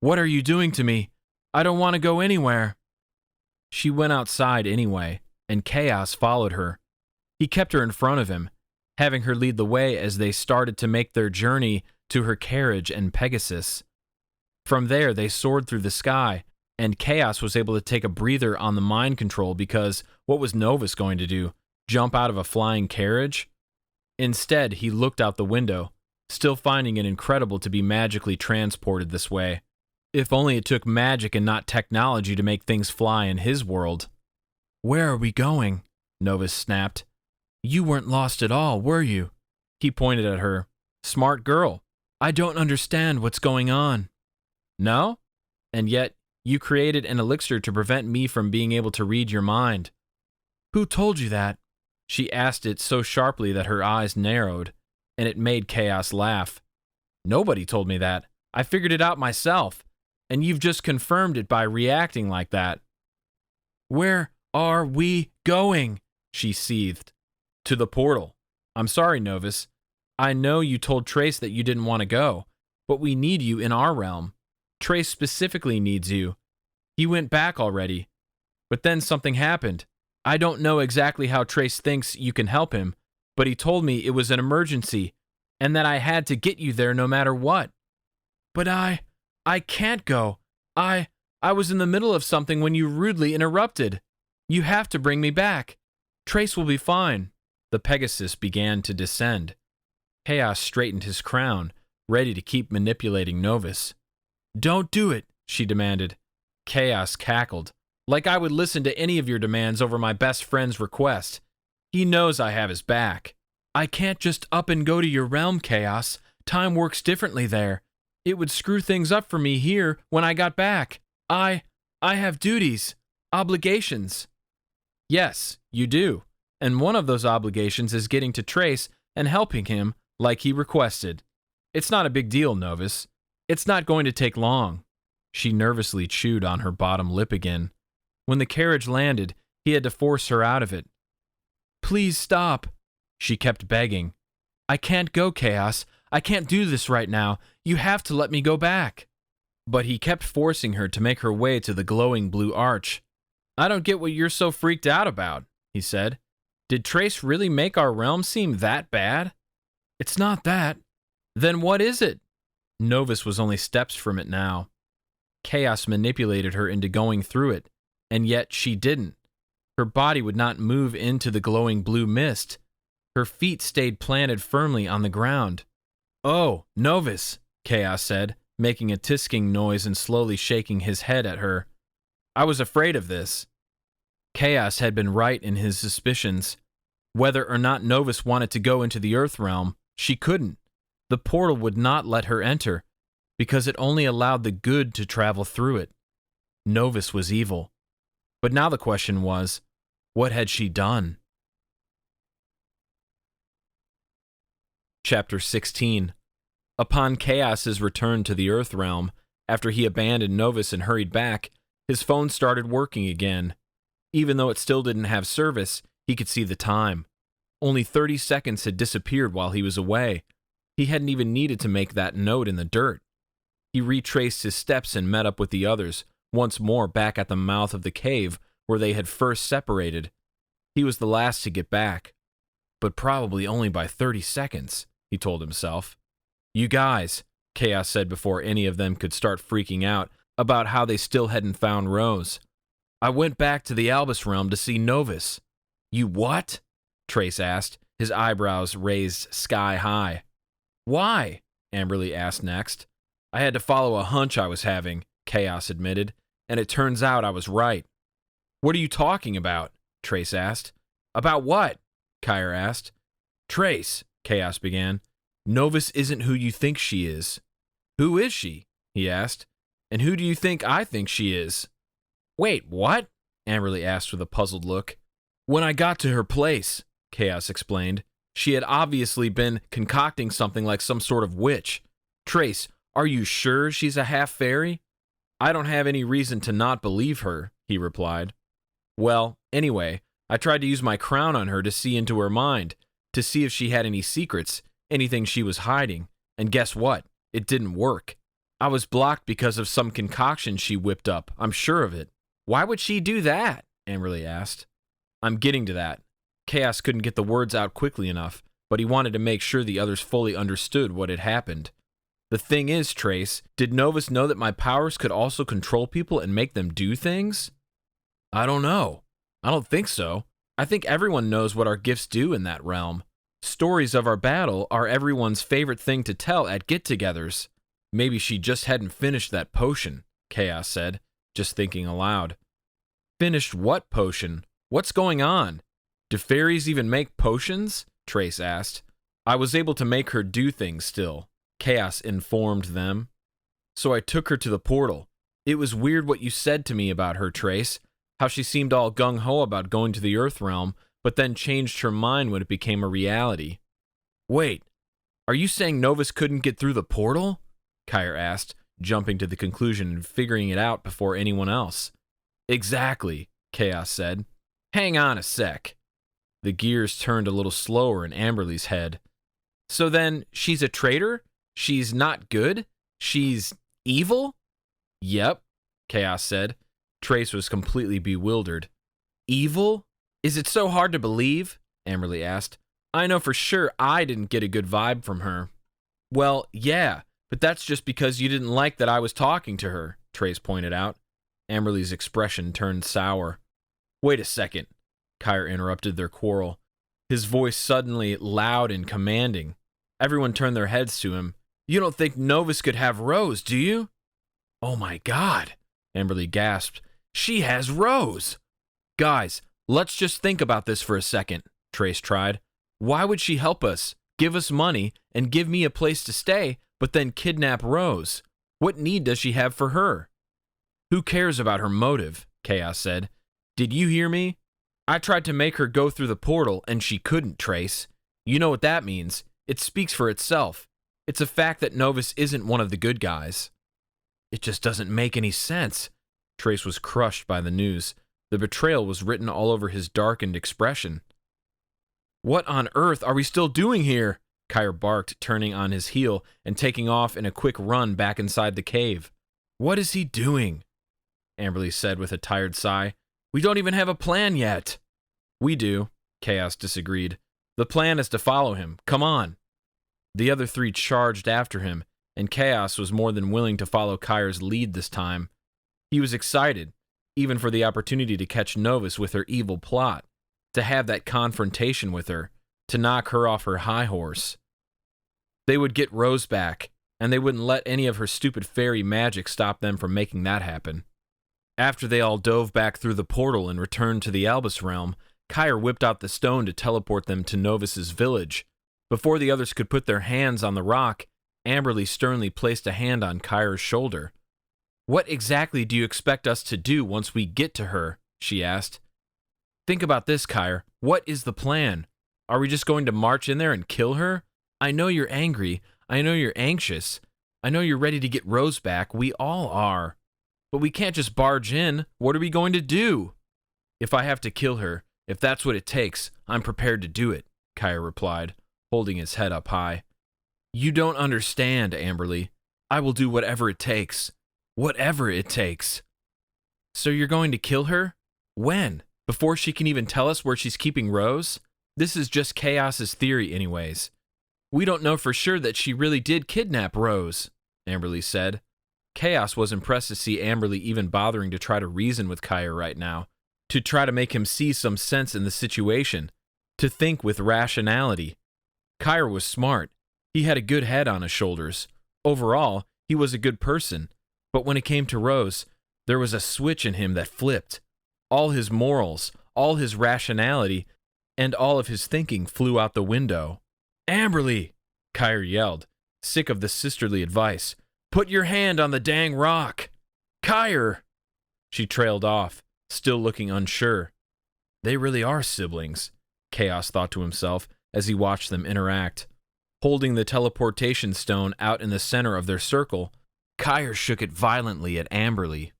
"What are you doing to me? I don't want to go anywhere." She went outside anyway, and Kaos followed her. He kept her in front of him, having her lead the way as they started to make their journey to her carriage and Pegasus. From there, they soared through the sky, and Kaos was able to take a breather on the mind control because what was Novus going to do? Jump out of a flying carriage? Instead, he looked out the window, still finding it incredible to be magically transported this way. If only it took magic and not technology to make things fly in his world. "Where are we going?" Novus snapped. "You weren't lost at all, were you?" He pointed at her. "Smart girl. I don't understand what's going on." "No? And yet, you created an elixir to prevent me from being able to read your mind." "Who told you that?" She asked it so sharply that her eyes narrowed, and it made Kaos laugh. "Nobody told me that. I figured it out myself, and you've just confirmed it by reacting like that." "Where are we going?" she seethed. "To the portal. I'm sorry, Novus. I know you told Trace that you didn't want to go, but we need you in our realm. Trace specifically needs you. He went back already. But then something happened. I don't know exactly how Trace thinks you can help him, but he told me it was an emergency, and that I had to get you there no matter what." "But I can't go. I was in the middle of something when you rudely interrupted. You have to bring me back. Trace will be fine." The Pegasus began to descend. Kaos straightened his crown, ready to keep manipulating Novus. "Don't do it," she demanded. Kaos cackled. "Like I would listen to any of your demands over my best friend's request. He knows I have his back." "I can't just up and go to your realm, Kaos. Time works differently there. It would screw things up for me here when I got back. I have duties, obligations." "Yes, you do. And one of those obligations is getting to Trace and helping him like he requested. It's not a big deal, Novus. It's not going to take long." She nervously chewed on her bottom lip again. When the carriage landed, he had to force her out of it. "Please stop," she kept begging. "I can't go, Kaos. I can't do this right now. You have to let me go back." But he kept forcing her to make her way to the glowing blue arch. "I don't get what you're so freaked out about," he said. "Did Trace really make our realm seem that bad?" "It's not that." "Then what is it?" Novus was only steps from it now. Kaos manipulated her into going through it, and yet she didn't. Her body would not move into the glowing blue mist. Her feet stayed planted firmly on the ground. "Oh, Novus," Kaos said, making a tisking noise and slowly shaking his head at her. "I was afraid of this." Kaos had been right in his suspicions. Whether or not Novus wanted to go into the Earth realm, she couldn't. The portal would not let her enter. because it only allowed the good to travel through it. Novus was evil. But now the question was, what had she done? Chapter 16. Upon Kaos's return to the Earth realm, after he abandoned Novus and hurried back, his phone started working again. Even though it still didn't have service, he could see the time. Only 30 seconds had disappeared while he was away. He hadn't even needed to make that note in the dirt. He retraced his steps and met up with the others, once more back at the mouth of the cave where they had first separated. He was the last to get back, but probably only by 30 seconds, he told himself. "You guys," Kaos said before any of them could start freaking out about how they still hadn't found Rose. "I went back to the Albus realm to see Novus." "You what?" Trace asked, his eyebrows raised sky high. "Why?" Amberley asked next. "I had to follow a hunch I was having," Kaos admitted, "and it turns out I was right." "What are you talking about?" Trace asked. "About what?" Kire asked. "Trace," Kaos began, "Novus isn't who you think she is." "Who is she?" he asked. "And who do you think I think she is?" "Wait, what?" Amberley asked with a puzzled look. "When I got to her place," Kaos explained, "she had obviously been concocting something like some sort of witch. Trace, are you sure she's a half-fairy?" "I don't have any reason to not believe her," he replied. "Well, anyway, I tried to use my crown on her to see into her mind, to see if she had any secrets, anything she was hiding, and guess what? It didn't work. I was blocked because of some concoction she whipped up, I'm sure of it." "Why would she do that?" Amberley asked. "I'm getting to that." Kaos couldn't get the words out quickly enough, but he wanted to make sure the others fully understood what had happened. "The thing is, Trace, did Novus know that my powers could also control people and make them do things?" "I don't know. I don't think so. I think everyone knows what our gifts do in that realm. Stories of our battle are everyone's favorite thing to tell at get-togethers." "Maybe she just hadn't finished that potion," Kaos said, just thinking aloud. "Finished what potion? What's going on? Do fairies even make potions?" Trace asked. "I was able to make her do things still," Kaos informed them. "So I took her to the portal. It was weird what you said to me about her, Trace, how she seemed all gung-ho about going to the Earth realm, but then changed her mind when it became a reality." "Wait, are you saying Novus couldn't get through the portal?" Kire asked, jumping to the conclusion and figuring it out before anyone else. "Exactly," Kaos said. "Hang on a sec." The gears turned a little slower in Amberley's head. "So then, she's a traitor? She's not good? She's evil?" "Yep," Kaos said. Trace was completely bewildered. "Evil? Is it so hard to believe?" Amberley asked. "I know for sure I didn't get a good vibe from her." "Well, yeah, but that's just because you didn't like that I was talking to her," Trace pointed out. Amberley's expression turned sour. "Wait a second," Kire interrupted their quarrel, his voice suddenly loud and commanding. Everyone turned their heads to him. "You don't think Novus could have Rose, do you?" "Oh my God," Amberley gasped. "She has Rose!" "Guys, let's just think about this for a second," Trace tried. "Why would she help us, give us money, and give me a place to stay, but then kidnap Rose? What need does she have for her?" "Who cares about her motive?" Kaos said. "Did you hear me? I tried to make her go through the portal, and she couldn't, Trace. You know what that means. It speaks for itself. It's a fact that Novus isn't one of the good guys." "It just doesn't make any sense." Trace was crushed by the news. The betrayal was written all over his darkened expression. "What on earth are we still doing here?" Kire barked, turning on his heel and taking off in a quick run back inside the cave. "What is he doing?" Amberley said with a tired sigh. "We don't even have a plan yet." "We do," Kaos disagreed. "The plan is to follow him. Come on." The other three charged after him, and Kaos was more than willing to follow Kire's lead this time. He was excited, even for the opportunity to catch Novus with her evil plot, to have that confrontation with her, to knock her off her high horse. They would get Rose back, and they wouldn't let any of her stupid fairy magic stop them from making that happen. After they all dove back through the portal and returned to the Albus realm, Kire whipped out the stone to teleport them to Novus's village. Before the others could put their hands on the rock, Amberley sternly placed a hand on Kire's shoulder. "What exactly do you expect us to do once we get to her?" she asked. "Think about this, Kire. What is the plan? Are we just going to march in there and kill her? I know you're angry. I know you're anxious. I know you're ready to get Rose back. We all are. But we can't just barge in. What are we going to do?" "If I have to kill her, if that's what it takes, I'm prepared to do it," Kire replied, holding his head up high. "You don't understand, Amberley. I will do whatever it takes. Whatever it takes." "So you're going to kill her? When? Before she can even tell us where she's keeping Rose? This is just Kaos's theory anyways. We don't know for sure that she really did kidnap Rose," Amberley said. Kaos was impressed to see Amberley even bothering to try to reason with Kire right now, to try to make him see some sense in the situation, to think with rationality. Kire was smart. He had a good head on his shoulders. Overall, he was a good person. But when it came to Rose, there was a switch in him that flipped. All his morals, all his rationality, and all of his thinking flew out the window. "Amberley!" Kire yelled, sick of the sisterly advice. "Put your hand on the dang rock!" "Kire!" She trailed off, still looking unsure. They really are siblings, Kaos thought to himself as he watched them interact. Holding the teleportation stone out in the center of their circle, Kire shook it violently at Amberley.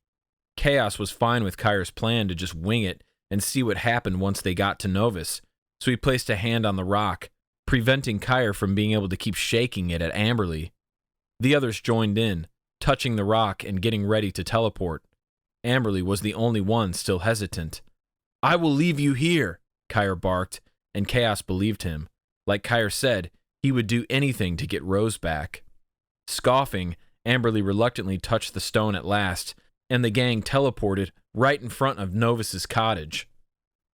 Kaos was fine with Kire's plan to just wing it and see what happened once they got to Novus, so he placed a hand on the rock, preventing Kire from being able to keep shaking it at Amberley. The others joined in, touching the rock and getting ready to teleport. Amberley was the only one still hesitant. "I will leave you here," Kire barked, and Kaos believed him. Like Kire said, he would do anything to get Rose back. Scoffing, Amberley reluctantly touched the stone at last, and the gang teleported right in front of Novus's cottage.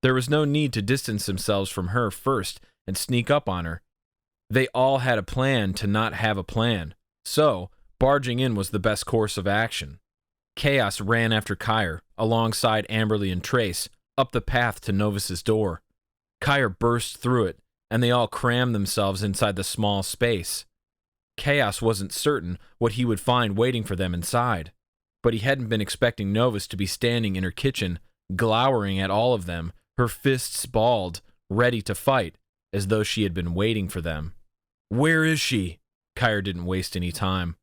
There was no need to distance themselves from her first and sneak up on her. They all had a plan to not have a plan, so barging in was the best course of action. Kaos ran after Kire, alongside Amberley and Trace, up the path to Novus's door. Kire burst through it, and they all crammed themselves inside the small space. Kaos wasn't certain what he would find waiting for them inside, but he hadn't been expecting Novus to be standing in her kitchen, glowering at all of them, her fists balled, ready to fight, as though she had been waiting for them. "Where is she?" Kire didn't waste any time.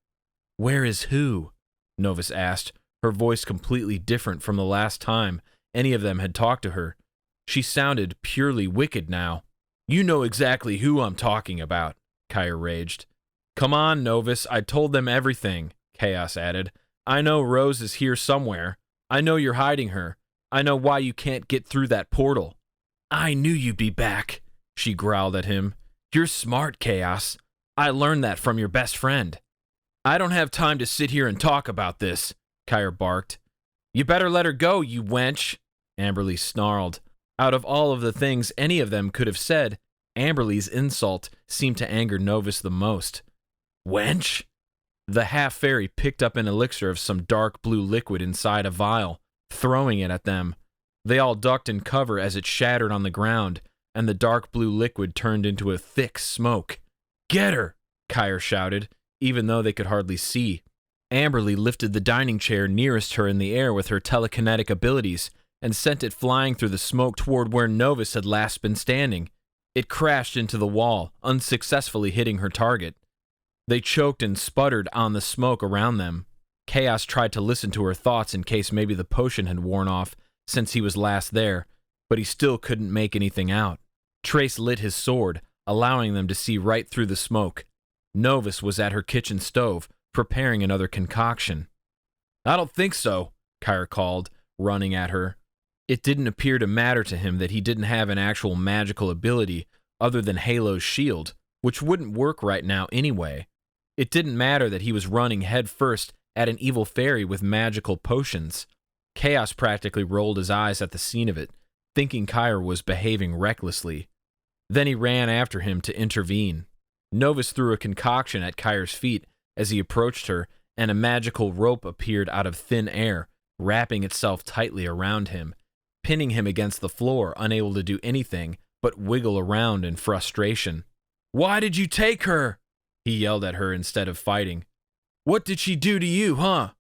"Where is who?" Novus asked, her voice completely different from the last time any of them had talked to her. She sounded purely wicked now. "You know exactly who I'm talking about," Kire raged. "Come on, Novus, I told them everything," Kaos added. "I know Rose is here somewhere. I know you're hiding her. I know why you can't get through that portal." "I knew you'd be back," she growled at him. "You're smart, Kaos. I learned that from your best friend." "I don't have time to sit here and talk about this," Kire barked. "You better let her go, you wench," Amberley snarled. Out of all of the things any of them could have said, Amberley's insult seemed to anger Novus the most. "Wench?" The half-fairy picked up an elixir of some dark blue liquid inside a vial, throwing it at them. They all ducked in cover as it shattered on the ground, and the dark blue liquid turned into a thick smoke. "Get her!" Kire shouted, even though they could hardly see. Amberley lifted the dining chair nearest her in the air with her telekinetic abilities and sent it flying through the smoke toward where Novus had last been standing. It crashed into the wall, unsuccessfully hitting her target. They choked and sputtered on the smoke around them. Kaos tried to listen to her thoughts in case maybe the potion had worn off since he was last there, but he still couldn't make anything out. Trace lit his sword, allowing them to see right through the smoke. Novus was at her kitchen stove, preparing another concoction. "I don't think so," Kire called, running at her. It didn't appear to matter to him that he didn't have an actual magical ability other than Halo's shield, which wouldn't work right now anyway. It didn't matter that he was running head first at an evil fairy with magical potions. Kaos practically rolled his eyes at the scene of it, thinking Kire was behaving recklessly. Then he ran after him to intervene. Novus threw a concoction at Kire's feet as he approached her, and a magical rope appeared out of thin air, wrapping itself tightly around him, pinning him against the floor, unable to do anything but wiggle around in frustration. "Why did you take her?" he yelled at her instead of fighting. What did she do to you, huh?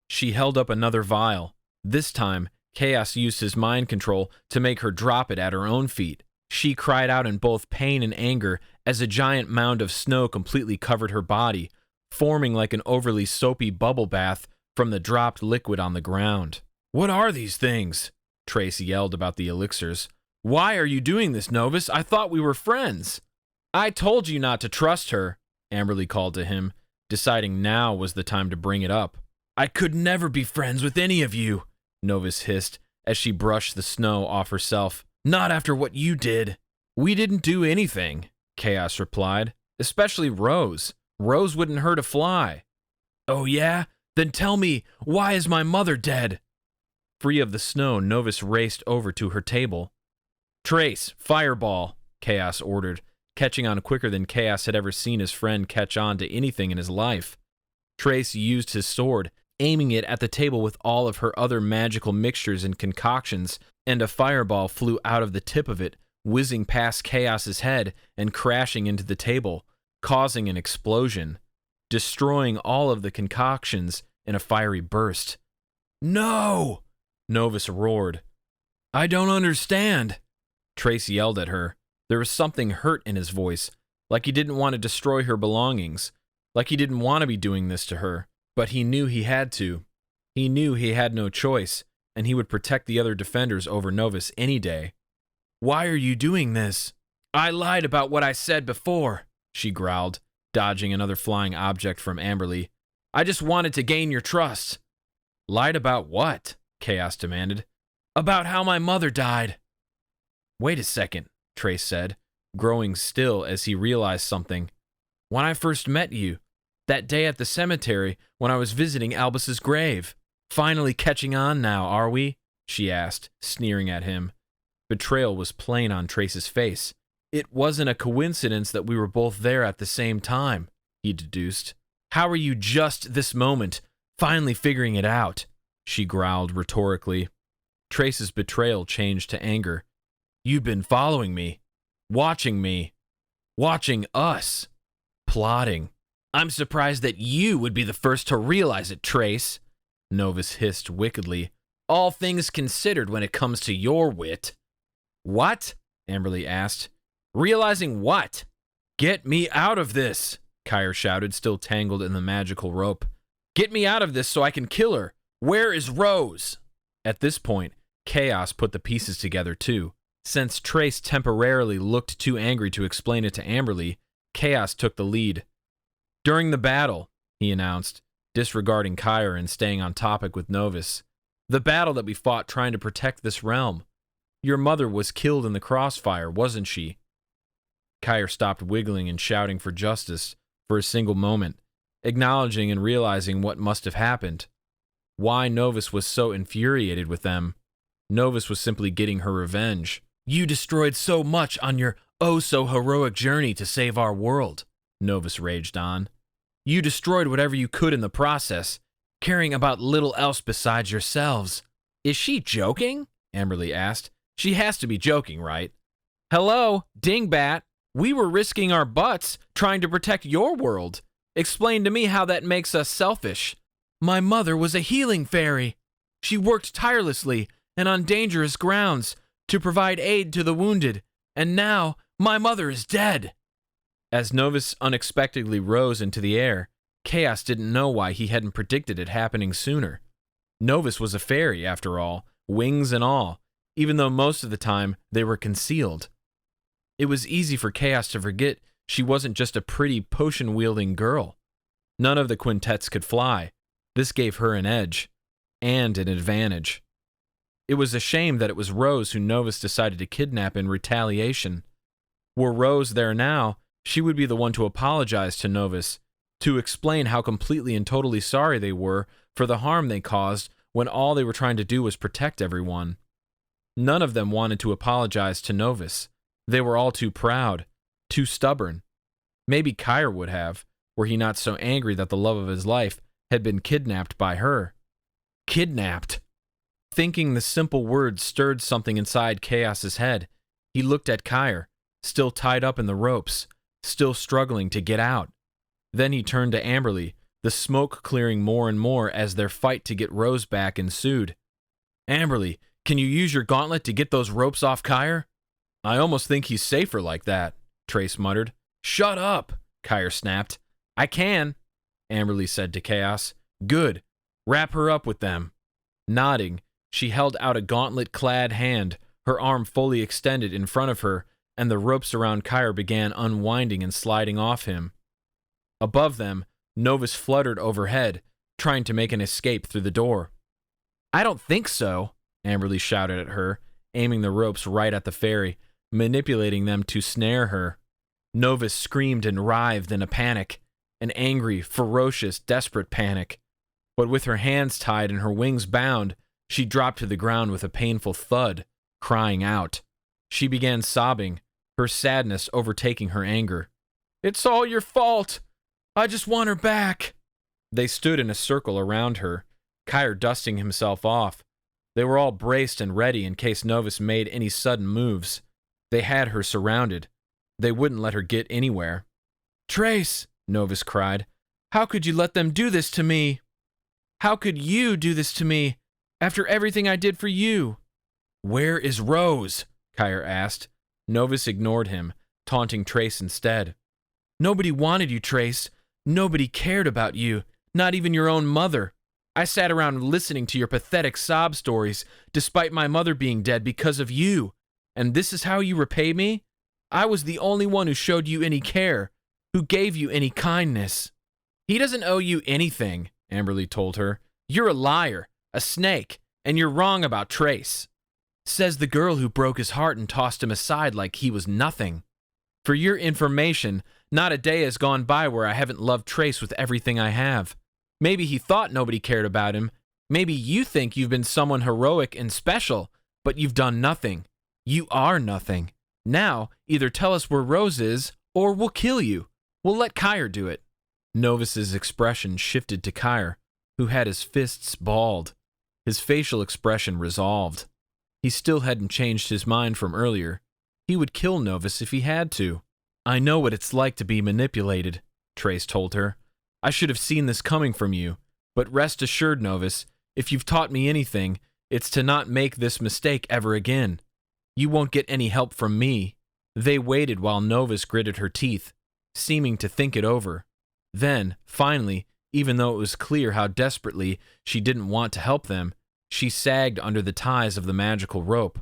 She held up another vial. This time, Kaos used his mind control to make her drop it at her own feet. She cried out in both pain and anger as a giant mound of snow completely covered her body, forming like an overly soapy bubble bath from the dropped liquid on the ground. What are these things? Trace yelled about the elixirs. Why are you doing this, Novus? I thought we were friends. I told you not to trust her, Amberley called to him, deciding now was the time to bring it up. I could never be friends with any of you, Novus hissed as she brushed the snow off herself. Not after what you did. We didn't do anything, Kaos replied, especially Rose. Rose wouldn't hurt a fly. Oh yeah? Then tell me, why is my mother dead? Free of the snow, Novus raced over to her table. Trace, fireball, Kaos ordered, catching on quicker than Kaos had ever seen his friend catch on to anything in his life. Trace used his sword, aiming it at the table with all of her other magical mixtures and concoctions, and a fireball flew out of the tip of it, whizzing past Kaos's head and crashing into the table, causing an explosion, destroying all of the concoctions in a fiery burst. No! Novus roared. I don't understand. Trace yelled at her. There was something hurt in his voice, like he didn't want to destroy her belongings, like he didn't want to be doing this to her, but he knew he had to. He knew he had no choice, and he would protect the other defenders over Novus any day. Why are you doing this? I lied about what I said before, she growled, dodging another flying object from Amberley. I just wanted to gain your trust. Lied about what? Kaos demanded. About how my mother died. Wait a second, Trace said, growing still as he realized something. When I first met you, that day at the cemetery when I was visiting Albus's grave. Finally catching on now, are we? She asked, sneering at him. Betrayal was plain on Trace's face. It wasn't a coincidence that we were both there at the same time, he deduced. How are you just this moment, finally figuring it out? She growled rhetorically. Trace's betrayal changed to anger. You've been following me, watching us, plotting. I'm surprised that you would be the first to realize it, Trace, Novus hissed wickedly. All things considered when it comes to your wit. What? Amberley asked. Realizing what? Get me out of this, Kire shouted, still tangled in the magical rope. Get me out of this so I can kill her. Where is Rose? At this point, Kaos put the pieces together too. Since Trace temporarily looked too angry to explain it to Amberley, Kaos took the lead. During the battle, he announced, disregarding Kire and staying on topic with Novus. The battle that we fought trying to protect this realm. Your mother was killed in the crossfire, wasn't she? Kire stopped wiggling and shouting for justice for a single moment, acknowledging and realizing what must have happened. Why Novus was so infuriated with them. Novus was simply getting her revenge. You destroyed so much on your oh-so-heroic journey to save our world, Novus raged on. You destroyed whatever you could in the process, caring about little else besides yourselves. Is she joking? Amberley asked. She has to be joking, right? Hello, Dingbat. We were risking our butts trying to protect your world. Explain to me how that makes us selfish. My mother was a healing fairy. She worked tirelessly and on dangerous grounds to provide aid to the wounded, and now my mother is dead. As Novus unexpectedly rose into the air, Kaos didn't know why he hadn't predicted it happening sooner. Novus was a fairy, after all, wings and all, even though most of the time they were concealed. It was easy for Kaos to forget she wasn't just a pretty potion-wielding girl. None of the quintets could fly. This gave her an edge, and an advantage. It was a shame that it was Rose who Novus decided to kidnap in retaliation. Were Rose there now, she would be the one to apologize to Novus, to explain how completely and totally sorry they were for the harm they caused when all they were trying to do was protect everyone. None of them wanted to apologize to Novus. They were all too proud, too stubborn. Maybe Kire would have, were he not so angry that the love of his life had been kidnapped by her. Kidnapped! Thinking the simple words stirred something inside Kaos's head. He looked at Kire, still tied up in the ropes, still struggling to get out. Then he turned to Amberley, the smoke clearing more and more as their fight to get Rose back ensued. "Amberley, can you use your gauntlet to get those ropes off Kire?" "I almost think he's safer like that," Trace muttered. "Shut up," Kire snapped. "I can," Amberley said to Kaos. "Good. Wrap her up with them." Nodding, she held out a gauntlet-clad hand, her arm fully extended in front of her, and the ropes around Kire began unwinding and sliding off him. Above them, Novus fluttered overhead, trying to make an escape through the door. "I don't think so," Amberley shouted at her, aiming the ropes right at the fairy, manipulating them to snare her. Novus screamed and writhed in a panic, an angry, ferocious, desperate panic. But with her hands tied and her wings bound, she dropped to the ground with a painful thud, crying out. She began sobbing, her sadness overtaking her anger. "It's all your fault! I just want her back!" They stood in a circle around her, Kire dusting himself off. They were all braced and ready in case Novus made any sudden moves. They had her surrounded. They wouldn't let her get anywhere. "Trace," Novus cried, "how could you let them do this to me? How could you do this to me, after everything I did for you?" "Where is Rose?" Kire asked. Novus ignored him, taunting Trace instead. "Nobody wanted you, Trace. Nobody cared about you, not even your own mother. I sat around listening to your pathetic sob stories, despite my mother being dead because of you. And this is how you repay me? I was the only one who showed you any care, who gave you any kindness." "He doesn't owe you anything," Amberley told her. "You're a liar, a snake, and you're wrong about Trace." "Says the girl who broke his heart and tossed him aside like he was nothing. For your information, not a day has gone by where I haven't loved Trace with everything I have. Maybe he thought nobody cared about him. Maybe you think you've been someone heroic and special, but you've done nothing. You are nothing. Now, either tell us where Rose is, or we'll kill you. We'll let Kire do it." Novus's expression shifted to Kire, who had his fists balled, his facial expression resolved. He still hadn't changed his mind from earlier. He would kill Novus if he had to. "I know what it's like to be manipulated," Trace told her. "I should have seen this coming from you, but rest assured, Novus, if you've taught me anything, it's to not make this mistake ever again. You won't get any help from me." They waited while Novus gritted her teeth, seeming to think it over. Then, finally, even though it was clear how desperately she didn't want to help them, she sagged under the ties of the magical rope.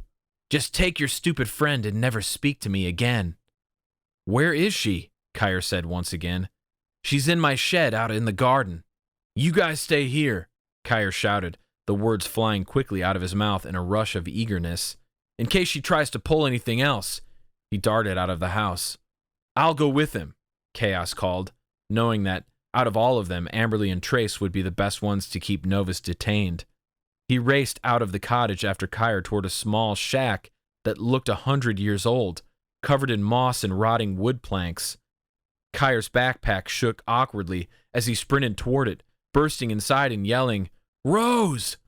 "Just take your stupid friend and never speak to me again." "Where is she?" Kire said once again. "She's in my shed out in the garden." "You guys stay here," Kire shouted, the words flying quickly out of his mouth in a rush of eagerness. "In case she tries to pull anything else." He darted out of the house. "I'll go with him," Kaos called, knowing that, out of all of them, Amberley and Trace would be the best ones to keep Novus detained. He raced out of the cottage after Kire toward a small shack that looked 100 years old, covered in moss and rotting wood planks. Kire's backpack shook awkwardly as he sprinted toward it, bursting inside and yelling, "Rose!"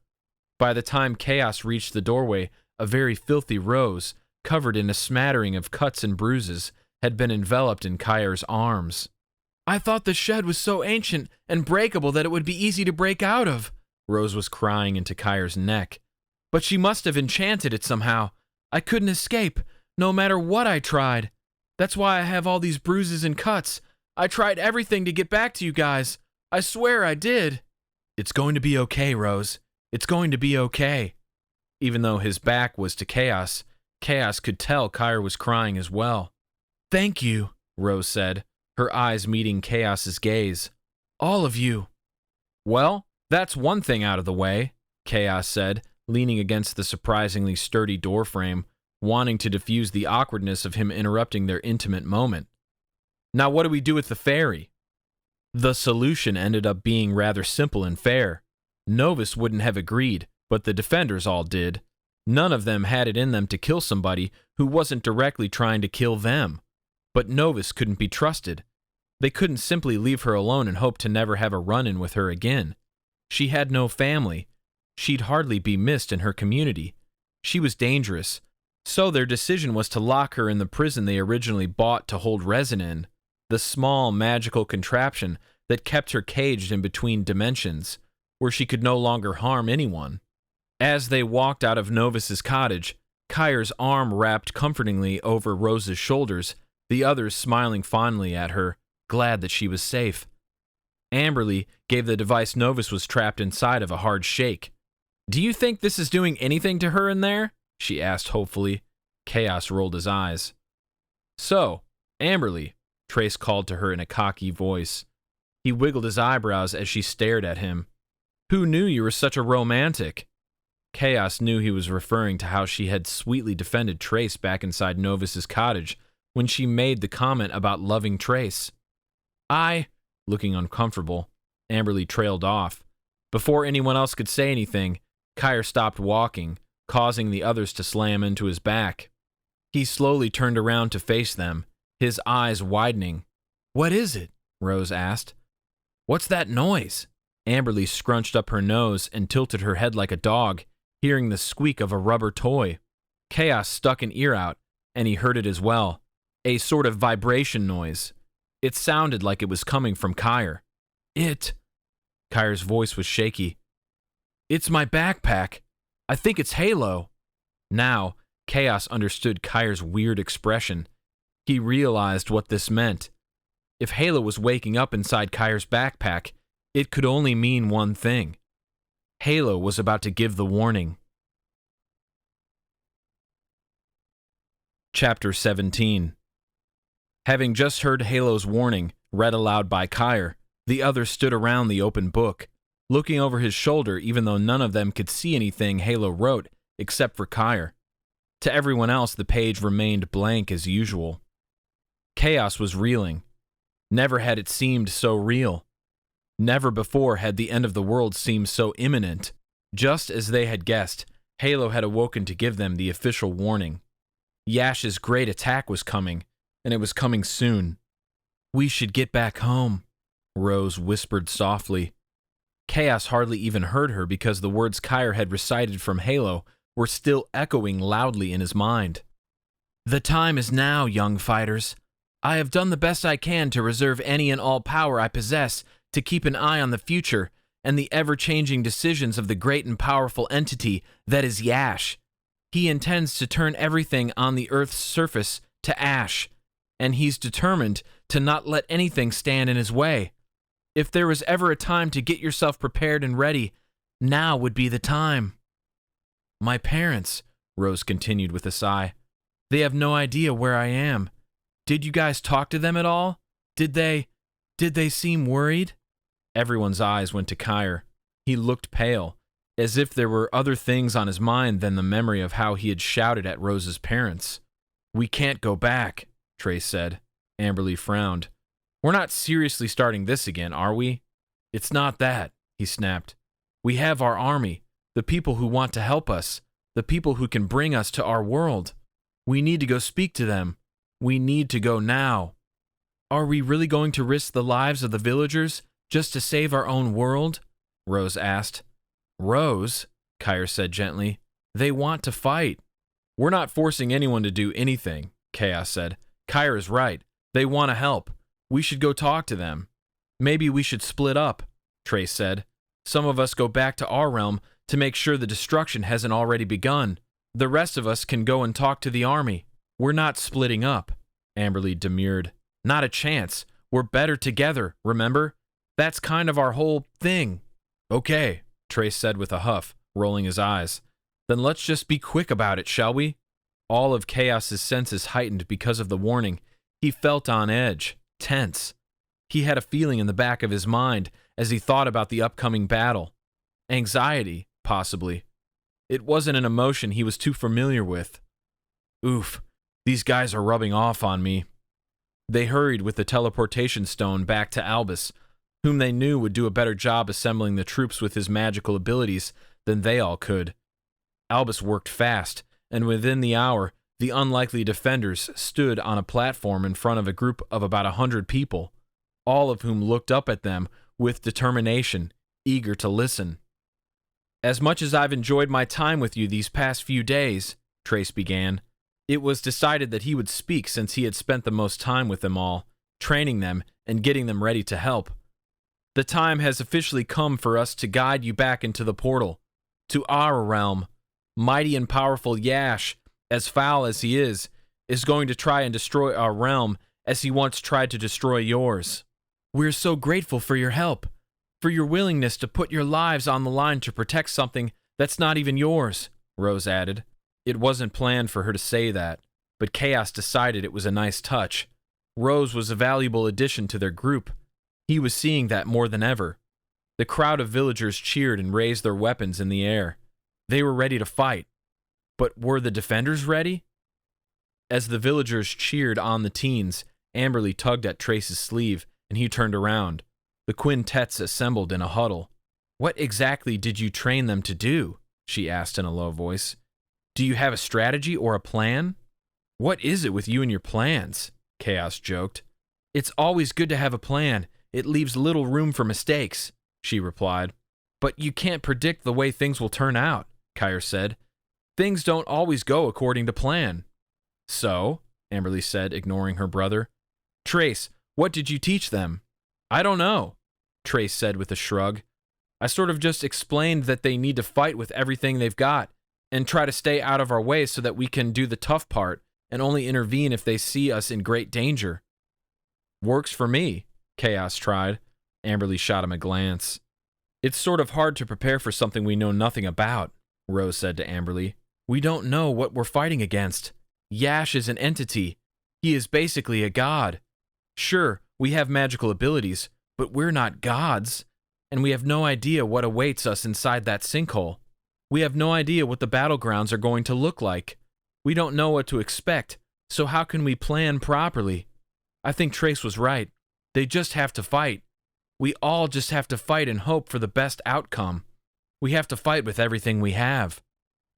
By the time Kaos reached the doorway, a very filthy Rose, covered in a smattering of cuts and bruises, had been enveloped in Kire's arms. "I thought the shed was so ancient and breakable that it would be easy to break out of," Rose was crying into Kire's neck. "But she must have enchanted it somehow. I couldn't escape, no matter what I tried. That's why I have all these bruises and cuts. I tried everything to get back to you guys. I swear I did." "It's going to be okay, Rose. It's going to be okay." Even though his back was to Kaos, Kaos could tell Kire was crying as well. "Thank you," Rose said, her eyes meeting Kaos's gaze. "All of you." "Well, that's one thing out of the way," Kaos said, leaning against the surprisingly sturdy doorframe, wanting to diffuse the awkwardness of him interrupting their intimate moment. "Now what do we do with the fairy?" The solution ended up being rather simple and fair. Novus wouldn't have agreed, but the defenders all did. None of them had it in them to kill somebody who wasn't directly trying to kill them. But Novus couldn't be trusted. They couldn't simply leave her alone and hope to never have a run-in with her again. She had no family. She'd hardly be missed in her community. She was dangerous. So their decision was to lock her in the prison they originally bought to hold resin in. the small magical contraption that kept her caged in between dimensions, where she could no longer harm anyone. As they walked out of Novus's cottage, Kire's arm wrapped comfortingly over Rose's shoulders, the others smiling fondly at her, glad that she was safe. Amberley gave the device Novus was trapped inside of a hard shake. "Do you think this is doing anything to her in there?" she asked hopefully. Kaos rolled his eyes. "So, Amberley," Trace called to her in a cocky voice. He wiggled his eyebrows as she stared at him. "Who knew you were such a romantic?" Kaos knew he was referring to how she had sweetly defended Trace back inside Novus's cottage when she made the comment about loving Trace. Looking uncomfortable, Amberley trailed off. Before anyone else could say anything, Kire stopped walking, causing the others to slam into his back. He slowly turned around to face them, his eyes widening. "What is it?" Rose asked. "What's that noise?" Amberley scrunched up her nose and tilted her head like a dog, hearing the squeak of a rubber toy. Kaos stuck an ear out, and he heard it as well. A sort of vibration noise. It sounded like it was coming from Kire. Kire's voice was shaky. "It's my backpack. I think it's Halo." Now, Kaos understood Kire's weird expression. He realized what this meant. If Halo was waking up inside Kire's backpack, it could only mean one thing. Halo was about to give the warning. Chapter 17. Having just heard Halo's warning, read aloud by Kire, the others stood around the open book, looking over his shoulder even though none of them could see anything Halo wrote, except for Kire. To everyone else, the page remained blank as usual. Kaos was reeling. Never had it seemed so real. Never before had the end of the world seemed so imminent. Just as they had guessed, Halo had awoken to give them the official warning. Yash's great attack was coming, and it was coming soon. "We should get back home," Rose whispered softly. Kaos hardly even heard her because the words Kire had recited from Halo were still echoing loudly in his mind. "The time is now, young fighters. I have done the best I can to reserve any and all power I possess to keep an eye on the future and the ever-changing decisions of the great and powerful entity that is Yash. He intends to turn everything on the Earth's surface to ash, and he's determined to not let anything stand in his way. If there was ever a time to get yourself prepared and ready, now would be the time." "My parents," Rose continued with a sigh, "they have no idea where I am. Did you guys talk to them at all? Did they seem worried?" Everyone's eyes went to Kire. He looked pale, as if there were other things on his mind than the memory of how he had shouted at Rose's parents. "We can't go back," Trace said. Amberley frowned. "We're not seriously starting this again, are we?" "It's not that," he snapped. "We have our army, the people who want to help us, the people who can bring us to our world. We need to go speak to them. We need to go now." "Are we really going to risk the lives of the villagers just to save our own world?" Rose asked. "Rose," Kire said gently, "they want to fight." "We're not forcing anyone to do anything," Kaos said. "Kire is right. They want to help. We should go talk to them." "Maybe we should split up," Trace said. "Some of us go back to our realm to make sure the destruction hasn't already begun. The rest of us can go and talk to the army." "We're not splitting up," Amberley demurred. "Not a chance. We're better together, remember? That's kind of our whole thing." "Okay," Trace said with a huff, rolling his eyes. "Then let's just be quick about it, shall we?" All of Kaos's senses heightened because of the warning. He felt on edge, tense. He had a feeling in the back of his mind as he thought about the upcoming battle. Anxiety, possibly. It wasn't an emotion he was too familiar with. "Oof, these guys are rubbing off on me." They hurried with the teleportation stone back to Albus, whom they knew would do a better job assembling the troops with his magical abilities than they all could. Albus worked fast, and within the hour, the unlikely defenders stood on a platform in front of a group of about 100 people, all of whom looked up at them with determination, eager to listen. "As much as I've enjoyed my time with you these past few days," Trace began. It was decided that he would speak since he had spent the most time with them all, training them, and getting them ready to help. The time has officially come for us to guide you back into the portal, to our realm. Mighty and powerful Yash, as foul as he is going to try and destroy our realm as he once tried to destroy yours. We're so grateful for your help, for your willingness to put your lives on the line to protect something that's not even yours, Rose added. It wasn't planned for her to say that, but Kaos decided it was a nice touch. Rose was a valuable addition to their group. He was seeing that more than ever. The crowd of villagers cheered and raised their weapons in the air. They were ready to fight. But were the defenders ready? As the villagers cheered on the teens, Amberley tugged at Trace's sleeve, and he turned around. The quintets assembled in a huddle. What exactly did you train them to do? She asked in a low voice. Do you have a strategy or a plan? What is it with you and your plans? Kaos joked. It's always good to have a plan. It leaves little room for mistakes, she replied. But you can't predict the way things will turn out, Kire said. Things don't always go according to plan. So, Amberley said, ignoring her brother. Trace, what did you teach them? I don't know, Trace said with a shrug. I sort of just explained that they need to fight with everything they've got and try to stay out of our way so that we can do the tough part and only intervene if they see us in great danger. Works for me, Kaos tried. Amberley shot him a glance. It's sort of hard to prepare for something we know nothing about, Rose said to Amberley. We don't know what we're fighting against. Yash is an entity. He is basically a god. Sure, we have magical abilities, but we're not gods, and we have no idea what awaits us inside that sinkhole. We have no idea what the battlegrounds are going to look like. We don't know what to expect, so how can we plan properly? I think Trace was right. They just have to fight. We all just have to fight and hope for the best outcome. We have to fight with everything we have.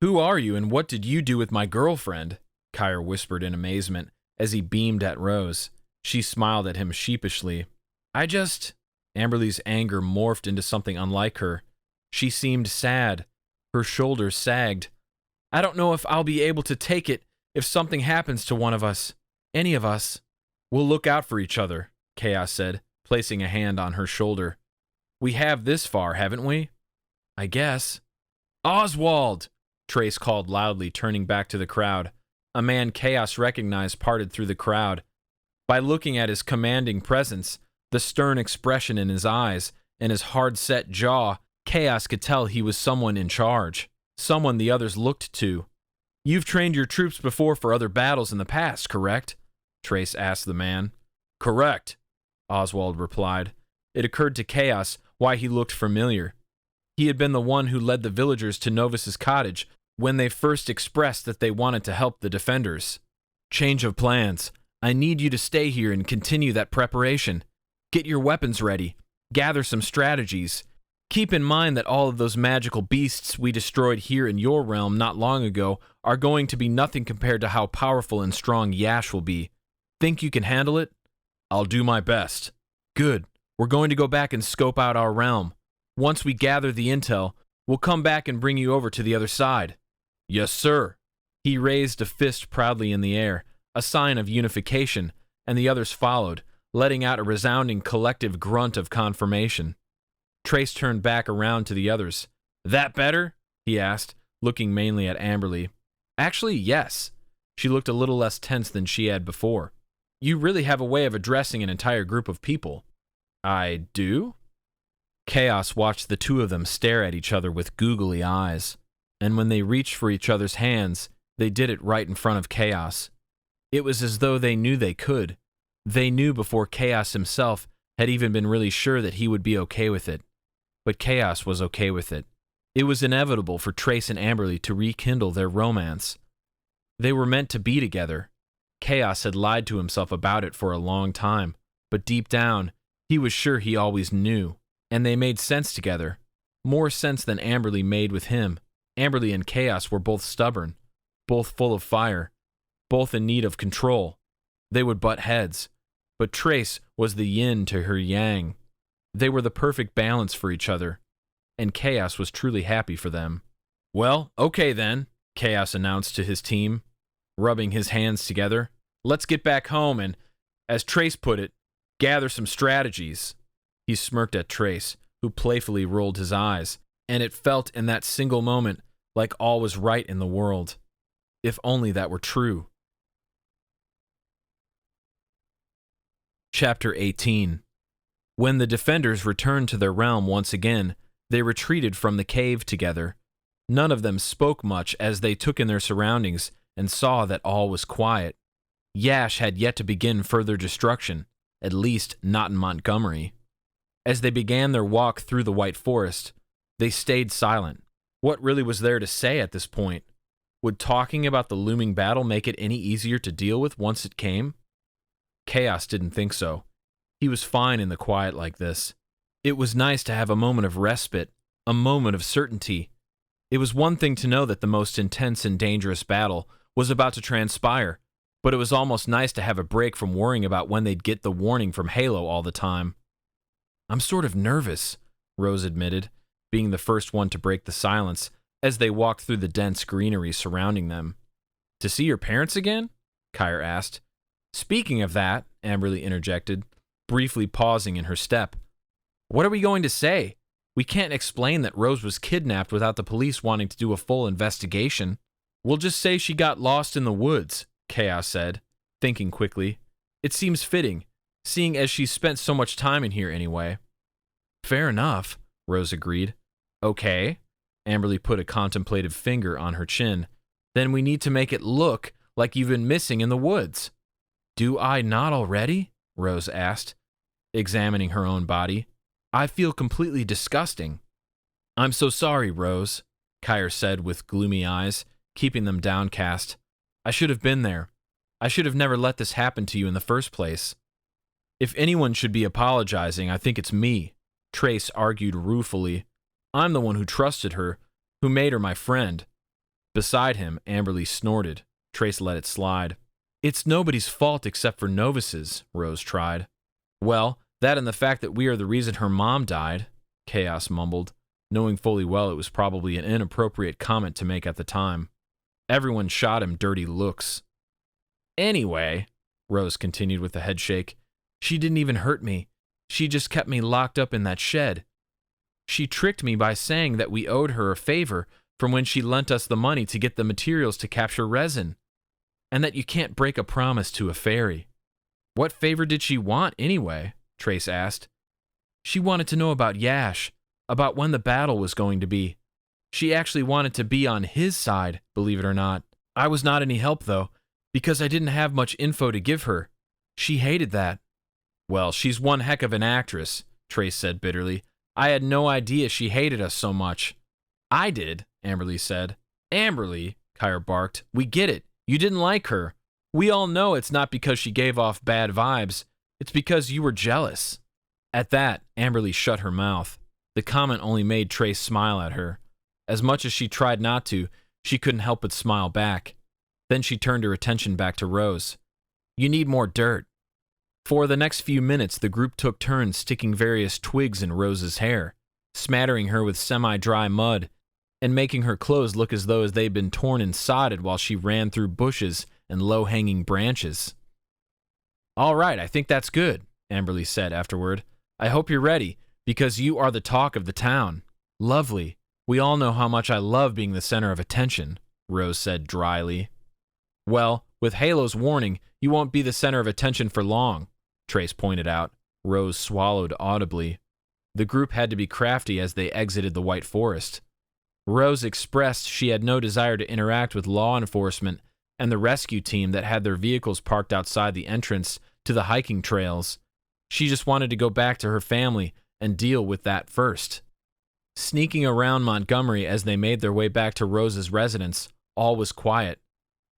Who are you and what did you do with my girlfriend? Kire whispered in amazement as he beamed at Rose. She smiled at him sheepishly. Amberley's anger morphed into something unlike her. She seemed sad. Her shoulders sagged. I don't know if I'll be able to take it if something happens to one of us. Any of us. We'll look out for each other, Kaos said, placing a hand on her shoulder. We have this far, haven't we? I guess. Oswald! Trace called loudly, turning back to the crowd. A man Kaos recognized parted through the crowd. By looking at his commanding presence, the stern expression in his eyes, and his hard-set jaw, Kaos could tell he was someone in charge, someone the others looked to. You've trained your troops before for other battles in the past, correct? Trace asked the man. Correct, Oswald replied. It occurred to Kaos why he looked familiar. He had been the one who led the villagers to Novus's cottage when they first expressed that they wanted to help the defenders. Change of plans. I need you to stay here and continue that preparation. Get your weapons ready. Gather some strategies. Keep in mind that all of those magical beasts we destroyed here in your realm not long ago are going to be nothing compared to how powerful and strong Yash will be. Think you can handle it? I'll do my best. Good. We're going to go back and scope out our realm. Once we gather the intel, we'll come back and bring you over to the other side. Yes, sir. He raised a fist proudly in the air, a sign of unification, and the others followed, letting out a resounding collective grunt of confirmation. Trace turned back around to the others. That better? He asked, looking mainly at Amberley. Actually, yes. She looked a little less tense than she had before. You really have a way of addressing an entire group of people. I do? Kaos watched the two of them stare at each other with googly eyes, and when they reached for each other's hands, they did it right in front of Kaos. It was as though they knew they could. They knew before Kaos himself had even been really sure that he would be okay with it. But Kaos was okay with it. It was inevitable for Trace and Amberley to rekindle their romance. They were meant to be together. Kaos had lied to himself about it for a long time, but deep down, he was sure he always knew. And they made sense together. More sense than Amberley made with him. Amberley and Kaos were both stubborn, both full of fire, both in need of control. They would butt heads, but Trace was the yin to her yang. They were the perfect balance for each other, and Kaos was truly happy for them. Well, okay then, Kaos announced to his team, rubbing his hands together. Let's get back home and, as Trace put it, Gather some strategies. He smirked at Trace, who playfully rolled his eyes, and it felt in that single moment like all was right in the world. If only that were true. Chapter 18. When the defenders returned to their realm once again, they retreated from the cave together. None of them spoke much as they took in their surroundings and saw that all was quiet. Yash had yet to begin further destruction, at least not in Montgomery. As they began their walk through the White Forest, they stayed silent. What really was there to say at this point? Would talking about the looming battle make it any easier to deal with once it came? Kaos didn't think so. He was fine in the quiet like this. It was nice to have a moment of respite, a moment of certainty. It was one thing to know that the most intense and dangerous battle was about to transpire, but it was almost nice to have a break from worrying about when they'd get the warning from Halo all the time. "I'm sort of nervous," Rose admitted, being the first one to break the silence as they walked through the dense greenery surrounding them. "To see your parents again?" Kire asked. "Speaking of that," Amberley interjected, briefly pausing in her step. "What are we going to say? We can't explain that Rose was kidnapped without the police wanting to do a full investigation." "We'll just say she got lost in the woods," Kaos said, thinking quickly. "It seems fitting, seeing as she's spent so much time in here anyway." "Fair enough," Rose agreed. "Okay." Amberley put a contemplative finger on her chin. "Then we need to make it look like you've been missing in the woods." "Do I not already?" Rose asked, examining her own body. "I feel completely disgusting." "I'm so sorry, Rose," Kire said with gloomy eyes, keeping them downcast. "I should have been there. I should have never let this happen to you in the first place." "If anyone should be apologizing, I think it's me," Trace argued ruefully. "I'm the one who trusted her, who made her my friend." Beside him, Amberley snorted. Trace let it slide. "It's nobody's fault except for Novus's," Rose tried. "Well, that and the fact that we are the reason her mom died," Kaos mumbled, knowing fully well it was probably an inappropriate comment to make at the time. Everyone shot him dirty looks. "Anyway," Rose continued with a headshake, "she didn't even hurt me. She just kept me locked up in that shed. She tricked me by saying that we owed her a favor from when she lent us the money to get the materials to capture resin, and that you can't break a promise to a fairy." "What favor did she want, anyway?" Trace asked. "She wanted to know about Yash, about when the battle was going to be. She actually wanted to be on his side, believe it or not. I was not any help, though, because I didn't have much info to give her. She hated that." "Well, she's one heck of an actress," Trace said bitterly. "I had no idea she hated us so much." "I did," Amberley said. "Amberley," Kire barked, "we get it. You didn't like her. We all know it's not because she gave off bad vibes. It's because you were jealous." At that, Amberley shut her mouth. The comment only made Trace smile at her. As much as she tried not to, she couldn't help but smile back. Then she turned her attention back to Rose. "You need more dirt." For the next few minutes, the group took turns sticking various twigs in Rose's hair, smattering her with semi-dry mud, and making her clothes look as though they'd been torn and sodded while she ran through bushes and low-hanging branches. "All right, I think that's good," Amberley said afterward. "I hope you're ready, because you are the talk of the town." "Lovely. We all know how much I love being the center of attention," Rose said dryly. "Well, with Halo's warning, you won't be the center of attention for long," Trace pointed out. Rose swallowed audibly. The group had to be crafty as they exited the White Forest. Rose expressed she had no desire to interact with law enforcement and the rescue team that had their vehicles parked outside the entrance to the hiking trails. She just wanted to go back to her family and deal with that first. Sneaking around Montgomery as they made their way back to Rose's residence, all was quiet.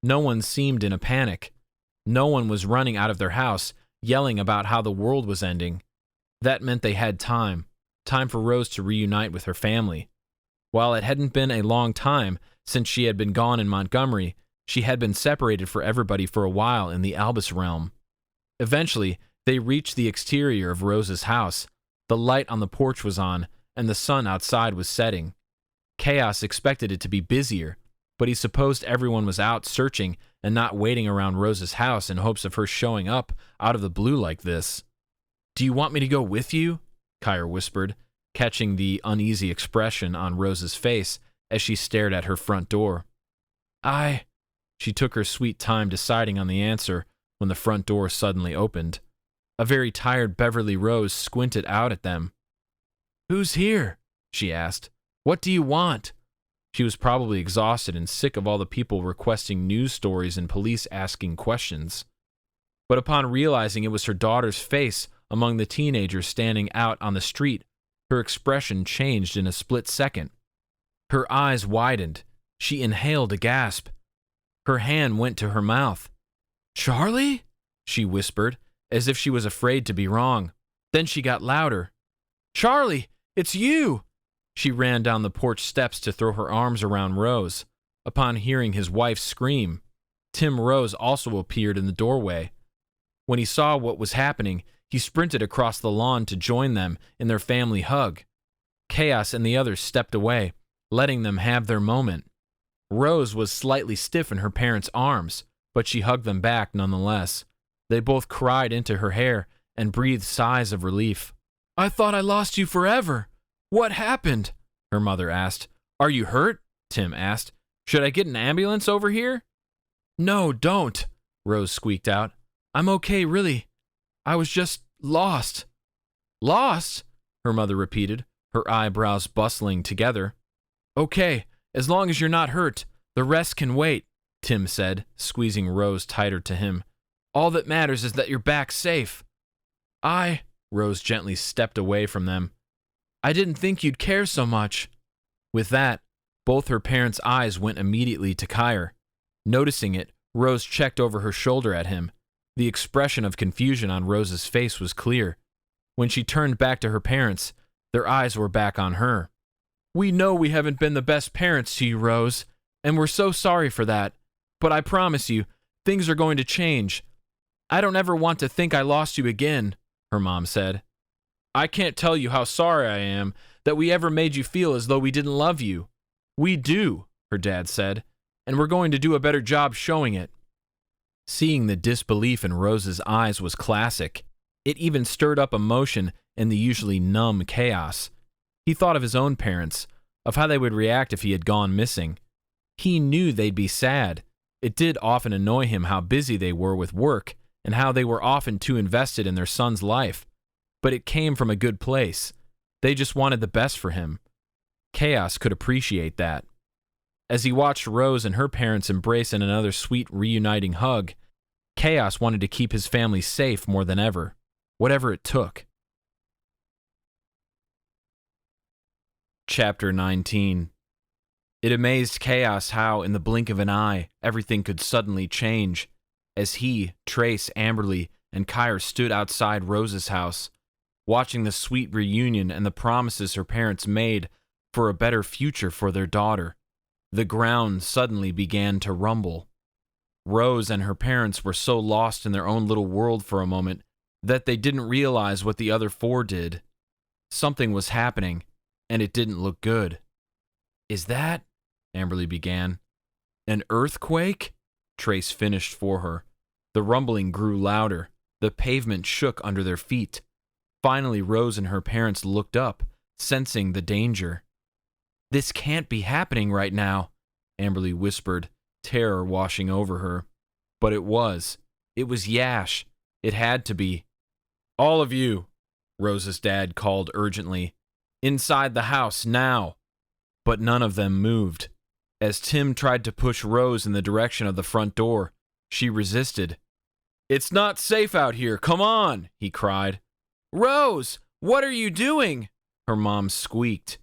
No one seemed in a panic. No one was running out of their house, yelling about how the world was ending. That meant they had time for Rose to reunite with her family. While it hadn't been a long time since she had been gone in Montgomery, she had been separated for everybody for a while in the Albus realm. Eventually, they reached the exterior of Rose's house. The light on the porch was on, and the sun outside was setting. Kaos expected it to be busier, but he supposed everyone was out searching and not waiting around Rose's house in hopes of her showing up out of the blue like this. Do you want me to go with you? Kire whispered, catching the uneasy expression on Rose's face as she stared at her front door. She took her sweet time deciding on the answer when the front door suddenly opened. A very tired Beverly Rose squinted out at them. Who's here? She asked. What do you want? She was probably exhausted and sick of all the people requesting news stories and police asking questions. But upon realizing it was her daughter's face among the teenagers standing out on the street, her expression changed in a split second. Her eyes widened. She inhaled a gasp. Her hand went to her mouth. Charlie? She whispered, as if she was afraid to be wrong. Then she got louder. Charlie, it's you! She ran down the porch steps to throw her arms around Rose. Upon hearing his wife scream, Tim Rose also appeared in the doorway. When he saw what was happening, he sprinted across the lawn to join them in their family hug. Kaos and the others stepped away, letting them have their moment. Rose was slightly stiff in her parents' arms, but she hugged them back nonetheless. They both cried into her hair and breathed sighs of relief. I thought I lost you forever. What happened? Her mother asked. Are you hurt? Tim asked. Should I get an ambulance over here? No, don't, Rose squeaked out. I'm okay, really. I was just lost. Lost? Her mother repeated, her eyebrows bustling together. Okay, as long as you're not hurt, the rest can wait, Tim said, squeezing Rose tighter to him. All that matters is that you're back safe. Rose gently stepped away from them. I didn't think you'd care so much. With that, both her parents' eyes went immediately to Kire. Noticing it, Rose checked over her shoulder at him. The expression of confusion on Rose's face was clear. When she turned back to her parents, their eyes were back on her. We know we haven't been the best parents to you, Rose, and we're so sorry for that. But I promise you, things are going to change. I don't ever want to think I lost you again, her mom said. I can't tell you how sorry I am that we ever made you feel as though we didn't love you. We do, her dad said, and we're going to do a better job showing it. Seeing the disbelief in Rose's eyes was classic. It even stirred up emotion in the usually numb Kaos. He thought of his own parents, of how they would react if he had gone missing. He knew they'd be sad. It did often annoy him how busy they were with work and how they were often too invested in their son's life. But it came from a good place. They just wanted the best for him. Kaos could appreciate that. As he watched Rose and her parents embrace in another sweet reuniting hug, Kaos wanted to keep his family safe more than ever, whatever it took. Chapter 19. It amazed Kaos how, in the blink of an eye, everything could suddenly change, as he, Trace, Amberley, and Kire stood outside Rose's house, watching the sweet reunion and the promises her parents made for a better future for their daughter. The ground suddenly began to rumble. Rose and her parents were so lost in their own little world for a moment that they didn't realize what the other four did. Something was happening, and it didn't look good. Is that? Amberley began. An earthquake? Trace finished for her. The rumbling grew louder. The pavement shook under their feet. Finally, Rose and her parents looked up, sensing the danger. This can't be happening right now, Amberley whispered, terror washing over her. But it was. It was Yash. It had to be. All of you, Rose's dad called urgently. Inside the house, now. But none of them moved. As Tim tried to push Rose in the direction of the front door, she resisted. It's not safe out here, come on, he cried. Rose, what are you doing? Her mom squeaked.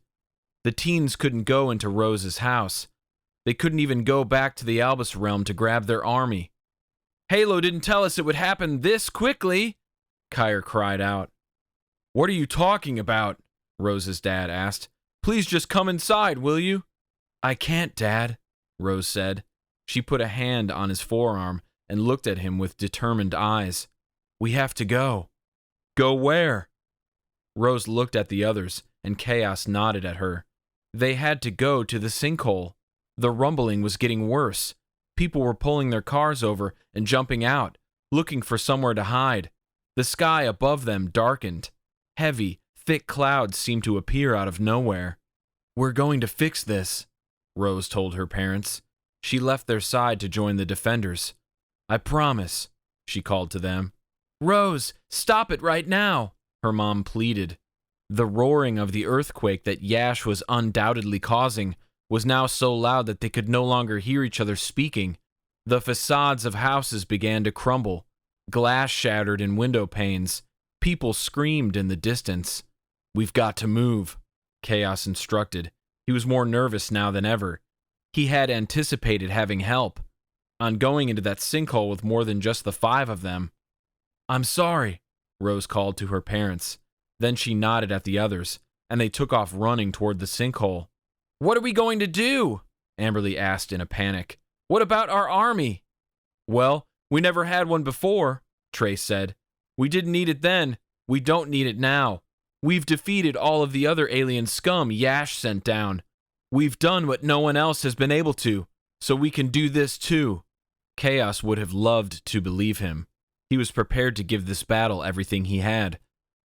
The teens couldn't go into Rose's house. They couldn't even go back to the Albus realm to grab their army. Halo didn't tell us it would happen this quickly, Kire cried out. What are you talking about? Rose's dad asked. Please just come inside, will you? I can't, Dad, Rose said. She put a hand on his forearm and looked at him with determined eyes. We have to go. Go where? Rose looked at the others, and Kaos nodded at her. They had to go to the sinkhole. The rumbling was getting worse. People were pulling their cars over and jumping out, looking for somewhere to hide. The sky above them darkened. Heavy, thick clouds seemed to appear out of nowhere. "We're going to fix this," Rose told her parents. She left their side to join the defenders. "I promise," she called to them. "Rose, stop it right now," her mom pleaded. The roaring of the earthquake that Yash was undoubtedly causing was now so loud that they could no longer hear each other speaking. The facades of houses began to crumble. Glass shattered in window panes. People screamed in the distance. "We've got to move," Kaos instructed. He was more nervous now than ever. He had anticipated having help. On going into that sinkhole with more than just the 5 of them. "I'm sorry," Rose called to her parents. Then she nodded at the others, and they took off running toward the sinkhole. "What are we going to do?" Amberley asked in a panic. "What about our army?" "Well, we never had one before," Trace said. "We didn't need it then. We don't need it now. We've defeated all of the other alien scum Yash sent down. We've done what no one else has been able to, so we can do this too." Kaos would have loved to believe him. He was prepared to give this battle everything he had,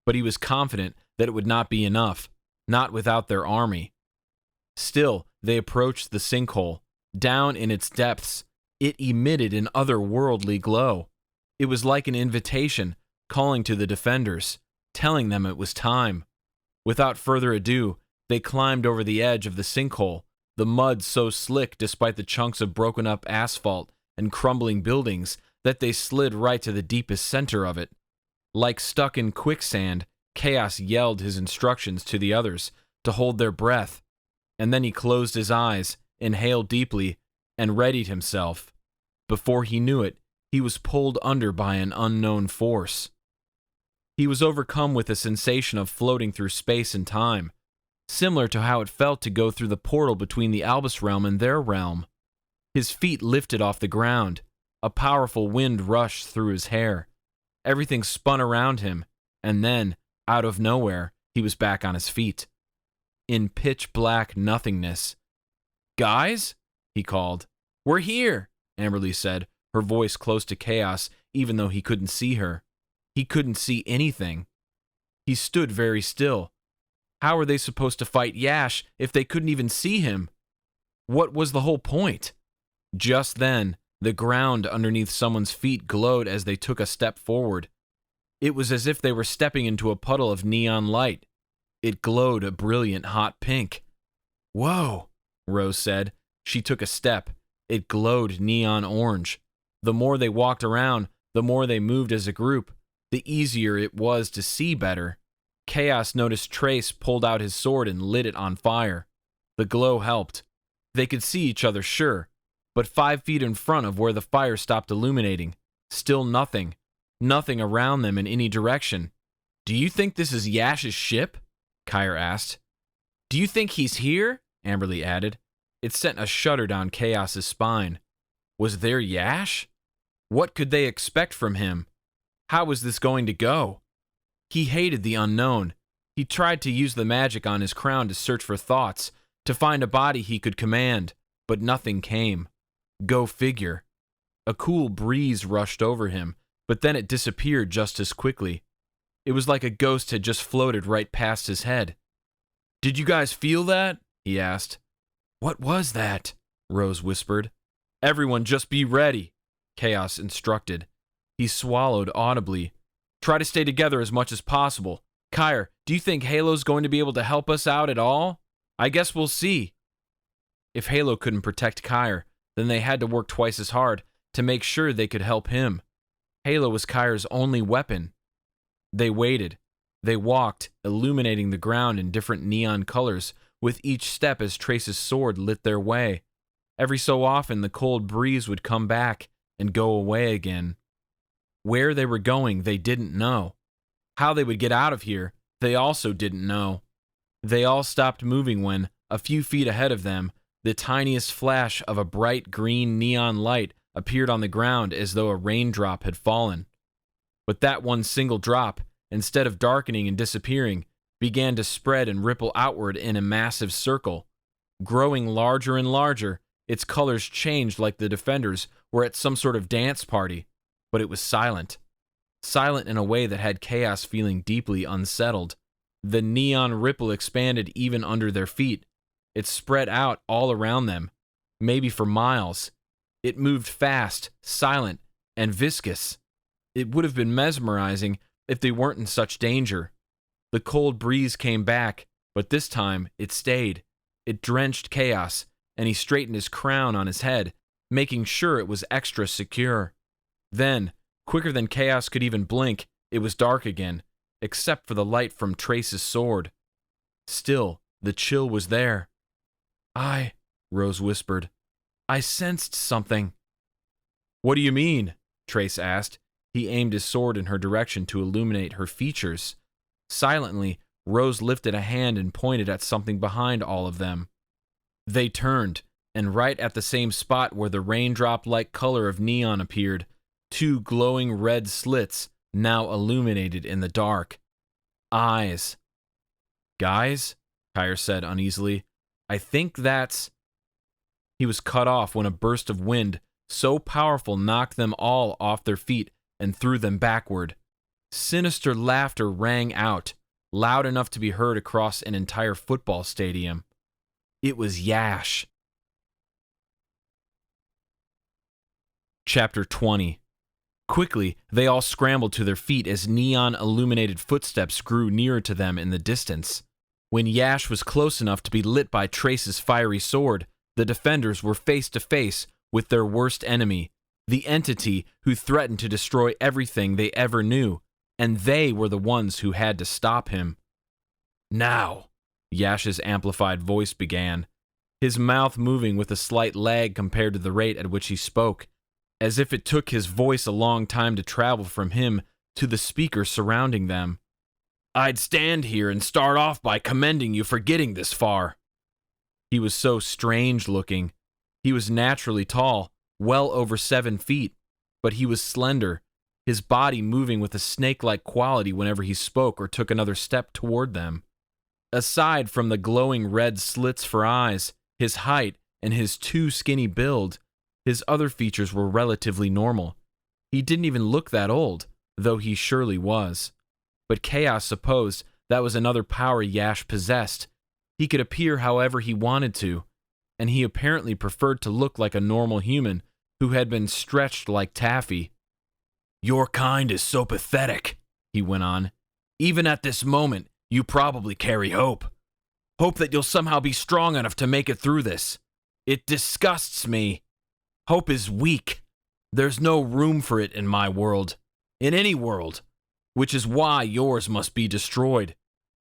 but he was confident that it would not be enough, not without their army. Still, they approached the sinkhole. Down in its depths, it emitted an otherworldly glow. It was like an invitation, calling to the defenders, telling them it was time. Without further ado, they climbed over the edge of the sinkhole, the mud so slick despite the chunks of broken up asphalt and crumbling buildings that they slid right to the deepest center of it. Like stuck in quicksand, Kaos yelled his instructions to the others to hold their breath, and then he closed his eyes, inhaled deeply, and readied himself. Before he knew it, he was pulled under by an unknown force. He was overcome with a sensation of floating through space and time, similar to how it felt to go through the portal between the Albus realm and their realm. His feet lifted off the ground. A powerful wind rushed through his hair. Everything spun around him, and then, out of nowhere, he was back on his feet. In pitch black nothingness. "Guys?" he called. "We're here," Amberley said, her voice close to Kaos, even though he couldn't see her. He couldn't see anything. He stood very still. How were they supposed to fight Yash if they couldn't even see him? What was the whole point? Just then, the ground underneath someone's feet glowed as they took a step forward. It was as if they were stepping into a puddle of neon light. It glowed a brilliant hot pink. "Whoa," Rose said. She took a step. It glowed neon orange. The more they walked around, the more they moved as a group, the easier it was to see better. Kaos noticed Trace pulled out his sword and lit it on fire. The glow helped. They could see each other, sure, but 5 feet in front of where the fire stopped illuminating, still nothing. Nothing around them in any direction. "Do you think this is Yash's ship?" Kire asked. "Do you think he's here?" Amberley added. It sent a shudder down Kaos's spine. Was there Yash? What could they expect from him? How was this going to go? He hated the unknown. He tried to use the magic on his crown to search for thoughts, to find a body he could command, but nothing came. Go figure. A cool breeze rushed over him, but then it disappeared just as quickly. It was like a ghost had just floated right past his head. "Did you guys feel that?" he asked. "What was that?" Rose whispered. "Everyone just be ready," Kaos instructed. He swallowed audibly. "Try to stay together as much as possible. Kire, do you think Halo's going to be able to help us out at all? I guess we'll see." If Halo couldn't protect Kire, then they had to work twice as hard to make sure they could help him. Halo was Kire's only weapon. They waited. They walked, illuminating the ground in different neon colors, with each step as Trace's sword lit their way. Every so often, the cold breeze would come back and go away again. Where they were going, they didn't know. How they would get out of here, they also didn't know. They all stopped moving when, a few feet ahead of them, the tiniest flash of a bright green neon light appeared on the ground as though a raindrop had fallen. But that one single drop, instead of darkening and disappearing, began to spread and ripple outward in a massive circle. Growing larger and larger, its colors changed like the defenders were at some sort of dance party, but it was silent. silent in a way that had Kaos feeling deeply unsettled. The neon ripple expanded even under their feet. It spread out all around them, maybe for miles. It moved fast, silent, and viscous. It would have been mesmerizing if they weren't in such danger. The cold breeze came back, but this time it stayed. It drenched Kaos, and he straightened his crown on his head, making sure it was extra secure. Then, quicker than Kaos could even blink, it was dark again, except for the light from Trace's sword. Still, the chill was there. Rose whispered. I sensed something. What do you mean? Trace asked. He aimed his sword in her direction to illuminate her features. Silently, Rose lifted a hand and pointed at something behind all of them. They turned, and right at the same spot where the raindrop-like color of neon appeared, two glowing red slits, now illuminated in the dark. Eyes. Guys, Kire said uneasily, I think that's... He was cut off when a burst of wind, so powerful, knocked them all off their feet and threw them backward. Sinister laughter rang out, loud enough to be heard across an entire football stadium. It was Yash. Chapter 20. Quickly, they all scrambled to their feet as neon-illuminated footsteps grew nearer to them in the distance. When Yash was close enough to be lit by Trace's fiery sword, the defenders were face to face with their worst enemy, the entity who threatened to destroy everything they ever knew, and they were the ones who had to stop him. Now, Yash's amplified voice began, his mouth moving with a slight lag compared to the rate at which he spoke, as if it took his voice a long time to travel from him to the speaker surrounding them. I'd stand here and start off by commending you for getting this far. He was so strange looking. He was naturally tall, well over 7 feet, but he was slender, his body moving with a snake-like quality whenever he spoke or took another step toward them. Aside from the glowing red slits for eyes, his height, and his too skinny build, his other features were relatively normal. He didn't even look that old, though he surely was. But Kaos supposed that was another power Yash possessed. He could appear however he wanted to, and he apparently preferred to look like a normal human who had been stretched like taffy. Your kind is so pathetic, he went on. Even at this moment, you probably carry hope. Hope that you'll somehow be strong enough to make it through this. It disgusts me. Hope is weak. There's no room for it in my world, in any world, which is why yours must be destroyed.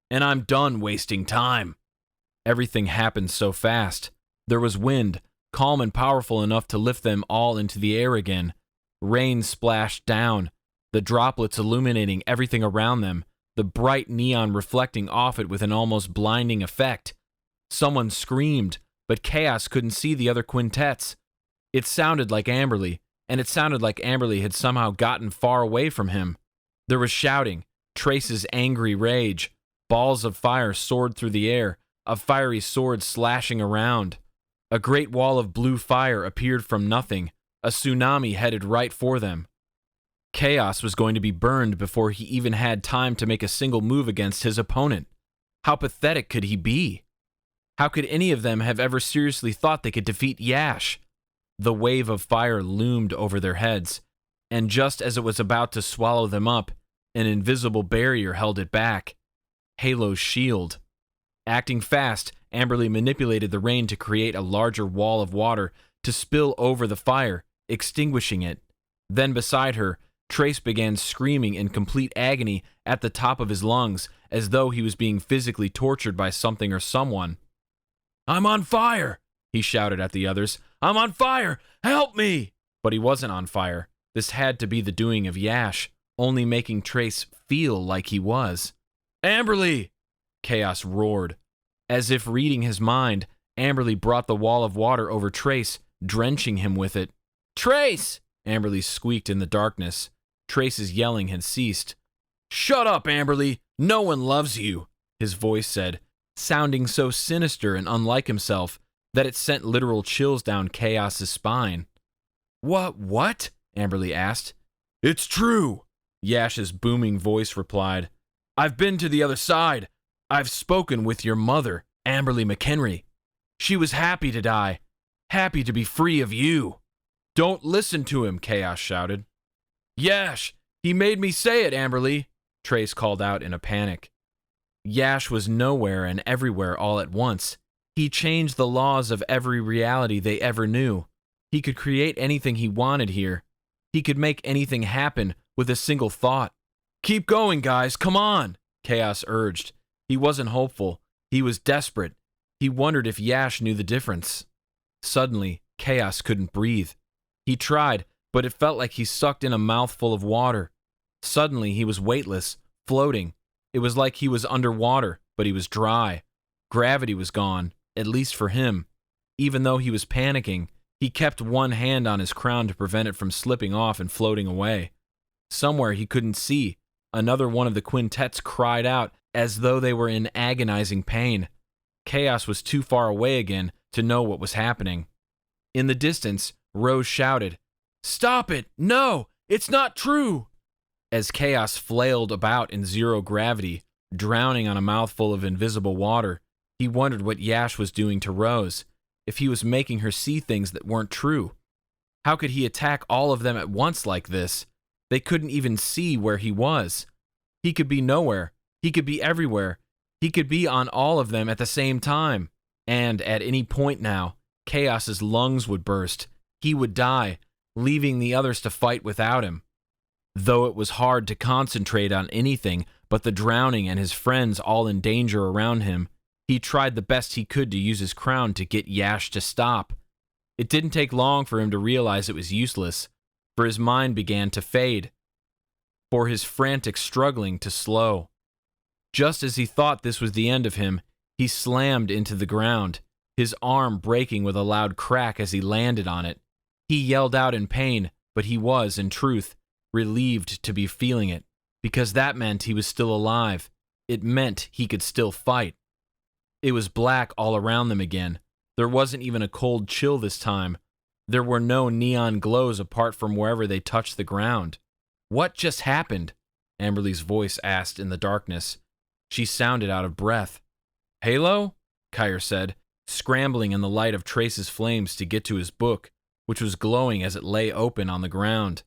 And I'm done wasting time. Everything happened so fast. There was wind, calm and powerful enough to lift them all into the air again. Rain splashed down, the droplets illuminating everything around them, the bright neon reflecting off it with an almost blinding effect. Someone screamed, but Kaos couldn't see the other quintets. It sounded like Amberley, and it sounded like Amberley had somehow gotten far away from him. There was shouting, Trace's angry rage. Balls of fire soared through the air, a fiery sword slashing around. A great wall of blue fire appeared from nothing, a tsunami headed right for them. Kaos was going to be burned before he even had time to make a single move against his opponent. How pathetic could he be? How could any of them have ever seriously thought they could defeat Yash? The wave of fire loomed over their heads, and just as it was about to swallow them up, an invisible barrier held it back. Halo's shield. Acting fast, Amberley manipulated the rain to create a larger wall of water to spill over the fire, extinguishing it. Then beside her, Trace began screaming in complete agony at the top of his lungs, as though he was being physically tortured by something or someone. I'm on fire, he shouted at the others. I'm on fire! Help me! But he wasn't on fire. This had to be the doing of Yash, only making Trace feel like he was. Amberley! Kaos roared. As if reading his mind, Amberley brought the wall of water over Trace, drenching him with it. Trace! Amberley squeaked in the darkness. Trace's yelling had ceased. Shut up, Amberley! No one loves you, his voice said, sounding so sinister and unlike himself that it sent literal chills down Kaos's spine. What? Amberley asked. It's true, Yash's booming voice replied. "I've been to the other side. I've spoken with your mother, Amberley McHenry. She was happy to die, happy to be free of you." "Don't listen to him," Kaos shouted. "Yash, he made me say it, Amberley," Trace called out in a panic. Yash was nowhere and everywhere all at once. He changed the laws of every reality they ever knew. He could create anything he wanted here. He could make anything happen with a single thought. "Keep going, guys, come on," Kaos urged. He wasn't hopeful. He was desperate. He wondered if Yash knew the difference. Suddenly, Kaos couldn't breathe. He tried, but it felt like he sucked in a mouthful of water. Suddenly, he was weightless, floating. It was like he was underwater, but he was dry. Gravity was gone, at least for him. Even though he was panicking, he kept one hand on his crown to prevent it from slipping off and floating away. Somewhere he couldn't see, another one of the quintets cried out as though they were in agonizing pain. Kaos was too far away again to know what was happening. In the distance, Rose shouted, "Stop it! No! It's not true!" As Kaos flailed about in zero gravity, drowning on a mouthful of invisible water, he wondered what Yash was doing to Rose, if he was making her see things that weren't true. How could he attack all of them at once like this? They couldn't even see where he was. He could be nowhere. He could be everywhere. He could be on all of them at the same time. And at any point now, Kaos's lungs would burst. He would die, leaving the others to fight without him. Though it was hard to concentrate on anything but the drowning and his friends all in danger around him, he tried the best he could to use his crown to get Yash to stop. It didn't take long for him to realize it was useless, for his mind began to fade, for his frantic struggling to slow. Just as he thought this was the end of him, he slammed into the ground, his arm breaking with a loud crack as he landed on it. He yelled out in pain, but he was, in truth, relieved to be feeling it, because that meant he was still alive. It meant he could still fight. It was black all around them again. There wasn't even a cold chill this time. There were no neon glows apart from wherever they touched the ground. "What just happened?" Amberley's voice asked in the darkness. She sounded out of breath. "Halo?" Kire said, scrambling in the light of Trace's flames to get to his book, which was glowing as it lay open on the ground.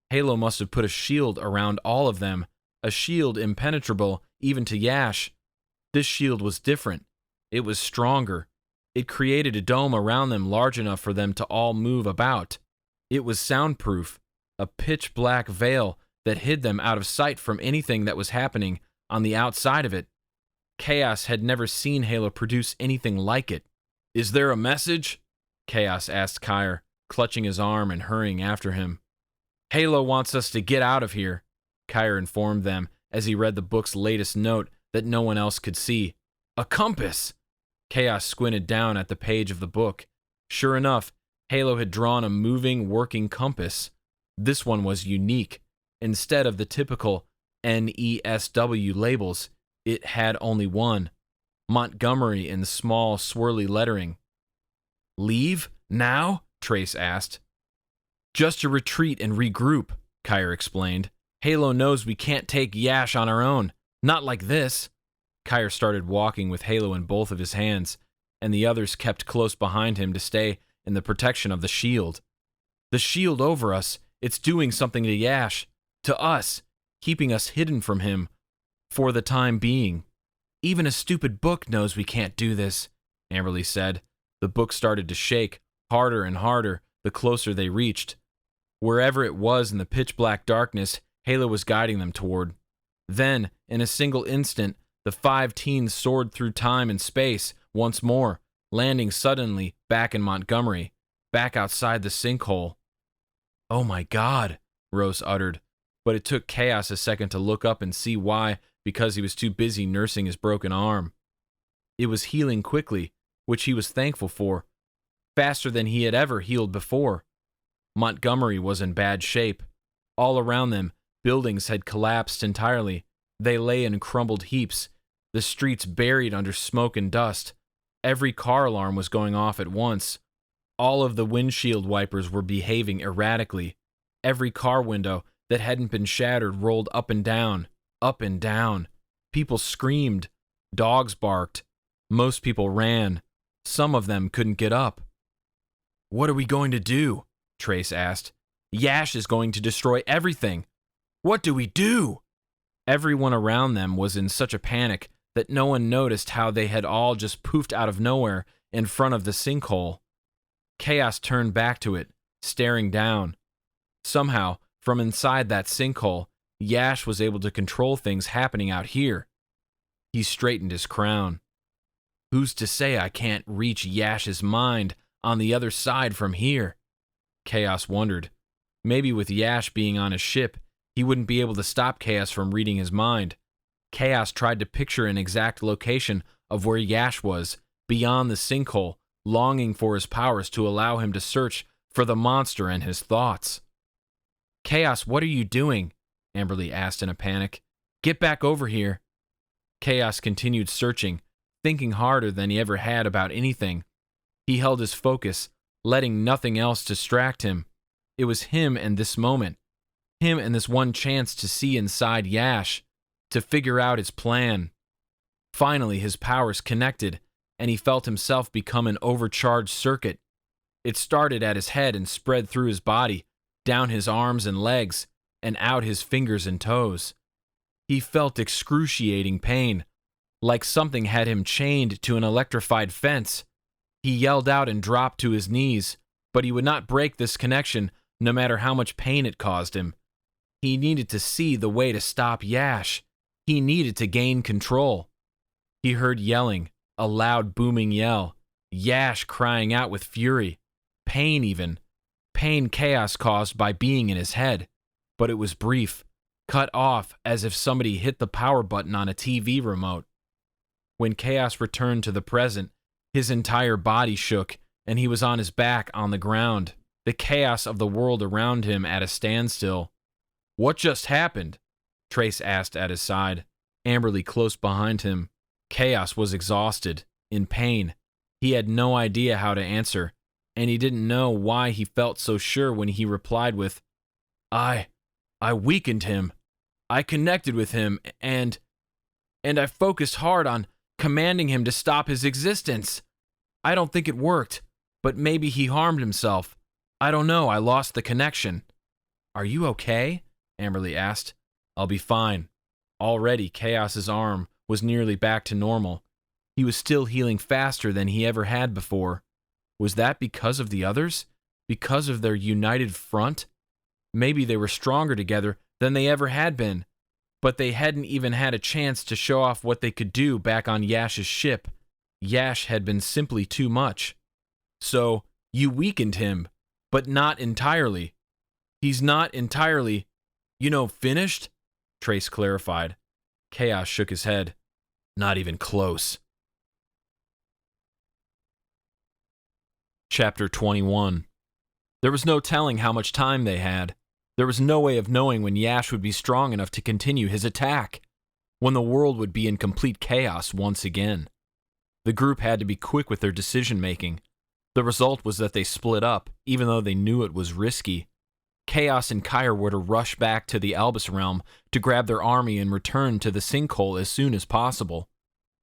Halo must have put a shield around all of them, a shield impenetrable even to Yash. This shield was different. It was stronger. It created a dome around them large enough for them to all move about. It was soundproof, a pitch-black veil that hid them out of sight from anything that was happening on the outside of it. Kaos had never seen Halo produce anything like it. "Is there a message?" Kaos asked Kire, clutching his arm and hurrying after him. "Halo wants us to get out of here," Kire informed them as he read the book's latest note that no one else could see. "A compass!" Kaos squinted down at the page of the book. Sure enough, Halo had drawn a moving, working compass. This one was unique. Instead of the typical NESW labels, it had only one, Montgomery in small, swirly lettering. "Leave? Now?" Trace asked. "Just to retreat and regroup," Kire explained. "Halo knows we can't take Yash on our own. Not like this." Kire started walking with Halo in both of his hands, and the others kept close behind him to stay in the protection of the shield. "The shield over us, it's doing something to Yash, to us, keeping us hidden from him, for the time being. Even a stupid book knows we can't do this," Amberley said. The book started to shake, harder and harder, the closer they reached. Wherever it was in the pitch-black darkness, Halo was guiding them toward. Then, in a single instant, the 5 teens soared through time and space once more, landing suddenly back in Montgomery, back outside the sinkhole. "Oh my God," Rose uttered, but it took Kaos a second to look up and see why, because he was too busy nursing his broken arm. It was healing quickly, which he was thankful for, faster than he had ever healed before. Montgomery was in bad shape. All around them, buildings had collapsed entirely. They lay in crumbled heaps, the streets buried under smoke and dust. Every car alarm was going off at once. All of the windshield wipers were behaving erratically. Every car window that hadn't been shattered rolled up and down, up and down. People screamed. Dogs barked. Most people ran. Some of them couldn't get up. "What are we going to do?" Trace asked. "Yash is going to destroy everything. What do we do?" Everyone around them was in such a panic that no one noticed how they had all just poofed out of nowhere in front of the sinkhole. Kaos turned back to it, staring down. Somehow, from inside that sinkhole, Yash was able to control things happening out here. He straightened his crown. "Who's to say I can't reach Yash's mind on the other side from here?" Kaos wondered. Maybe with Yash being on his ship, he wouldn't be able to stop Kaos from reading his mind. Kaos tried to picture an exact location of where Yash was, beyond the sinkhole, longing for his powers to allow him to search for the monster and his thoughts. "Kaos, what are you doing?" Amberley asked in a panic. "Get back over here." Kaos continued searching, thinking harder than he ever had about anything. He held his focus, letting nothing else distract him. It was him and this moment. Him and this one chance to see inside Yash, to figure out his plan. Finally, his powers connected, and he felt himself become an overcharged circuit. It started at his head and spread through his body, down his arms and legs, and out his fingers and toes. He felt excruciating pain, like something had him chained to an electrified fence. He yelled out and dropped to his knees, but he would not break this connection, no matter how much pain it caused him. He needed to see the way to stop Yash. He needed to gain control. He heard yelling, a loud booming yell, Yash crying out with fury, pain even, pain Kaos caused by being in his head, but it was brief, cut off as if somebody hit the power button on a TV remote. When Kaos returned to the present, his entire body shook, and he was on his back on the ground, the chaos of the world around him at a standstill. "What just happened?" Trace asked at his side, Amberley close behind him. Kaos was exhausted, in pain. He had no idea how to answer, and he didn't know why he felt so sure when he replied with, I weakened him. I connected with him, and I focused hard on commanding him to stop his existence. I don't think it worked, but maybe he harmed himself. I don't know, I lost the connection." "Are you okay?" Amberley asked. "I'll be fine." Already, Kaos's arm was nearly back to normal. He was still healing faster than he ever had before. Was that because of the others? Because of their united front? Maybe they were stronger together than they ever had been, but they hadn't even had a chance to show off what they could do back on Yash's ship. Yash had been simply too much. "So, you weakened him, but not entirely." "He's not entirely, finished?" Trace clarified. Kaos shook his head. "Not even close." Chapter 21. There was no telling how much time they had. There was no way of knowing when Yash would be strong enough to continue his attack, when the world would be in complete chaos once again. The group had to be quick with their decision-making. The result was that they split up, even though they knew it was risky. Kaos and Kire were to rush back to the Albus realm to grab their army and return to the sinkhole as soon as possible.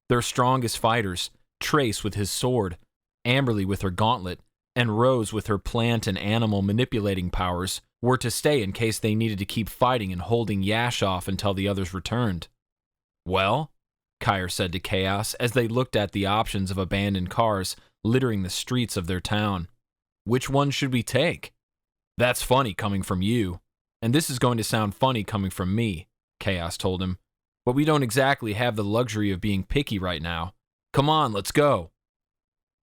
Their strongest fighters, Trace with his sword, Amberley with her gauntlet, and Rose with her plant and animal manipulating powers, were to stay in case they needed to keep fighting and holding Yash off until the others returned. "Well," Kire said to Kaos as they looked at the options of abandoned cars littering the streets of their town, "which one should we take?" "That's funny coming from you, and this is going to sound funny coming from me," Kaos told him, "but we don't exactly have the luxury of being picky right now. Come on, let's go."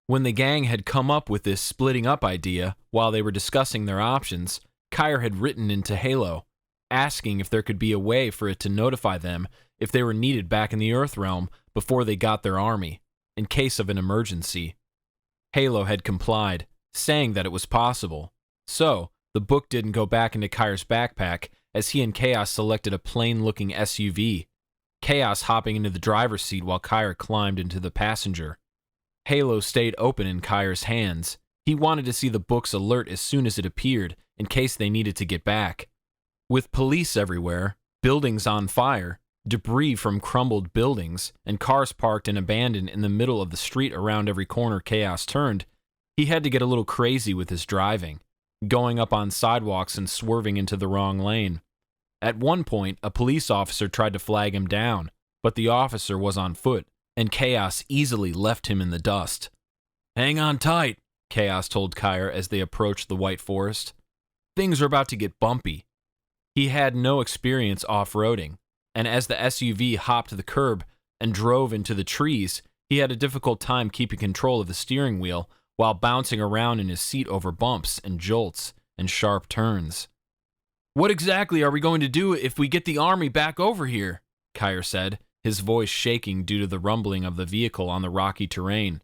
When the gang had come up with this splitting up idea while they were discussing their options, Kire had written into Halo, asking if there could be a way for it to notify them if they were needed back in the Earth realm before they got their army, in case of an emergency. Halo had complied, saying that it was possible. So, the book didn't go back into Kire's backpack as he and Kaos selected a plain-looking SUV, Kaos hopping into the driver's seat while Kire climbed into the passenger. Halo stayed open in Kire's hands. He wanted to see the book's alert as soon as it appeared, in case they needed to get back. With police everywhere, buildings on fire, debris from crumbled buildings, and cars parked and abandoned in the middle of the street around every corner Kaos turned, he had to get a little crazy with his driving, going up on sidewalks and swerving into the wrong lane. At one point, a police officer tried to flag him down, but the officer was on foot, and Kaos easily left him in the dust. "Hang on tight," Kaos told Kire as they approached the White Forest. "Things are about to get bumpy." He had no experience off-roading, and as the SUV hopped the curb and drove into the trees, he had a difficult time keeping control of the steering wheel while bouncing around in his seat over bumps and jolts and sharp turns. "What exactly are we going to do if we get the army back over here?" Kire said, his voice shaking due to the rumbling of the vehicle on the rocky terrain.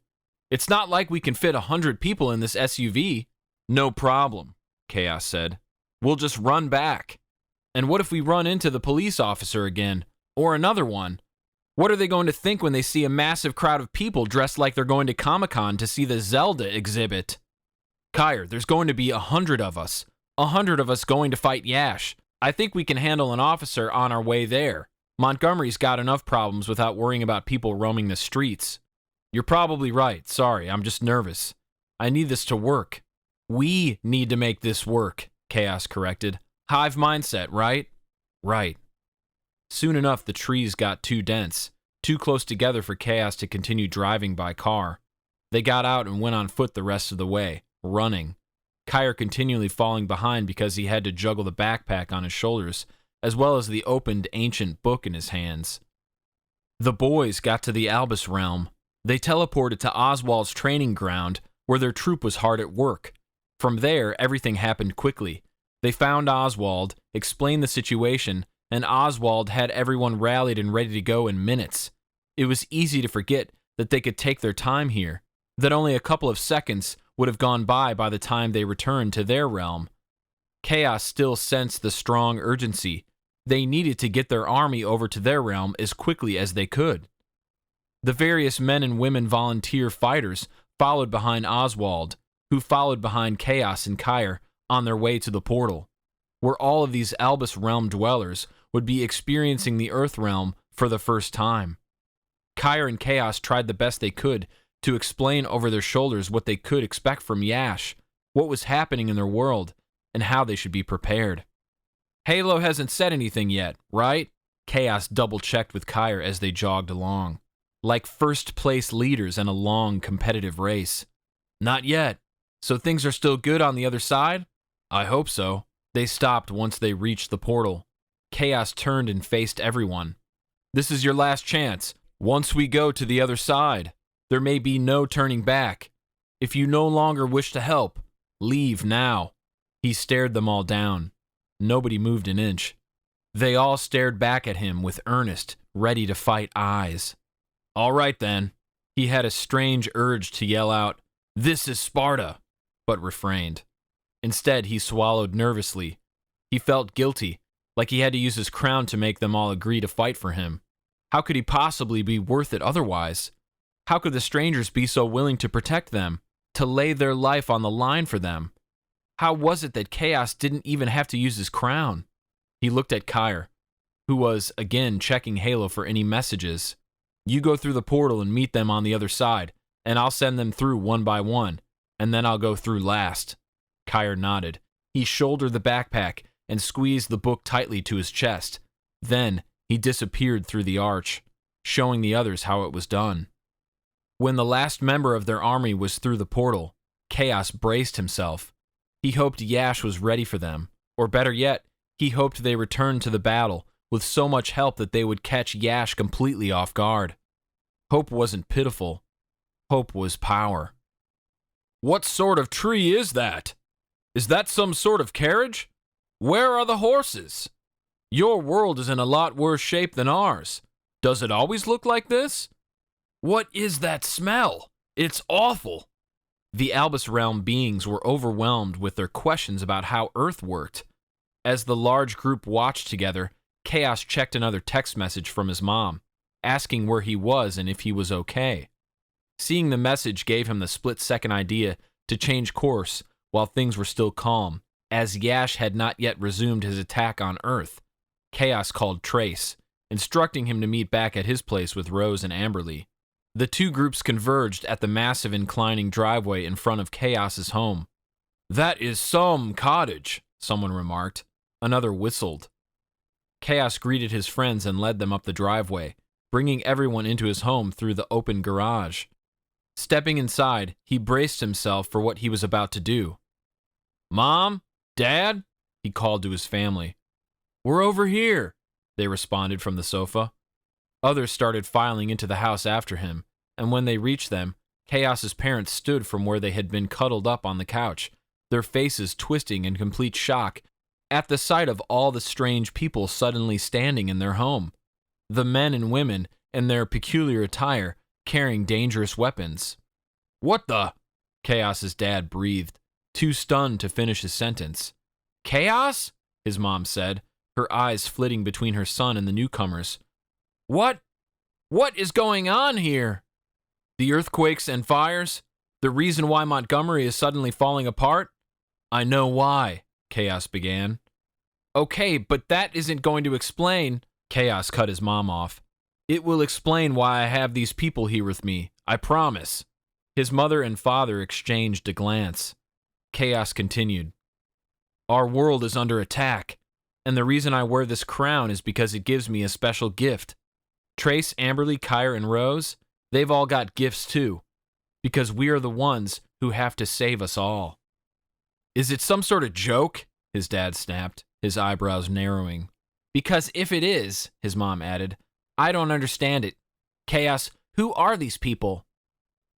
"It's not like we can fit 100 people in this SUV." "No problem," Kaos said. "We'll just run back." "And what if we run into the police officer again? Or another one? What are they going to think when they see a massive crowd of people dressed like they're going to Comic-Con to see the Zelda exhibit?" "Kire, there's going to be 100 of us. 100 of us going to fight Yash. I think we can handle an officer on our way there. Montgomery's got enough problems without worrying about people roaming the streets." "You're probably right. Sorry, I'm just nervous. I need this to work." "We need to make this work," Kaos corrected. "Hive mindset, right?" "Right." Soon enough, the trees got too dense, too close together for Kaos to continue driving by car. They got out and went on foot the rest of the way, running. Kire continually falling behind because he had to juggle the backpack on his shoulders, as well as the opened ancient book in his hands. The boys got to the Albus realm. They teleported to Oswald's training ground, where their troop was hard at work. From there, everything happened quickly. They found Oswald, explained the situation, and Oswald had everyone rallied and ready to go in minutes. It was easy to forget that they could take their time here, that only a couple of seconds would have gone by the time they returned to their realm. Kaos still sensed the strong urgency. They needed to get their army over to their realm as quickly as they could. The various men and women volunteer fighters followed behind Oswald, who followed behind Kaos and Kire on their way to the portal, where all of these Albus realm dwellers would be experiencing the Earth realm for the first time. Kire and Kaos tried the best they could to explain over their shoulders what they could expect from Yash, what was happening in their world, and how they should be prepared. "Halo hasn't said anything yet, right?" Kaos double-checked with Kire as they jogged along, like first-place leaders in a long, competitive race. "Not yet. So things are still good on the other side?" "I hope so." They stopped once they reached the portal. Kaos turned and faced everyone. "This is your last chance. Once we go to the other side, there may be no turning back. If you no longer wish to help, leave now." He stared them all down. Nobody moved an inch. They all stared back at him with earnest, ready-to-fight eyes. "All right, then." He had a strange urge to yell out, "This is Sparta," but refrained. Instead, he swallowed nervously. He felt guilty, like he had to use his crown to make them all agree to fight for him. How could he possibly be worth it otherwise? How could the strangers be so willing to protect them, to lay their life on the line for them? How was it that Kaos didn't even have to use his crown? He looked at Kire, who was, again, checking Halo for any messages. "You go through the portal and meet them on the other side, and I'll send them through one by one, and then I'll go through last." Kire nodded. He shouldered the backpack and squeezed the book tightly to his chest. Then he disappeared through the arch, showing the others how it was done. When the last member of their army was through the portal, Kaos braced himself. He hoped Yash was ready for them, or better yet, he hoped they returned to the battle with so much help that they would catch Yash completely off guard. Hope wasn't pitiful. Hope was power. "What sort of tree is that? Is that some sort of carriage? Where are the horses? Your world is in a lot worse shape than ours. Does it always look like this? What is that smell? It's awful." The Albus Realm beings were overwhelmed with their questions about how Earth worked. As the large group watched together, Kaos checked another text message from his mom, asking where he was and if he was okay. Seeing the message gave him the split-second idea to change course while things were still calm as Yash had not yet resumed his attack on Earth, Kaos called Trace, instructing him to meet back at his place with Rose and Amberley. The two groups converged at the massive inclining driveway in front of Kaos's home. "That is some cottage," someone remarked. Another whistled. Kaos greeted his friends and led them up the driveway, bringing everyone into his home through the open garage. Stepping inside, he braced himself for what he was about to do. "Mom? Dad?" he called to his family. "We're over here," they responded from the sofa. Others started filing into the house after him, and when they reached them, Kaos's parents stood from where they had been cuddled up on the couch, their faces twisting in complete shock at the sight of all the strange people suddenly standing in their home. The men and women, in their peculiar attire, carrying dangerous weapons. "What the?" Kaos's dad breathed, too stunned to finish his sentence. "Kaos?" his mom said, her eyes flitting between her son and the newcomers. What is going on here? The earthquakes and fires? The reason why Montgomery is suddenly falling apart? I know why," Kaos began. "Okay, but that isn't going to explain," Kaos cut his mom off. "It will explain why I have these people here with me, I promise." His mother and father exchanged a glance. Kaos continued. "Our world is under attack, and the reason I wear this crown is because it gives me a special gift. Trace, Amberley, Kire, and Rose, they've all got gifts too, because we are the ones who have to save us all." "Is it some sort of joke?" his dad snapped, his eyebrows narrowing. "Because if it is," his mom added, "I don't understand it. Kaos, who are these people?"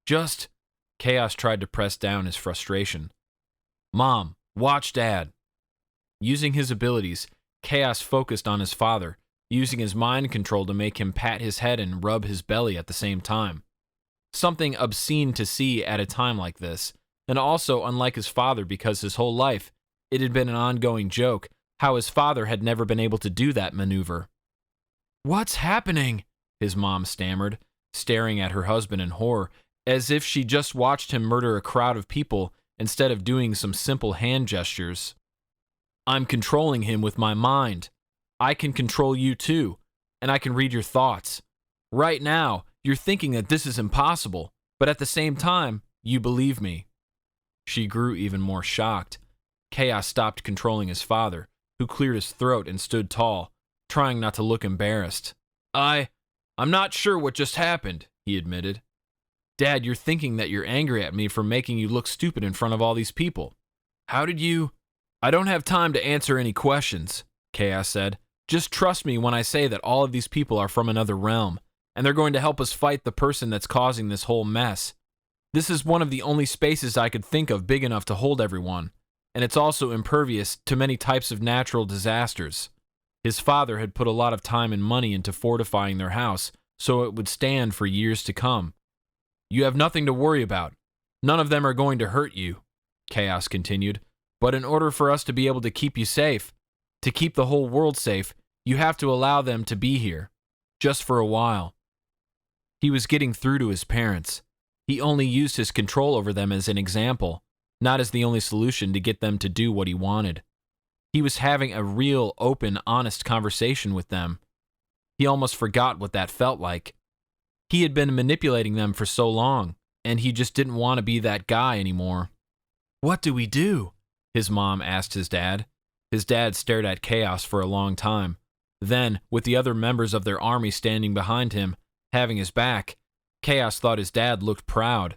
Kaos tried to press down his frustration. "Mom, watch Dad." Using his abilities, Kaos focused on his father, using his mind control to make him pat his head and rub his belly at the same time. Something obscene to see at a time like this, and also unlike his father because his whole life it had been an ongoing joke how his father had never been able to do that maneuver. "What's happening?" his mom stammered, staring at her husband in horror, as if she just watched him murder a crowd of people instead of doing some simple hand gestures. "I'm controlling him with my mind. I can control you too, and I can read your thoughts. Right now, you're thinking that this is impossible, but at the same time, you believe me." She grew even more shocked. Kaos stopped controlling his father, who cleared his throat and stood tall, trying not to look embarrassed. I'm not sure what just happened," he admitted. "Dad, you're thinking that you're angry at me for making you look stupid in front of all these people. How did you—" "I don't have time to answer any questions," Kaos said. "Just trust me when I say that all of these people are from another realm, and they're going to help us fight the person that's causing this whole mess. This is one of the only spaces I could think of big enough to hold everyone, and it's also impervious to many types of natural disasters." His father had put a lot of time and money into fortifying their house so it would stand for years to come. "You have nothing to worry about. None of them are going to hurt you," Kaos continued. "But in order for us to be able to keep you safe, to keep the whole world safe, you have to allow them to be here, just for a while." He was getting through to his parents. He only used his control over them as an example, not as the only solution to get them to do what he wanted. He was having a real, open, honest conversation with them. He almost forgot what that felt like. He had been manipulating them for so long, and he just didn't want to be that guy anymore. "What do we do?" his mom asked his dad. His dad stared at Kaos for a long time. Then, with the other members of their army standing behind him, having his back, Kaos thought his dad looked proud.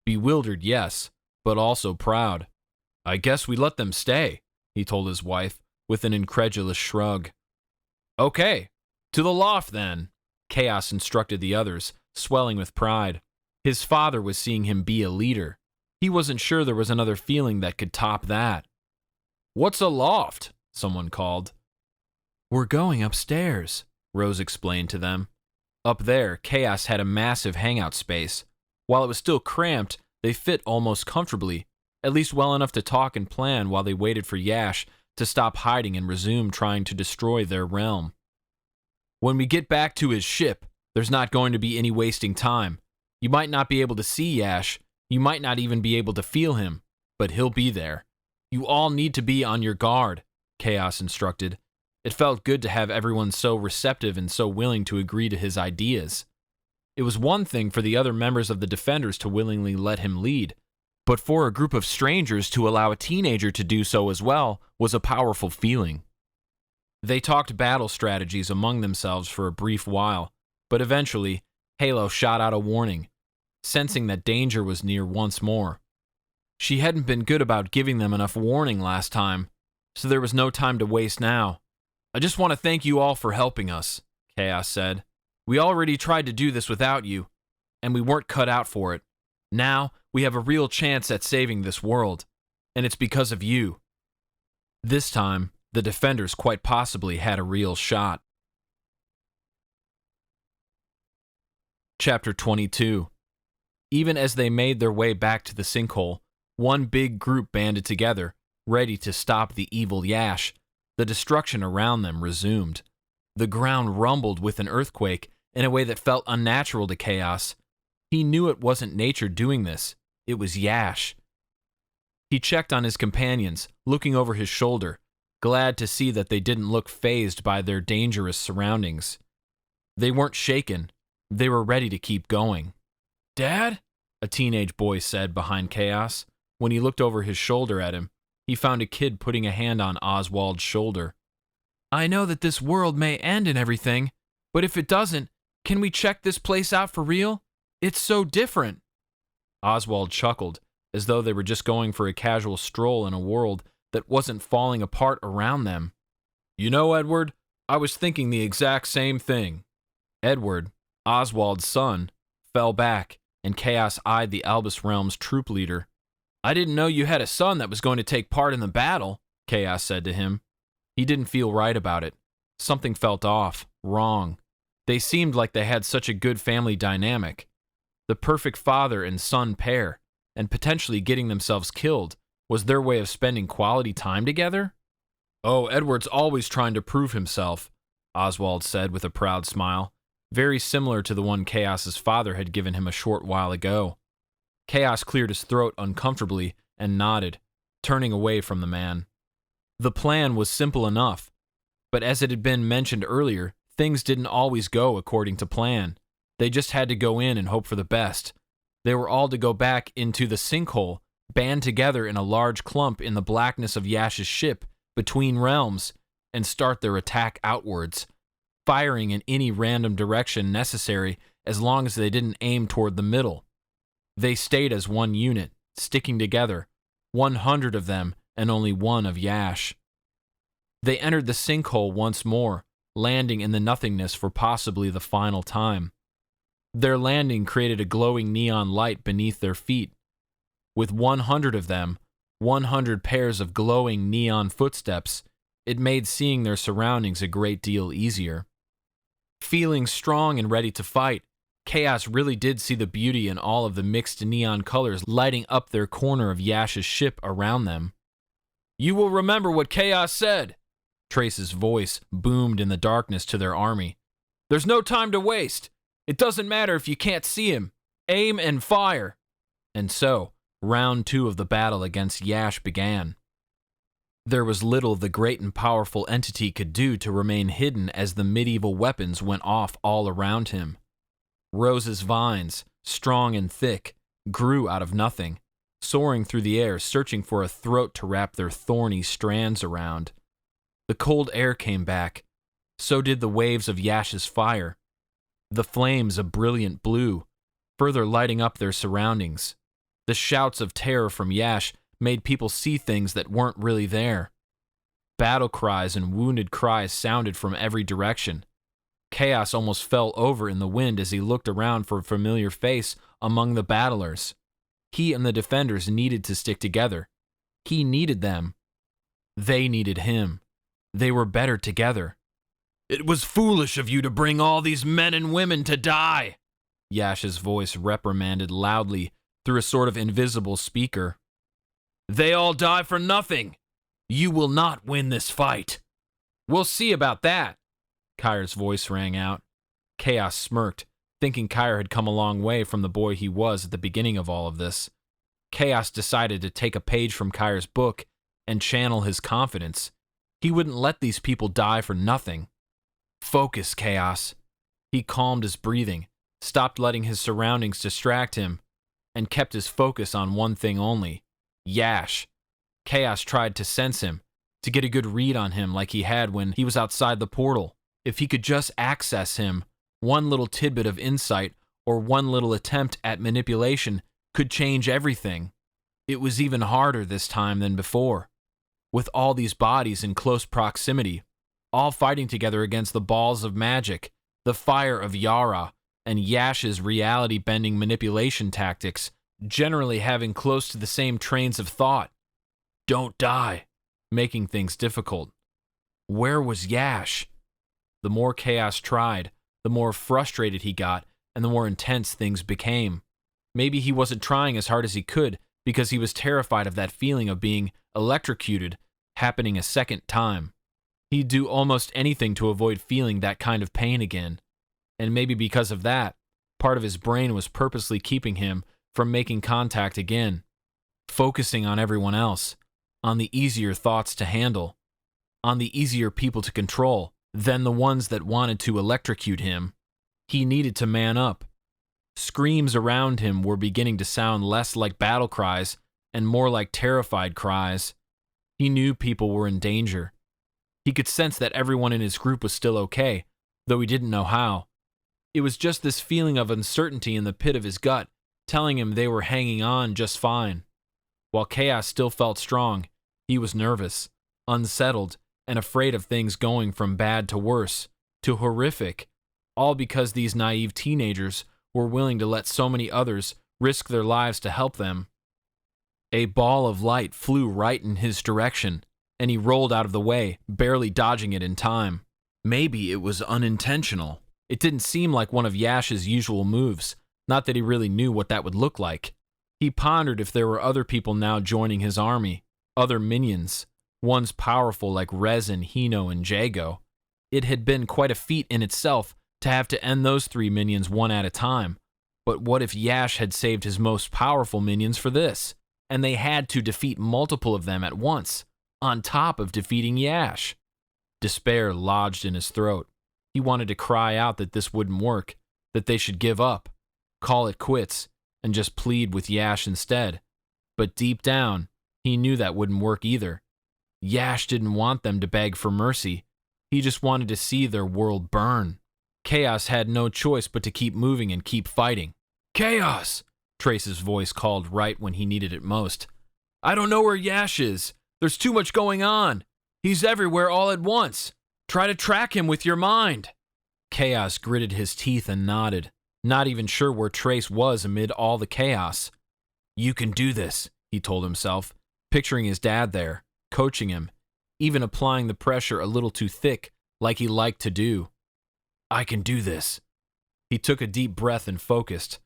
Bewildered, yes, but also proud. "I guess we let them stay," he told his wife, with an incredulous shrug. "Okay, to the loft then," Kaos instructed the others, swelling with pride. His father was seeing him be a leader. He wasn't sure there was another feeling that could top that. "What's a loft?" someone called. "We're going upstairs," Rose explained to them. Up there, Kaos had a massive hangout space. While it was still cramped, they fit almost comfortably, at least well enough to talk and plan while they waited for Yash to stop hiding and resume trying to destroy their realm. "When we get back to his ship, there's not going to be any wasting time. You might not be able to see Yash, you might not even be able to feel him, but he'll be there. You all need to be on your guard, Kaos instructed. It felt good to have everyone so receptive and so willing to agree to his ideas. It was one thing for the other members of the Defenders to willingly let him lead, but for a group of strangers to allow a teenager to do so as well was a powerful feeling. They talked battle strategies among themselves for a brief while, but eventually, Halo shot out a warning, sensing that danger was near once more. She hadn't been good about giving them enough warning last time, so there was no time to waste now. I just want to thank you all for helping us, Kaos said. We already tried to do this without you, and we weren't cut out for it. Now, we have a real chance at saving this world, and it's because of you. This time, the Defenders quite possibly had a real shot. Chapter 22. Even as they made their way back to the sinkhole, one big group banded together, ready to stop the evil Yash. The destruction around them resumed. The ground rumbled with an earthquake in a way that felt unnatural to Kaos. He knew it wasn't nature doing this. It was Yash. He checked on his companions, looking over his shoulder, glad to see that they didn't look fazed by their dangerous surroundings. They weren't shaken. They were ready to keep going. Dad? A teenage boy said behind Kaos. When he looked over his shoulder at him, he found a kid putting a hand on Oswald's shoulder. I know that this world may end and everything, but if it doesn't, can we check this place out for real? It's so different. Oswald chuckled, as though they were just going for a casual stroll in a world that wasn't falling apart around them. You know, Edward, I was thinking the exact same thing. Edward, Oswald's son, fell back, and Kaos eyed the Albus Realm's troop leader. I didn't know you had a son that was going to take part in the battle, Kaos said to him. He didn't feel right about it. Something felt off, wrong. They seemed like they had such a good family dynamic. The perfect father and son pair, and potentially getting themselves killed, was their way of spending quality time together? Oh, Edward's always trying to prove himself, Oswald said with a proud smile, very similar to the one Kaos's father had given him a short while ago. Kaos cleared his throat uncomfortably and nodded, turning away from the man. The plan was simple enough, but as it had been mentioned earlier, things didn't always go according to plan. They just had to go in and hope for the best. They were all to go back into the sinkhole, band together in a large clump in the blackness of Yash's ship between realms, and start their attack outwards, firing in any random direction necessary as long as they didn't aim toward the middle. They stayed as one unit, sticking together, 100 of them and only one of Yash. They entered the sinkhole once more, landing in the nothingness for possibly the final time. Their landing created a glowing neon light beneath their feet. With 100 of them, 100 pairs of glowing neon footsteps, it made seeing their surroundings a great deal easier. Feeling strong and ready to fight, Kaos really did see the beauty in all of the mixed neon colors lighting up their corner of Yash's ship around them. You will remember what Kaos said, Trace's voice boomed in the darkness to their army. There's no time to waste. It doesn't matter if you can't see him. Aim and fire. And so, round 2 of the battle against Yash began. There was little the great and powerful entity could do to remain hidden as the medieval weapons went off all around him. Rose's vines, strong and thick, grew out of nothing, soaring through the air, searching for a throat to wrap their thorny strands around. The cold air came back. So did the waves of Yash's fire. The flames a brilliant blue, further lighting up their surroundings. The shouts of terror from Yash made people see things that weren't really there. Battle cries and wounded cries sounded from every direction. Kaos almost fell over in the wind as he looked around for a familiar face among the battlers. He and the Defenders needed to stick together. He needed them. They needed him. They were better together. It was foolish of you to bring all these men and women to die, Yash's voice reprimanded loudly through a sort of invisible speaker. They all die for nothing. You will not win this fight. We'll see about that, Kire's voice rang out. Kaos smirked, thinking Kire had come a long way from the boy he was at the beginning of all of this. Kaos decided to take a page from Kire's book and channel his confidence. He wouldn't let these people die for nothing. Focus, Kaos. He calmed his breathing, stopped letting his surroundings distract him, and kept his focus on one thing only: Yash. Kaos tried to sense him, to get a good read on him like he had when he was outside the portal. If he could just access him, one little tidbit of insight or one little attempt at manipulation could change everything. It was even harder this time than before. With all these bodies in close proximity, all fighting together against the balls of magic, the fire of Yara, and Yash's reality-bending manipulation tactics, generally having close to the same trains of thought. Don't die, making things difficult. Where was Yash? The more Kaos tried, the more frustrated he got, and the more intense things became. Maybe he wasn't trying as hard as he could because he was terrified of that feeling of being electrocuted happening a second time. He'd do almost anything to avoid feeling that kind of pain again. And maybe because of that, part of his brain was purposely keeping him from making contact again, focusing on everyone else, on the easier thoughts to handle, on the easier people to control than the ones that wanted to electrocute him. He needed to man up. Screams around him were beginning to sound less like battle cries and more like terrified cries. He knew people were in danger. He could sense that everyone in his group was still okay, though he didn't know how. It was just this feeling of uncertainty in the pit of his gut, telling him they were hanging on just fine. While Kaos still felt strong, he was nervous, unsettled, and afraid of things going from bad to worse, to horrific, all because these naive teenagers were willing to let so many others risk their lives to help them. A ball of light flew right in his direction, and he rolled out of the way, barely dodging it in time. Maybe it was unintentional. It didn't seem like one of Yash's usual moves, not that he really knew what that would look like. He pondered if there were other people now joining his army, other minions, ones powerful like Resin, Hino, and Jago. It had been quite a feat in itself to have to end those 3 minions one at a time. But what if Yash had saved his most powerful minions for this, and they had to defeat multiple of them at once, on top of defeating Yash? Despair lodged in his throat. He wanted to cry out that this wouldn't work, that they should give up, call it quits, and just plead with Yash instead. But deep down, he knew that wouldn't work either. Yash didn't want them to beg for mercy. He just wanted to see their world burn. Kaos had no choice but to keep moving and keep fighting. Kaos! Trace's voice called right when he needed it most. I don't know where Yash is. There's too much going on. He's everywhere all at once. Try to track him with your mind. Kaos gritted his teeth and nodded, not even sure where Trace was amid all the chaos. You can do this, he told himself, picturing his dad there, coaching him, even applying the pressure a little too thick, like he liked to do. I can do this. He took a deep breath and focused,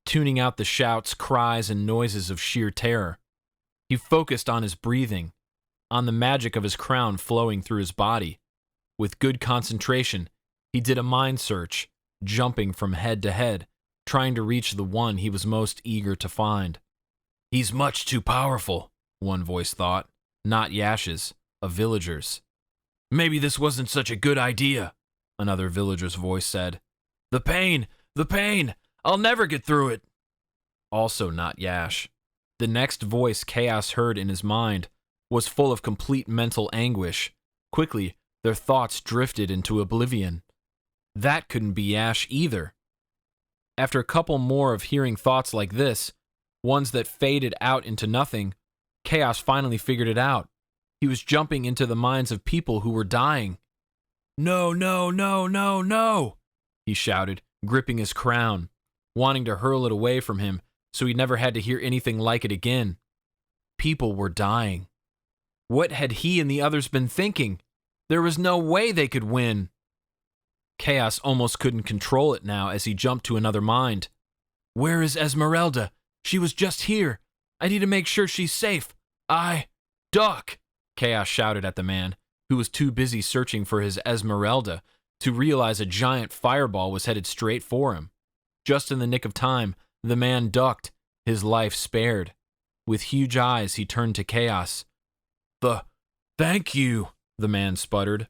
tuning out the shouts, cries, and noises of sheer terror. He focused on his breathing, on the magic of his crown flowing through his body. With good concentration, he did a mind search, jumping from head to head, trying to reach the one he was most eager to find. He's much too powerful, one voice thought, not Yash's, a villager's. Maybe this wasn't such a good idea, another villager's voice said. The pain! The pain! I'll never get through it! Also not Yash. The next voice Kaos heard in his mind was full of complete mental anguish. Quickly, their thoughts drifted into oblivion. That couldn't be Yash either. After a couple more of hearing thoughts like this, ones that faded out into nothing, Kaos finally figured it out. He was jumping into the minds of people who were dying. No, no, no, no, no, he shouted, gripping his crown, wanting to hurl it away from him so he never had to hear anything like it again. People were dying. What had he and the others been thinking? There was no way they could win. Kaos almost couldn't control it now as he jumped to another mind. Where is Esmeralda? She was just here. I need to make sure she's safe. Duck! Kaos shouted at the man, who was too busy searching for his Esmeralda to realize a giant fireball was headed straight for him. Just in the nick of time, the man ducked, his life spared. With huge eyes, he turned to Kaos. Thank you, the man sputtered,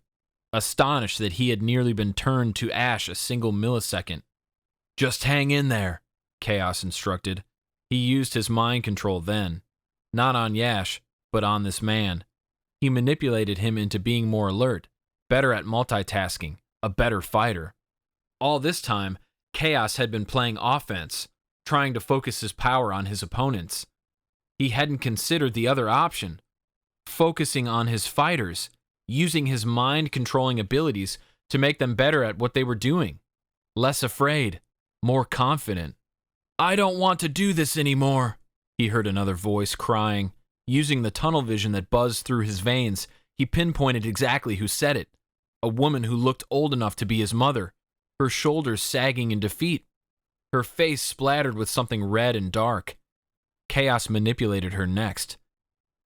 astonished that he had nearly been turned to ash a single millisecond. Just hang in there, Kaos instructed. He used his mind control then, not on Yash, but on this man. He manipulated him into being more alert, better at multitasking, a better fighter. All this time, Kaos had been playing offense, trying to focus his power on his opponents. He hadn't considered the other option, focusing on his fighters, using his mind-controlling abilities to make them better at what they were doing. Less afraid, more confident. I don't want to do this anymore, he heard another voice crying. Using the tunnel vision that buzzed through his veins, he pinpointed exactly who said it. A woman who looked old enough to be his mother, her shoulders sagging in defeat, her face splattered with something red and dark. Kaos manipulated her next.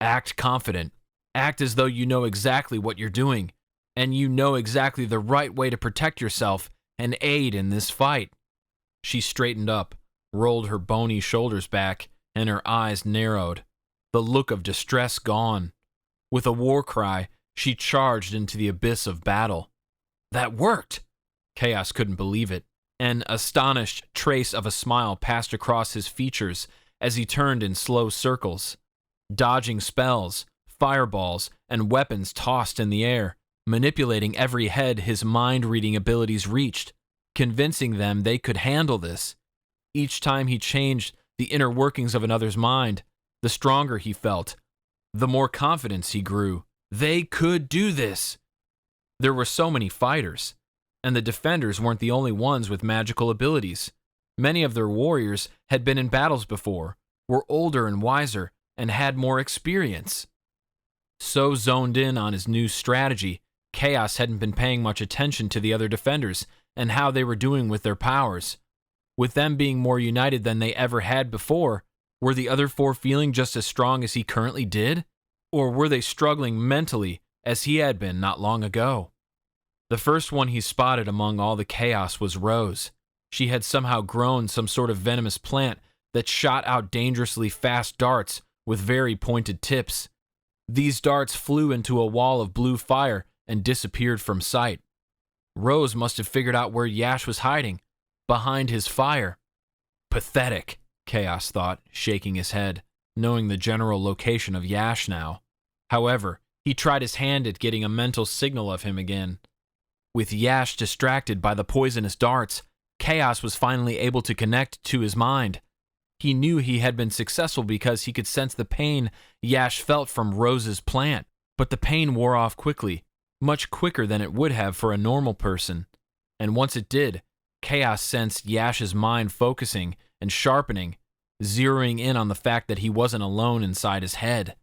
Act confident. Act as though you know exactly what you're doing, and you know exactly the right way to protect yourself and aid in this fight. She straightened up, rolled her bony shoulders back, and her eyes narrowed, the look of distress gone. With a war cry, she charged into the abyss of battle. That worked! Kaos couldn't believe it. An astonished trace of a smile passed across his features as he turned in slow circles, dodging spells, fireballs, and weapons tossed in the air, manipulating every head his mind-reading abilities reached, convincing them they could handle this. Each time he changed the inner workings of another's mind, the stronger he felt, the more confidence he grew. They could do this! There were so many fighters, and the defenders weren't the only ones with magical abilities. Many of their warriors had been in battles before, were older and wiser, and had more experience. So zoned in on his new strategy, Kaos hadn't been paying much attention to the other defenders and how they were doing with their powers. With them being more united than they ever had before, were the other four feeling just as strong as he currently did? Or were they struggling mentally as he had been not long ago? The first one he spotted among all the chaos was Rose. She had somehow grown some sort of venomous plant that shot out dangerously fast darts with very pointed tips. These darts flew into a wall of blue fire and disappeared from sight. Rose must have figured out where Yash was hiding, behind his fire. Pathetic, Kaos thought, shaking his head, knowing the general location of Yash now. However, he tried his hand at getting a mental signal of him again. With Yash distracted by the poisonous darts, Kaos was finally able to connect to his mind. He knew he had been successful because he could sense the pain Yash felt from Rose's plant, but the pain wore off quickly, much quicker than it would have for a normal person. And once it did, Kaos sensed Yash's mind focusing and sharpening, zeroing in on the fact that he wasn't alone inside his head.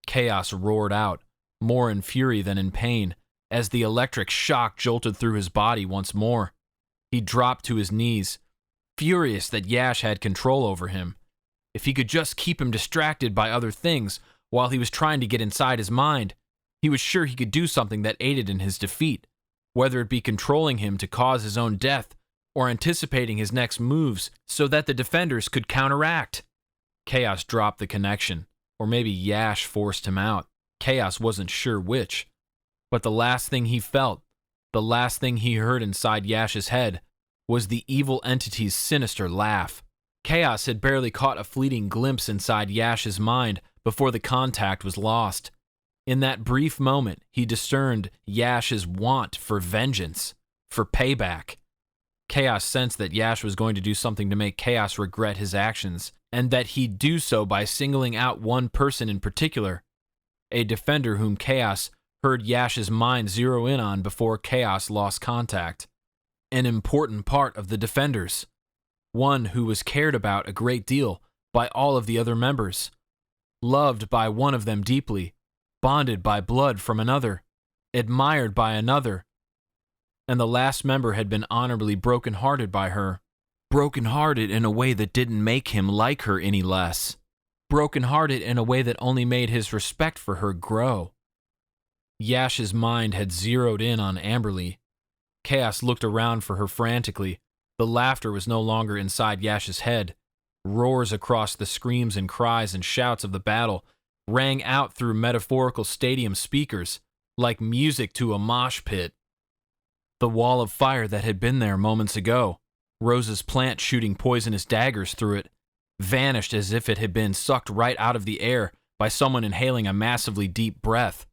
Kaos roared out, more in fury than in pain, as the electric shock jolted through his body once more. He dropped to his knees, furious that Yash had control over him. If he could just keep him distracted by other things while he was trying to get inside his mind, he was sure he could do something that aided in his defeat, whether it be controlling him to cause his own death or anticipating his next moves so that the defenders could counteract. Kaos dropped the connection, or maybe Yash forced him out. Kaos wasn't sure which. But the last thing he felt, the last thing he heard inside Yash's head, was the evil entity's sinister laugh. Kaos had barely caught a fleeting glimpse inside Yash's mind before the contact was lost. In that brief moment, he discerned Yash's want for vengeance, for payback. Kaos sensed that Yash was going to do something to make Kaos regret his actions, and that he'd do so by singling out one person in particular, a defender whom Kaos heard Yash's mind zero in on before Kaos lost contact. An important part of the defenders. One who was cared about a great deal by all of the other members. Loved by one of them deeply. Bonded by blood from another. Admired by another. And the last member had been honorably broken-hearted by her. Broken-hearted in a way that didn't make him like her any less. Broken-hearted in a way that only made his respect for her grow. Yash's mind had zeroed in on Amberley. Kaos looked around for her frantically. The laughter was no longer inside Yash's head. Roars across the screams and cries and shouts of the battle rang out through metaphorical stadium speakers like music to a mosh pit. The wall of fire that had been there moments ago, Rose's plant shooting poisonous daggers through it, vanished as if it had been sucked right out of the air by someone inhaling a massively deep breath.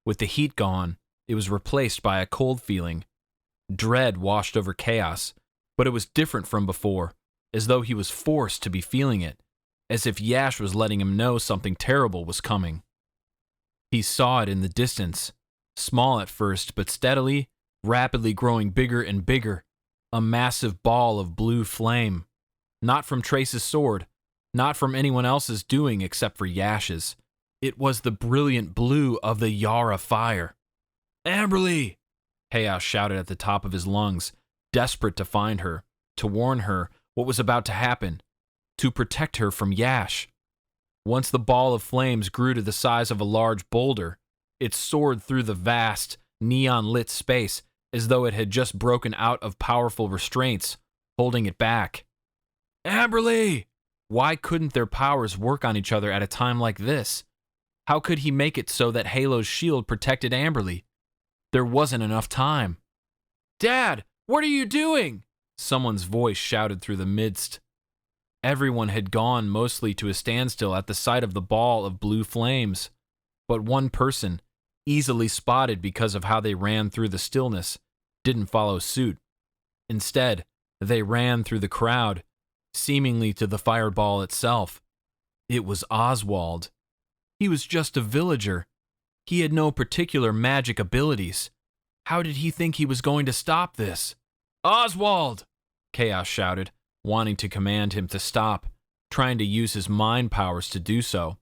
With the heat gone, it was replaced by a cold feeling. Dread washed over Kaos, but it was different from before, as though he was forced to be feeling it, as if Yash was letting him know something terrible was coming. He saw it in the distance, small at first, but steadily, rapidly growing bigger and bigger, a massive ball of blue flame. Not from Trace's sword, not from anyone else's doing except for Yash's. It was the brilliant blue of the Yara fire. "Amberley!" Kaos shouted at the top of his lungs, desperate to find her, to warn her what was about to happen, to protect her from Yash. Once the ball of flames grew to the size of a large boulder, it soared through the vast, neon-lit space as though it had just broken out of powerful restraints, holding it back. "Amberley!" Why couldn't their powers work on each other at a time like this? How could he make it so that Halo's shield protected Amberley? There wasn't enough time. "Dad, what are you doing?" Someone's voice shouted through the midst. Everyone had gone mostly to a standstill at the sight of the ball of blue flames, but one person, easily spotted because of how they ran through the stillness, didn't follow suit. Instead, they ran through the crowd, seemingly to the fireball itself. It was Oswald. He was just a villager. He had no particular magic abilities. How did he think he was going to stop this? "Oswald!" Kaos shouted, wanting to command him to stop, trying to use his mind powers to do so.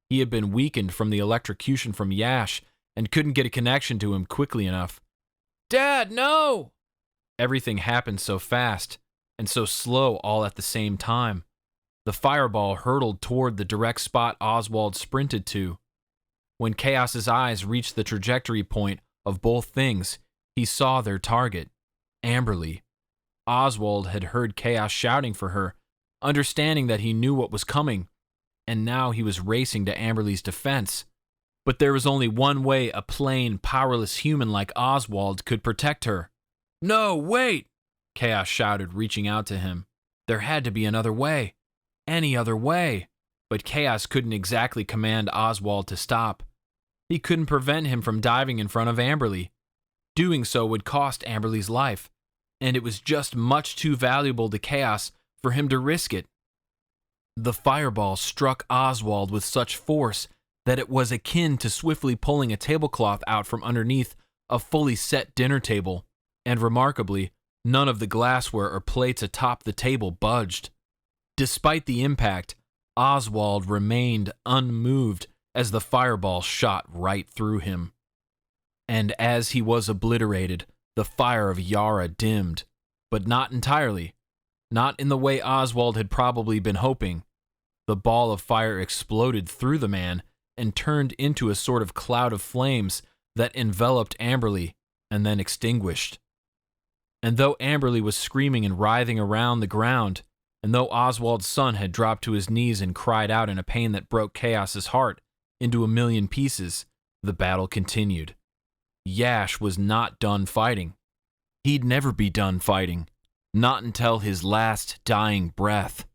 He had been weakened from the electrocution from Yash and couldn't get a connection to him quickly enough. "Dad, no!" Everything happened so fast and so slow all at the same time. The fireball hurtled toward the direct spot Oswald sprinted to. When Kaos's eyes reached the trajectory point of both things, he saw their target, Amberley. Oswald had heard Kaos shouting for her, understanding that he knew what was coming, and now he was racing to Amberley's defense. But there was only one way a plain, powerless human like Oswald could protect her. "No, wait!" Kaos shouted, reaching out to him. There had to be another way. Any other way. But Kaos couldn't exactly command Oswald to stop. He couldn't prevent him from diving in front of Amberley. Doing so would cost Amberley's life, and it was just much too valuable to Kaos for him to risk it. The fireball struck Oswald with such force that it was akin to swiftly pulling a tablecloth out from underneath a fully set dinner table, and remarkably, none of the glassware or plates atop the table budged. Despite the impact, Oswald remained unmoved as the fireball shot right through him. And as he was obliterated, the fire of Yara dimmed, but not entirely. Not in the way Oswald had probably been hoping. The ball of fire exploded through the man and turned into a sort of cloud of flames that enveloped Amberley and then extinguished. And though Amberley was screaming and writhing around the ground, and though Oswald's son had dropped to his knees and cried out in a pain that broke Kaos's heart into a million pieces, the battle continued. Yash was not done fighting. He'd never be done fighting, not until his last dying breath.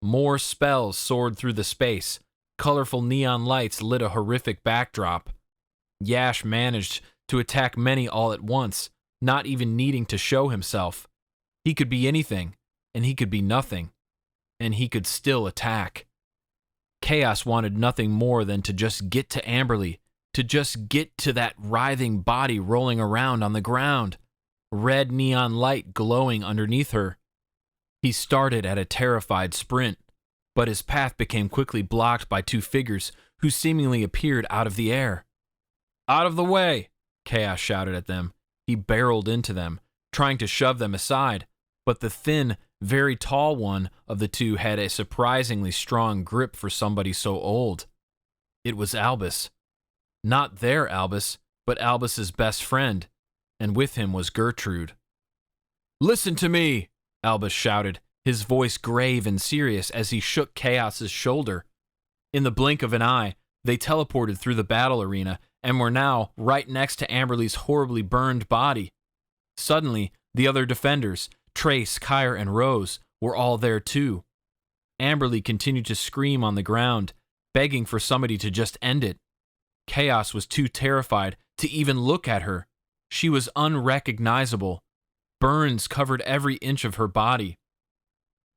More spells soared through the space. Colorful neon lights lit a horrific backdrop. Yash managed to attack many all at once, not even needing to show himself. He could be anything, and he could be nothing, and he could still attack. Kaos wanted nothing more than to just get to Amberley, to just get to that writhing body rolling around on the ground, red neon light glowing underneath her. He started at a terrified sprint, but his path became quickly blocked by two figures who seemingly appeared out of the air. "Out of the way!" Kaos shouted at them. He barreled into them, trying to shove them aside, but the thin, very tall one of the two had a surprisingly strong grip for somebody so old. It was Albus. Not their Albus, but Albus's best friend, and with him was Gertrude. "Listen to me!" Albus shouted, his voice grave and serious as he shook Kaos's shoulder. In the blink of an eye, They teleported through the battle arena and were now right next to Amberley's horribly burned body. Suddenly, the other defenders, Trace, Kire, and Rose, were all there too. Amberley continued to scream on the ground, begging for somebody to just end it. Kaos was too terrified to even look at her. She was unrecognizable. Burns covered every inch of her body.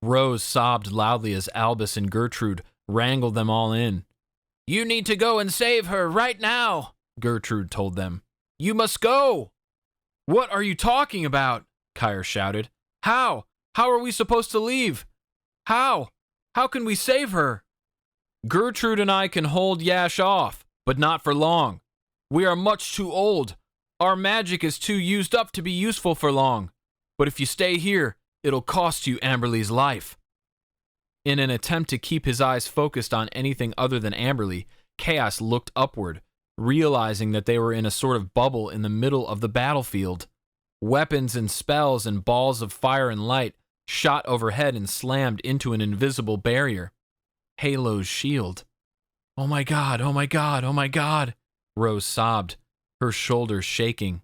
Rose sobbed loudly as Albus and Gertrude wrangled them all in. "You need to go and save her right now," Gertrude told them. "You must go." "What are you talking about?" Kire shouted. How? How are we supposed to leave? How? How can we save her?" "Gertrude and I can hold Yash off, but not for long. We are much too old. Our magic is too used up to be useful for long. But if you stay here, it'll cost you Amberley's life." In an attempt to keep his eyes focused on anything other than Amberley, Kaos looked upward, realizing that they were in a sort of bubble in the middle of the battlefield. Weapons and spells and balls of fire and light shot overhead and slammed into an invisible barrier. Halo's shield. "Oh my God, oh my God, oh my God," Rose sobbed, her shoulders shaking.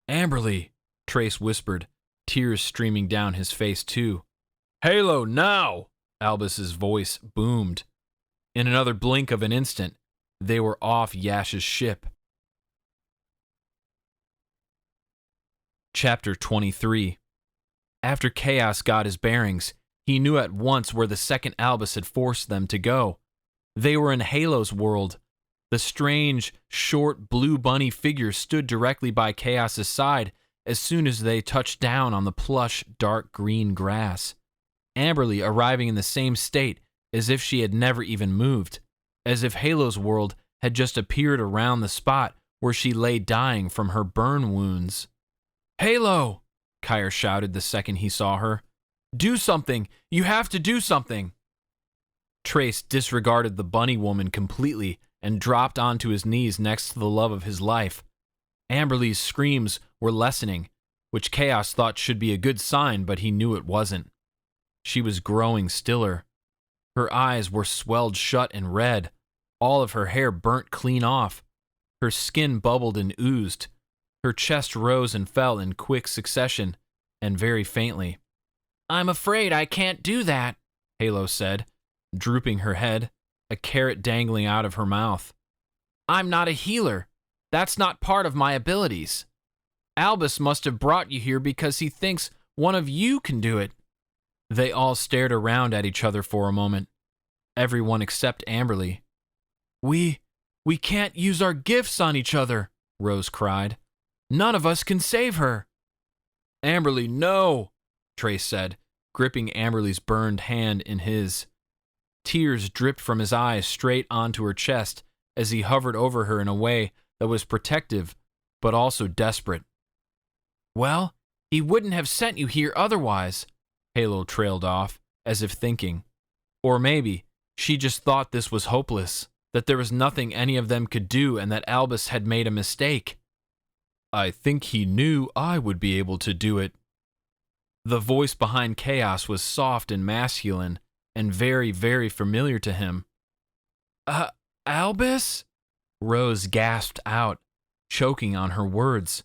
"Amberley," Trace whispered, tears streaming down his face too. "Halo, now!" Albus's voice boomed. In another blink of an instant, they were off Yash's ship. Chapter 23. After Kaos got his bearings, he knew at once where the second Albus had forced them to go. They were in Halo's world. The strange, short, blue bunny figure stood directly by Kaos's side as soon as they touched down on the plush, dark green grass. Amberley arriving in the same state as if she had never even moved, as if Halo's world had just appeared around the spot where she lay dying from her burn wounds. "Halo!" Kire shouted the second he saw her. "Do something! You have to do something!" Trace disregarded the bunny woman completely and dropped onto his knees next to the love of his life. Amberley's screams were lessening, which Kaos thought should be a good sign, but he knew it wasn't. She was growing stiller. Her eyes were swelled shut and red. All of her hair burnt clean off. Her skin bubbled and oozed. Her chest rose and fell in quick succession, and very faintly. "I'm afraid I can't do that," Halo said, drooping her head, a carrot dangling out of her mouth. "I'm not a healer. That's not part of my abilities. Albus must have brought you here because he thinks one of you can do it." They all stared around at each other for a moment. Everyone except Amberley. We can't use our gifts on each other," Rose cried. "None of us can save her." "Amberley, no," Trace said, gripping Amberley's burned hand in his. Tears dripped from his eyes straight onto her chest as he hovered over her in a way that was protective, but also desperate. "Well, he wouldn't have sent you here otherwise," Halo trailed off, as if thinking. Or maybe she just thought this was hopeless, that there was nothing any of them could do and that Albus had made a mistake. "I think he knew I would be able to do it." The voice behind Kaos was soft and masculine, and very, very familiar to him. Albus?" Rose gasped out, choking on her words.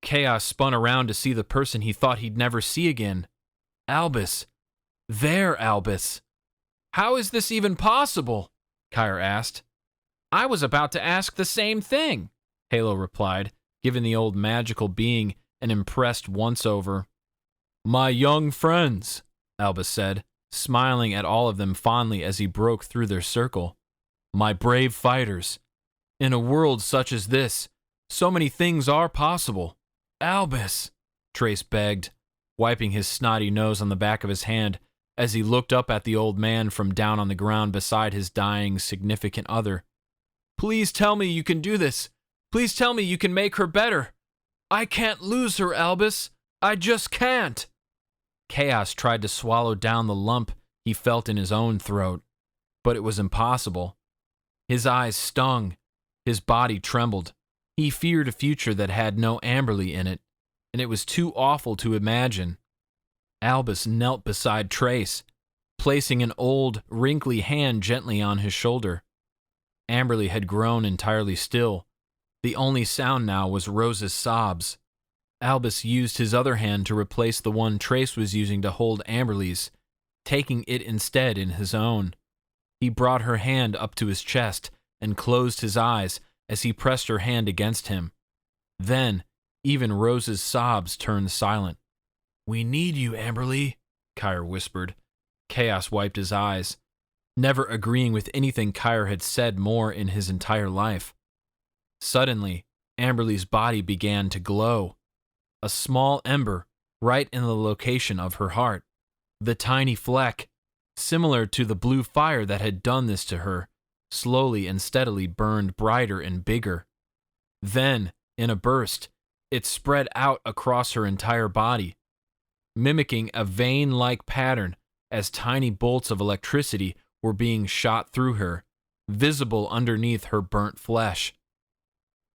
Kaos spun around to see the person he thought he'd never see again. Albus. Their Albus. "How is this even possible?" Kire asked. "I was about to ask the same thing," Halo replied, giving the old magical being an impressed once-over. "My young friends," Albus said, smiling at all of them fondly as he broke through their circle. "My brave fighters. In a world such as this, so many things are possible." "Albus," Trace begged, wiping his snotty nose on the back of his hand as he looked up at the old man from down on the ground beside his dying significant other. "Please tell me you can do this. Please tell me you can make her better. I can't lose her, Albus. I just can't." Kaos tried to swallow down the lump he felt in his own throat, but it was impossible. His eyes stung. His body trembled. He feared a future that had no Amberley in it, and it was too awful to imagine. Albus knelt beside Trace, placing an old, wrinkly hand gently on his shoulder. Amberley had grown entirely still. The only sound now was Rose's sobs. Albus used his other hand to replace the one Trace was using to hold Amberley's, taking it instead in his own. He brought her hand up to his chest and closed his eyes as he pressed her hand against him. Then, even Rose's sobs turned silent. "We need you, Amberley," Kire whispered. Kaos wiped his eyes, never agreeing with anything Kire had said more in his entire life. Suddenly, Amberley's body began to glow. A small ember, right in the location of her heart. The tiny fleck, similar to the blue fire that had done this to her, slowly and steadily burned brighter and bigger. Then, in a burst, it spread out across her entire body, mimicking a vein-like pattern as tiny bolts of electricity were being shot through her, visible underneath her burnt flesh.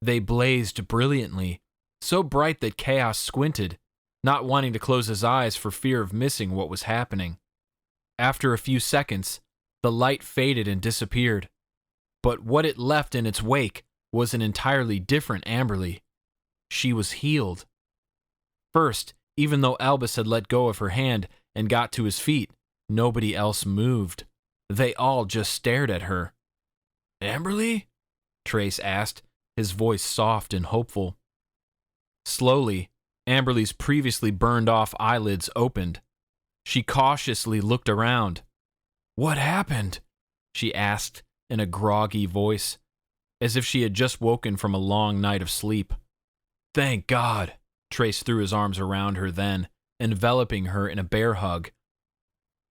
They blazed brilliantly, so bright that Kaos squinted, not wanting to close his eyes for fear of missing what was happening. After a few seconds, the light faded and disappeared, but what it left in its wake was an entirely different Amberley. She was healed. First, even though Albus had let go of her hand and got to his feet, nobody else moved. They all just stared at her. "Amberley?" Trace asked, his voice soft and hopeful. Slowly, Amberley's previously burned-off eyelids opened. She cautiously looked around. "What happened?" she asked in a groggy voice, as if she had just woken from a long night of sleep. "Thank God." Trace threw his arms around her then, enveloping her in a bear hug,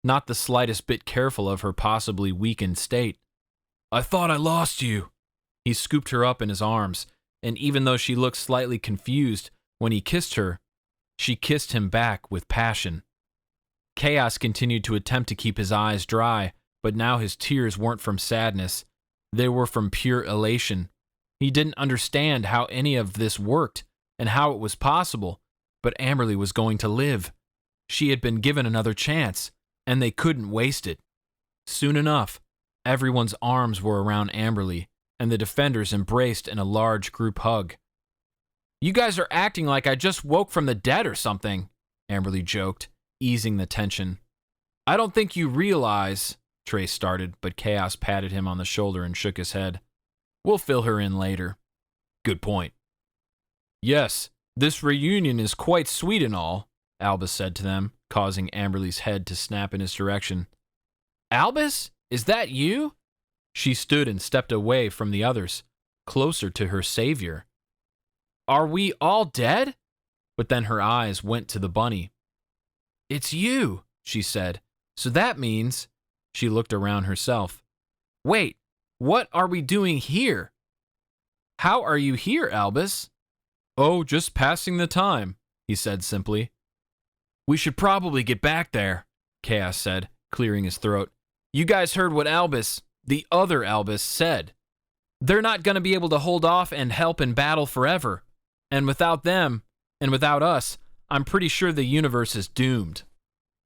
not the slightest bit careful of her possibly weakened state. "I thought I lost you." He scooped her up in his arms, and even though she looked slightly confused when he kissed her, she kissed him back with passion. Kaos continued to attempt to keep his eyes dry, but now his tears weren't from sadness. They were from pure elation. He didn't understand how any of this worked and how it was possible, but Amberley was going to live. She had been given another chance, and they couldn't waste it. Soon enough, everyone's arms were around Amberley, and the defenders embraced in a large group hug. "You guys are acting like I just woke from the dead or something," Amberley joked, easing the tension. "I don't think you realize," Trace started, but Kaos patted him on the shoulder and shook his head. "We'll fill her in later." "Good point." "Yes, this reunion is quite sweet and all," Albus said to them, causing Amberley's head to snap in his direction. "Albus? Is that you?" She stood and stepped away from the others, closer to her savior. "Are we all dead?" But then her eyes went to the bunny. "It's you," she said. "So that means—" She looked around herself. "Wait, what are we doing here?" "How are you here, Albus?" "Oh, just passing the time," he said simply. "We should probably get back there," Kaos said, clearing his throat. "You guys heard what Albus, the other Albus, said. They're not going to be able to hold off and help in battle forever. And without them, and without us, I'm pretty sure the universe is doomed."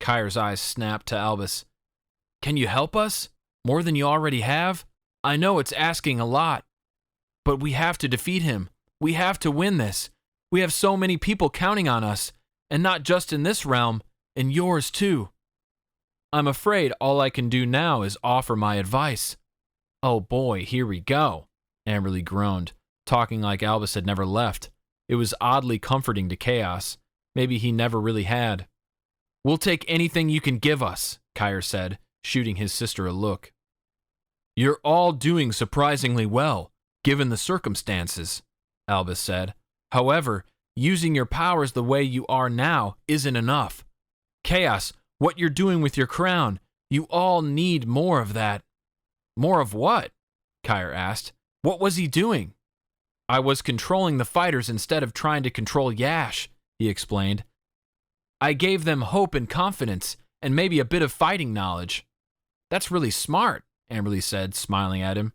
Kire's eyes snapped to Albus. "Can you help us? More than you already have? I know it's asking a lot. But we have to defeat him. We have to win this. We have so many people counting on us, and not just in this realm, in yours too. I'm afraid all I can do now is offer my advice." "Oh boy, here we go," Amberley groaned, talking like Albus had never left. It was oddly comforting to Kaos. Maybe he never really had. "We'll take anything you can give us," Kire said, shooting his sister a look. "You're all doing surprisingly well, given the circumstances," Albus said. "However, using your powers the way you are now isn't enough. Kaos, what you're doing with your crown, you all need more of that." "More of what?" Kire asked. "What was he doing?" "I was controlling the fighters instead of trying to control Yash," he explained. "I gave them hope and confidence, and maybe a bit of fighting knowledge." "That's really smart," Amberley said, smiling at him.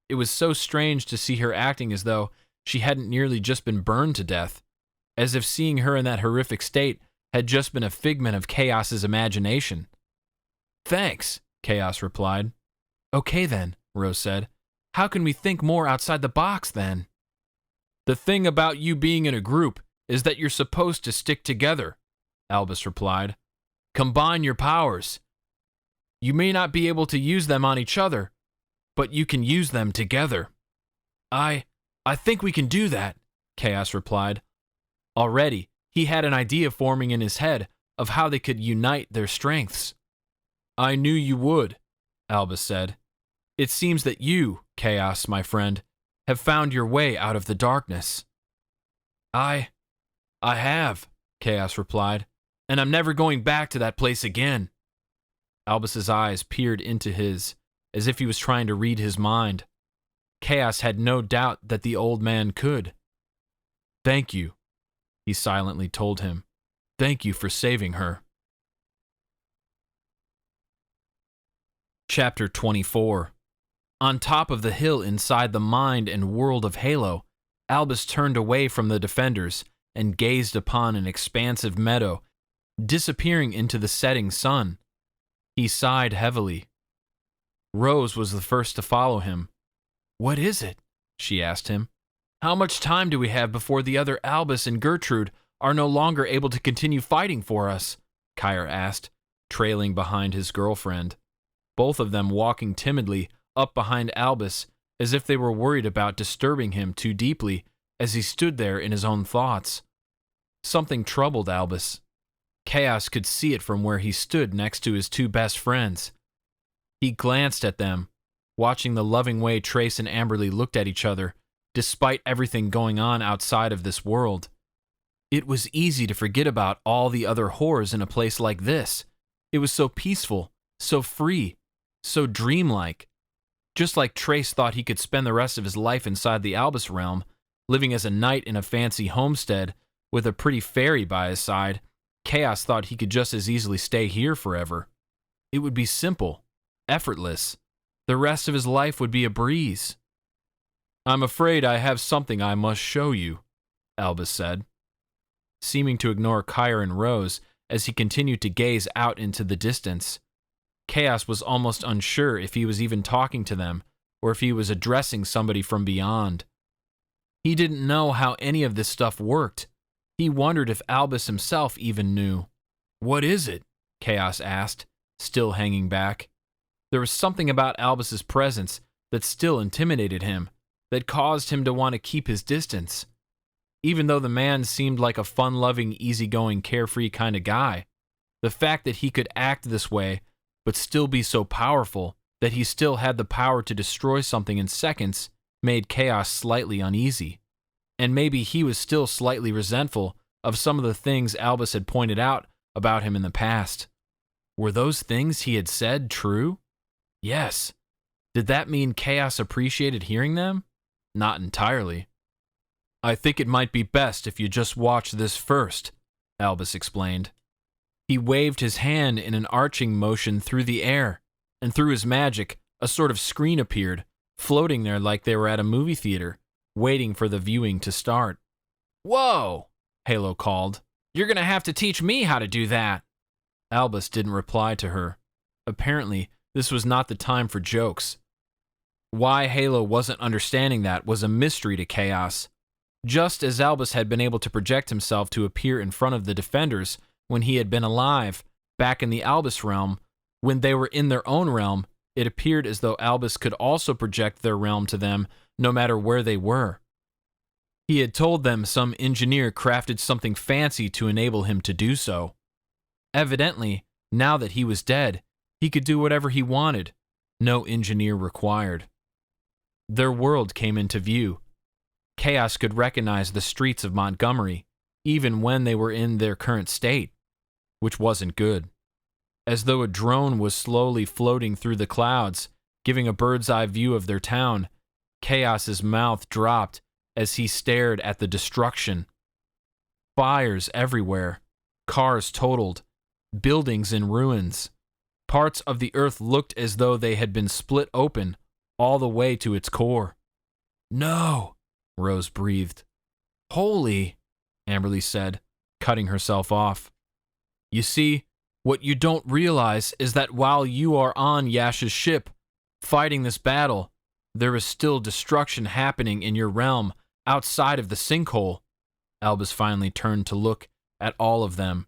It was so strange to see her acting as though she hadn't nearly just been burned to death, as if seeing her in that horrific state had just been a figment of Kaos's imagination. "Thanks," Kaos replied. "Okay then," Rose said. How can we think more outside the box then? The thing about you being in a group is that you're supposed to stick together, Albus replied. Combine your powers. You may not be able to use them on each other, but you can use them together. I think we can do that, Kaos replied. Already, he had an idea forming in his head of how they could unite their strengths. I knew you would, Albus said. It seems that you, Kaos, my friend, have found your way out of the darkness. I have, Kaos replied, and I'm never going back to that place again. Albus's eyes peered into his, as if he was trying to read his mind. Kaos had no doubt that the old man could. Thank you, he silently told him. Thank you for saving her. Chapter 24. On top of the hill inside the mind and world of Halo, Albus turned away from the defenders and gazed upon an expansive meadow, disappearing into the setting sun. He sighed heavily. Rose was the first to follow him. What is it? She asked him. How much time do we have before the other Albus and Gertrude are no longer able to continue fighting for us? Kire asked, trailing behind his girlfriend. Both of them walking timidly up behind Albus as if they were worried about disturbing him too deeply as he stood there in his own thoughts. Something troubled Albus. Kaos could see it from where he stood next to his two best friends. He glanced at them, watching the loving way Trace and Amberley looked at each other, despite everything going on outside of this world. It was easy to forget about all the other horrors in a place like this. It was so peaceful, so free, so dreamlike. Just like Trace thought he could spend the rest of his life inside the Albus realm, living as a knight in a fancy homestead with a pretty fairy by his side, Kaos thought he could just as easily stay here forever. It would be simple, effortless. The rest of his life would be a breeze. I'm afraid I have something I must show you, Albus said, seeming to ignore Kire and Rose as he continued to gaze out into the distance. Kaos was almost unsure if he was even talking to them or if he was addressing somebody from beyond. He didn't know how any of this stuff worked. He wondered if Albus himself even knew. What is it? Kaos asked, still hanging back. There was something about Albus's presence that still intimidated him, that caused him to want to keep his distance. Even though the man seemed like a fun-loving, easygoing, carefree kind of guy, the fact that he could act this way but still be so powerful that he still had the power to destroy something in seconds made Kaos slightly uneasy. And maybe he was still slightly resentful of some of the things Albus had pointed out about him in the past. Were those things he had said true? Yes. Did that mean Kaos appreciated hearing them? Not entirely. I think it might be best if you just watch this first, Albus explained. He waved his hand in an arching motion through the air, and through his magic, a sort of screen appeared, floating there like they were at a movie theater, waiting for the viewing to start. Whoa! Halo called. You're gonna have to teach me how to do that. Albus didn't reply to her. Apparently, this was not the time for jokes. Why Halo wasn't understanding that was a mystery to Kaos. Just as Albus had been able to project himself to appear in front of the defenders when he had been alive, back in the Albus realm, when they were in their own realm, it appeared as though Albus could also project their realm to them no matter where they were. He had told them some engineer crafted something fancy to enable him to do so. Evidently, now that he was dead, he could do whatever he wanted, no engineer required. Their world came into view. Kaos could recognize the streets of Montgomery, even when they were in their current state, which wasn't good. As though a drone was slowly floating through the clouds, giving a bird's-eye view of their town, Kaos's mouth dropped as he stared at the destruction. Fires everywhere, cars totaled, buildings in ruins. Parts of the earth looked as though they had been split open all the way to its core. No, Rose breathed. Holy, Amberley said, cutting herself off. You see, what you don't realize is that while you are on Yash's ship, fighting this battle, there is still destruction happening in your realm outside of the sinkhole. Albus finally turned to look at all of them,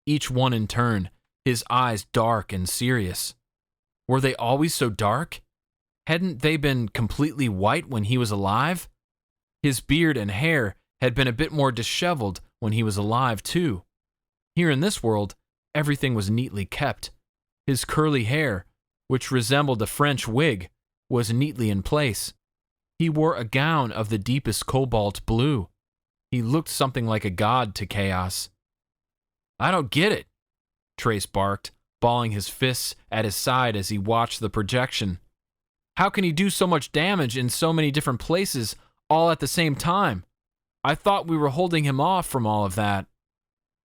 each one in turn, his eyes dark and serious. Were they always so dark? Hadn't they been completely white when he was alive? His beard and hair had been a bit more disheveled when he was alive, too. Here in this world, everything was neatly kept. His curly hair, which resembled a French wig, was neatly in place. He wore a gown of the deepest cobalt blue. He looked something like a god to Kaos. "I don't get it," Trace barked, balling his fists at his side as he watched the projection. "How can he do so much damage in so many different places all at the same time? I thought we were holding him off from all of that."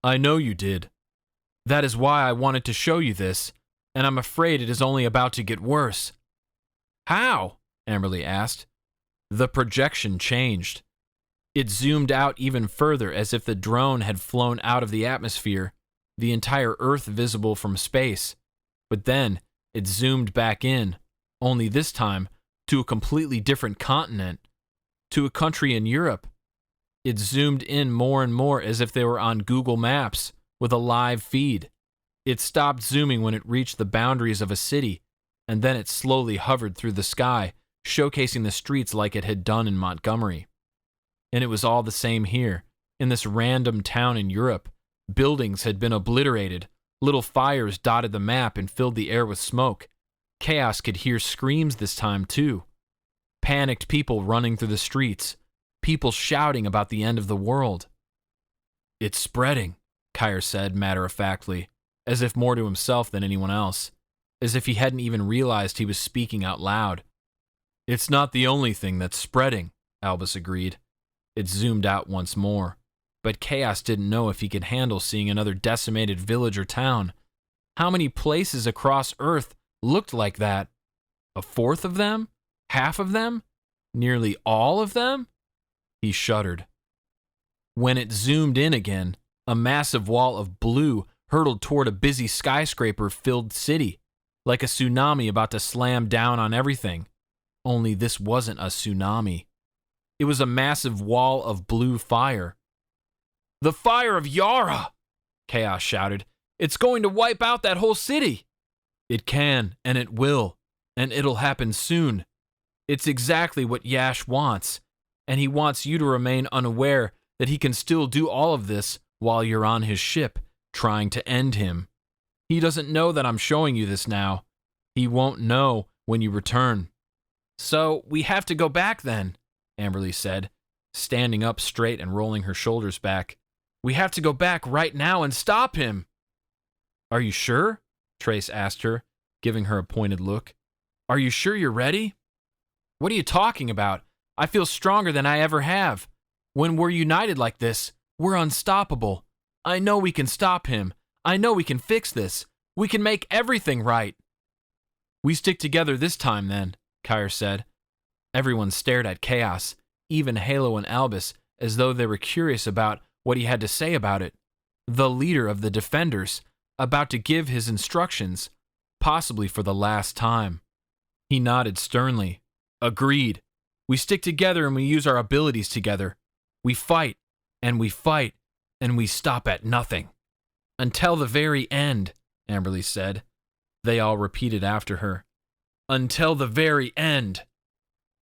"I know you did. That is why I wanted to show you this, and I'm afraid it is only about to get worse." "How?" Amberley asked. The projection changed. It zoomed out even further as if the drone had flown out of the atmosphere, the entire Earth visible from space. But then it zoomed back in, only this time to a completely different continent, to a country in Europe. It zoomed in more and more as if they were on Google Maps with a live feed. It stopped zooming when it reached the boundaries of a city, and then it slowly hovered through the sky, showcasing the streets like it had done in Montgomery. And it was all the same here, in this random town in Europe. Buildings had been obliterated, little fires dotted the map and filled the air with smoke. Kaos could hear screams this time too. Panicked people running through the streets, people shouting about the end of the world. "It's spreading," Kire said matter-of-factly, as if more to himself than anyone else, as if he hadn't even realized he was speaking out loud. "It's not the only thing that's spreading," Albus agreed. It zoomed out once more, but Kaos didn't know if he could handle seeing another decimated village or town. How many places across Earth looked like that? A fourth of them? Half of them? Nearly all of them? He shuddered. When it zoomed in again, a massive wall of blue hurtled toward a busy skyscraper-filled city, like a tsunami about to slam down on everything. Only this wasn't a tsunami. It was a massive wall of blue fire. "The fire of Yara!" Kaos shouted. "It's going to wipe out that whole city!" "It can, and it will, and it'll happen soon. It's exactly what Yash wants, and he wants you to remain unaware that he can still do all of this while you're on his ship, trying to end him. He doesn't know that I'm showing you this now. He won't know when you return." "So we have to go back then," Amberley said, standing up straight and rolling her shoulders back. "We have to go back right now and stop him." "Are you sure?" Trace asked her, giving her a pointed look. "Are you sure you're ready?" "What are you talking about? I feel stronger than I ever have. When we're united like this, we're unstoppable. I know we can stop him. I know we can fix this. We can make everything right." "We stick together this time then," Kire said. Everyone stared at Kaos, even Halo and Albus, as though they were curious about what he had to say about it. The leader of the Defenders, about to give his instructions, possibly for the last time. He nodded sternly. "Agreed. We stick together and we use our abilities together. We fight, and we fight, and we stop at nothing. Until the very end," Amberley said. They all repeated after her. "Until the very end."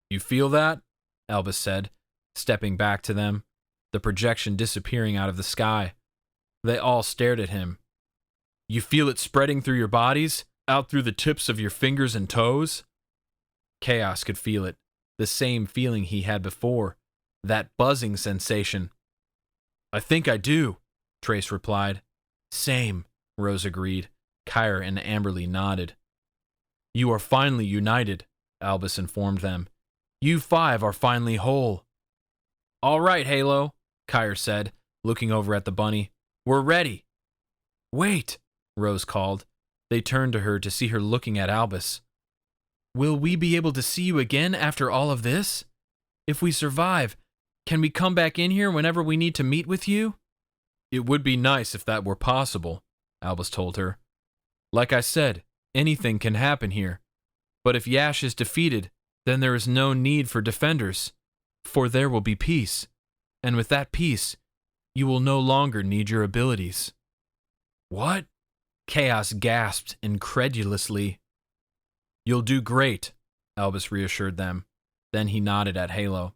"You feel that?" Albus said, stepping back to them, the projection disappearing out of the sky. They all stared at him. "You feel it spreading through your bodies, out through the tips of your fingers and toes?" Kaos could feel it, the same feeling he had before, that buzzing sensation. "I think I do," Trace replied. "Same," Rose agreed. Kire and Amberley nodded. "You are finally united," Albus informed them. "You five are finally whole." "All right, Halo," Kire said, looking over at the bunny. "We're ready." "Wait," Rose called. They turned to her to see her looking at Albus. "Will we be able to see you again after all of this? If we survive, can we come back in here whenever we need to meet with you?" "It would be nice if that were possible," Albus told her. "Like I said, anything can happen here. But if Yash is defeated, Then there is no need for defenders, for there will be peace, and with that peace, you will no longer need your abilities." "What?" Kaos gasped incredulously. "You'll do great," Albus reassured them. Then he nodded at Halo.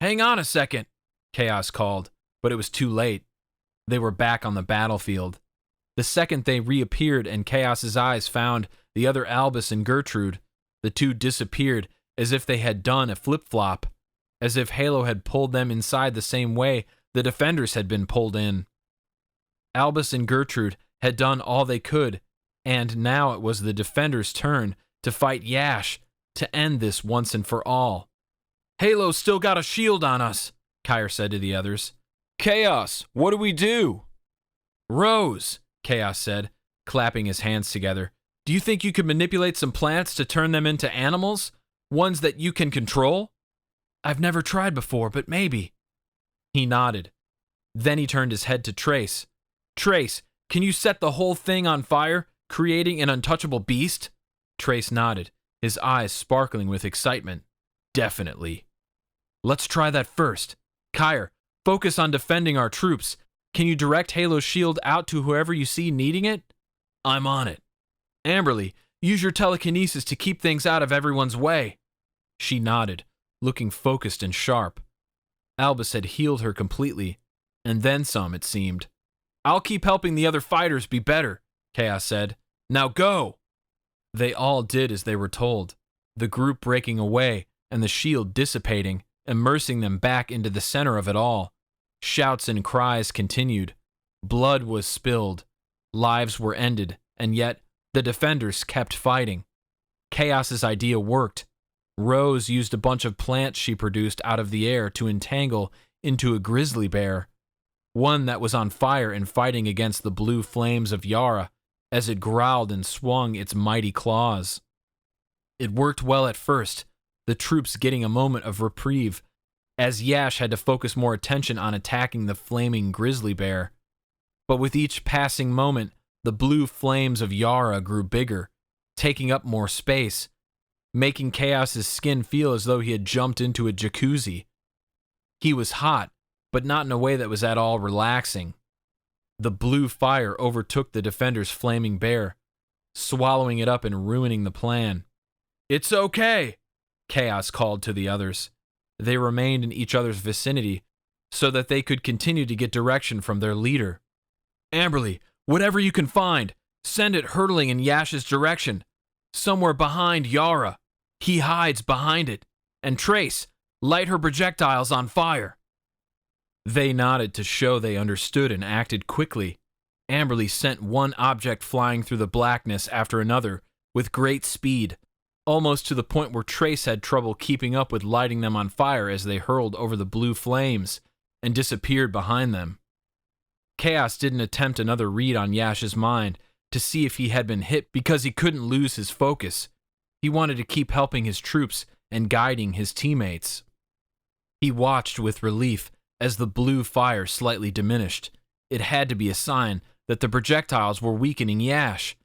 "Hang on a second," Kaos called, but it was too late. They were back on the battlefield. The second they reappeared and Kaos's eyes found the other Albus and Gertrude, the two disappeared as if they had done a flip-flop, as if Halo had pulled them inside the same way the defenders had been pulled in. Albus and Gertrude had done all they could, and now it was the defenders' turn to fight Yash to end this once and for all. "Halo's still got a shield on us," Kire said to the others. "Kaos, what do we do?" "Rose," Kaos said, clapping his hands together. "Do you think you could manipulate some plants to turn them into animals? Ones that you can control?" "I've never tried before, but maybe." He nodded. Then he turned his head to Trace. "Trace, can you set the whole thing on fire, creating an untouchable beast?" Trace nodded, his eyes sparkling with excitement. "Definitely." "Let's try that first. Kire, focus on defending our troops. Can you direct Halo's shield out to whoever you see needing it?" "I'm on it." "Amberley, use your telekinesis to keep things out of everyone's way." She nodded, looking focused and sharp. Albus had healed her completely, and then some, it seemed. "I'll keep helping the other fighters be better," Kaos said. "Now go!" They all did as they were told, the group breaking away and the shield dissipating, immersing them back into the center of it all. Shouts and cries continued. Blood was spilled. Lives were ended, and yet the defenders kept fighting. Kaos's idea worked. Rose used a bunch of plants she produced out of the air to entangle into a grizzly bear, one that was on fire and fighting against the blue flames of Yara as it growled and swung its mighty claws. It worked well at first, the troops getting a moment of reprieve, as Yash had to focus more attention on attacking the flaming grizzly bear. But with each passing moment, the blue flames of Yara grew bigger, taking up more space, making Kaos's skin feel as though he had jumped into a jacuzzi. He was hot, but not in a way that was at all relaxing. The blue fire overtook the defender's flaming bear, swallowing it up and ruining the plan. "It's okay," Kaos called to the others. They remained in each other's vicinity so that they could continue to get direction from their leader. "Amberley, whatever you can find, send it hurtling in Yash's direction. Somewhere behind Yara. He hides behind it. And Trace, light her projectiles on fire." They nodded to show they understood and acted quickly. Amberley sent one object flying through the blackness after another with great speed, almost to the point where Trace had trouble keeping up with lighting them on fire as they hurled over the blue flames and disappeared behind them. Kaos didn't attempt another read on Yash's mind to see if he had been hit because he couldn't lose his focus. He wanted to keep helping his troops and guiding his teammates. He watched with relief as the blue fire slightly diminished. It had to be a sign that the projectiles were weakening Yash.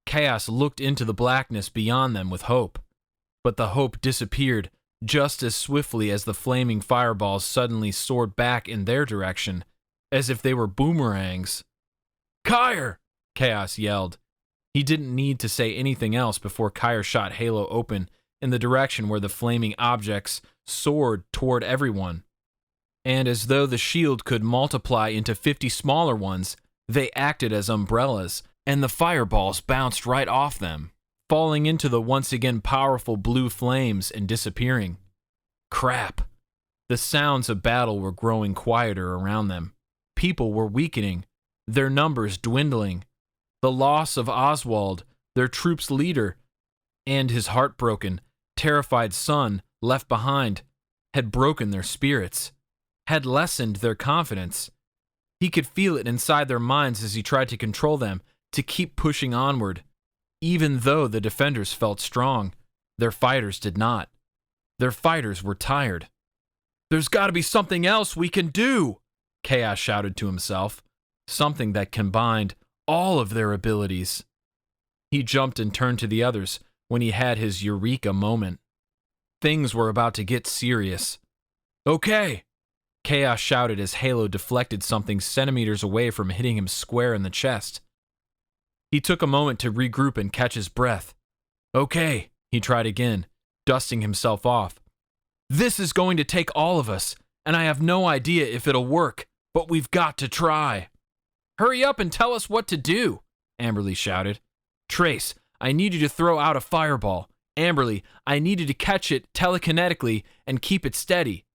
Kaos looked into the blackness beyond them with hope. But the hope disappeared just as swiftly as the flaming fireballs suddenly soared back in their direction, as if they were boomerangs. "Kire!" Kaos yelled. He didn't need to say anything else before Kire shot Halo open in the direction where the flaming objects soared toward everyone. And as though the shield could multiply into 50 smaller ones, they acted as umbrellas, and the fireballs bounced right off them, falling into the once again powerful blue flames and disappearing. Crap! The sounds of battle were growing quieter around them. People were weakening, their numbers dwindling. The loss of Oswald, their troops' leader, and his heartbroken, terrified son left behind, had broken their spirits, had lessened their confidence. He could feel it inside their minds as he tried to control them, to keep pushing onward. Even though the defenders felt strong, their fighters did not. Their fighters were tired. "There's got to be something else we can do!" Kaos shouted to himself, something that combined all of their abilities. He jumped and turned to the others when he had his eureka moment. Things were about to get serious. "Okay!" Kaos shouted as Halo deflected something centimeters away from hitting him square in the chest. He took a moment to regroup and catch his breath. "Okay," he tried again, dusting himself off. "This is going to take all of us, and I have no idea if it'll work, but we've got to try." "Hurry up and tell us what to do," Amberley shouted. "Trace, I need you to throw out a fireball. Amberley, I need you to catch it telekinetically and keep it steady.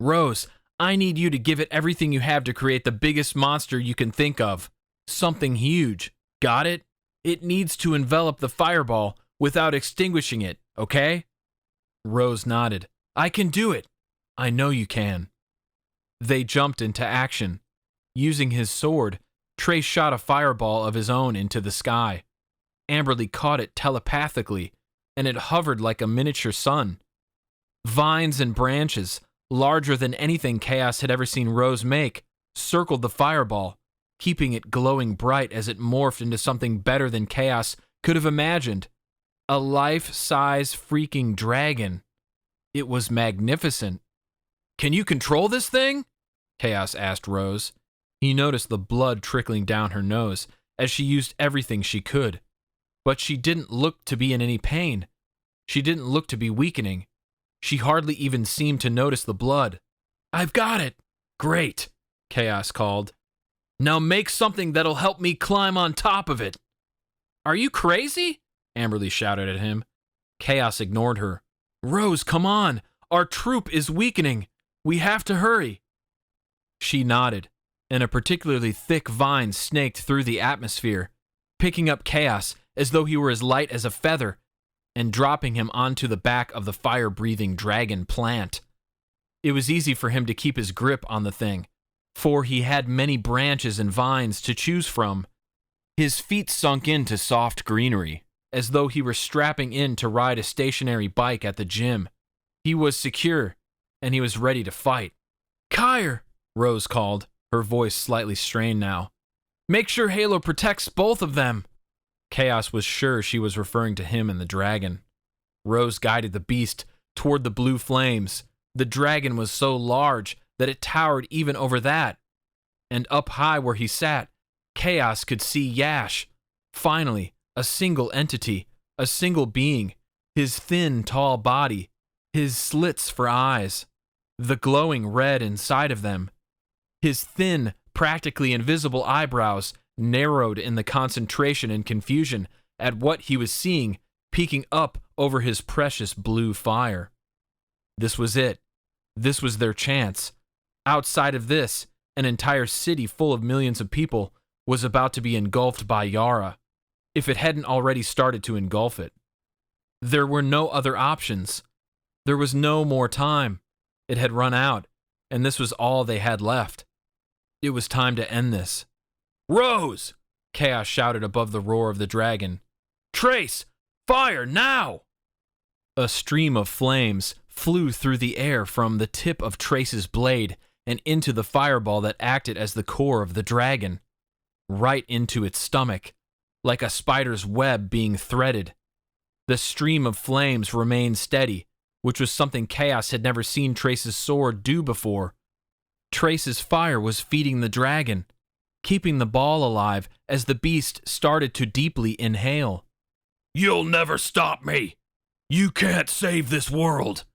Rose, I need you to give it everything you have to create the biggest monster you can think of. Something huge. Got it? It needs to envelop the fireball without extinguishing it, okay?" Rose nodded. "I can do it. I know you can." They jumped into action. Using his sword, Trace shot a fireball of his own into the sky. Amberley caught it telepathically, and it hovered like a miniature sun. Vines and branches, larger than anything Kaos had ever seen Rose make, circled the fireball, keeping it glowing bright as it morphed into something better than Kaos could have imagined. A life-size freaking dragon. It was magnificent. "Can you control this thing?" Kaos asked Rose. He noticed the blood trickling down her nose as she used everything she could. But she didn't look to be in any pain. She didn't look to be weakening. She hardly even seemed to notice the blood. "I've got it." "Great," Kaos called. "Now make something that'll help me climb on top of it." "Are you crazy?" Amberley shouted at him. Kaos ignored her. "Rose, come on. Our troop is weakening. We have to hurry." She nodded, and a particularly thick vine snaked through the atmosphere, picking up Kaos as though he were as light as a feather, and dropping him onto the back of the fire-breathing dragon plant. It was easy for him to keep his grip on the thing, for he had many branches and vines to choose from. His feet sunk into soft greenery, as though he were strapping in to ride a stationary bike at the gym. He was secure, and he was ready to fight. "Kire," Rose called, her voice slightly strained now. "Make sure Halo protects both of them." Kaos was sure she was referring to him and the dragon. Rose guided the beast toward the blue flames. The dragon was so large that it towered even over that. And up high where he sat, Kaos could see Yash. Finally, a single entity, a single being, his thin, tall body, his slits for eyes, the glowing red inside of them, his thin, practically invisible eyebrows narrowed in the concentration and confusion at what he was seeing peeking up over his precious blue fire. This was it. This was their chance. Outside of this, an entire city full of millions of people was about to be engulfed by Yara, if it hadn't already started to engulf it. There were no other options. There was no more time. It had run out, and this was all they had left. It was time to end this. "Rose!" Kaos shouted above the roar of the dragon. "Trace! Fire now!" A stream of flames flew through the air from the tip of Trace's blade and into the fireball that acted as the core of the dragon, right into its stomach, like a spider's web being threaded. The stream of flames remained steady, which was something Kaos had never seen Trace's sword do before. Trace's fire was feeding the dragon, keeping the ball alive as the beast started to deeply inhale. "You'll never stop me! You can't save this world!"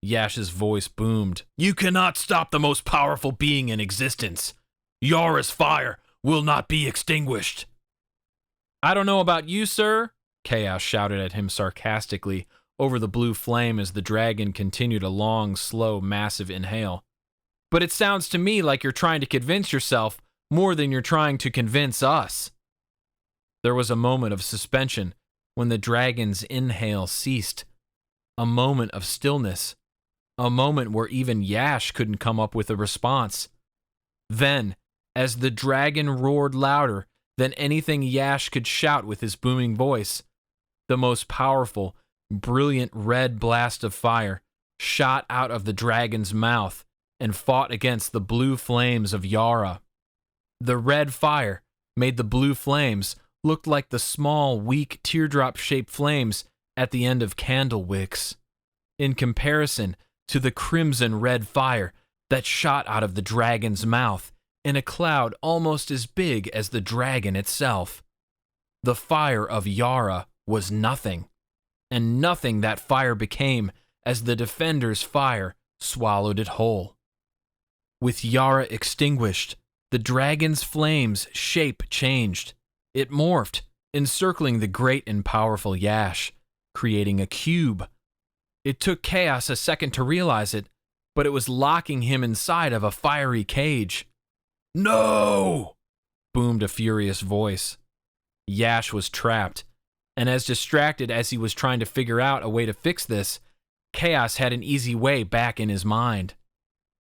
Yash's voice boomed. "You cannot stop the most powerful being in existence. Yara's fire will not be extinguished." "I don't know about you, sir," Kaos shouted at him sarcastically over the blue flame as the dragon continued a long, slow, massive inhale. "But it sounds to me like you're trying to convince yourself more than you're trying to convince us." There was a moment of suspension when the dragon's inhale ceased. A moment of stillness. A moment where even Yash couldn't come up with a response. Then, as the dragon roared louder than anything Yash could shout with his booming voice, the most powerful, brilliant red blast of fire shot out of the dragon's mouth and fought against the blue flames of Yara. The red fire made the blue flames look like the small, weak, teardrop-shaped flames at the end of candle wicks. in comparison to the crimson red fire that shot out of the dragon's mouth in a cloud almost as big as the dragon itself. The fire of Yara was nothing, and nothing that fire became as the defender's fire swallowed it whole. With Yara extinguished, the dragon's flame's shape changed. It morphed, encircling the great and powerful Yash, creating a cube. It took Kaos a second to realize it, but it was locking him inside of a fiery cage. "No!" boomed a furious voice. Yash was trapped, and as distracted as he was trying to figure out a way to fix this, Kaos had an easy way back in his mind.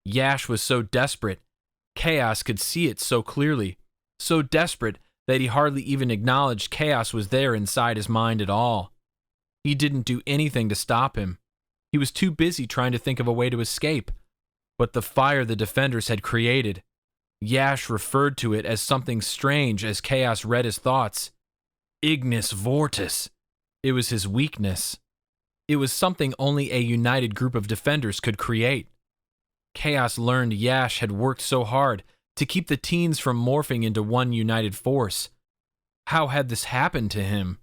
Yash was so desperate, Kaos could see it so clearly, so desperate that he hardly even acknowledged Kaos was there inside his mind at all. He didn't do anything to stop him. He was too busy trying to think of a way to escape. But the fire the defenders had created, Yash referred to it as something strange as Kaos read his thoughts. Ignis Vortis. It was his weakness. It was something only a united group of defenders could create. Kaos learned Yash had worked so hard to keep the teens from morphing into one united force. How had this happened to him?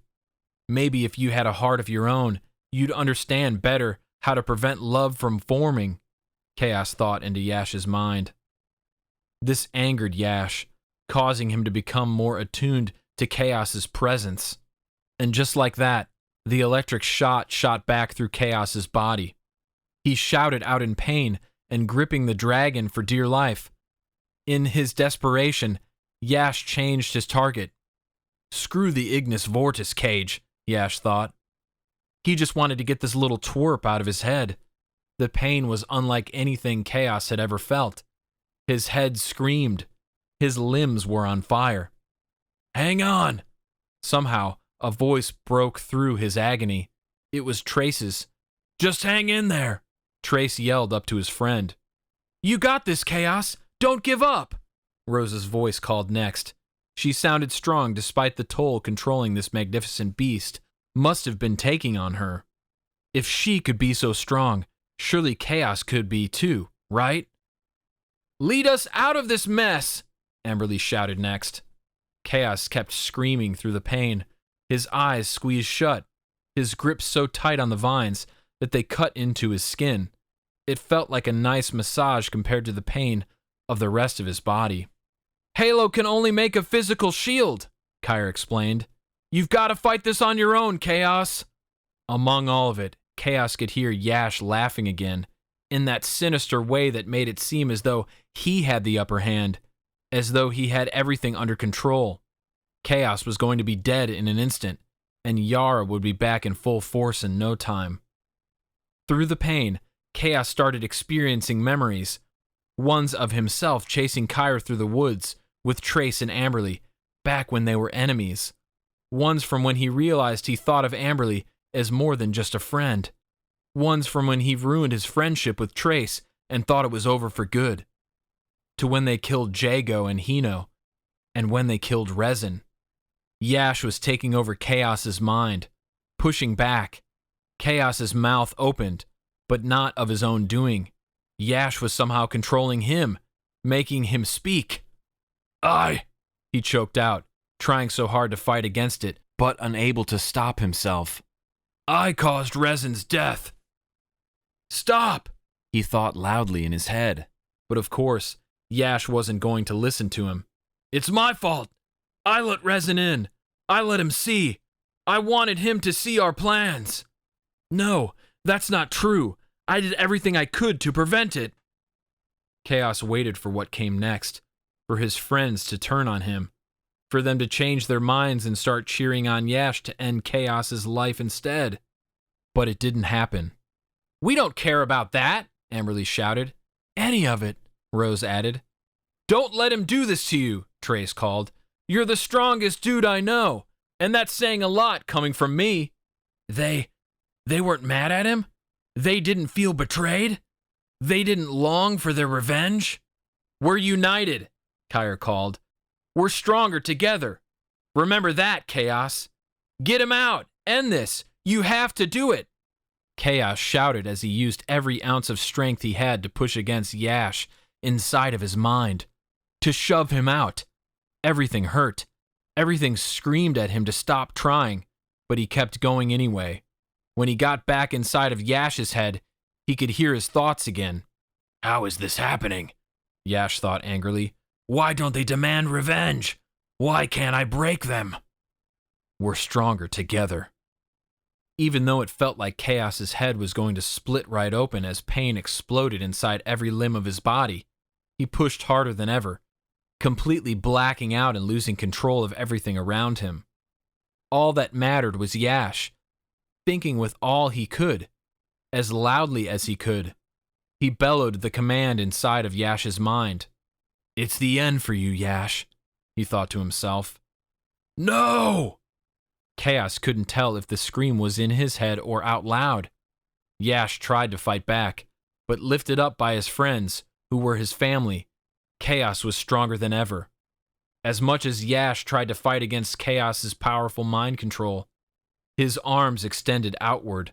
Maybe if you had a heart of your own, you'd understand better how to prevent love from forming, Kaos thought into Yash's mind. This angered Yash, causing him to become more attuned to Kaos's presence. And just like that, the electric shot back through Kaos's body. He shouted out in pain and gripping the dragon for dear life. In his desperation, Yash changed his target. Screw the Ignis Vortis cage, Yash thought. He just wanted to get this little twerp out of his head. The pain was unlike anything Kaos had ever felt. His head screamed. His limbs were on fire. Hang on! Somehow, a voice broke through his agony. It was Trace's. Just hang in there, Trace yelled up to his friend. You got this, Kaos! Don't give up! Rose's voice called next. She sounded strong despite the toll controlling this magnificent beast must have been taking on her. If she could be so strong, surely Kaos could be too, right? Lead us out of this mess, Amberley shouted next. Kaos kept screaming through the pain, his eyes squeezed shut, his grip so tight on the vines that they cut into his skin. It felt like a nice massage compared to the pain of the rest of his body. Halo can only make a physical shield, Kire explained. You've got to fight this on your own, Kaos. Among all of it, Kaos could hear Yash laughing again, in that sinister way that made it seem as though he had the upper hand, as though he had everything under control. Kaos was going to be dead in an instant, and Yara would be back in full force in no time. Through the pain, Kaos started experiencing memories, ones of himself chasing Kire through the woods with Trace and Amberley, back when they were enemies. Ones from when he realized he thought of Amberley as more than just a friend. Ones from when he ruined his friendship with Trace and thought it was over for good. To when they killed Jago and Hino, and when they killed Resin. Yash was taking over Kaos's mind, pushing back. Kaos's mouth opened, but not of his own doing. Yash was somehow controlling him, making him speak. He choked out, trying so hard to fight against it, but unable to stop himself. I caused Resin's death. Stop, he thought loudly in his head. But of course, Yash wasn't going to listen to him. It's my fault. I let Resin in. I let him see. I wanted him to see our plans. No, that's not true. I did everything I could to prevent it. Kaos waited for what came next, for his friends to turn on him, for them to change their minds and start cheering on Yash to end Kaos's life instead. But it didn't happen. We don't care about that, Amberley shouted. Any of it, Rose added. Don't let him do this to you, Trace called. You're the strongest dude I know, and that's saying a lot coming from me. They weren't mad at him? They didn't feel betrayed? They didn't long for their revenge? We're united, Kire called. We're stronger together. Remember that, Kaos. Get him out. End this. You have to do it. Kaos shouted as he used every ounce of strength he had to push against Yash inside of his mind, to shove him out. Everything hurt. Everything screamed at him to stop trying, but he kept going anyway. When he got back inside of Yash's head, he could hear his thoughts again. How is this happening? Yash thought angrily. Why don't they demand revenge? Why can't I break them? We're stronger together. Even though it felt like Kaos's head was going to split right open as pain exploded inside every limb of his body, he pushed harder than ever, completely blacking out and losing control of everything around him. All that mattered was Yash, thinking with all he could, as loudly as he could. He bellowed the command inside of Yash's mind. It's the end for you, Yash, he thought to himself. No! Kaos couldn't tell if the scream was in his head or out loud. Yash tried to fight back, but lifted up by his friends, who were his family, Kaos was stronger than ever. As much as Yash tried to fight against Kaos's powerful mind control, his arms extended outward.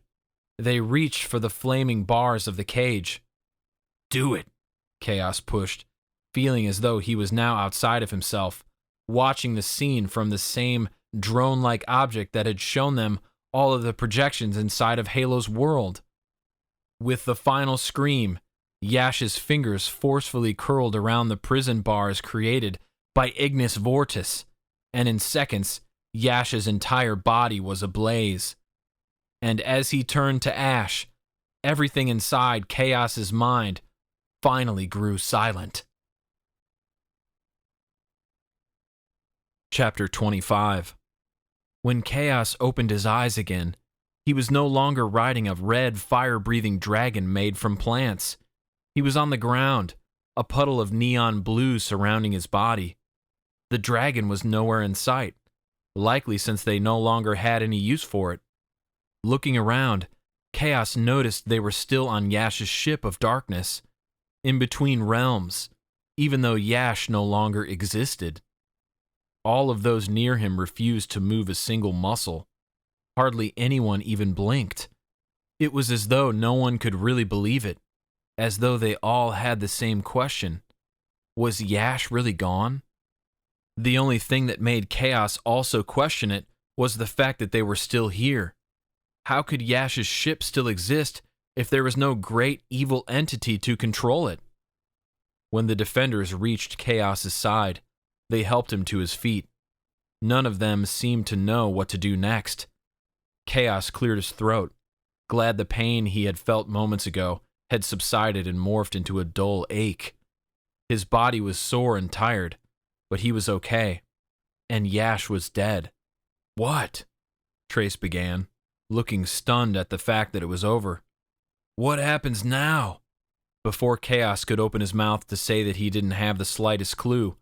They reached for the flaming bars of the cage. Do it, Kaos pushed, feeling as though he was now outside of himself, watching the scene from the same drone-like object that had shown them all of the projections inside of Halo's world. With the final scream, Yash's fingers forcefully curled around the prison bars created by Ignis Vortis, and in seconds, Yash's entire body was ablaze. And as he turned to ash, everything inside Kaos's mind finally grew silent. Chapter 25. When Kaos opened his eyes again, he was no longer riding a red, fire-breathing dragon made from plants. He was on the ground, a puddle of neon blue surrounding his body. The dragon was nowhere in sight, likely since they no longer had any use for it. Looking around, Kaos noticed they were still on Yash's ship of darkness, in between realms, even though Yash no longer existed. All of those near him refused to move a single muscle. Hardly anyone even blinked. It was as though no one could really believe it, as though they all had the same question. Was Yash really gone? The only thing that made Kaos also question it was the fact that they were still here. How could Yash's ship still exist if there was no great evil entity to control it? When the defenders reached Kaos's side, they helped him to his feet. None of them seemed to know what to do next. Kaos cleared his throat, glad the pain he had felt moments ago had subsided and morphed into a dull ache. His body was sore and tired, but he was okay. And Yash was dead. What? Trace began, looking stunned at the fact that it was over. What happens now? Before Kaos could open his mouth to say that he didn't have the slightest clue,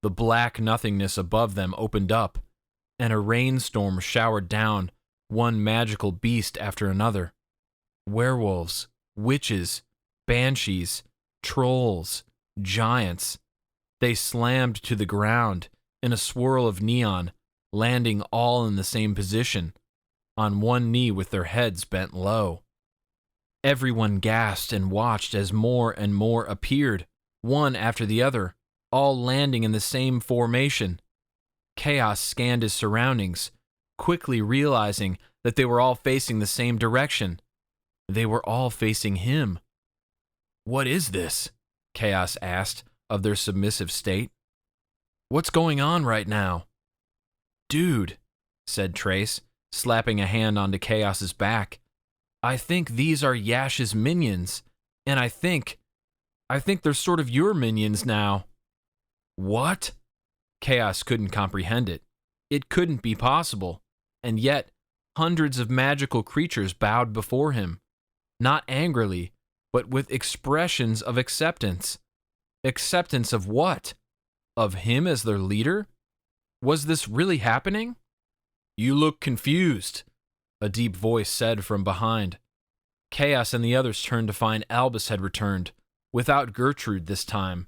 the black nothingness above them opened up, and a rainstorm showered down one magical beast after another. Werewolves, witches, banshees, trolls, giants. They slammed to the ground in a swirl of neon, landing all in the same position, on one knee with their heads bent low. Everyone gasped and watched as more and more appeared, one after the other, all landing in the same formation. Kaos scanned his surroundings, quickly realizing that they were all facing the same direction. They were all facing him. What is this? Kaos asked of their submissive state. What's going on right now? Dude, said Trace, slapping a hand onto Kaos's back. I think these are Yash's minions, and I think they're sort of your minions now. What? Kaos couldn't comprehend it. It couldn't be possible. And yet, hundreds of magical creatures bowed before him. Not angrily, but with expressions of acceptance. Acceptance of what? Of him as their leader? Was this really happening? You look confused, a deep voice said from behind. Kaos and the others turned to find Albus had returned, without Gertrude this time,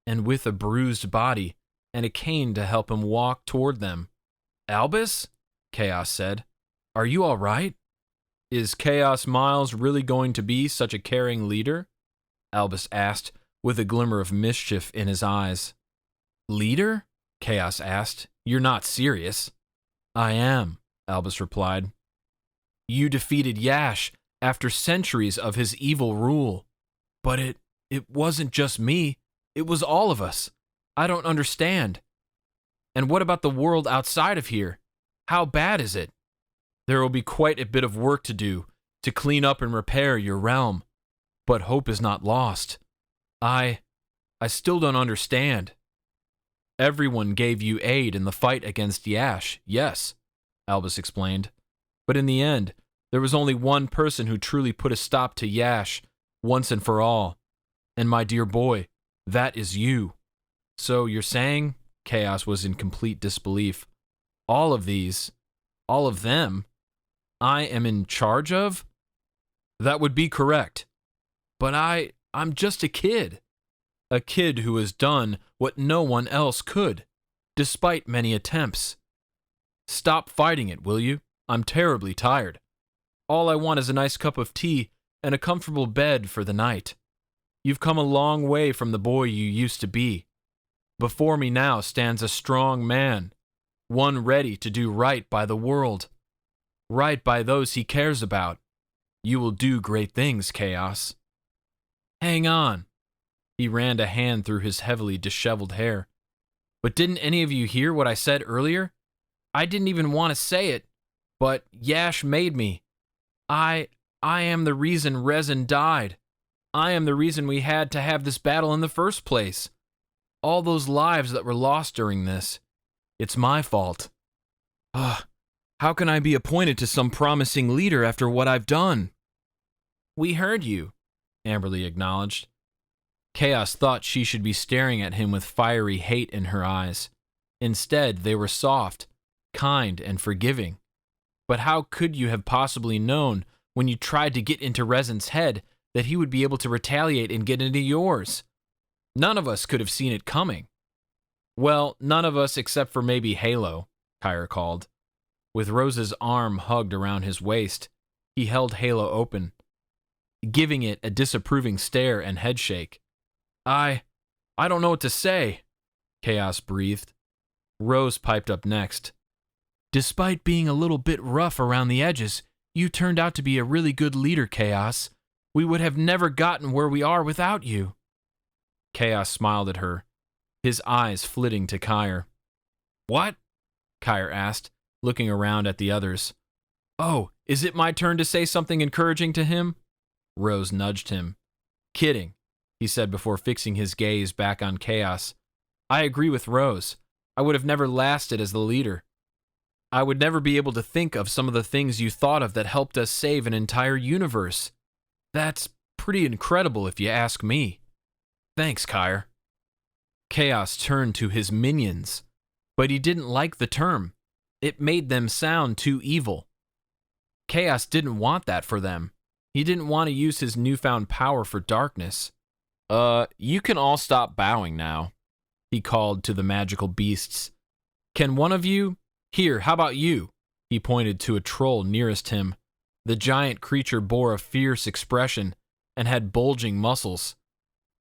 and with a bruised body and a cane to help him walk toward them. Albus? Kaos said. Are you all right? Is Chaos Miles really going to be such a caring leader? Albus asked, with a glimmer of mischief in his eyes. Leader? Chaos asked. You're not serious. I am, Albus replied. You defeated Yash after centuries of his evil rule. But it wasn't just me. It was all of us. I don't understand. And what about the world outside of here? How bad is it? There will be quite a bit of work to do to clean up and repair your realm. But hope is not lost. I still don't understand. Everyone gave you aid in the fight against Yash, yes, Albus explained. But in the end, there was only one person who truly put a stop to Yash once and for all. And my dear boy, that is you. So you're saying? Chaos was in complete disbelief. All of these, all of them, I am in charge of? That would be correct. But I'm just a kid. A kid who has done what no one else could, despite many attempts. Stop fighting it, will you? I'm terribly tired. All I want is a nice cup of tea and a comfortable bed for the night. You've come a long way from the boy you used to be. Before me now stands a strong man, one ready to do right by the world, right by those he cares about. You will do great things, Chaos. Hang on. He ran a hand through his heavily disheveled hair. But didn't any of you hear what I said earlier? I didn't even want to say it, but Yash made me. I am the reason Resin died. I am the reason we had to have this battle in the first place. All those lives that were lost during this. It's my fault. How can I be appointed to some promising leader after what I've done? We heard you, Amberley acknowledged. Chaos thought she should be staring at him with fiery hate in her eyes. Instead, they were soft, kind, and forgiving. But how could you have possibly known when you tried to get into Resin's head that he would be able to retaliate and get into yours? None of us could have seen it coming. Well, none of us except for maybe Halo, Kire called. With Rose's arm hugged around his waist, he held Halo open, giving it a disapproving stare and headshake. I don't know what to say, Chaos breathed. Rose piped up next. Despite being a little bit rough around the edges, you turned out to be a really good leader, Chaos. We would have never gotten where we are without you. Chaos smiled at her, his eyes flitting to Kire. What? Kire asked, looking around at the others. Oh, is it my turn to say something encouraging to him? Rose nudged him. Kidding, he said before fixing his gaze back on Chaos. I agree with Rose. I would have never lasted as the leader. I would never be able to think of some of the things you thought of that helped us save an entire universe. That's pretty incredible if you ask me. Thanks, Kire. Chaos turned to his minions, but he didn't like the term. It made them sound too evil. Chaos didn't want that for them. He didn't want to use his newfound power for darkness. You can all stop bowing now, he called to the magical beasts. Can one of you? Here, how about you? He pointed to a troll nearest him. The giant creature bore a fierce expression and had bulging muscles.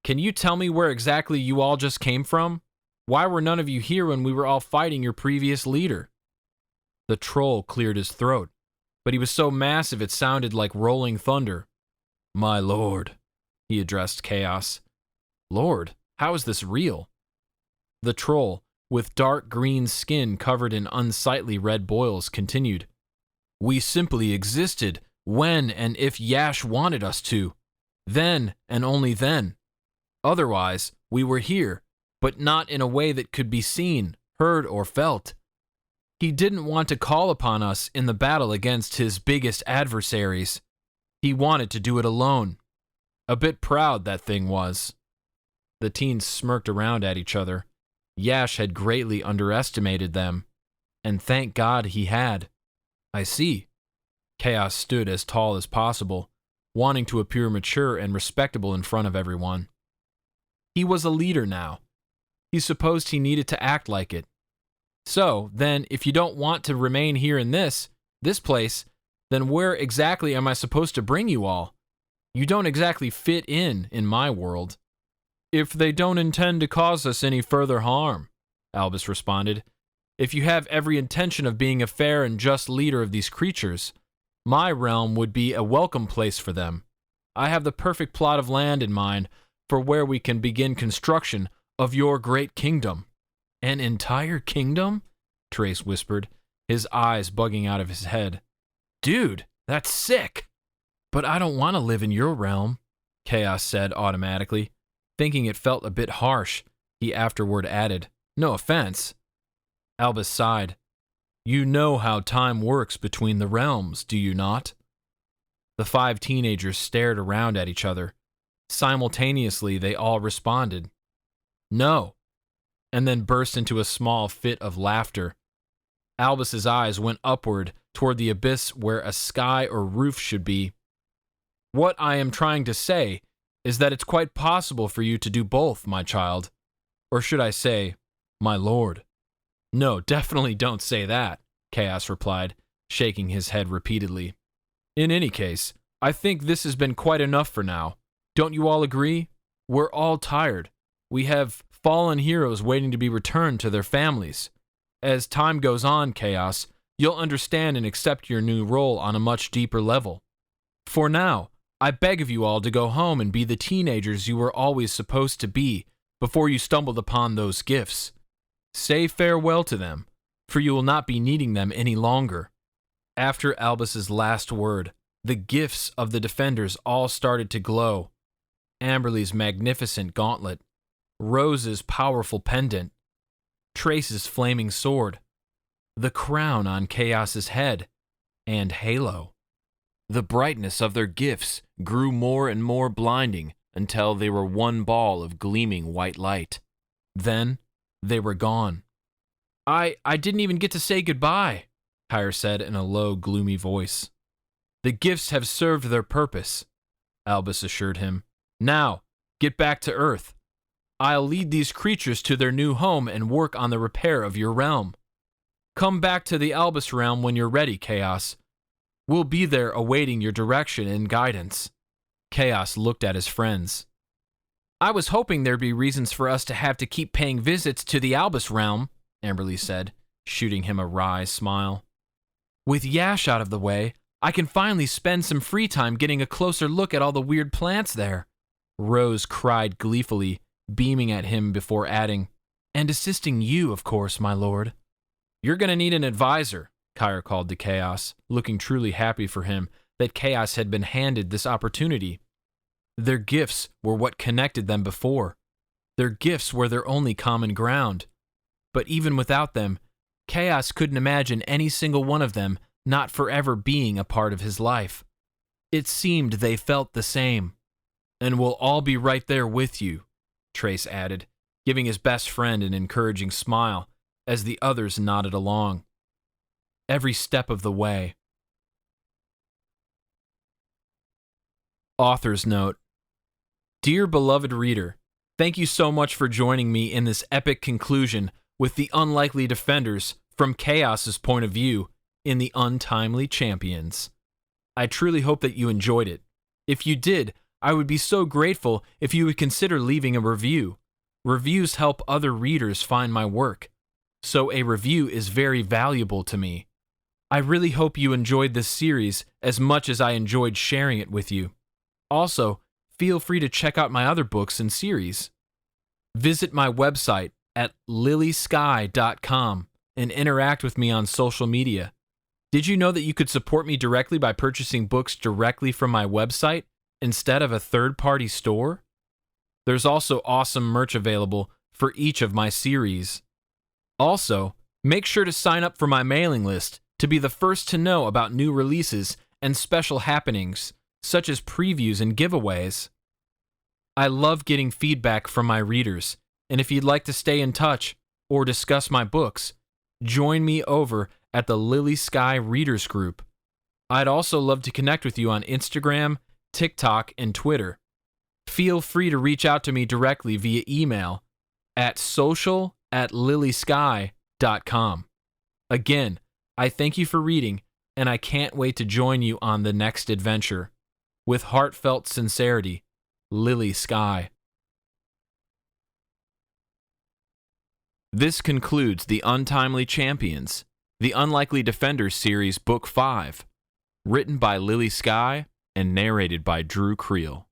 Can you tell me where exactly you all just came from? Why were none of you here when we were all fighting your previous leader? The troll cleared his throat, but he was so massive it sounded like rolling thunder. My lord, he addressed Chaos. Lord, how is this real? The troll, with dark green skin covered in unsightly red boils, continued. We simply existed when and if Yash wanted us to. Then and only then. Otherwise, we were here, but not in a way that could be seen, heard, or felt. He didn't want to call upon us in the battle against his biggest adversaries. He wanted to do it alone. A bit proud, that thing was. The teens smirked around at each other. Yash had greatly underestimated them, and thank God he had. I see. Chaos stood as tall as possible, wanting to appear mature and respectable in front of everyone. He was a leader now. He supposed he needed to act like it. So, then, if you don't want to remain here in this place, then where exactly am I supposed to bring you all? You don't exactly fit in my world. If they don't intend to cause us any further harm, Albus responded. If you have every intention of being a fair and just leader of these creatures, my realm would be a welcome place for them. I have the perfect plot of land in mind for where we can begin construction of your great kingdom. An entire kingdom? Trace whispered, his eyes bugging out of his head. Dude, that's sick. But I don't want to live in your realm, Kaos said automatically. Thinking it felt a bit harsh, he afterward added, no offense. Albus sighed. You know how time works between the realms, do you not? The 5 teenagers stared around at each other. Simultaneously, they all responded, no, and then burst into a small fit of laughter. Albus's eyes went upward toward the abyss where a sky or roof should be. What I am trying to say is that it's quite possible for you to do both, my child. Or should I say, my lord? No, definitely don't say that, Kaos replied, shaking his head repeatedly. In any case, I think this has been quite enough for now. Don't you all agree? We're all tired. We have fallen heroes waiting to be returned to their families. As time goes on, Kaos, you'll understand and accept your new role on a much deeper level. For now, I beg of you all to go home and be the teenagers you were always supposed to be before you stumbled upon those gifts. Say farewell to them, for you will not be needing them any longer. After Albus's last word, the gifts of the defenders all started to glow. Amberley's magnificent gauntlet, Rose's powerful pendant, Trace's flaming sword, the crown on Kaos's head, and Halo. The brightness of their gifts grew more and more blinding until they were one ball of gleaming white light. Then they were gone. I didn't even get to say goodbye, Kire said in a low, gloomy voice. The gifts have served their purpose, Albus assured him. Now, get back to Earth. I'll lead these creatures to their new home and work on the repair of your realm. Come back to the Albus realm when you're ready, Kaos. We'll be there awaiting your direction and guidance. Kaos looked at his friends. I was hoping there'd be reasons for us to have to keep paying visits to the Albus realm, Amberley said, shooting him a wry smile. With Yash out of the way, I can finally spend some free time getting a closer look at all the weird plants there, Rose cried gleefully, beaming at him before adding, and assisting you, of course, my lord. You're gonna need an advisor, Kire called to Kaos, looking truly happy for him that Kaos had been handed this opportunity. Their gifts were what connected them before. Their gifts were their only common ground. But even without them, Kaos couldn't imagine any single one of them not forever being a part of his life. It seemed they felt the same. And we'll all be right there with you, Trace added, giving his best friend an encouraging smile as the others nodded along. Every step of the way. Author's note. Dear beloved reader, thank you so much for joining me in this epic conclusion with the unlikely defenders from Kaos's point of view in the Untimely Champions. I truly hope that you enjoyed it. If you did, I would be so grateful if you would consider leaving a review. Reviews help other readers find my work, so a review is very valuable to me. I really hope you enjoyed this series as much as I enjoyed sharing it with you. Also, feel free to check out my other books and series. Visit my website at lilyskyy.com and interact with me on social media. Did you know that you could support me directly by purchasing books directly from my website instead of a third-party store? There's also awesome merch available for each of my series. Also, make sure to sign up for my mailing list to be the first to know about new releases and special happenings, such as previews and giveaways. I love getting feedback from my readers, and if you'd like to stay in touch or discuss my books, join me over at the Lily Skyy Readers Group. I'd also love to connect with you on Instagram, TikTok, and Twitter. Feel free to reach out to me directly via email at social@lilyskyy.com. Again, I thank you for reading, and I can't wait to join you on the next adventure. With heartfelt sincerity, Lily Skyy. This concludes the Untimely Champions, the Unlikely Defenders series Book 5, written by Lily Skyy and narrated by Drew Creal.